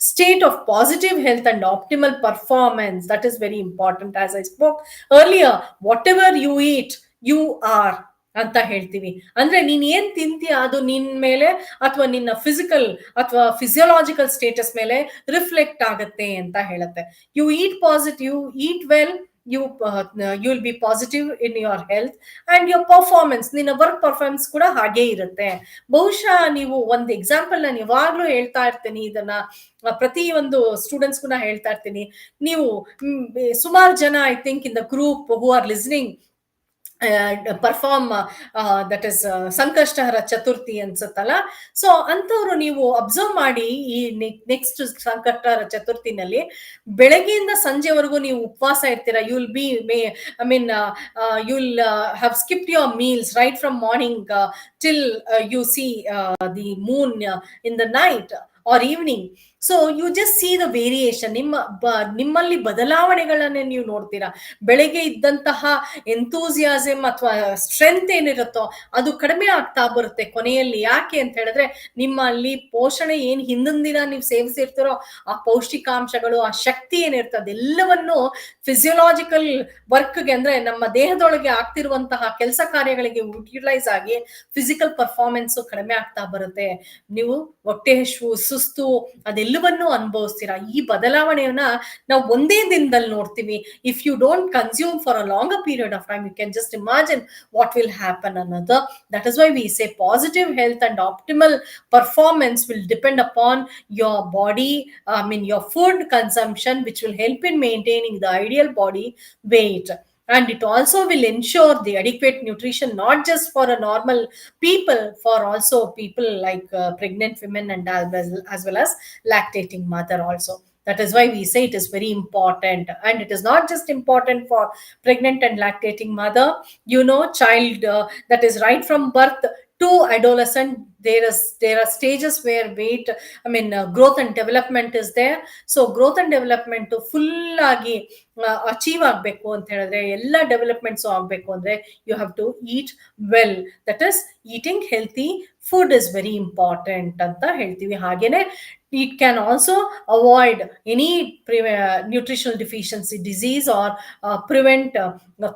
state of positive health and optimal performance. That is very important. As I spoke earlier, whatever you eat, you are ಅಂತ ಹೇಳ್ತೀವಿ. ಅಂದ್ರೆ ನೀನ್ ಏನ್ ತಿಂತೀಯ ಅದು ನಿನ್ ಮೇಲೆ ಅಥವಾ ನಿನ್ನ ಫಿಸಿಕಲ್ ಅಥವಾ ಫಿಸಿಯೋಲಾಜಿಕಲ್ ಸ್ಟೇಟಸ್ ಮೇಲೆ ರಿಫ್ಲೆಕ್ಟ್ ಆಗುತ್ತೆ ಅಂತ ಹೇಳುತ್ತೆ. You eat positive, eat well, you will be positive in your health and your performance, ನಿನ್ನ ವರ್ಕ್ ಪರ್ಫಾರ್ಮೆನ್ಸ್ ಕೂಡ ಹಾಗೆ ಇರುತ್ತೆ. ಬಹುಶಃ ನೀವು ಒಂದು ಎಕ್ಸಾಂಪಲ್ ನಾನು ಯಾವಾಗ್ಲೂ ಹೇಳ್ತಾ ಇರ್ತೀನಿ, ಇದನ್ನ ಪ್ರತಿ ಒಂದು ಸ್ಟೂಡೆಂಟ್ಸ್ ಕೂಡ ಹೇಳ್ತಾ ಇರ್ತೀನಿ. ನೀವು ಸುಮಾರು ಜನ I think in the group who are listening perform that is Sankashtahara Chaturthi ಅನ್ಸುತ್ತಲ್ಲ. ಸೊ ಅಂತವ್ರು ನೀವು ಅಬ್ಸರ್ವ್ ಮಾಡಿ, ಈ ನೆಕ್ಸ್ಟ್ ಸಂಕಷ್ಟಹರ ಚತುರ್ಥಿನಲ್ಲಿ ಬೆಳಗ್ಗೆಯಿಂದ ಸಂಜೆವರೆಗೂ ನೀವು ಉಪವಾಸ ಇರ್ತೀರಾ. You will be you will have skipped your meals right from morning till you see the moon in the night or evening. So you just see the variation, ನಿಮ್ಮಲ್ಲಿ ಬದಲಾವಣೆಗಳನ್ನೇ ನೀವು ನೋಡ್ತೀರಾ. ಬೆಳಗ್ಗೆ ಇದ್ದಂತಹ ಎಂತೂಸಿಯಾಸಮ್ ಅಥವಾ ಸ್ಟ್ರೆಂತ್ ಏನಿರುತ್ತೋ ಅದು ಕಡಿಮೆ ಆಗ್ತಾ ಬರುತ್ತೆ ಕೊನೆಯಲ್ಲಿ. ಯಾಕೆ ಅಂತ ಹೇಳಿದ್ರೆ, ನಿಮ್ಮಲ್ಲಿ ಪೋಷಣೆ ಏನ್ ಹಿಂದಿನ ದಿನ ನೀವು ಸೇವಿಸಿರ್ತೀರೋ ಆ ಪೌಷ್ಟಿಕಾಂಶಗಳು, ಆ ಶಕ್ತಿ ಏನಿರ್ತದೆ ಅದೆಲ್ಲವನ್ನು ಫಿಸಿಯೋಲಾಜಿಕಲ್ ವರ್ಕ್ಗೆ, ಅಂದ್ರೆ ನಮ್ಮ ದೇಹದೊಳಗೆ ಆಗ್ತಿರುವಂತಹ ಕೆಲಸ ಕಾರ್ಯಗಳಿಗೆ ಯುಟಿಲೈಸ್ ಆಗಿ ಫಿಸಿಕಲ್ ಪರ್ಫಾರ್ಮೆನ್ಸ್ ಕಡಿಮೆ ಆಗ್ತಾ ಬರುತ್ತೆ. ನೀವು ಹೊಟ್ಟೆ ಸುಸ್ತು ಅದೆಲ್ಲ ಎಲ್ಲವನ್ನೂ ಅನುಭವಿಸ್ತೀರಾ. ಈ ಬದಲಾವಣೆಯನ್ನ ನಾವು ಒಂದೇ ದಿನದಲ್ಲಿ ನೋಡ್ತೀವಿ. If you don't consume for a longer period of time, you can just imagine what will happen ಅನ್ನೋದು. That is why we say positive health and optimal performance will depend upon your body, I mean your food consumption, which will help in maintaining the ideal body weight. And it also will ensure the adequate nutrition, not just for a normal people, for also people like pregnant women and as well as lactating mother also. That is why we say it is very important. And it is not just important for pregnant and lactating mother, child, that is right from birth to adolescent. There are stages where weight, growth and development is there. So growth and development full agi achieve ಆಗಬೇಕು ಅಂತ ಹೇಳಿದ್ರೆ, ಎಲ್ಲ developments ಆಗಬೇಕು ಅಂದ್ರೆ you have to eat well. That is eating healthy food is very important ಅಂತ ಹೇಳ್ತೀವಿ. ಹಾಗೇನೆ it can also avoid any nutritional deficiency disease or prevent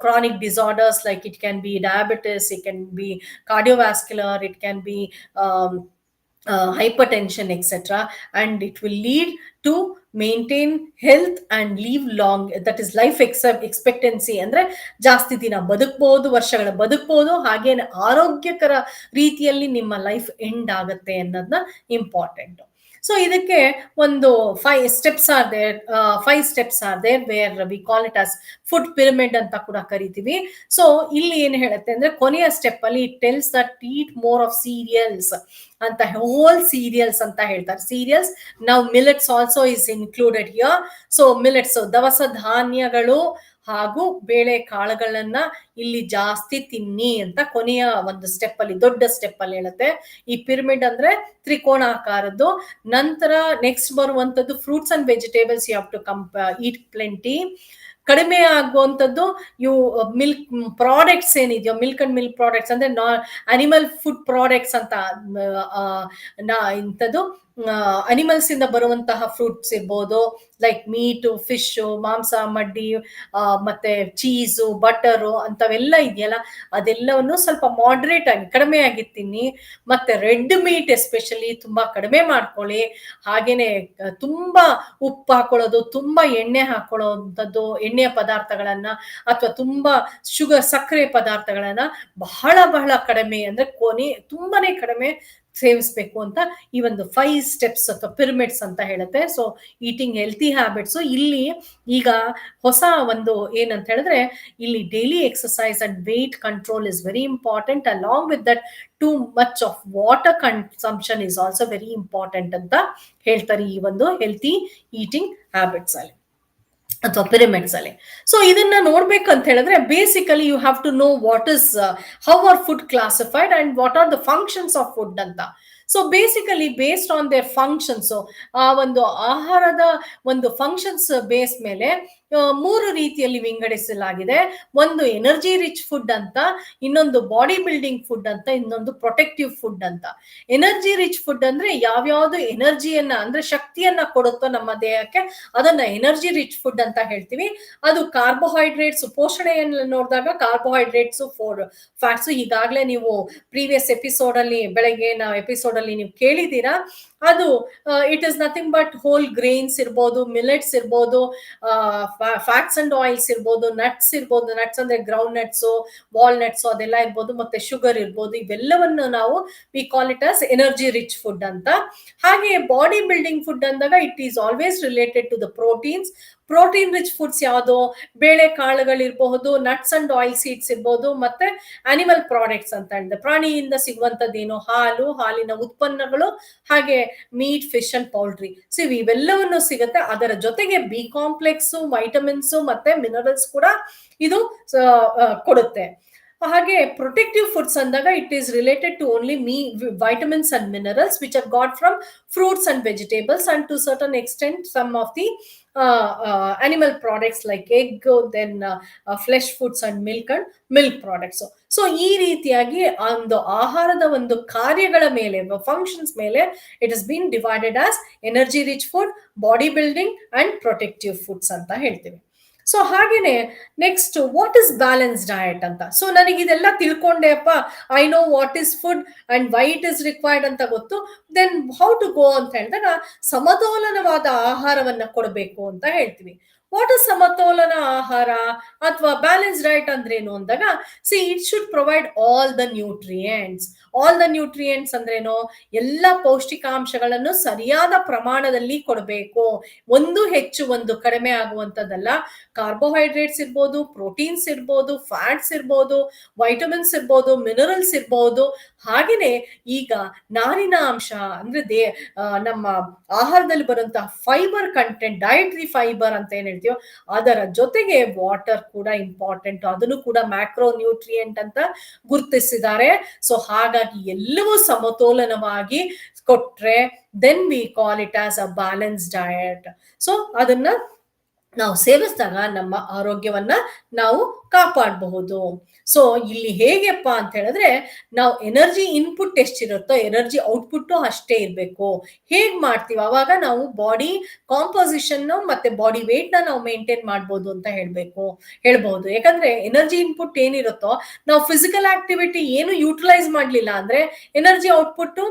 chronic disorders, like it can be diabetes, it can be cardiovascular, it can be hypertension, etc. And it will lead to maintain health and live long. That is life expectancy, ಅಂದ್ರೆ ಜಾಸ್ತಿ ದಿನ ಬದುಕಬಹುದು, ವರ್ಷಗಳ ಬದುಕಬಹುದು, ಹಾಗೇನೆ ಆರೋಗ್ಯಕರ ರೀತಿಯಲ್ಲಿ ನಿಮ್ಮ ಲೈಫ್ ಎಂಡ್ ಆಗುತ್ತೆ ಅನ್ನೋದನ್ನ ಇಂಪಾರ್ಟೆಂಟ್. ಸೊ ಇದಕ್ಕೆ ಒಂದು 5 steps are there where we call it as food pyramid ಅಂತ ಕೂಡ ಕರಿತೀವಿ. ಸೊ ಇಲ್ಲಿ ಏನ್ ಹೇಳುತ್ತೆ ಅಂದ್ರೆ, ಕೊನೆಯ ಸ್ಟೆಪ್ ಅಲ್ಲಿ it tells that heat more of serials ಅಂತ, ಹೋಲ್ ಸೀರಿಯಲ್ಸ್ ಅಂತ ಹೇಳ್ತಾರೆ. ಸೀರಿಯಲ್ಸ್, ನಾವು millets also is included here. So millets, ದವಸ ಧಾನ್ಯಗಳು ಹಾಗೂ ಬೇಳೆ ಕಾಳುಗಳನ್ನ ಇಲ್ಲಿ ಜಾಸ್ತಿ ತಿನ್ನಿ ಅಂತ ಕೊನೆಯ ಒಂದು ಸ್ಟೆಪ್ ಅಲ್ಲಿ, ದೊಡ್ಡ ಸ್ಟೆಪ್ ಅಲ್ಲಿ ಹೇಳುತ್ತೆ. ಈ ಪಿರಮಿಡ್ ಅಂದ್ರೆ ತ್ರಿಕೋಣಾಕಾರದ್ದು. ನಂತರ ನೆಕ್ಸ್ಟ್ ಬರುವಂತದ್ದು fruits and vegetables, you have to eat plenty. ಕಡಿಮೆ ಆಗುವಂಥದ್ದು ಇವು ಮಿಲ್ಕ್ ಪ್ರಾಡಕ್ಟ್ಸ್ ಏನಿದೆಯೋ, ಮಿಲ್ಕ್ ಅಂಡ್ ಮಿಲ್ಕ್ ಪ್ರಾಡಕ್ಟ್ಸ್ ಅಂದ್ರೆ ಅನಿಮಲ್ ಫುಡ್ ಪ್ರಾಡಕ್ಟ್ಸ್ ಅಂತ, ಇಂಥದ್ದು ಅನಿಮಲ್ಸ್ ಇಂದ ಬರುವಂತಹ ಫ್ರೂಟ್ಸ್ ಇರ್ಬೋದು, ಲೈಕ್ ಮೀಟು, ಫಿಶ್, ಮಾಂಸ, ಮಡ್ಡಿ, ಮತ್ತೆ ಚೀಸು, ಬಟರು ಅಂತವೆಲ್ಲ ಇದೆಯಲ್ಲ, ಅದೆಲ್ಲವನ್ನು ಸ್ವಲ್ಪ ಮಾಡರೇಟ್ ಆಗಿ ಕಡಿಮೆ ಆಗಿ ತಿನ್ನಿ. ಮತ್ತೆ ರೆಡ್ ಮೀಟ್ ಎಸ್ಪೆಷಲಿ ತುಂಬಾ ಕಡಿಮೆ ಮಾಡ್ಕೊಳ್ಳಿ. ಹಾಗೇನೆ ತುಂಬಾ ಉಪ್ಪು ಹಾಕೊಳ್ಳೋದು, ತುಂಬಾ ಎಣ್ಣೆ ಹಾಕೊಳ್ಳೋವಂಥದ್ದು, ಎಣ್ಣೆಯ ಪದಾರ್ಥಗಳನ್ನ ಅಥವಾ ತುಂಬಾ ಸಕ್ಕರೆ ಪದಾರ್ಥಗಳನ್ನ ಬಹಳ ಬಹಳ ಕಡಿಮೆ, ಅಂದ್ರೆ ತುಂಬಾನೇ ಕಡಿಮೆ ಸೇವಿಸ್ಬೇಕು ಅಂತ ಈ ಒಂದು 5 ಸ್ಟೆಪ್ಸ್ ಅಥವಾ ಪಿರಮಿಡ್ಸ್ ಅಂತ ಹೇಳುತ್ತೆ. ಸೊ ಈಟಿಂಗ್ ಹೆಲ್ತಿ ಹ್ಯಾಬಿಟ್ಸ್ ಇಲ್ಲಿ ಈಗ ಹೊಸ ಒಂದು ಏನಂತ ಹೇಳಿದ್ರೆ, ಇಲ್ಲಿ daily exercise and weight control is very important. Along with that too much of water consumption is also very important ಅಂತ ಹೇಳ್ತಾರೆ ಈ ಒಂದು ಹೆಲ್ತಿ ಈಟಿಂಗ್ ಹ್ಯಾಬಿಟ್ಸ್ ಅಲ್ಲಿ ಅಥವಾ ಪಿರಮಿಡ್ಸ್ ಅಲ್ಲಿ. ಸೊ ಇದನ್ನ ನೋಡ್ಬೇಕಂತ ಹೇಳಿದ್ರೆ, basically you have to know what is how are food classified and what are the functions of food ಅಂತ. So basically based on their functions, ಆ ಒಂದು ಆಹಾರದ ಒಂದು ಫಂಕ್ಷನ್ಸ್ ಬೇಸ್ ಮೇಲೆ 3 ರೀತಿಯಲ್ಲಿ ವಿಂಗಡಿಸಲಾಗಿದೆ. ಒಂದು ಎನರ್ಜಿ ರಿಚ್ ಫುಡ್ ಅಂತ, ಇನ್ನೊಂದು ಬಾಡಿ ಬಿಲ್ಡಿಂಗ್ ಫುಡ್ ಅಂತ, ಇನ್ನೊಂದು ಪ್ರೊಟೆಕ್ಟಿವ್ ಫುಡ್ ಅಂತ. ಎನರ್ಜಿ ರಿಚ್ ಫುಡ್ ಅಂದ್ರೆ ಯಾವ್ಯಾವ್ದು ಎನರ್ಜಿಯನ್ನ ಅಂದ್ರೆ ಶಕ್ತಿಯನ್ನ ಕೊಡುತ್ತೋ ನಮ್ಮ ದೇಹಕ್ಕೆ, ಅದನ್ನ ಎನರ್ಜಿ ರಿಚ್ ಫುಡ್ ಅಂತ ಹೇಳ್ತೀವಿ. ಅದು ಕಾರ್ಬೋಹೈಡ್ರೇಟ್ಸ್, ಪೋಷಣೆಯನ್ನು ನೋಡಿದಾಗ ಕಾರ್ಬೋಹೈಡ್ರೇಟ್ಸ್, ಫ್ಯಾಟ್ಸ್, ಈಗಾಗಲೇ ನೀವು ಪ್ರೀವಿಯಸ್ ಎಪಿಸೋಡ್ ಅಲ್ಲಿ, ಬೆಳಗ್ಗೆನ ಎಪಿಸೋಡ್ ಅಲ್ಲಿ ನೀವು ಕೇಳಿದ್ದೀರಾ. ಅದು it is nothing but whole grains ಇರ್ಬೋದು, ಮಿಲೆಟ್ಸ್ ಇರ್ಬೋದು, ಫ್ಯಾಟ್ಸ್ ಅಂಡ್ ಆಯಿಲ್ಸ್ ಇರ್ಬೋದು, ನಟ್ಸ್ ಇರ್ಬೋದು, ನಟ್ಸ್ ಅಂದ್ರೆ ಗ್ರೌಂಡ್ ನಟ್ಸ್, ವಾಲ್ನಟ್ಸ್ ಅದೆಲ್ಲ ಇರ್ಬೋದು, ಮತ್ತೆ ಶುಗರ್ ಇರ್ಬೋದು. ಇವೆಲ್ಲವನ್ನು ನಾವು we call it as energy rich food ಅಂತ. ಹಾಗೆ ಬಾಡಿ ಬಿಲ್ಡಿಂಗ್ ಫುಡ್ ಅಂದಾಗ it is always related to the proteins. Protein rich foods ಯಾವುದು, ಬೇಳೆ ಕಾಳುಗಳಿರಬಹುದು, ನಟ್ಸ್ ಅಂಡ್ ಆಯಿಲ್ ಸೀಡ್ಸ್ ಇರ್ಬೋದು, ಮತ್ತೆ ಅನಿಮಲ್ ಪ್ರಾಡಕ್ಟ್ಸ್ ಅಂತ ಹೇಳಿದ್ರೆ ಪ್ರಾಣಿಯಿಂದ ಸಿಗುವಂತದ್ದೇನು, ಹಾಲು, ಹಾಲಿನ ಉತ್ಪನ್ನಗಳು, ಹಾಗೆ meat, fish and poultry. So ಇವೆಲ್ಲವನ್ನು ಸಿಗುತ್ತೆ. ಅದರ ಜೊತೆಗೆ ಬಿ ಕಾಂಪ್ಲೆಕ್ಸ್, ವೈಟಮಿನ್ಸ್ ಮತ್ತೆ ಮಿನರಲ್ಸ್ ಕೂಡ ಇದು ಕೊಡುತ್ತೆ. ಹಾಗೆ ಪ್ರೊಟೆಕ್ಟಿವ್ ಫುಡ್ಸ್ ಅಂದಾಗ it is related to only vitamins and minerals which are got from fruits and vegetables, and to certain extent some of the animal products like egg, then flesh foods and milk products. So ಈ ರೀತಿಯಾಗಿ ಒಂದು ಆಹಾರದ ಒಂದು ಕಾರ್ಯಗಳ ಮೇಲೆ, functions ಮೇಲೆ it is bean divided as energy rich food, body building and protective foods ಅಂತ ಹೇಳ್ತೀವಿ. ಸೊ ಹಾಗೇನೆ next what is balance diet ಅಂತ. ಸೊ ನನಗೆ ಇದೆಲ್ಲ ತಿಳ್ಕೊಂಡೆ ಅಪ್ಪ, I know what is food and Y it is required ಅಂತ ಗೊತ್ತು, ದೆನ್ ಹೌ ಟು ಗೋ ಅಂತ ಹೇಳಿದಾಗ ಸಮತೋಲನವಾದ ಆಹಾರವನ್ನ ಕೊಡಬೇಕು ಅಂತ ಹೇಳ್ತೀವಿ. ವಾಟ್ ಇಸ್ ಸಮತೋಲನ ಆಹಾರ ಅಥವಾ ಬ್ಯಾಲೆನ್ಸ್ ಡಯಟ್ ಅಂದ್ರೇನು ಅಂದಾಗ, C it should provide all the nutrients. All the nutrients ಅಂದ್ರೇನು, ಎಲ್ಲ ಪೌಷ್ಟಿಕಾಂಶಗಳನ್ನು ಸರಿಯಾದ ಪ್ರಮಾಣದಲ್ಲಿ ಕೊಡಬೇಕು. ಒಂದು ಹೆಚ್ಚು ಒಂದು ಕಡಿಮೆ ಆಗುವಂತದ್ದಲ್ಲ. ಕಾರ್ಬೋಹೈಡ್ರೇಟ್ಸ್ ಇರ್ಬೋದು, ಪ್ರೋಟೀನ್ಸ್ ಇರ್ಬೋದು, ಫ್ಯಾಟ್ಸ್ ಇರ್ಬೋದು, ವೈಟಮಿನ್ಸ್ ಇರ್ಬೋದು, ಮಿನರಲ್ಸ್ ಇರ್ಬೋದು. ಹಾಗೇನೆ ಈಗ ನಾರಿನ ಅಂಶ ಅಂದ್ರೆ ನಮ್ಮ ಆಹಾರದಲ್ಲಿ ಬರುವಂತಹ ಫೈಬರ್ ಕಂಟೆಂಟ್, ಡಯಟ್ರಿ ಫೈಬರ್ ಅಂತ ಏನ್ ಹೇಳ್ತೀವೋ ಅದರ ಜೊತೆಗೆ ವಾಟರ್ ಕೂಡ ಇಂಪಾರ್ಟೆಂಟ್. ಅದನ್ನು ಕೂಡ ಮ್ಯಾಕ್ರೋ ನ್ಯೂಟ್ರಿಯೆಂಟ್ ಅಂತ ಗುರುತಿಸಿದ್ದಾರೆ. ಸೊ ಹಾಗಾಗಿ ಎಲ್ಲವೂ ಸಮತೋಲನವಾಗಿ ಕೊಟ್ರೆ then we call it as a balance diet. So ಅದನ್ನ ನಾವು ಸೇವಿಸಿದಾಗ ನಮ್ಮ ಆರೋಗ್ಯವನ್ನ ನಾವು ಕಾಪಾಡಬಹುದು. ಸೊ ಇಲ್ಲಿ ಹೇಗೆಪ್ಪ ಅಂತ ಹೇಳಿದ್ರೆ, ನಾವು ಎನರ್ಜಿ ಇನ್ಪುಟ್ ಎಷ್ಟಿರುತ್ತೋ ಎನರ್ಜಿ ಔಟ್ಪುಟ್ ಅಷ್ಟೇ ಇರಬೇಕು. ಹೇಗ್ ಮಾಡ್ತೀವಿ ಅವಾಗ ನಾವು ಬಾಡಿ ಕಾಂಪೋಸಿಷನ್ ಮತ್ತೆ ಬಾಡಿ ವೇಟ್ ನ ನಾವು ಮೇಂಟೈನ್ ಮಾಡ್ಬೋದು ಅಂತ ಹೇಳ್ಬಹುದು. ಯಾಕಂದ್ರೆ ಎನರ್ಜಿ ಇನ್ಪುಟ್ ಏನಿರುತ್ತೋ, ನಾವು ಫಿಸಿಕಲ್ ಆಕ್ಟಿವಿಟಿ ಏನು ಯೂಟಿಲೈಸ್ ಮಾಡ್ಲಿಲ್ಲ ಅಂದ್ರೆ ಎನರ್ಜಿ ಔಟ್ಪುಟ್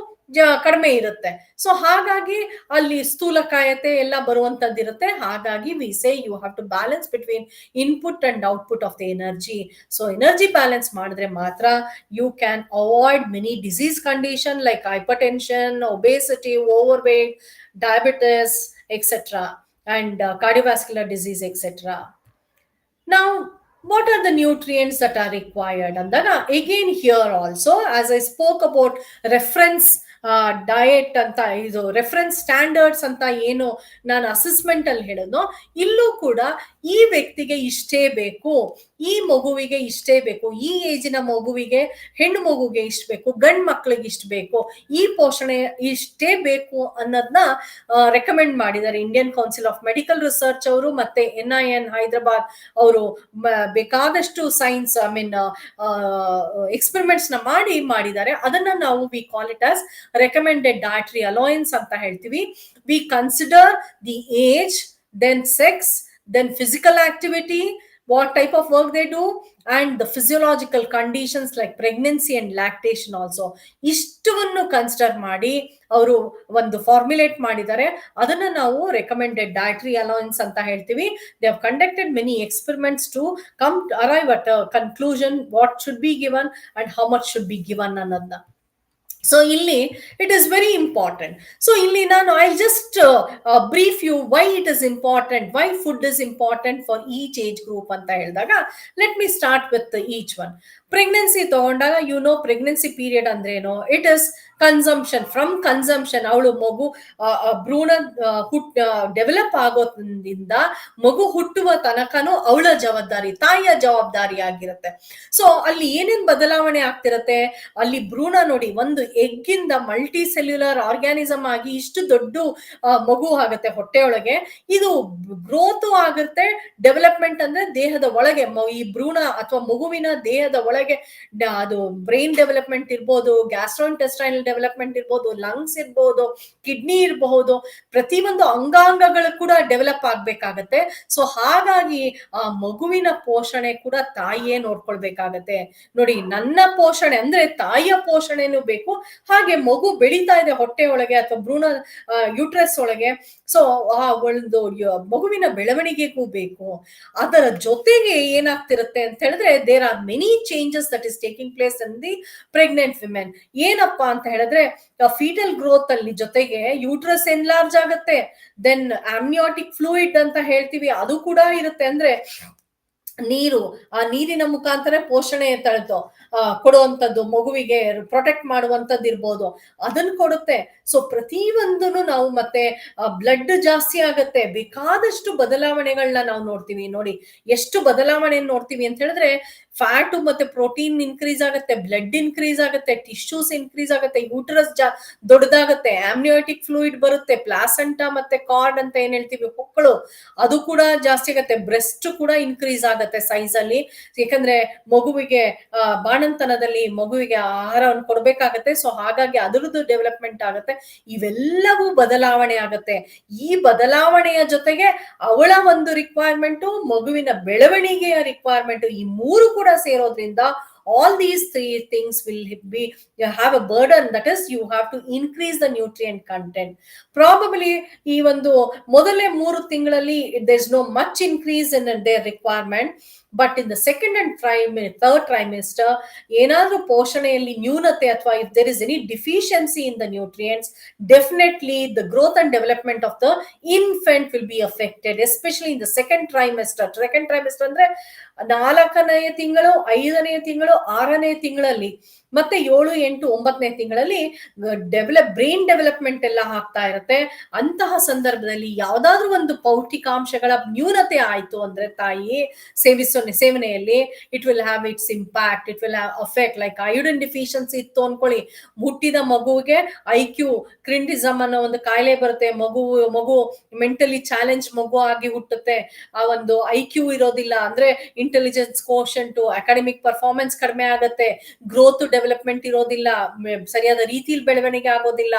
ಕಡಿಮೆ ಇರುತ್ತೆ. ಸೊ ಹಾಗಾಗಿ ಅಲ್ಲಿ ಸ್ಥೂಲಕಾಯತೆ ಎಲ್ಲ ಬರುವಂತದ್ದಿರುತ್ತೆ. ಹಾಗಾಗಿ we say you have to balance between input and output of the energy. So energy balance ಮಾಡಿದ್ರೆ ಮಾತ್ರ you can avoid many disease condition like hypertension, obesity, overweight, diabetes etcetera and cardiovascular disease etc. Now what are the nutrients that are required? And then again here also, as I spoke about reference diet ಅಂತ, ಇದು reference standards ಅಂತ ಏನು ನಾನು assessment ಅಲ್ಲಿ ಹೇಳಿದ್ನೋ, ಇಲ್ಲೂ ಕೂಡ ಈ ವ್ಯಕ್ತಿಗೆ ಇಷ್ಟೇ ಬೇಕು, ಈ ಮಗುವಿಗೆ ಇಷ್ಟೇ ಬೇಕು, ಈ ಏಜಿನ ಮಗುವಿಗೆ, ಹೆಣ್ಣು ಮಗುಗೆ ಇಷ್ಟ ಬೇಕು, ಗಂಡು ಮಕ್ಕಳಿಗೆ ಇಷ್ಟ ಬೇಕು, ಈ ಪೋಷಣೆ ಇಷ್ಟೇ ಬೇಕು ಅನ್ನೋದನ್ನ ರೆಕಮೆಂಡ್ ಮಾಡಿದ್ದಾರೆ Indian Council of Medical Research ಅವರು ಮತ್ತೆ NIN ಹೈದರಾಬಾದ್ ಅವರು. ಬೇಕಾದಷ್ಟು ಸೈನ್ಸ್ ಎಕ್ಸ್ಪೆರಿಮೆಂಟ್ಸ್ ನ ಮಾಡಿದ್ದಾರೆ. ಅದನ್ನ ನಾವು we call it as recommended dietary allowance ಅಂತ ಹೇಳ್ತೀವಿ. We consider the age, then sex, then physical activity, what type of work they do, and the physiological conditions like pregnancy and lactation also. ಇಷ್ಟವನ್ನು consider ಮಾಡಿ ಅವರು ಒಂದು formulate ಮಾಡಿದ್ದಾರೆ. ಅದನ್ನ ನಾವು recommended dietary allowance ಅಂತ ಹೇಳ್ತೀವಿ. They have conducted many experiments to arrive at a conclusion what should be given and how much should be given ಅನ್ನೋದನ್ನ. ಸೊ ಇಲ್ಲಿ it is very important. So ಇಲ್ಲಿ ನಾನು I just brief you why it is important, why food is important for each age group ಅಂತ ಹೇಳಿದಾಗ, let me start with each one. Pregnancy ತಗೊಂಡಾಗ pregnancy period ಅಂದ್ರೇನು, it is consumption. From consumption, ಅವಳು ಮಗು ಭ್ರೂಣ develop ಆಗೋದ್ರಿಂದ ಮಗು ಹುಟ್ಟುವ ತನಕನೂ ಅವಳ ಜವಾಬ್ದಾರಿ, ತಾಯಿಯ ಜವಾಬ್ದಾರಿ ಆಗಿರುತ್ತೆ. ಸೊ ಅಲ್ಲಿ ಏನೇನ್ ಬದಲಾವಣೆ ಆಗ್ತಿರತ್ತೆ, ಅಲ್ಲಿ ಭ್ರೂಣ ನೋಡಿ, ಒಂದು ಎಗ್ ಇಂದ ಮಲ್ಟಿ ಸೆಲ್ಯುಲರ್ ಆರ್ಗ್ಯಾನಿಸಮ್ ಆಗಿ ಇಷ್ಟು ದೊಡ್ಡ ಮಗು ಆಗುತ್ತೆ ಹೊಟ್ಟೆಯೊಳಗೆ. ಇದು ಗ್ರೋತ್ ಆಗುತ್ತೆ. ಡೆವಲಪ್ಮೆಂಟ್ ಅಂದ್ರೆ ದೇಹದ ಒಳಗೆ, ಈ ಭ್ರೂಣ ಅಥವಾ ಮಗುವಿನ ದೇಹದ ಒಳಗೆ ಅದು ಬ್ರೈನ್ ಡೆವಲಪ್ಮೆಂಟ್ ಇರ್ಬೋದು, ಗ್ಯಾಸ್ಟ್ರೋಇಂಟೆಸ್ಟೈನಲ್ ಡೆವಲಪ್ಮೆಂಟ್ ಇರ್ಬೋದು, ಲಂಗ್ಸ್ ಇರ್ಬೋದು, ಕಿಡ್ನಿ ಇರಬಹುದು, ಪ್ರತಿಯೊಂದು ಅಂಗಾಂಗಗಳು ಕೂಡ ಡೆವಲಪ್ ಆಗ್ಬೇಕಾಗತ್ತೆ. ಸೊ ಹಾಗಾಗಿ ಆ ಮಗುವಿನ ಪೋಷಣೆ ಕೂಡ ತಾಯಿಯೇ ನೋಡ್ಕೊಳ್ಬೇಕಾಗತ್ತೆ. ನೋಡಿ, ನನ್ನ ಪೋಷಣೆ ಅಂದ್ರೆ ತಾಯಿಯ ಪೋಷಣೆನೂ ಬೇಕು, ಹಾಗೆ ಮಗು ಬೆಳೀತಾ ಇದೆ ಹೊಟ್ಟೆ ಒಳಗೆ ಅಥವಾ ಭ್ರೂಣ ಯೂಟ್ರಸ್ ಒಳಗೆ. ಸೊ ಆ ಒಂದು ಮಗುವಿನ ಬೆಳವಣಿಗೆಗೂ ಬೇಕು. ಅದರ ಜೊತೆಗೆ ಏನಾಗ್ತಿರುತ್ತೆ ಅಂತ ಹೇಳಿದ್ರೆ, there are many changes that is taking place in the pregnant women. ಏನಪ್ಪಾ ಅಂತ ಹೇಳಿದ್ರೆ, ಫೀಟಲ್ ಗ್ರೋತ್ ಅಲ್ಲಿ ಜೊತೆಗೆ ಯೂಟ್ರಸ್ ಎನ್ಲಾರ್ಜ್ ಆಗುತ್ತೆ, ದೆನ್ ಆಮ್ನಿಯಾಟಿಕ್ ಫ್ಲೂಯಿಡ್ ಅಂತ ಹೇಳ್ತೀವಿ, ಅದು ಕೂಡ ಇರುತ್ತೆ. ಅಂದ್ರೆ ನೀರು, ಆ ನೀರಿನ ಮುಖಾಂತರ ಪೋಷಣೆ ಕೊಡುವಂಥದ್ದು, ಮಗುವಿಗೆ ಪ್ರೊಟೆಕ್ಟ್ ಮಾಡುವಂಥದ್ದು ಇರ್ಬೋದು, ಅದನ್ನು ಕೊಡುತ್ತೆ. ಸೊ ಪ್ರತಿಯೊಂದನ್ನು ನಾವು ಮತ್ತೆ ಬ್ಲಡ್ ಜಾಸ್ತಿ ಆಗತ್ತೆ, ಬೇಕಾದಷ್ಟು ಬದಲಾವಣೆಗಳನ್ನ ನಾವು ನೋಡ್ತೀವಿ. ನೋಡಿ ಎಷ್ಟು ಬದಲಾವಣೆ ನೋಡ್ತೀವಿ ಅಂತ ಹೇಳಿದ್ರೆ, ಫ್ಯಾಟು ಮತ್ತೆ ಪ್ರೋಟೀನ್ ಇನ್ಕ್ರೀಸ್ ಆಗುತ್ತೆ, ಬ್ಲಡ್ ಇನ್ಕ್ರೀಸ್ ಆಗುತ್ತೆ, ಟಿಶ್ಯೂಸ್ ಇನ್ಕ್ರೀಸ್ ಆಗುತ್ತೆ, ಯೂಟರಸ್ ದೊಡ್ಡದಾಗುತ್ತೆ, ಆಮ್ನಿಯೋಟಿಕ್ ಫ್ಲೂಯಿಡ್ ಬರುತ್ತೆ, ಪ್ಲಾಸೆಂಟಾ ಮತ್ತೆ ಕಾರ್ಡ್ ಅಂತ ಏನ್ ಹೇಳ್ತೀವಿ ಹೊಕ್ಕಳು ಅದು ಕೂಡ ಜಾಸ್ತಿ ಆಗುತ್ತೆ, ಬ್ರೆಸ್ಟ್ ಕೂಡ ಇನ್ಕ್ರೀಸ್ ಆಗುತ್ತೆ ಸೈಜ್ ಅಲ್ಲಿ. ಯಾಕಂದ್ರೆ ಮಗುವಿಗೆ ಬಾಣಂತನದಲ್ಲಿ ಮಗುವಿಗೆ ಆಹಾರವನ್ನು ಕೊಡ್ಬೇಕಾಗತ್ತೆ. ಸೊ ಹಾಗಾಗಿ ಅದರದ್ದು ಡೆವಲಪ್ಮೆಂಟ್ ಆಗುತ್ತೆ. ಇವೆಲ್ಲವೂ ಬದಲಾವಣೆ ಆಗುತ್ತೆ. ಈ ಬದಲಾವಣೆಯ ಜೊತೆಗೆ ಅವಳ ಒಂದು ರಿಕ್ವೈರ್ಮೆಂಟು, ಮಗುವಿನ ಬೆಳವಣಿಗೆಯ ರಿಕ್ವೈರ್ಮೆಂಟ್, ಈ ಮೂರು ಕೂಡ ಸೇರೋದ್ರಿಂದ all these three things will be you have a burden, that is you have to increase the nutrient content. Probably ಈ ಒಂದು ಮೊದಲೇ 3 ತಿಂಗಳಲ್ಲಿ there is no much increase in their requirement, but in the second and third trimester ಏನಾದ್ರೂ ಪೋಷಣೆಯಲ್ಲಿ ನ್ಯೂನತೆ ಅಥವಾ if there is any deficiency in the nutrients, definitely the growth and development of the infant will be affected, especially in the second trimester ಅಂದ್ರೆ 4ನೇ ತಿಂಗಳು, 5ನೇ ತಿಂಗಳು, 6ನೇ ತಿಂಗಳಲ್ಲಿ ಮತ್ತೆ 7, 8, 9ನೇ ತಿಂಗಳಲ್ಲಿ ಬ್ರೈನ್ ಡೆವಲಪ್ಮೆಂಟ್ ಎಲ್ಲ ಆಗ್ತಾ ಇರುತ್ತೆ. ಅಂತಹ ಸಂದರ್ಭದಲ್ಲಿ ಯಾವ್ದಾದ್ರು ಒಂದು ಪೌಷ್ಟಿಕಾಂಶಗಳ ನ್ಯೂನತೆ ಆಯ್ತು ಅಂದ್ರೆ ತಾಯಿ ಸೇವನೆಯಲ್ಲಿ it will have its impact, it will affect. Like iodine deficiency ಇತ್ತು ಅನ್ಕೊಳ್ಳಿ, ಹುಟ್ಟಿದ ಮಗುವಿಗೆ IQ ಕ್ರಿಂಡಿಸಮ್ ಅನ್ನೋ ಒಂದು ಕಾಯಿಲೆ ಬರುತ್ತೆ, ಮಗು ಮೆಂಟಲಿ ಚಾಲೆಂಜ್ ಮಗು ಆಗಿ ಹುಟ್ಟುತ್ತೆ, ಆ ಒಂದು IQ ಇರೋದಿಲ್ಲ ಅಂದ್ರೆ ಇಂಟೆಲಿಜೆನ್ಸ್ ಕೋಶಂಟು, ಅಕಾಡೆಮಿಕ್ ಪರ್ಫಾರ್ಮೆನ್ಸ್ ಕಡಿಮೆ ಆಗುತ್ತೆ, ಗ್ರೋತ್ ಡೆವಲಪ್ಮೆಂಟ್ ಇರೋದಿಲ್ಲ, ಸರಿಯಾದ ರೀತಿಯಲ್ಲಿ ಬೆಳವಣಿಗೆ ಆಗೋದಿಲ್ಲ.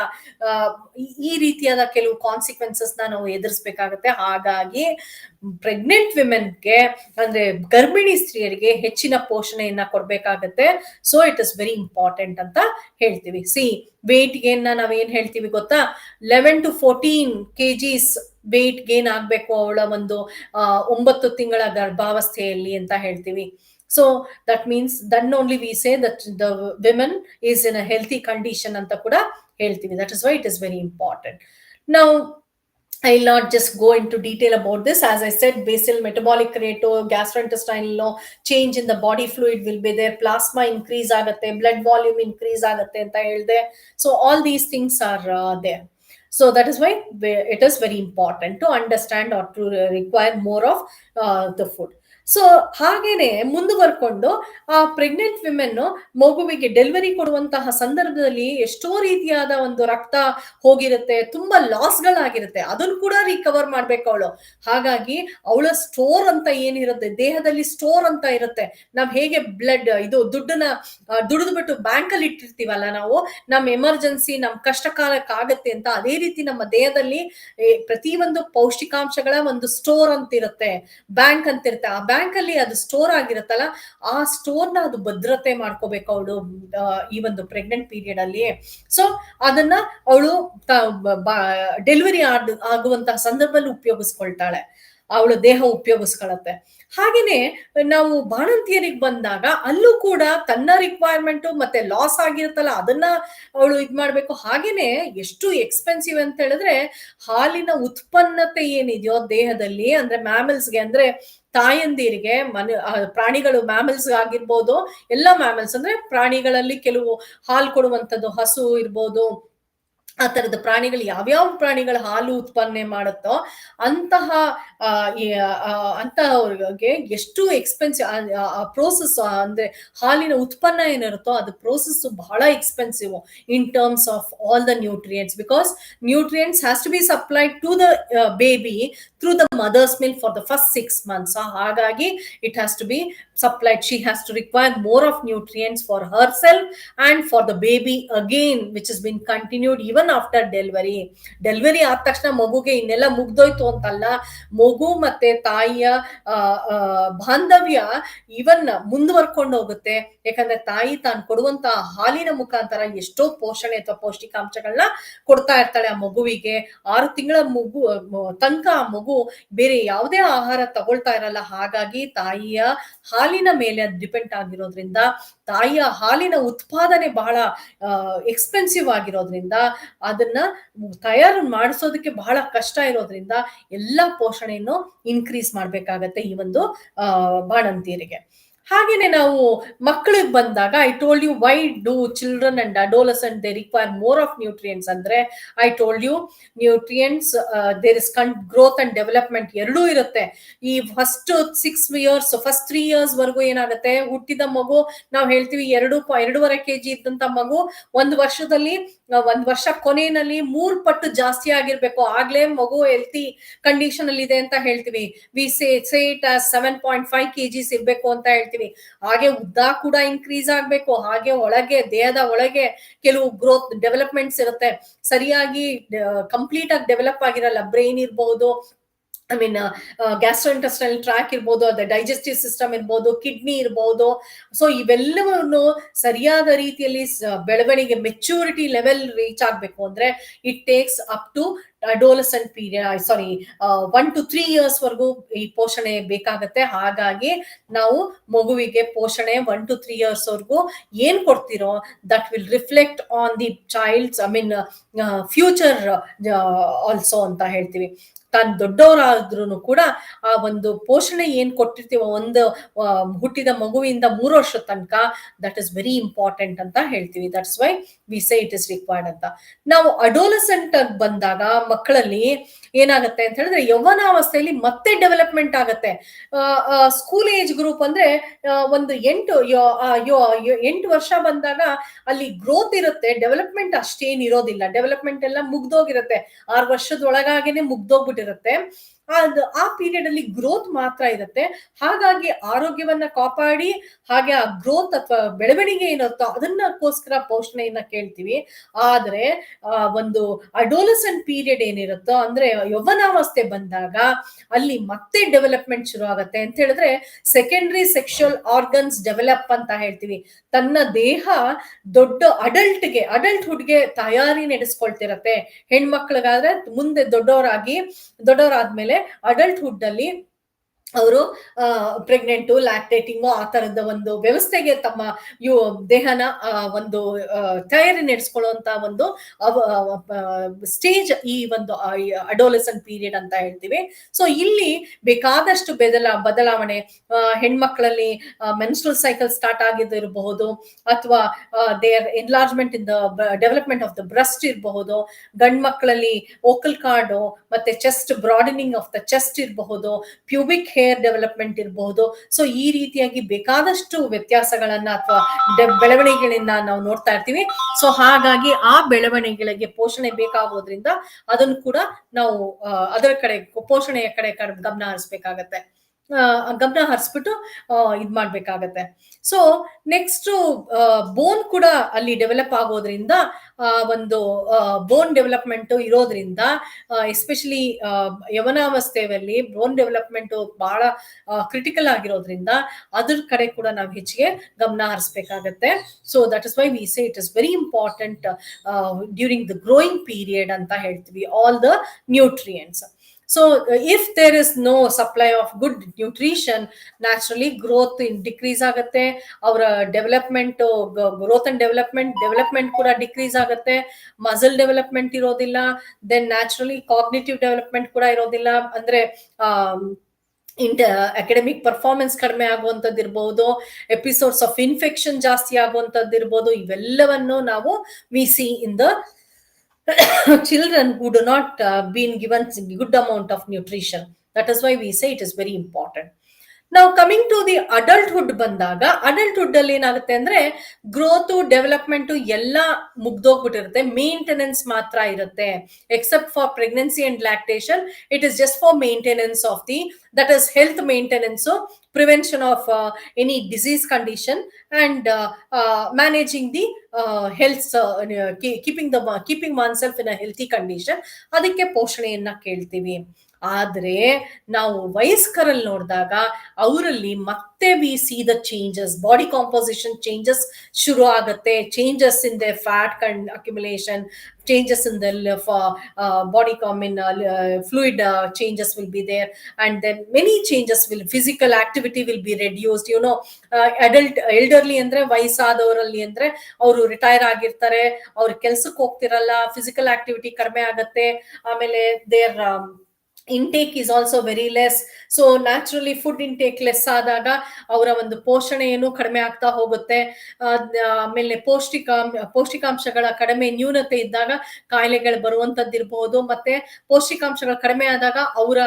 ಈ ರೀತಿಯಾದ ಕೆಲವು ಕಾನ್ಸಿಕ್ವೆನ್ಸಸ್ ನಾವು ಎದುರಿಸಬೇಕಾಗತ್ತೆ. ಹಾಗಾಗಿ ಪ್ರೆಗ್ನೆಂಟ್ ವಿಮೆನ್ಗೆ ಅಂದ್ರೆ ಗರ್ಭಿಣಿ ಸ್ತ್ರೀಯರಿಗೆ ಹೆಚ್ಚಿನ ಪೋಷಣೆಯನ್ನ ಕೊಡ್ಬೇಕಾಗತ್ತೆ. So it is very important ಅಂತ ಹೇಳ್ತೀವಿ. ವೇಟ್ ಗೇನ್ ನಾವೇನ್ ಹೇಳ್ತೀವಿ ಗೊತ್ತಾ, 11 to 14 kgs ವೇಟ್ ಗೇನ್ ಆಗ್ಬೇಕು ಅವಳ ಒಂದು 9 ತಿಂಗಳ ಗರ್ಭಾವಸ್ಥೆಯಲ್ಲಿ ಅಂತ ಹೇಳ್ತೀವಿ. So that means then only we say that the women is in a healthy condition ಅಂತ ಕೂಡ ಹೇಳ್ತೀವಿ. That is why it is very important. Now I'll not just go into detail about this. As I said, basal metabolic rate, gastrointestinal change in the body fluid will be there, plasma increase ಆಗುತ್ತೆ, blood volume increase ಆಗುತ್ತೆ ಅಂತ ಹೇಳ್ದೆ. So all these things are there. So that is why it is very important to understand or to require more of the food. So ಹಾಗೇನೆ ಮುಂದುವರ್ಕೊಂಡು ಆ pregnant women ಮಗುವಿಗೆ delivery ಕೊಡುವಂತಹ ಸಂದರ್ಭದಲ್ಲಿ ಎಷ್ಟೋ ರೀತಿಯಾದ ಒಂದು ರಕ್ತ ಹೋಗಿರುತ್ತೆ, ತುಂಬಾ ಲಾಸ್ಗಳಾಗಿರುತ್ತೆ, ಅದನ್ನು ಕೂಡ ರಿಕವರ್ ಮಾಡ್ಬೇಕು ಅವಳು. ಹಾಗಾಗಿ ಅವಳ ಸ್ಟೋರ್ ಅಂತ ಏನಿರುತ್ತೆ ದೇಹದಲ್ಲಿ, ಸ್ಟೋರ್ ಅಂತ ಇರುತ್ತೆ. ನಾವ್ ಹೇಗೆ ಬ್ಲಡ್ ದುಡ್ಡನ್ನ ದುಡಿದ್ಬಿಟ್ಟು ಬ್ಯಾಂಕ್ ಅಲ್ಲಿ ಇಟ್ಟಿರ್ತೀವಲ್ಲ ನಾವು, ನಮ್ ಎಮರ್ಜೆನ್ಸಿ ನಮ್ ಕಷ್ಟ ಕಾಲಕ್ಕಾಗತ್ತೆ ಅಂತ, ಅದೇ ರೀತಿ ನಮ್ಮ ದೇಹದಲ್ಲಿ ಪ್ರತಿಯೊಂದು ಪೌಷ್ಟಿಕಾಂಶಗಳ ಒಂದು ಸ್ಟೋರ್ ಅಂತ ಇರುತ್ತೆ, ಬ್ಯಾಂಕ್ ಅಂತ ಇರುತ್ತೆ. ಆ ಬ್ಯಾಂಕ್ ಅಲ್ಲಿ ಅದು ಸ್ಟೋರ್ ಆಗಿರುತ್ತಲ್ಲ, ಆ ಸ್ಟೋರ್ ನ ಅದು ಭದ್ರತೆ ಮಾಡ್ಕೋಬೇಕು ಅವಳು ಈ ಒಂದು ಪ್ರೆಗ್ನೆಂಟ್ ಪೀರಿಯಡ್ ಅಲ್ಲಿ. ಸೊ ಅದನ್ನ ಅವಳು ಡೆಲಿವರಿ ಆಗುವಂತಹ ಸಂದರ್ಭದಲ್ಲಿ ಉಪಯೋಗಿಸ್ಕೊಳ್ತಾಳೆ, ಅವಳು ದೇಹ ಉಪಯೋಗಿಸ್ಕೊಳತ್ತೆ. ಹಾಗೇನೆ ನಾವು ಬಾಣಂತಿಯರಿಗೆ ಬಂದಾಗ ಅಲ್ಲೂ ಕೂಡ ತನ್ನ ರಿಕ್ವೈರ್ಮೆಂಟ್ ಮತ್ತೆ ಲಾಸ್ ಆಗಿರುತ್ತಲ್ಲ ಅದನ್ನ ಅವಳು ಮಾಡ್ಬೇಕು. ಹಾಗೇನೆ ಎಷ್ಟು ಎಕ್ಸ್ಪೆನ್ಸಿವ್ ಅಂತ ಹೇಳಿದ್ರೆ, ಹಾಲಿನ ಉತ್ಪನ್ನತೆ ಏನಿದೆಯೋ ದೇಹದಲ್ಲಿ, ಅಂದ್ರೆ ಮ್ಯಾಮಲ್ಸ್ಗೆ ಅಂದ್ರೆ ತಾಯಂದಿರಿಗೆ, ಪ್ರಾಣಿಗಳು ಮ್ಯಾಮಲ್ಸ್ ಆಗಿರ್ಬೋದು, ಎಲ್ಲ ಮ್ಯಾಮಲ್ಸ್ ಅಂದ್ರೆ ಪ್ರಾಣಿಗಳಲ್ಲಿ ಕೆಲವು ಹಾಲು ಕೊಡುವಂಥದ್ದು, ಹಸು ಇರ್ಬೋದು, ಆ ತರದ ಪ್ರಾಣಿಗಳು, ಯಾವ್ಯಾವ ಪ್ರಾಣಿಗಳ ಹಾಲು ಉತ್ಪನ್ನ ಮಾಡುತ್ತೋ ಅಂತಹವ್ರಿಗೆ ಎಷ್ಟು ಎಕ್ಸ್ಪೆನ್ಸಿವ್ ಆ ಪ್ರೋಸೆಸ್, ಅಂದ್ರೆ ಹಾಲಿನ ಉತ್ಪನ್ನ ಏನಿರುತ್ತೋ ಅದು ಪ್ರೋಸೆಸ್ ಬಹಳ expensive in terms of all the nutrients, because nutrients has to be supplied to the baby through the mother's milk for the first 6 months. ಹಾಗಾಗಿ it has to be supplied. She has to require more of nutrients for herself and for the baby again, which has been continued even after delivery. Delivery ಆದ ತಕ್ಷಣ ಮಗುಗೆ ಇನ್ನೆಲ್ಲ ಮುಗ್ದೋಯ್ತು ಅಂತಲ್ಲ, ಮಗು ಮತ್ತೆ ತಾಯಿಯ ಬಾಂಧವ್ಯ ಇವನ್ ಮುಂದುವರ್ಕೊಂಡು ಹೋಗುತ್ತೆ. ಯಾಕಂದ್ರೆ ತಾಯಿ ತಾನು ಕೊಡುವಂತ ಹಾಲಿನ ಮುಖಾಂತರ ಎಷ್ಟೋ ಪೋಷಣೆ ಅಥವಾ ಪೌಷ್ಟಿಕಾಂಶಗಳನ್ನ ಕೊಡ್ತಾ ಇರ್ತಾಳೆ ಆ ಮಗುವಿಗೆ. 6 ತಿಂಗಳ ಮಗು ತನಕ ಆ ಮಗು ಬೇರೆ ಯಾವುದೇ ಆಹಾರ ತಗೊಳ್ತಾ ಇರಲ್ಲ. ಹಾಗಾಗಿ ತಾಯಿಯ ಹಾಲಿನ ಮೇಲೆ ಡಿಪೆಂಡ್ ಆಗಿರೋದ್ರಿಂದ, ತಾಯಿಯ ಹಾಲಿನ ಉತ್ಪಾದನೆ ಬಹಳ ಎಕ್ಸ್ಪೆನ್ಸಿವ್ ಆಗಿರೋದ್ರಿಂದ, ಅದನ್ನ ತಯಾರು ಮಾಡಿಸೋದಕ್ಕೆ ಬಹಳ ಕಷ್ಟ ಇರೋದ್ರಿಂದ ಎಲ್ಲಾ ಪೋಷಣೆಯನ್ನು ಇನ್ಕ್ರೀಸ್ ಮಾಡ್ಬೇಕಾಗತ್ತೆ ಈ ಒಂದು ಬಾಣಂತಿಯರಿಗೆ. ಹಾಗೇನೆ ನಾವು ಮಕ್ಕಳಿಗೆ ಬಂದಾಗ I told you why do children and adolescent they require more of nutrients ಅಂದ್ರೆ I told you nutrients there is growth and development ಎರಡೂ ಇರುತ್ತೆ. ಈ ಫಸ್ಟ್ 6 ಇಯರ್ಸ್ ಫಸ್ಟ್ 3 ಇಯರ್ಸ್ ವರೆಗೂ ಏನಾಗುತ್ತೆ, ಹುಟ್ಟಿದ ಮಗು ನಾವು ಹೇಳ್ತೀವಿ 2.5 kg ಇದ್ದಂತ ಮಗು 1 ವರ್ಷದಲ್ಲಿ 1 ವರ್ಷ ಕೊನೆಯಲ್ಲಿ 3 ಪಟ್ಟು ಜಾಸ್ತಿ ಆಗಿರ್ಬೇಕು, ಆಗ್ಲೇ ಮಗು ಹೆಲ್ತಿ ಕಂಡೀಷನ್ ಅಲ್ಲಿ ಇದೆ ಅಂತ ಹೇಳ್ತೀವಿ. We say it as 7.5 kgs ಇರ್ಬೇಕು ಅಂತ ಹೇಳ್ತೀವಿ. ಹಾಗೆ ಉದ್ದ ಕೂಡ ಇನ್ಕ್ರೀಸ್ ಆಗ್ಬೇಕು, ಹಾಗೆ ಒಳಗೆ ದೇಹದ ಒಳಗೆ ಕೆಲವು ಗ್ರೋತ್ ಡೆವಲಪ್ಮೆಂಟ್ಸ್ ಇರುತ್ತೆ. ಸರಿಯಾಗಿ ಕಂಪ್ಲೀಟ್ ಆಗಿ ಡೆವಲಪ್ ಆಗಿರಲ್ಲ. ಬ್ರೈನ್ ಇರ್ಬಹುದು, ಐ ಮೀನ್ ಗ್ಯಾಸ್ಟ್ರೋಇಂಟೆಸ್ಟೈನಲ್ ಟ್ರ್ಯಾಕ್ ಇರ್ಬೋದು, ಅದ ಡೈಜೆಸ್ಟಿವ್ ಸಿಸ್ಟಮ್ ಇರ್ಬೋದು, ಕಿಡ್ನಿ ಇರ್ಬೋದು. ಸೊ ಇವೆಲ್ಲವನ್ನು ಸರಿಯಾದ ರೀತಿಯಲ್ಲಿ ಬೆಳವಣಿಗೆ ಮೆಚೂರಿಟಿ ಲೆವೆಲ್ ರೀಚ್ ಆಗ್ಬೇಕು ಅಂದ್ರೆ it takes up to adolescent period, sorry 1 to 3 years ವರೆಗೂ ಈ ಪೋಷಣೆ ಬೇಕಾಗತ್ತೆ. ಹಾಗಾಗಿ ನಾವು ಮಗುವಿಗೆ ಪೋಷಣೆ 1 to 3 years ವರೆಗೂ ಏನ್ ಕೊಡ್ತಿರೋ that will reflect on the child's, I mean future also ಅಂತ ಹೇಳ್ತೀವಿ. ತಾನು ದೊಡ್ಡವರಾದ್ರೂ ಕೂಡ ಆ ಒಂದು ಪೋಷಣೆ ಏನ್ ಕೊಟ್ಟಿರ್ತೀವೋ ಒಂದು ಹುಟ್ಟಿದ ಮಗುವಿಂದ 3 ವರ್ಷ ತನಕ, ದಟ್ ಇಸ್ ವೆರಿ ಇಂಪಾರ್ಟೆಂಟ್ ಅಂತ ಹೇಳ್ತೀವಿ. That's why we say it is required ಅಂತ. ನಾವು ಅಡೋಲಸೆಂಟ್ ಬಂದಾಗ ಮಕ್ಕಳಲ್ಲಿ ಏನಾಗುತ್ತೆ ಅಂತ ಹೇಳಿದ್ರೆ ಯೌವನಾವಸ್ಥೆಯಲ್ಲಿ ಮತ್ತೆ ಡೆವಲಪ್ಮೆಂಟ್ ಆಗತ್ತೆ. ಸ್ಕೂಲ್ ಏಜ್ ಗ್ರೂಪ್ ಅಂದ್ರೆ ಒಂದು 8 ವರ್ಷ ಬಂದಾಗ ಅಲ್ಲಿ ಗ್ರೋತ್ ಇರುತ್ತೆ, ಡೆವಲಪ್ಮೆಂಟ್ ಅಷ್ಟೇನ್ ಇರೋದಿಲ್ಲ. ಡೆವಲಪ್ಮೆಂಟ್ ಎಲ್ಲ ಮುಗ್ದೋಗಿರುತ್ತೆ, 6 ವರ್ಷದೊಳಗಾಗೇನೆ ಮುಗ್ದೋಗ್ಬಿಟ್ಟಿರುತ್ತೆ. ಆ ಪೀರಿಯಡ್ ಅಲ್ಲಿ ಗ್ರೋತ್ ಮಾತ್ರ ಇರುತ್ತೆ. ಹಾಗಾಗಿ ಆರೋಗ್ಯವನ್ನ ಕಾಪಾಡಿ ಹಾಗೆ ಆ ಗ್ರೋತ್ ಅಥವಾ ಬೆಳವಣಿಗೆ ಏನಿರುತ್ತೋ ಅದನ್ನಕ್ಕೋಸ್ಕರ ಪೋಷಣೆಯನ್ನ ಕೇಳ್ತೀವಿ. ಆದ್ರೆ ಒಂದು ಅಡೋಲಸೆಂಟ್ ಪೀರಿಯಡ್ ಏನಿರುತ್ತೋ ಅಂದ್ರೆ ಯೌವನಾವಸ್ಥೆ ಬಂದಾಗ ಅಲ್ಲಿ ಮತ್ತೆ ಡೆವಲಪ್ಮೆಂಟ್ ಶುರು ಆಗತ್ತೆ. ಅಂತ ಹೇಳಿದ್ರೆ ಸೆಕೆಂಡರಿ ಸೆಕ್ಷುವಲ್ ಆರ್ಗನ್ಸ್ ಡೆವಲಪ್ ಅಂತ ಹೇಳ್ತೀವಿ. ತನ್ನ ದೇಹ ದೊಡ್ಡ ಅಡಲ್ಟ್ಹುಡ್ಗೆ ತಯಾರಿ ನಡೆಸ್ಕೊಳ್ತಿರತ್ತೆ. ಹೆಣ್ಮಕ್ಳಿಗಾದ್ರೆ ಮುಂದೆ ದೊಡ್ಡವರಾದ್ಮೇಲೆ ಅಡಲ್ಟ್ಹುಡ್ ಅಲ್ಲಿ ಅವರು ಪ್ರೆಗ್ನೆಂಟು, ಲ್ಯಾಕ್ಟೇಟಿಂಗು ಆ ತರದ ಒಂದು ವ್ಯವಸ್ಥೆಗೆ ತಮ್ಮ ದೇಹನ ಒಂದು ತಯಾರಿ ನಡೆಸ್ಕೊಳ್ಳುವಂತ ಒಂದು ಸ್ಟೇಜ್ ಈ ಒಂದು ಅಡೋಲೆಸೆಂಟ್ ಪೀರಿಯಡ್ ಅಂತ ಹೇಳ್ತೀವಿ. ಸೊ ಇಲ್ಲಿ ಬೇಕಾದಷ್ಟು ಬದಲಾವಣೆ, ಹೆಣ್ಮಕ್ಳಲ್ಲಿ ಮೆನ್ಸ್ಟ್ರಲ್ ಸೈಕಲ್ ಸ್ಟಾರ್ಟ್ ಆಗಿರಬಹುದು, ಅಥವಾ there enlargement in the development of the breast ಇರಬಹುದು. ಗಂಡ್ ಮಕ್ಕಳಲ್ಲಿ ಓಕಲ್ ಕಾರ್ಡ್ ಮತ್ತೆ chest broadening of the chest ಇರಬಹುದು, ಪ್ಯೂಬಿಕ್ ಹೇರ್ ಡೆವಲಪ್ಮೆಂಟ್ ಇರಬಹುದು. ಸೊ ಈ ರೀತಿಯಾಗಿ ಬೇಕಾದಷ್ಟು ವ್ಯತ್ಯಾಸಗಳನ್ನ ಅಥವಾ ಬೆಳವಣಿಗೆಗಳನ್ನ ನಾವು ನೋಡ್ತಾ ಇರ್ತೀವಿ. ಸೊ ಹಾಗಾಗಿ ಆ ಬೆಳವಣಿಗೆಗಳಿಗೆ ಪೋಷಣೆ ಬೇಕಾಗೋದ್ರಿಂದ ಅದನ್ನು ಕೂಡ ನಾವು ಅದರ ಕಡೆ ಪೋಷಣೆಯ ಕಡೆ ಗಮನ ಹರಿಸ್ಬಿಟ್ಟು ಇದ್ ಮಾಡ್ಬೇಕಾಗತ್ತೆ. ಸೊ ನೆಕ್ಸ್ಟ್ ಬೋನ್ ಕೂಡ ಅಲ್ಲಿ ಡೆವಲಪ್ ಆಗೋದ್ರಿಂದ ಒಂದು ಬೋನ್ ಡೆವಲಪ್ಮೆಂಟ್ ಇರೋದ್ರಿಂದ ಎಸ್ಪೆಷಲಿ ಯವನಾವಸ್ಥೆಯಲ್ಲಿ ಬೋನ್ ಡೆವಲಪ್ಮೆಂಟ್ ಬಹಳ ಕ್ರಿಟಿಕಲ್ ಆಗಿರೋದ್ರಿಂದ ಅದ್ರ ಕಡೆ ಕೂಡ ನಾವು ಹೆಚ್ಚಿಗೆ ಗಮನ ಹರಿಸ್ಬೇಕಾಗತ್ತೆ. So that is why we say it is very important during the growing period ಅಂತ ಹೇಳ್ತೀವಿ, all the nutrients. So if there is no supply of good nutrition, naturally growth decrease ಆಗುತ್ತೆ. ಅವರ ಡೆವಲಪ್ಮೆಂಟ್, ಗ್ರೋತ್ ಅಂಡ್ ಡೆವಲಪ್ಮೆಂಟ್ ಕೂಡ decrease ಆಗುತ್ತೆ. Muscle development ಇರೋದಿಲ್ಲ. Then naturally cognitive development ಕೂಡ ಇರೋದಿಲ್ಲ. ಅಂದ್ರೆ ಅಕಾಡೆಮಿಕ್ ಪರ್ಫಾರ್ಮೆನ್ಸ್ ಕಡಿಮೆ ಆಗುವಂಥದ್ದು ಇರ್ಬೋದು, ಎಪಿಸೋಡ್ಸ್ ಆಫ್ ಇನ್ಫೆಕ್ಷನ್ ಜಾಸ್ತಿ ಆಗುವಂಥದ್ದು ಇರ್ಬೋದು. ಇವೆಲ್ಲವನ್ನು ನಾವು we see in the children who do not been given good amount of nutrition. That is why we say it is very important. ನಾವು ಕಮಿಂಗ್ ಟು ದಿ ಅಡಲ್ಟ್ಹುಡ್ ಬಂದಾಗ, ಅಡಲ್ಟ್ಹುಡ್ ಅಲ್ಲಿ ಏನಾಗುತ್ತೆ ಅಂದ್ರೆ ಗ್ರೋತ್ ಡೆವಲಪ್ಮೆಂಟ್ ಎಲ್ಲ ಮುಗ್ದೋಗ್ಬಿಟ್ಟಿರುತ್ತೆ, ಮೇಂಟೆನೆನ್ಸ್ ಮಾತ್ರ ಇರುತ್ತೆ. Accept for pregnancy and lactation, it is just for maintenance of the, that is health maintenance, prevention of any disease condition, and managing the health, keeping oneself in a healthy condition. ಅದಕ್ಕೆ ಪೋಷಣೆಯನ್ನ ಕೇಳ್ತೀವಿ. ಆದ್ರೆ ನಾವು ವಯಸ್ಕರಲ್ಲಿ ನೋಡಿದಾಗ ಅವರಲ್ಲಿ ಮತ್ತೆ we see the changes, body composition changes ಶುರು ಆಗುತ್ತೆ. Changes in the fat accumulation, changes in the body fluid changes will be there, and then many changes physical activity will be reduced. elderly ಅಂದ್ರೆ ವಯಸ್ಸಾದವರಲ್ಲಿ ಅಂದ್ರೆ ಅವರು retire ಆಗಿರ್ತಾರೆ, ಅವ್ರ ಕೆಲ್ಸಕ್ಕೆ ಹೋಗ್ತಿರಲ್ಲ, physical activity ಕಡಿಮೆ ಆಗತ್ತೆ. ಆಮೇಲೆ there intake is also very less. So naturally food intake less ಆದಾಗ ಅವರ ಒಂದು ಪೋಷಣೆ ಏನು ಕಡಿಮೆ ಆಗ್ತಾ ಹೋಗುತ್ತೆ. ಆಮೇಲೆ ಪೌಷ್ಟಿಕಾಂಶಗಳ ಕಡಿಮೆ ನ್ಯೂನತೆ ಇದ್ದಾಗ ಕಾಯಿಲೆಗಳು ಬರುವಂತದ್ದಿರಬಹುದು. ಮತ್ತೆ ಪೌಷ್ಟಿಕಾಂಶಗಳು ಕಡಿಮೆ ಆದಾಗ ಅವರ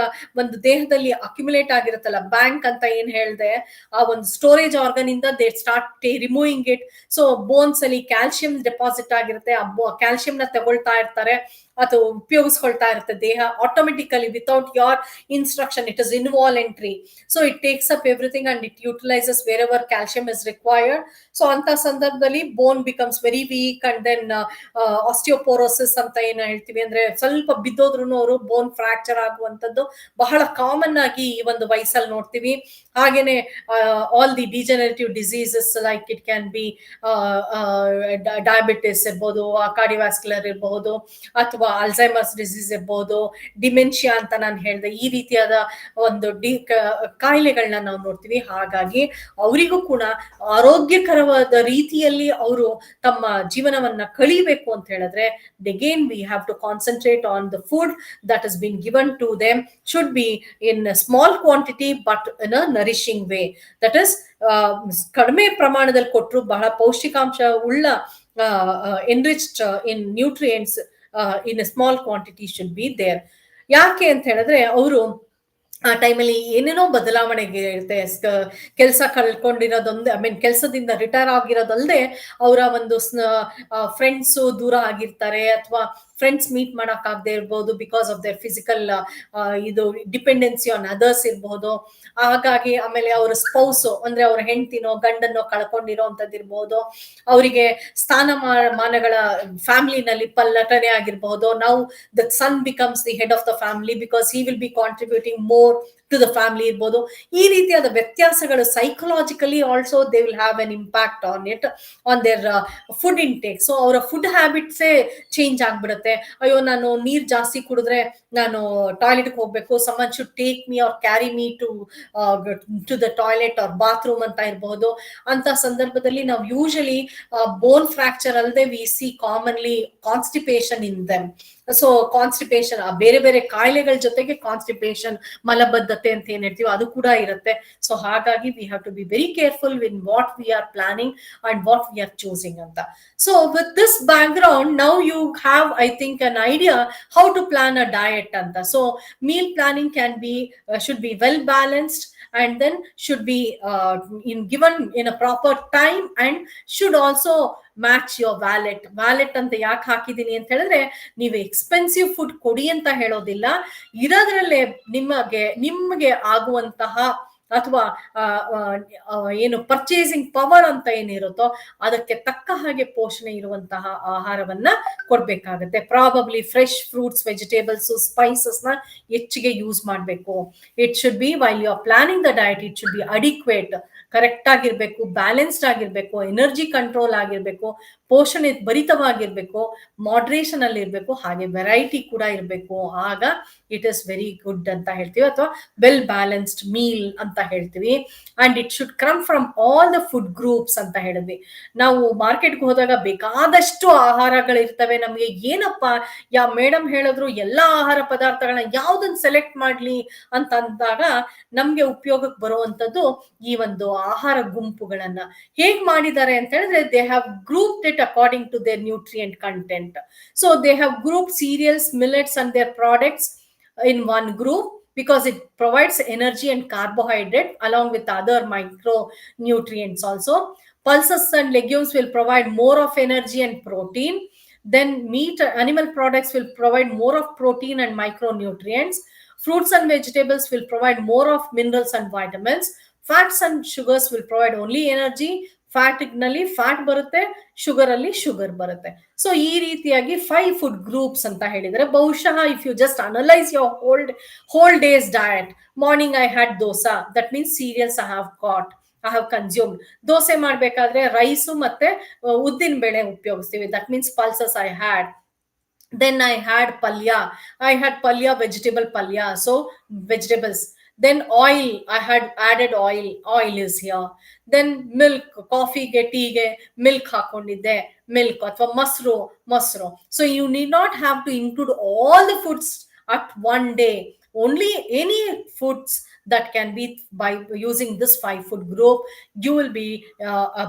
ಒಂದು ದೇಹದಲ್ಲಿ ಅಕ್ಯುಮುಲೇಟ್ ಆಗಿರುತ್ತಲ್ಲ, ಬ್ಯಾಂಕ್ ಅಂತ ಏನ್ ಹೇಳ್ದೆ, ಆ ಒಂದು ಸ್ಟೋರೇಜ್ ಆರ್ಗನ್ ಇಂದ they start removing it. So bones ಅಲ್ಲಿ ಕ್ಯಾಲ್ಸಿಯಂ ಡೆಪಾಸಿಟ್ ಆಗಿರುತ್ತೆ, ಆ ಕ್ಯಾಲ್ಸಿಯಂ ನ ತಗೊಳ್ತಾ ಇರ್ತಾರೆ ಅಥವಾ ಉಪಯೋಗಿಸ್ಕೊಳ್ತಾ ಇರುತ್ತೆ ದೇಹ automatically without your instruction. It is involuntary. So it takes up everything and it utilises wherever calcium is required. So ಅಂತ ಸಂದರ್ಭದಲ್ಲಿ bone becomes very weak and then osteoporosis ಅಂತ ಏನು ಹೇಳ್ತೀವಿ, ಅಂದ್ರೆ ಸ್ವಲ್ಪ ಬಿದ್ದೋದ್ರೂ ಅವರು ಬೋನ್ ಫ್ರಾಕ್ಚರ್ ಆಗುವಂತದ್ದು ಬಹಳ ಕಾಮನ್ ಆಗಿ ಈ ಒಂದು ವಯಸ್ಸಲ್ಲಿ ನೋಡ್ತೀವಿ. ಹಾಗೇನೆ all the degenerative diseases like it can B diabetes ಇರ್ಬೋದು, ಕಾರ್ಡಿವ್ಯಾಸ್ಕ್ಯುಲರ್ ಇರಬಹುದು, ಅಥವಾ ಅಲ್ಝೈಮರ್ಸ್ ಡಿಸೀಸ್ ಇರ್ಬೋದು, ಡಿಮೆನ್ಷಿಯಾ ಅಂತ ನಾನು ಹೇಳಿದೆ, ಈ ರೀತಿಯಾದ ಒಂದು ಕಾಯಿಲೆಗಳನ್ನ ನಾವು ನೋಡ್ತೀವಿ. ಹಾಗಾಗಿ ಅವರಿಗೂ ಕೂಡ ಆರೋಗ್ಯಕರವಾದ ರೀತಿಯಲ್ಲಿ ಅವರು ತಮ್ಮ ಜೀವನವನ್ನ ಕಳಿಬೇಕು ಅಂತ ಹೇಳಿದ್ರೆ, again we have to concentrate on the food that has been given to them should be in a small quantity but in a nourishing way. That is ಕಡಿಮೆ ಪ್ರಮಾಣದಲ್ಲಿ ಕೊಟ್ಟರು ಬಹಳ ಪೌಷ್ಟಿಕಾಂಶ ಉಳ್ಳ enriched in nutrients in a small quantity should be there. ಯಾಕೆ ಅಂತ ಹೇಳಿದ್ರೆ ಅವರು ಆ ಟೈಮಲ್ಲಿ ಏನೇನೋ ಬದಲಾವಣೆಗೆ ಇರುತ್ತೆ. ಕೆಲಸ ಕಳ್ಕೊಂಡಿರೋದೊಂದೇ, ಐ ಮೀನ್ ಕೆಲಸದಿಂದ ರಿಟೈರ್ ಆಗಿರೋದಲ್ಲದೆ ಅವರ ಒಂದು ಫ್ರೆಂಡ್ಸು ದೂರ ಆಗಿರ್ತಾರೆ, ಅಥವಾ ಫ್ರೆಂಡ್ಸ್ ಮೀಟ್ ಆಗದೆ ಇರ್ಬೋದು ಬಿಕಾಸ್ ಆಫ್ ದೇರ್ ಫಿಸಿಕಲ್ ಇದು ಡಿಪೆಂಡೆನ್ಸಿ ಆನ್ ಅದರ್ಸ್ ಇರ್ಬೋದು. ಹಾಗಾಗಿ ಆಮೇಲೆ ಅವರ ಸ್ಪೌಸು ಅಂದ್ರೆ ಅವ್ರ ಹೆಂಡತಿನೋ ಗಂಡನ್ನೋ ಕಳ್ಕೊಂಡಿರೋ ಅಂತದಿರ್ಬೋದು, ಅವರಿಗೆ ಸ್ಥಾನಮಾನಗಳ ಫ್ಯಾಮಿಲಿನಲ್ಲಿ ಪಲ್ಲಟನೆ ಆಗಿರ್ಬಹುದು. ನಾವು the son becomes the head of the family because he will be contributing more to the family ಇರ್ಬೋದು. ಈ ರೀತಿಯಾದ ವ್ಯತ್ಯಾಸಗಳು psychologically also they will have an impact on it on their food intake. So ಅವರ food ಹ್ಯಾಬಿಟ್ಸೇ change ಆಗ್ಬಿಡುತ್ತೆ. ಅಯ್ಯೋ ನಾನು ನೀರ್ ಜಾಸ್ತಿ ಕುಡಿದ್ರೆ ನಾನು ಟಾಯ್ಲೆಟ್ಗೆ ಹೋಗ್ಬೇಕು, someone should take me or carry me to the toilet or bathroom ಅಂತ ಇರಬಹುದು. ಅಂತ ಸಂದರ್ಭದಲ್ಲಿ ನಾವು ಯೂಶಲಿ ಬೋನ್ ಫ್ರಾಕ್ಚರ್ ಅಲ್ಲದೆ we see commonly constipation in them. So constipation ಬೇರೆ ಬೇರೆ ಕಾಯಿಲೆಗಳ ಜೊತೆಗೆ ಕಾನ್ಸ್ಟಿಪೇಷನ್, ಮಲಬದ್ಧತೆ ಅಂತ ಏನ್ ಹೇಳ್ತೀವಿ ಅದು ಕೂಡ ಇರುತ್ತೆ. ಸೊ ಹಾಗಾಗಿ we have to be very careful when what we are planning and what we are choosing ಅಂತ. So with this background now you have I think an idea how to plan a diet ಅಂತ. So meal planning can be should be well balanced and then should be given in a proper time and should also match your wallet ಅಂತ ಯಾಕೆ ಹಾಕಿದೀನಿ ಅಂತ ಹೇಳಿದ್ರೆ, ನೀವು expensive food ಕೊಡಿ ಅಂತ ಹೇಳೋದಿಲ್ಲ, ಇರೋದ್ರಲ್ಲೇ ನಿಮಗೆ ಆಗುವಂತಹ ಅಥವಾ ಏನು ಪರ್ಚೇಸಿಂಗ್ ಪವರ್ ಅಂತ ಏನಿರುತ್ತೋ ಅದಕ್ಕೆ ತಕ್ಕ ಹಾಗೆ ಪೋಷಣೆ ಇರುವಂತಹ ಆಹಾರವನ್ನ ಕೊಡ್ಬೇಕಾಗತ್ತೆ. Probably fresh fruits, vegetables, spices ನ ಹೆಚ್ಚಿಗೆ ಯೂಸ್ ಮಾಡಬೇಕು. It should be while you are planning the diet it should be adequate, correct ಆಗಿರ್ಬೇಕು, ಬ್ಯಾಲೆನ್ಸ್ಡ್ ಆಗಿರ್ಬೇಕು, ಎನರ್ಜಿ ಕಂಟ್ರೋಲ್ ಆಗಿರ್ಬೇಕು, ಪೋಷಣೆ ಭರಿತವಾಗಿರ್ಬೇಕು, ಮಾಡ್ರೇಷನ್ ಅಲ್ಲಿ ಇರ್ಬೇಕು, ಹಾಗೆ ವೆರೈಟಿ ಕೂಡ ಇರಬೇಕು. ಆಗ ಇಟ್ ಇಸ್ ವೆರಿ ಗುಡ್ ಅಂತ ಹೇಳ್ತೀವಿ, ಅಥವಾ ವೆಲ್ ಬ್ಯಾಲೆನ್ಸ್ಡ್ ಮೀಲ್ ಅಂತ ಹೇಳ್ತೀವಿ. And it should come from all the food groups ಅಂತ ಹೇಳಿದ್ವಿ. ನಾವು ಮಾರ್ಕೆಟ್ಗೆ ಹೋದಾಗ ಬೇಕಾದಷ್ಟು ಆಹಾರಗಳಿರ್ತವೆ. ನಮ್ಗೆ ಏನಪ್ಪ ಮೇಡಮ್ ಹೇಳಿದ್ರು ಎಲ್ಲಾ ಆಹಾರ ಪದಾರ್ಥಗಳನ್ನ ಯಾವ್ದನ್ನ ಸೆಲೆಕ್ಟ್ ಮಾಡ್ಲಿ ಅಂತ ಅಂದಾಗ ನಮ್ಗೆ ಉಪಯೋಗಕ್ಕೆ ಬರುವಂತದ್ದು ಈ ಒಂದು ಆಹಾರ ಗುಂಪುಗಳನ್ನ ಹೇಗ್ ಮಾಡಿದ್ದಾರೆ ಅಂತ ಹೇಳಿದ್ರೆ, they have grouped it according to their nutrient content. So they have group cereals, millets and their products in one group because it provides energy and carbohydrate along with other micronutrients also. Pulses and legumes will provide more of energy and protein. Then meat, animal products will provide more of protein and micronutrients. Fruits and vegetables will provide more of minerals and vitamins. Fats and sugars will provide only energy. Fat ನಲ್ಲಿ fat ಬರುತ್ತೆ, sugar ಅಲ್ಲಿ sugar ಬರುತ್ತೆ. So ಈ ರೀತಿಯಾಗಿ 5 food groups ಅಂತ ಹೇಳಿದರೆ, ಬಹುಶಃ if you just analyse your whole day's diet, morning I had dosa, that means cereals I have consumed. ದೋಸೆ ಮಾಡ್ಬೇಕಾದ್ರೆ ರೈಸು ಮತ್ತೆ ಉದ್ದಿನ ಬೇಳೆ ಉಪಯೋಗಿಸ್ತೀವಿ, that means pulses I had. Then I had palya, vegetable palya, so vegetables. Then oil, I had added oil is here. Then milk, coffee ge tea ge milk hakondide, milk athwa masru. So you need not have to include all the foods at one day. Only any foods that can be, by using this 5 food group, you will be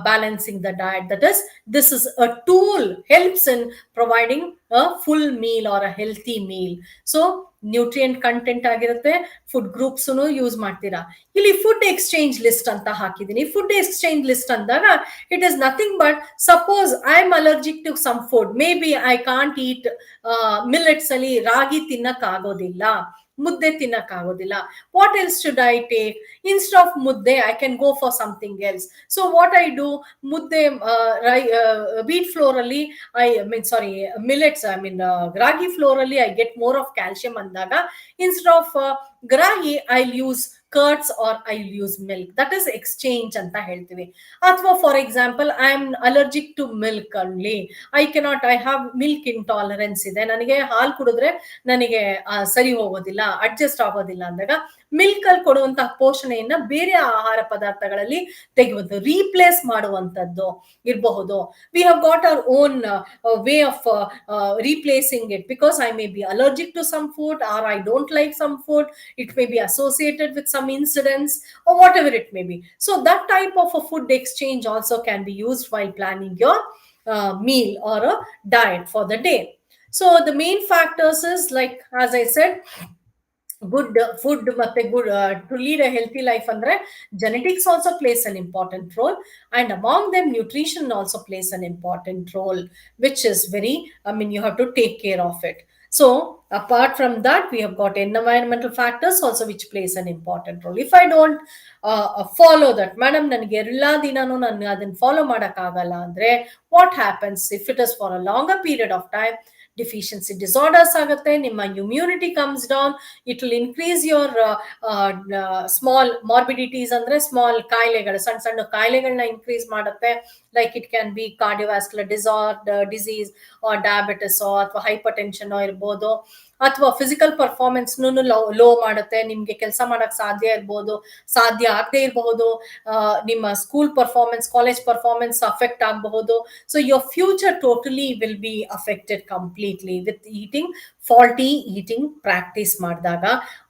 balancing the diet. That is, this is a tool, helps in providing a full meal or a healthy meal. So nutrient content ಆಗಿರುತ್ತೆ, food groups use ಮಾಡ್ತೀರಾ. ಇಲ್ಲಿ food exchange list ಅಂತ ಹಾಕಿದೀನಿ. Food exchange list ಅಂದಾಗ it is nothing but, suppose I am allergic to some food, may be I can't eat millets ಅಲ್ಲಿ ರಾಗಿ ತಿನ್ನಕ್ ಆಗೋದಿಲ್ಲ, ಮುದ್ದೆ ತಿನ್ನಕ್ ಆಗೋದಿಲ್ಲ. What else should I take? Instead of mudde I can go for something else. So what I do, mudde wheat flour ಅಲ್ಲಿ I mean, sorry, millets, I mean, ragi flour ಅಲ್ಲಿ I get more of calcium ಅಂದಾಗ, instead of ragi I'll use curds or I'll use milk. That is exchange ಅಂತ ಹೇಳ್ತೀವಿ. ಅಥವಾ for example, I am allergic two milk only, I have milk intolerance ಇದೆ, ನನಗೆ ಹಾಲು ಕುಡಿದ್ರೆ ನನಗೆ ಸರಿ ಹೋಗೋದಿಲ್ಲ, ಅಡ್ಜಸ್ಟ್ ಆಗೋದಿಲ್ಲ ಅಂದಾಗ, ಮಿಲ್ಕ್ ಅಲ್ಲಿ ಕೊಡುವಂತಹ ಪೋಷಣೆಯನ್ನ ಬೇರೆ ಆಹಾರ ಪದಾರ್ಥಗಳಲ್ಲಿ ತೆಗೆಯುವುದು, ರೀಪ್ಲೇಸ್ ಮಾಡುವಂತದ್ದು ಇರಬಹುದು. V have got our own way of replacing it, because I may be allergic to some food, or I don't like some food, it may be associated with some incidents, or whatever it may be. So that type of a food exchange also can be used while planning your meal or a diet for the day. So the main factors is, like as I said, good food ಮತ್ತೆ good to lead a healthy life andre genetics also plays an important role, and among them nutrition also plays an important role, which is very, I mean, you have to take care of it. So apart from that, we have got environmental factors also which plays an important role. If I don't follow that, madam ನನಗೆ ಎಲ್ಲಾ ದಿನಾನು ನಾನು ಅದನ್ನ follow ಮಾಡಕ್ ಆಗಲ್ಲ ಅಂದ್ರೆ, what happens if it is for a longer period of time? Deficiency disorders ಆಗುತ್ತೆ, ನಿಮ್ಮ immunity comes down, it will increase your small morbidities, ಅಂದ್ರೆ small ಕಾಯಿಲೆಗಳು, ಸಣ್ಣ ಸಣ್ಣ ಕಾಯಿಲೆಗಳನ್ನ increase ಮಾಡುತ್ತೆ. Like it can be cardiovascular disorder, disease, or diabetes, ಅಥವಾ hypertension ಇರ್ಬೋದು, ಅಥವಾ ಫಿಸಿಕಲ್ ಪರ್ಫಾರ್ಮೆನ್ಸ್ ಲೋ ಮಾಡುತ್ತೆ, ನಿಮ್ಗೆ ಕೆಲಸ ಮಾಡಕ್ ಸಾಧ್ಯ ಆಗದೆ ಇರಬಹುದು, ನಿಮ್ಮ school performance, college performance affect ಆಗಬಹುದು. So your future totally will be affected completely with eating, faulty eating practice ಮಾಡಿದಾಗ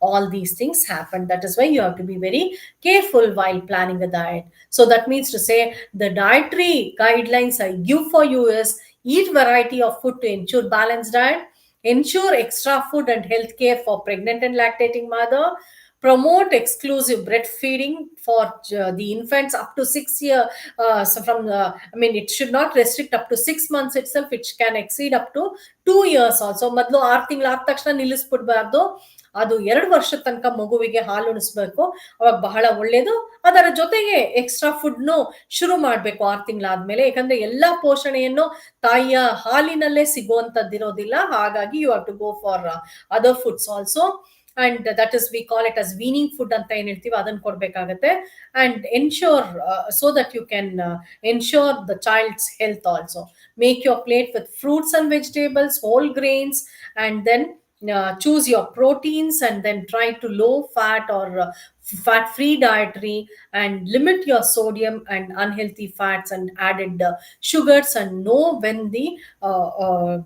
all these things happen. That is why you have to be very careful while planning a diet. So that means to say, the dietary guidelines I give for you is, eat variety of food to ensure balanced diet, ensure extra food and health care for pregnant and lactating mother, promote exclusive breastfeeding for the infants up to 6 years. So from I mean, it should not restrict up to 6 months itself, which can exceed up to 2 years also. ಮೊದಲು 6 ತಿಂಗಳು ಆದ ತಕ್ಷಣ ನಿಲ್ಲಿಸ್ಬಿಡ್ಬಾರ್ದು, ಅದು 2 ವರ್ಷದ ತನಕ ಮಗುವಿಗೆ ಹಾಲು ಉಣಿಸ್ಬೇಕು, ಅವಾಗ ಬಹಳ ಒಳ್ಳೇದು. ಅದರ ಜೊತೆಗೆ ಎಕ್ಸ್ಟ್ರಾ ಫುಡ್ನು ಶುರು ಮಾಡ್ಬೇಕು 6 ತಿಂಗಳಾದ್ಮೇಲೆ, ಯಾಕಂದ್ರೆ ಎಲ್ಲಾ ಪೋಷಣೆಯನ್ನು ತಾಯಿಯ ಹಾಲಿನಲ್ಲೇ ಸಿಗುವಂತದ್ದಿರೋದಿಲ್ಲ. ಹಾಗಾಗಿ you have to go for other foods also, and that is, we call it as weaning food ಅಂತ ಏನ್ ಹೇಳ್ತೀವಿ, ಅದನ್ನ ಕೊಡ್ಬೇಕಾಗತ್ತೆ. and ensure so that you can ensure the child's health also. Make your plate with fruits and vegetables, whole grains, and then choose your proteins, and then try to low fat or fat free dietary, and limit your sodium and unhealthy fats and added sugars, and know when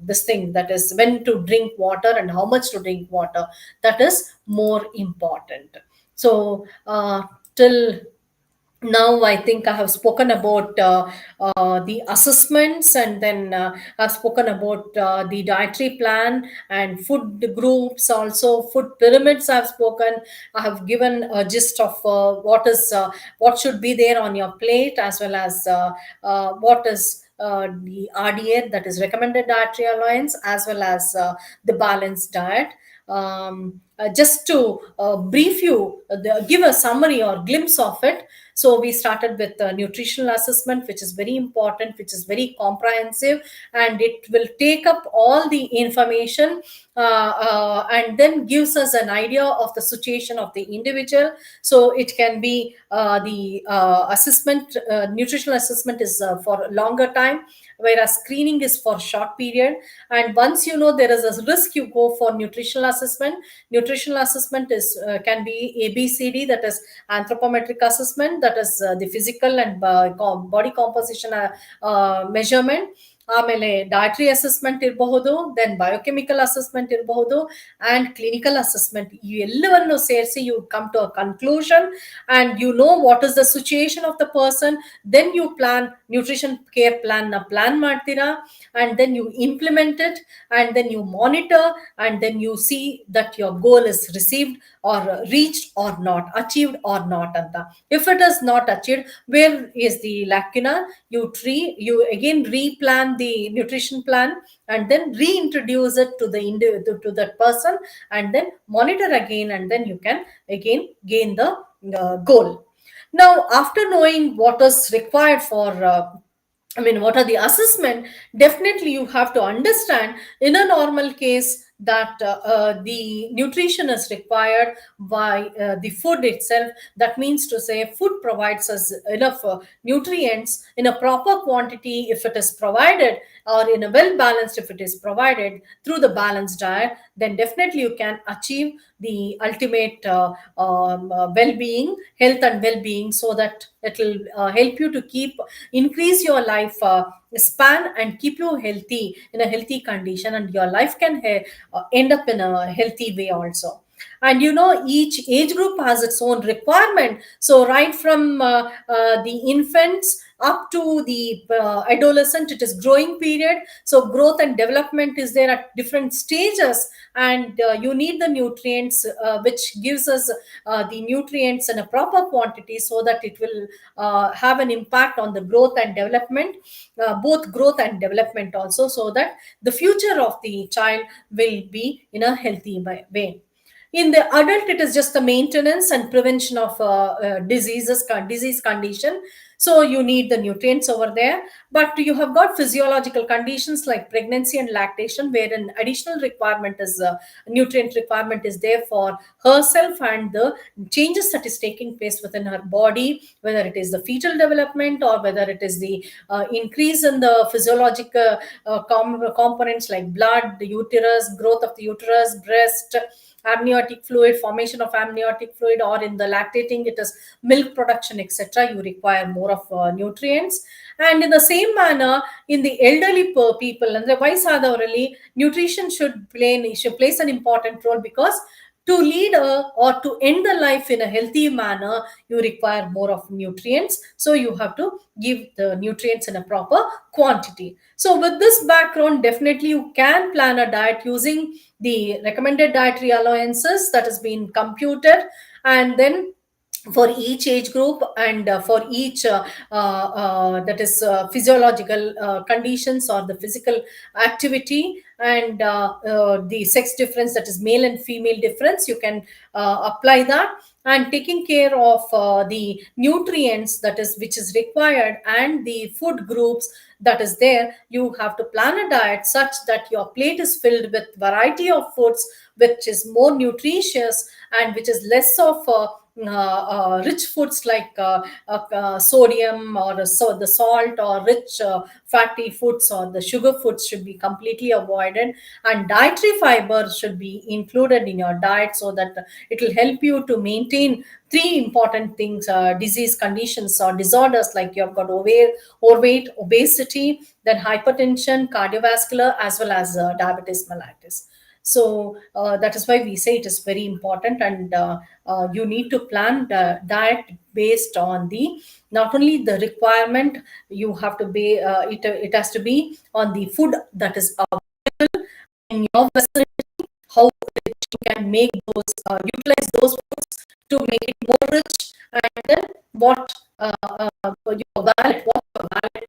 this thing, that is when to drink water and how much to drink water. That is more important. So till now I think I have spoken about the assessments, and then I've spoken about the dietary plan and food groups, also food pyramids I've spoken. I have given a gist of what should be there on your plate, as well as what is the RDA, that is recommended dietary allowance, as well as the balanced diet. Just to brief you, give a summary or glimpse of it. So we started with nutritional assessment, which is very important, which is very comprehensive, and it will take up all the information, and then gives us an idea of the situation of the individual. So it can be the assessment, nutritional assessment is for a longer time, whereas screening is for short period. And once you know there is a risk, you go for nutritional assessment. Nutritional assessment is can be ABCD, that is anthropometric assessment, that is the physical and body composition measurement. ಆಮೇಲೆ dietary assessment ಇರಬಹುದು, then biochemical assessment ಇರಬಹುದು, and clinical assessment. ಈ ಎಲ್ಲವನ್ನು ಸೇರಿಸಿ you come to a conclusion and you know what is the situation of the person. Then you plan nutrition care plan ನ plan ಮಾಡ್ತೀರಾ, and then you implement it, and then you monitor, and then you see that your goal is received or reached or not, achieved or not anta. If it is not achieved, where is the lacuna? You again replan the nutrition plan, and then reintroduce it to the to that person, and then monitor again, and then you can again gain the goal. Now, after knowing what is required for what are the assessment? Definitely, you have to understand in a normal case that the nutrition is required by the food itself. That means to say, food provides us enough nutrients in a proper quantity if it is provided, or in a well balanced if it is provided through the balanced diet. Then definitely you can achieve the ultimate well-being, health and well-being, so that it will help you to increase your life span and keep you healthy, in a healthy condition, and your life can end up in a healthy way also. And each age group has its own requirement. So right from the infants up to the adolescent, it is growing period. So growth and development is there at different stages, and you need the nutrients which gives us the nutrients in a proper quantity, so that it will have an impact on the growth and development, both growth and development also, so that the future of the child will be in a healthy way. In the adult, it is just the maintenance and prevention of disease condition. So you need the nutrients over there. But you have got physiological conditions like pregnancy and lactation, where an additional requirement is nutrient requirement is there for herself, and the changes that is taking place within her body, whether it is the fetal development, or whether it is the increase in the physiological components like blood, the uterus, growth of the uterus, breast, amniotic fluid, formation of amniotic fluid, or in the lactating, it is milk production, etc. You require more of nutrients. And in the same manner, in the elderly people and the vaysadavaರಲ್ಲಿ, nutrition should plays an important role, because to lead or to end the life in a healthy manner, you require more of nutrients. So you have to give the nutrients in a proper quantity. So with this background, definitely you can plan a diet using the recommended dietary allowances that has been computed, and then for each age group, and for each that is physiological conditions, or the physical activity, and the sex difference, that is male and female difference, you can apply that, and taking care of the nutrients that is which is required, and the food groups that is there. You have to plan a diet such that your plate is filled with variety of foods which is more nutritious, and which is less of rich foods like sodium, or so the salt, or rich fatty foods, or the sugar foods should be completely avoided, and dietary fiber should be included in your diet, so that it will help you to maintain three important things: disease conditions or disorders, like you have got overweight, obesity, then hypertension, cardiovascular, as well as diabetes mellitus. So that is why we say it is very important, and you need to plan the diet based on the not only the requirement. You have to be it has to be on the food that is available in your vicinity, how rich you can make those utilize those foods to make it more rich, and then what your wallet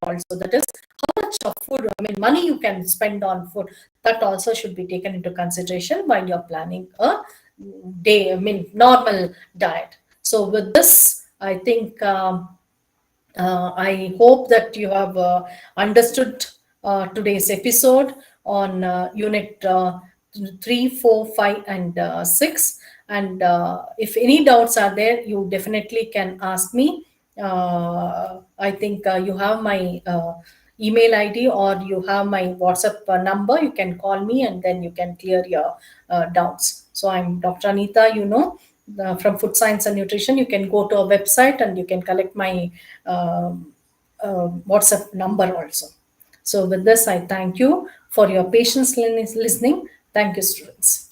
also, that is how much of food, money you can spend on food. That also should be taken into consideration while you're planning a normal diet. So with this, I think I hope that you have understood today's episode on unit 3, 4, 5, and 6. And if any doubts are there, you definitely can ask me. I think you have my email ID, or you have my WhatsApp number. You can call me, and then you can clear your doubts. So I'm Dr. Anita, from Food Science and Nutrition. You can go to our website, and you can collect my WhatsApp number also. So with this, I thank you for your patience listening. Thank you, students.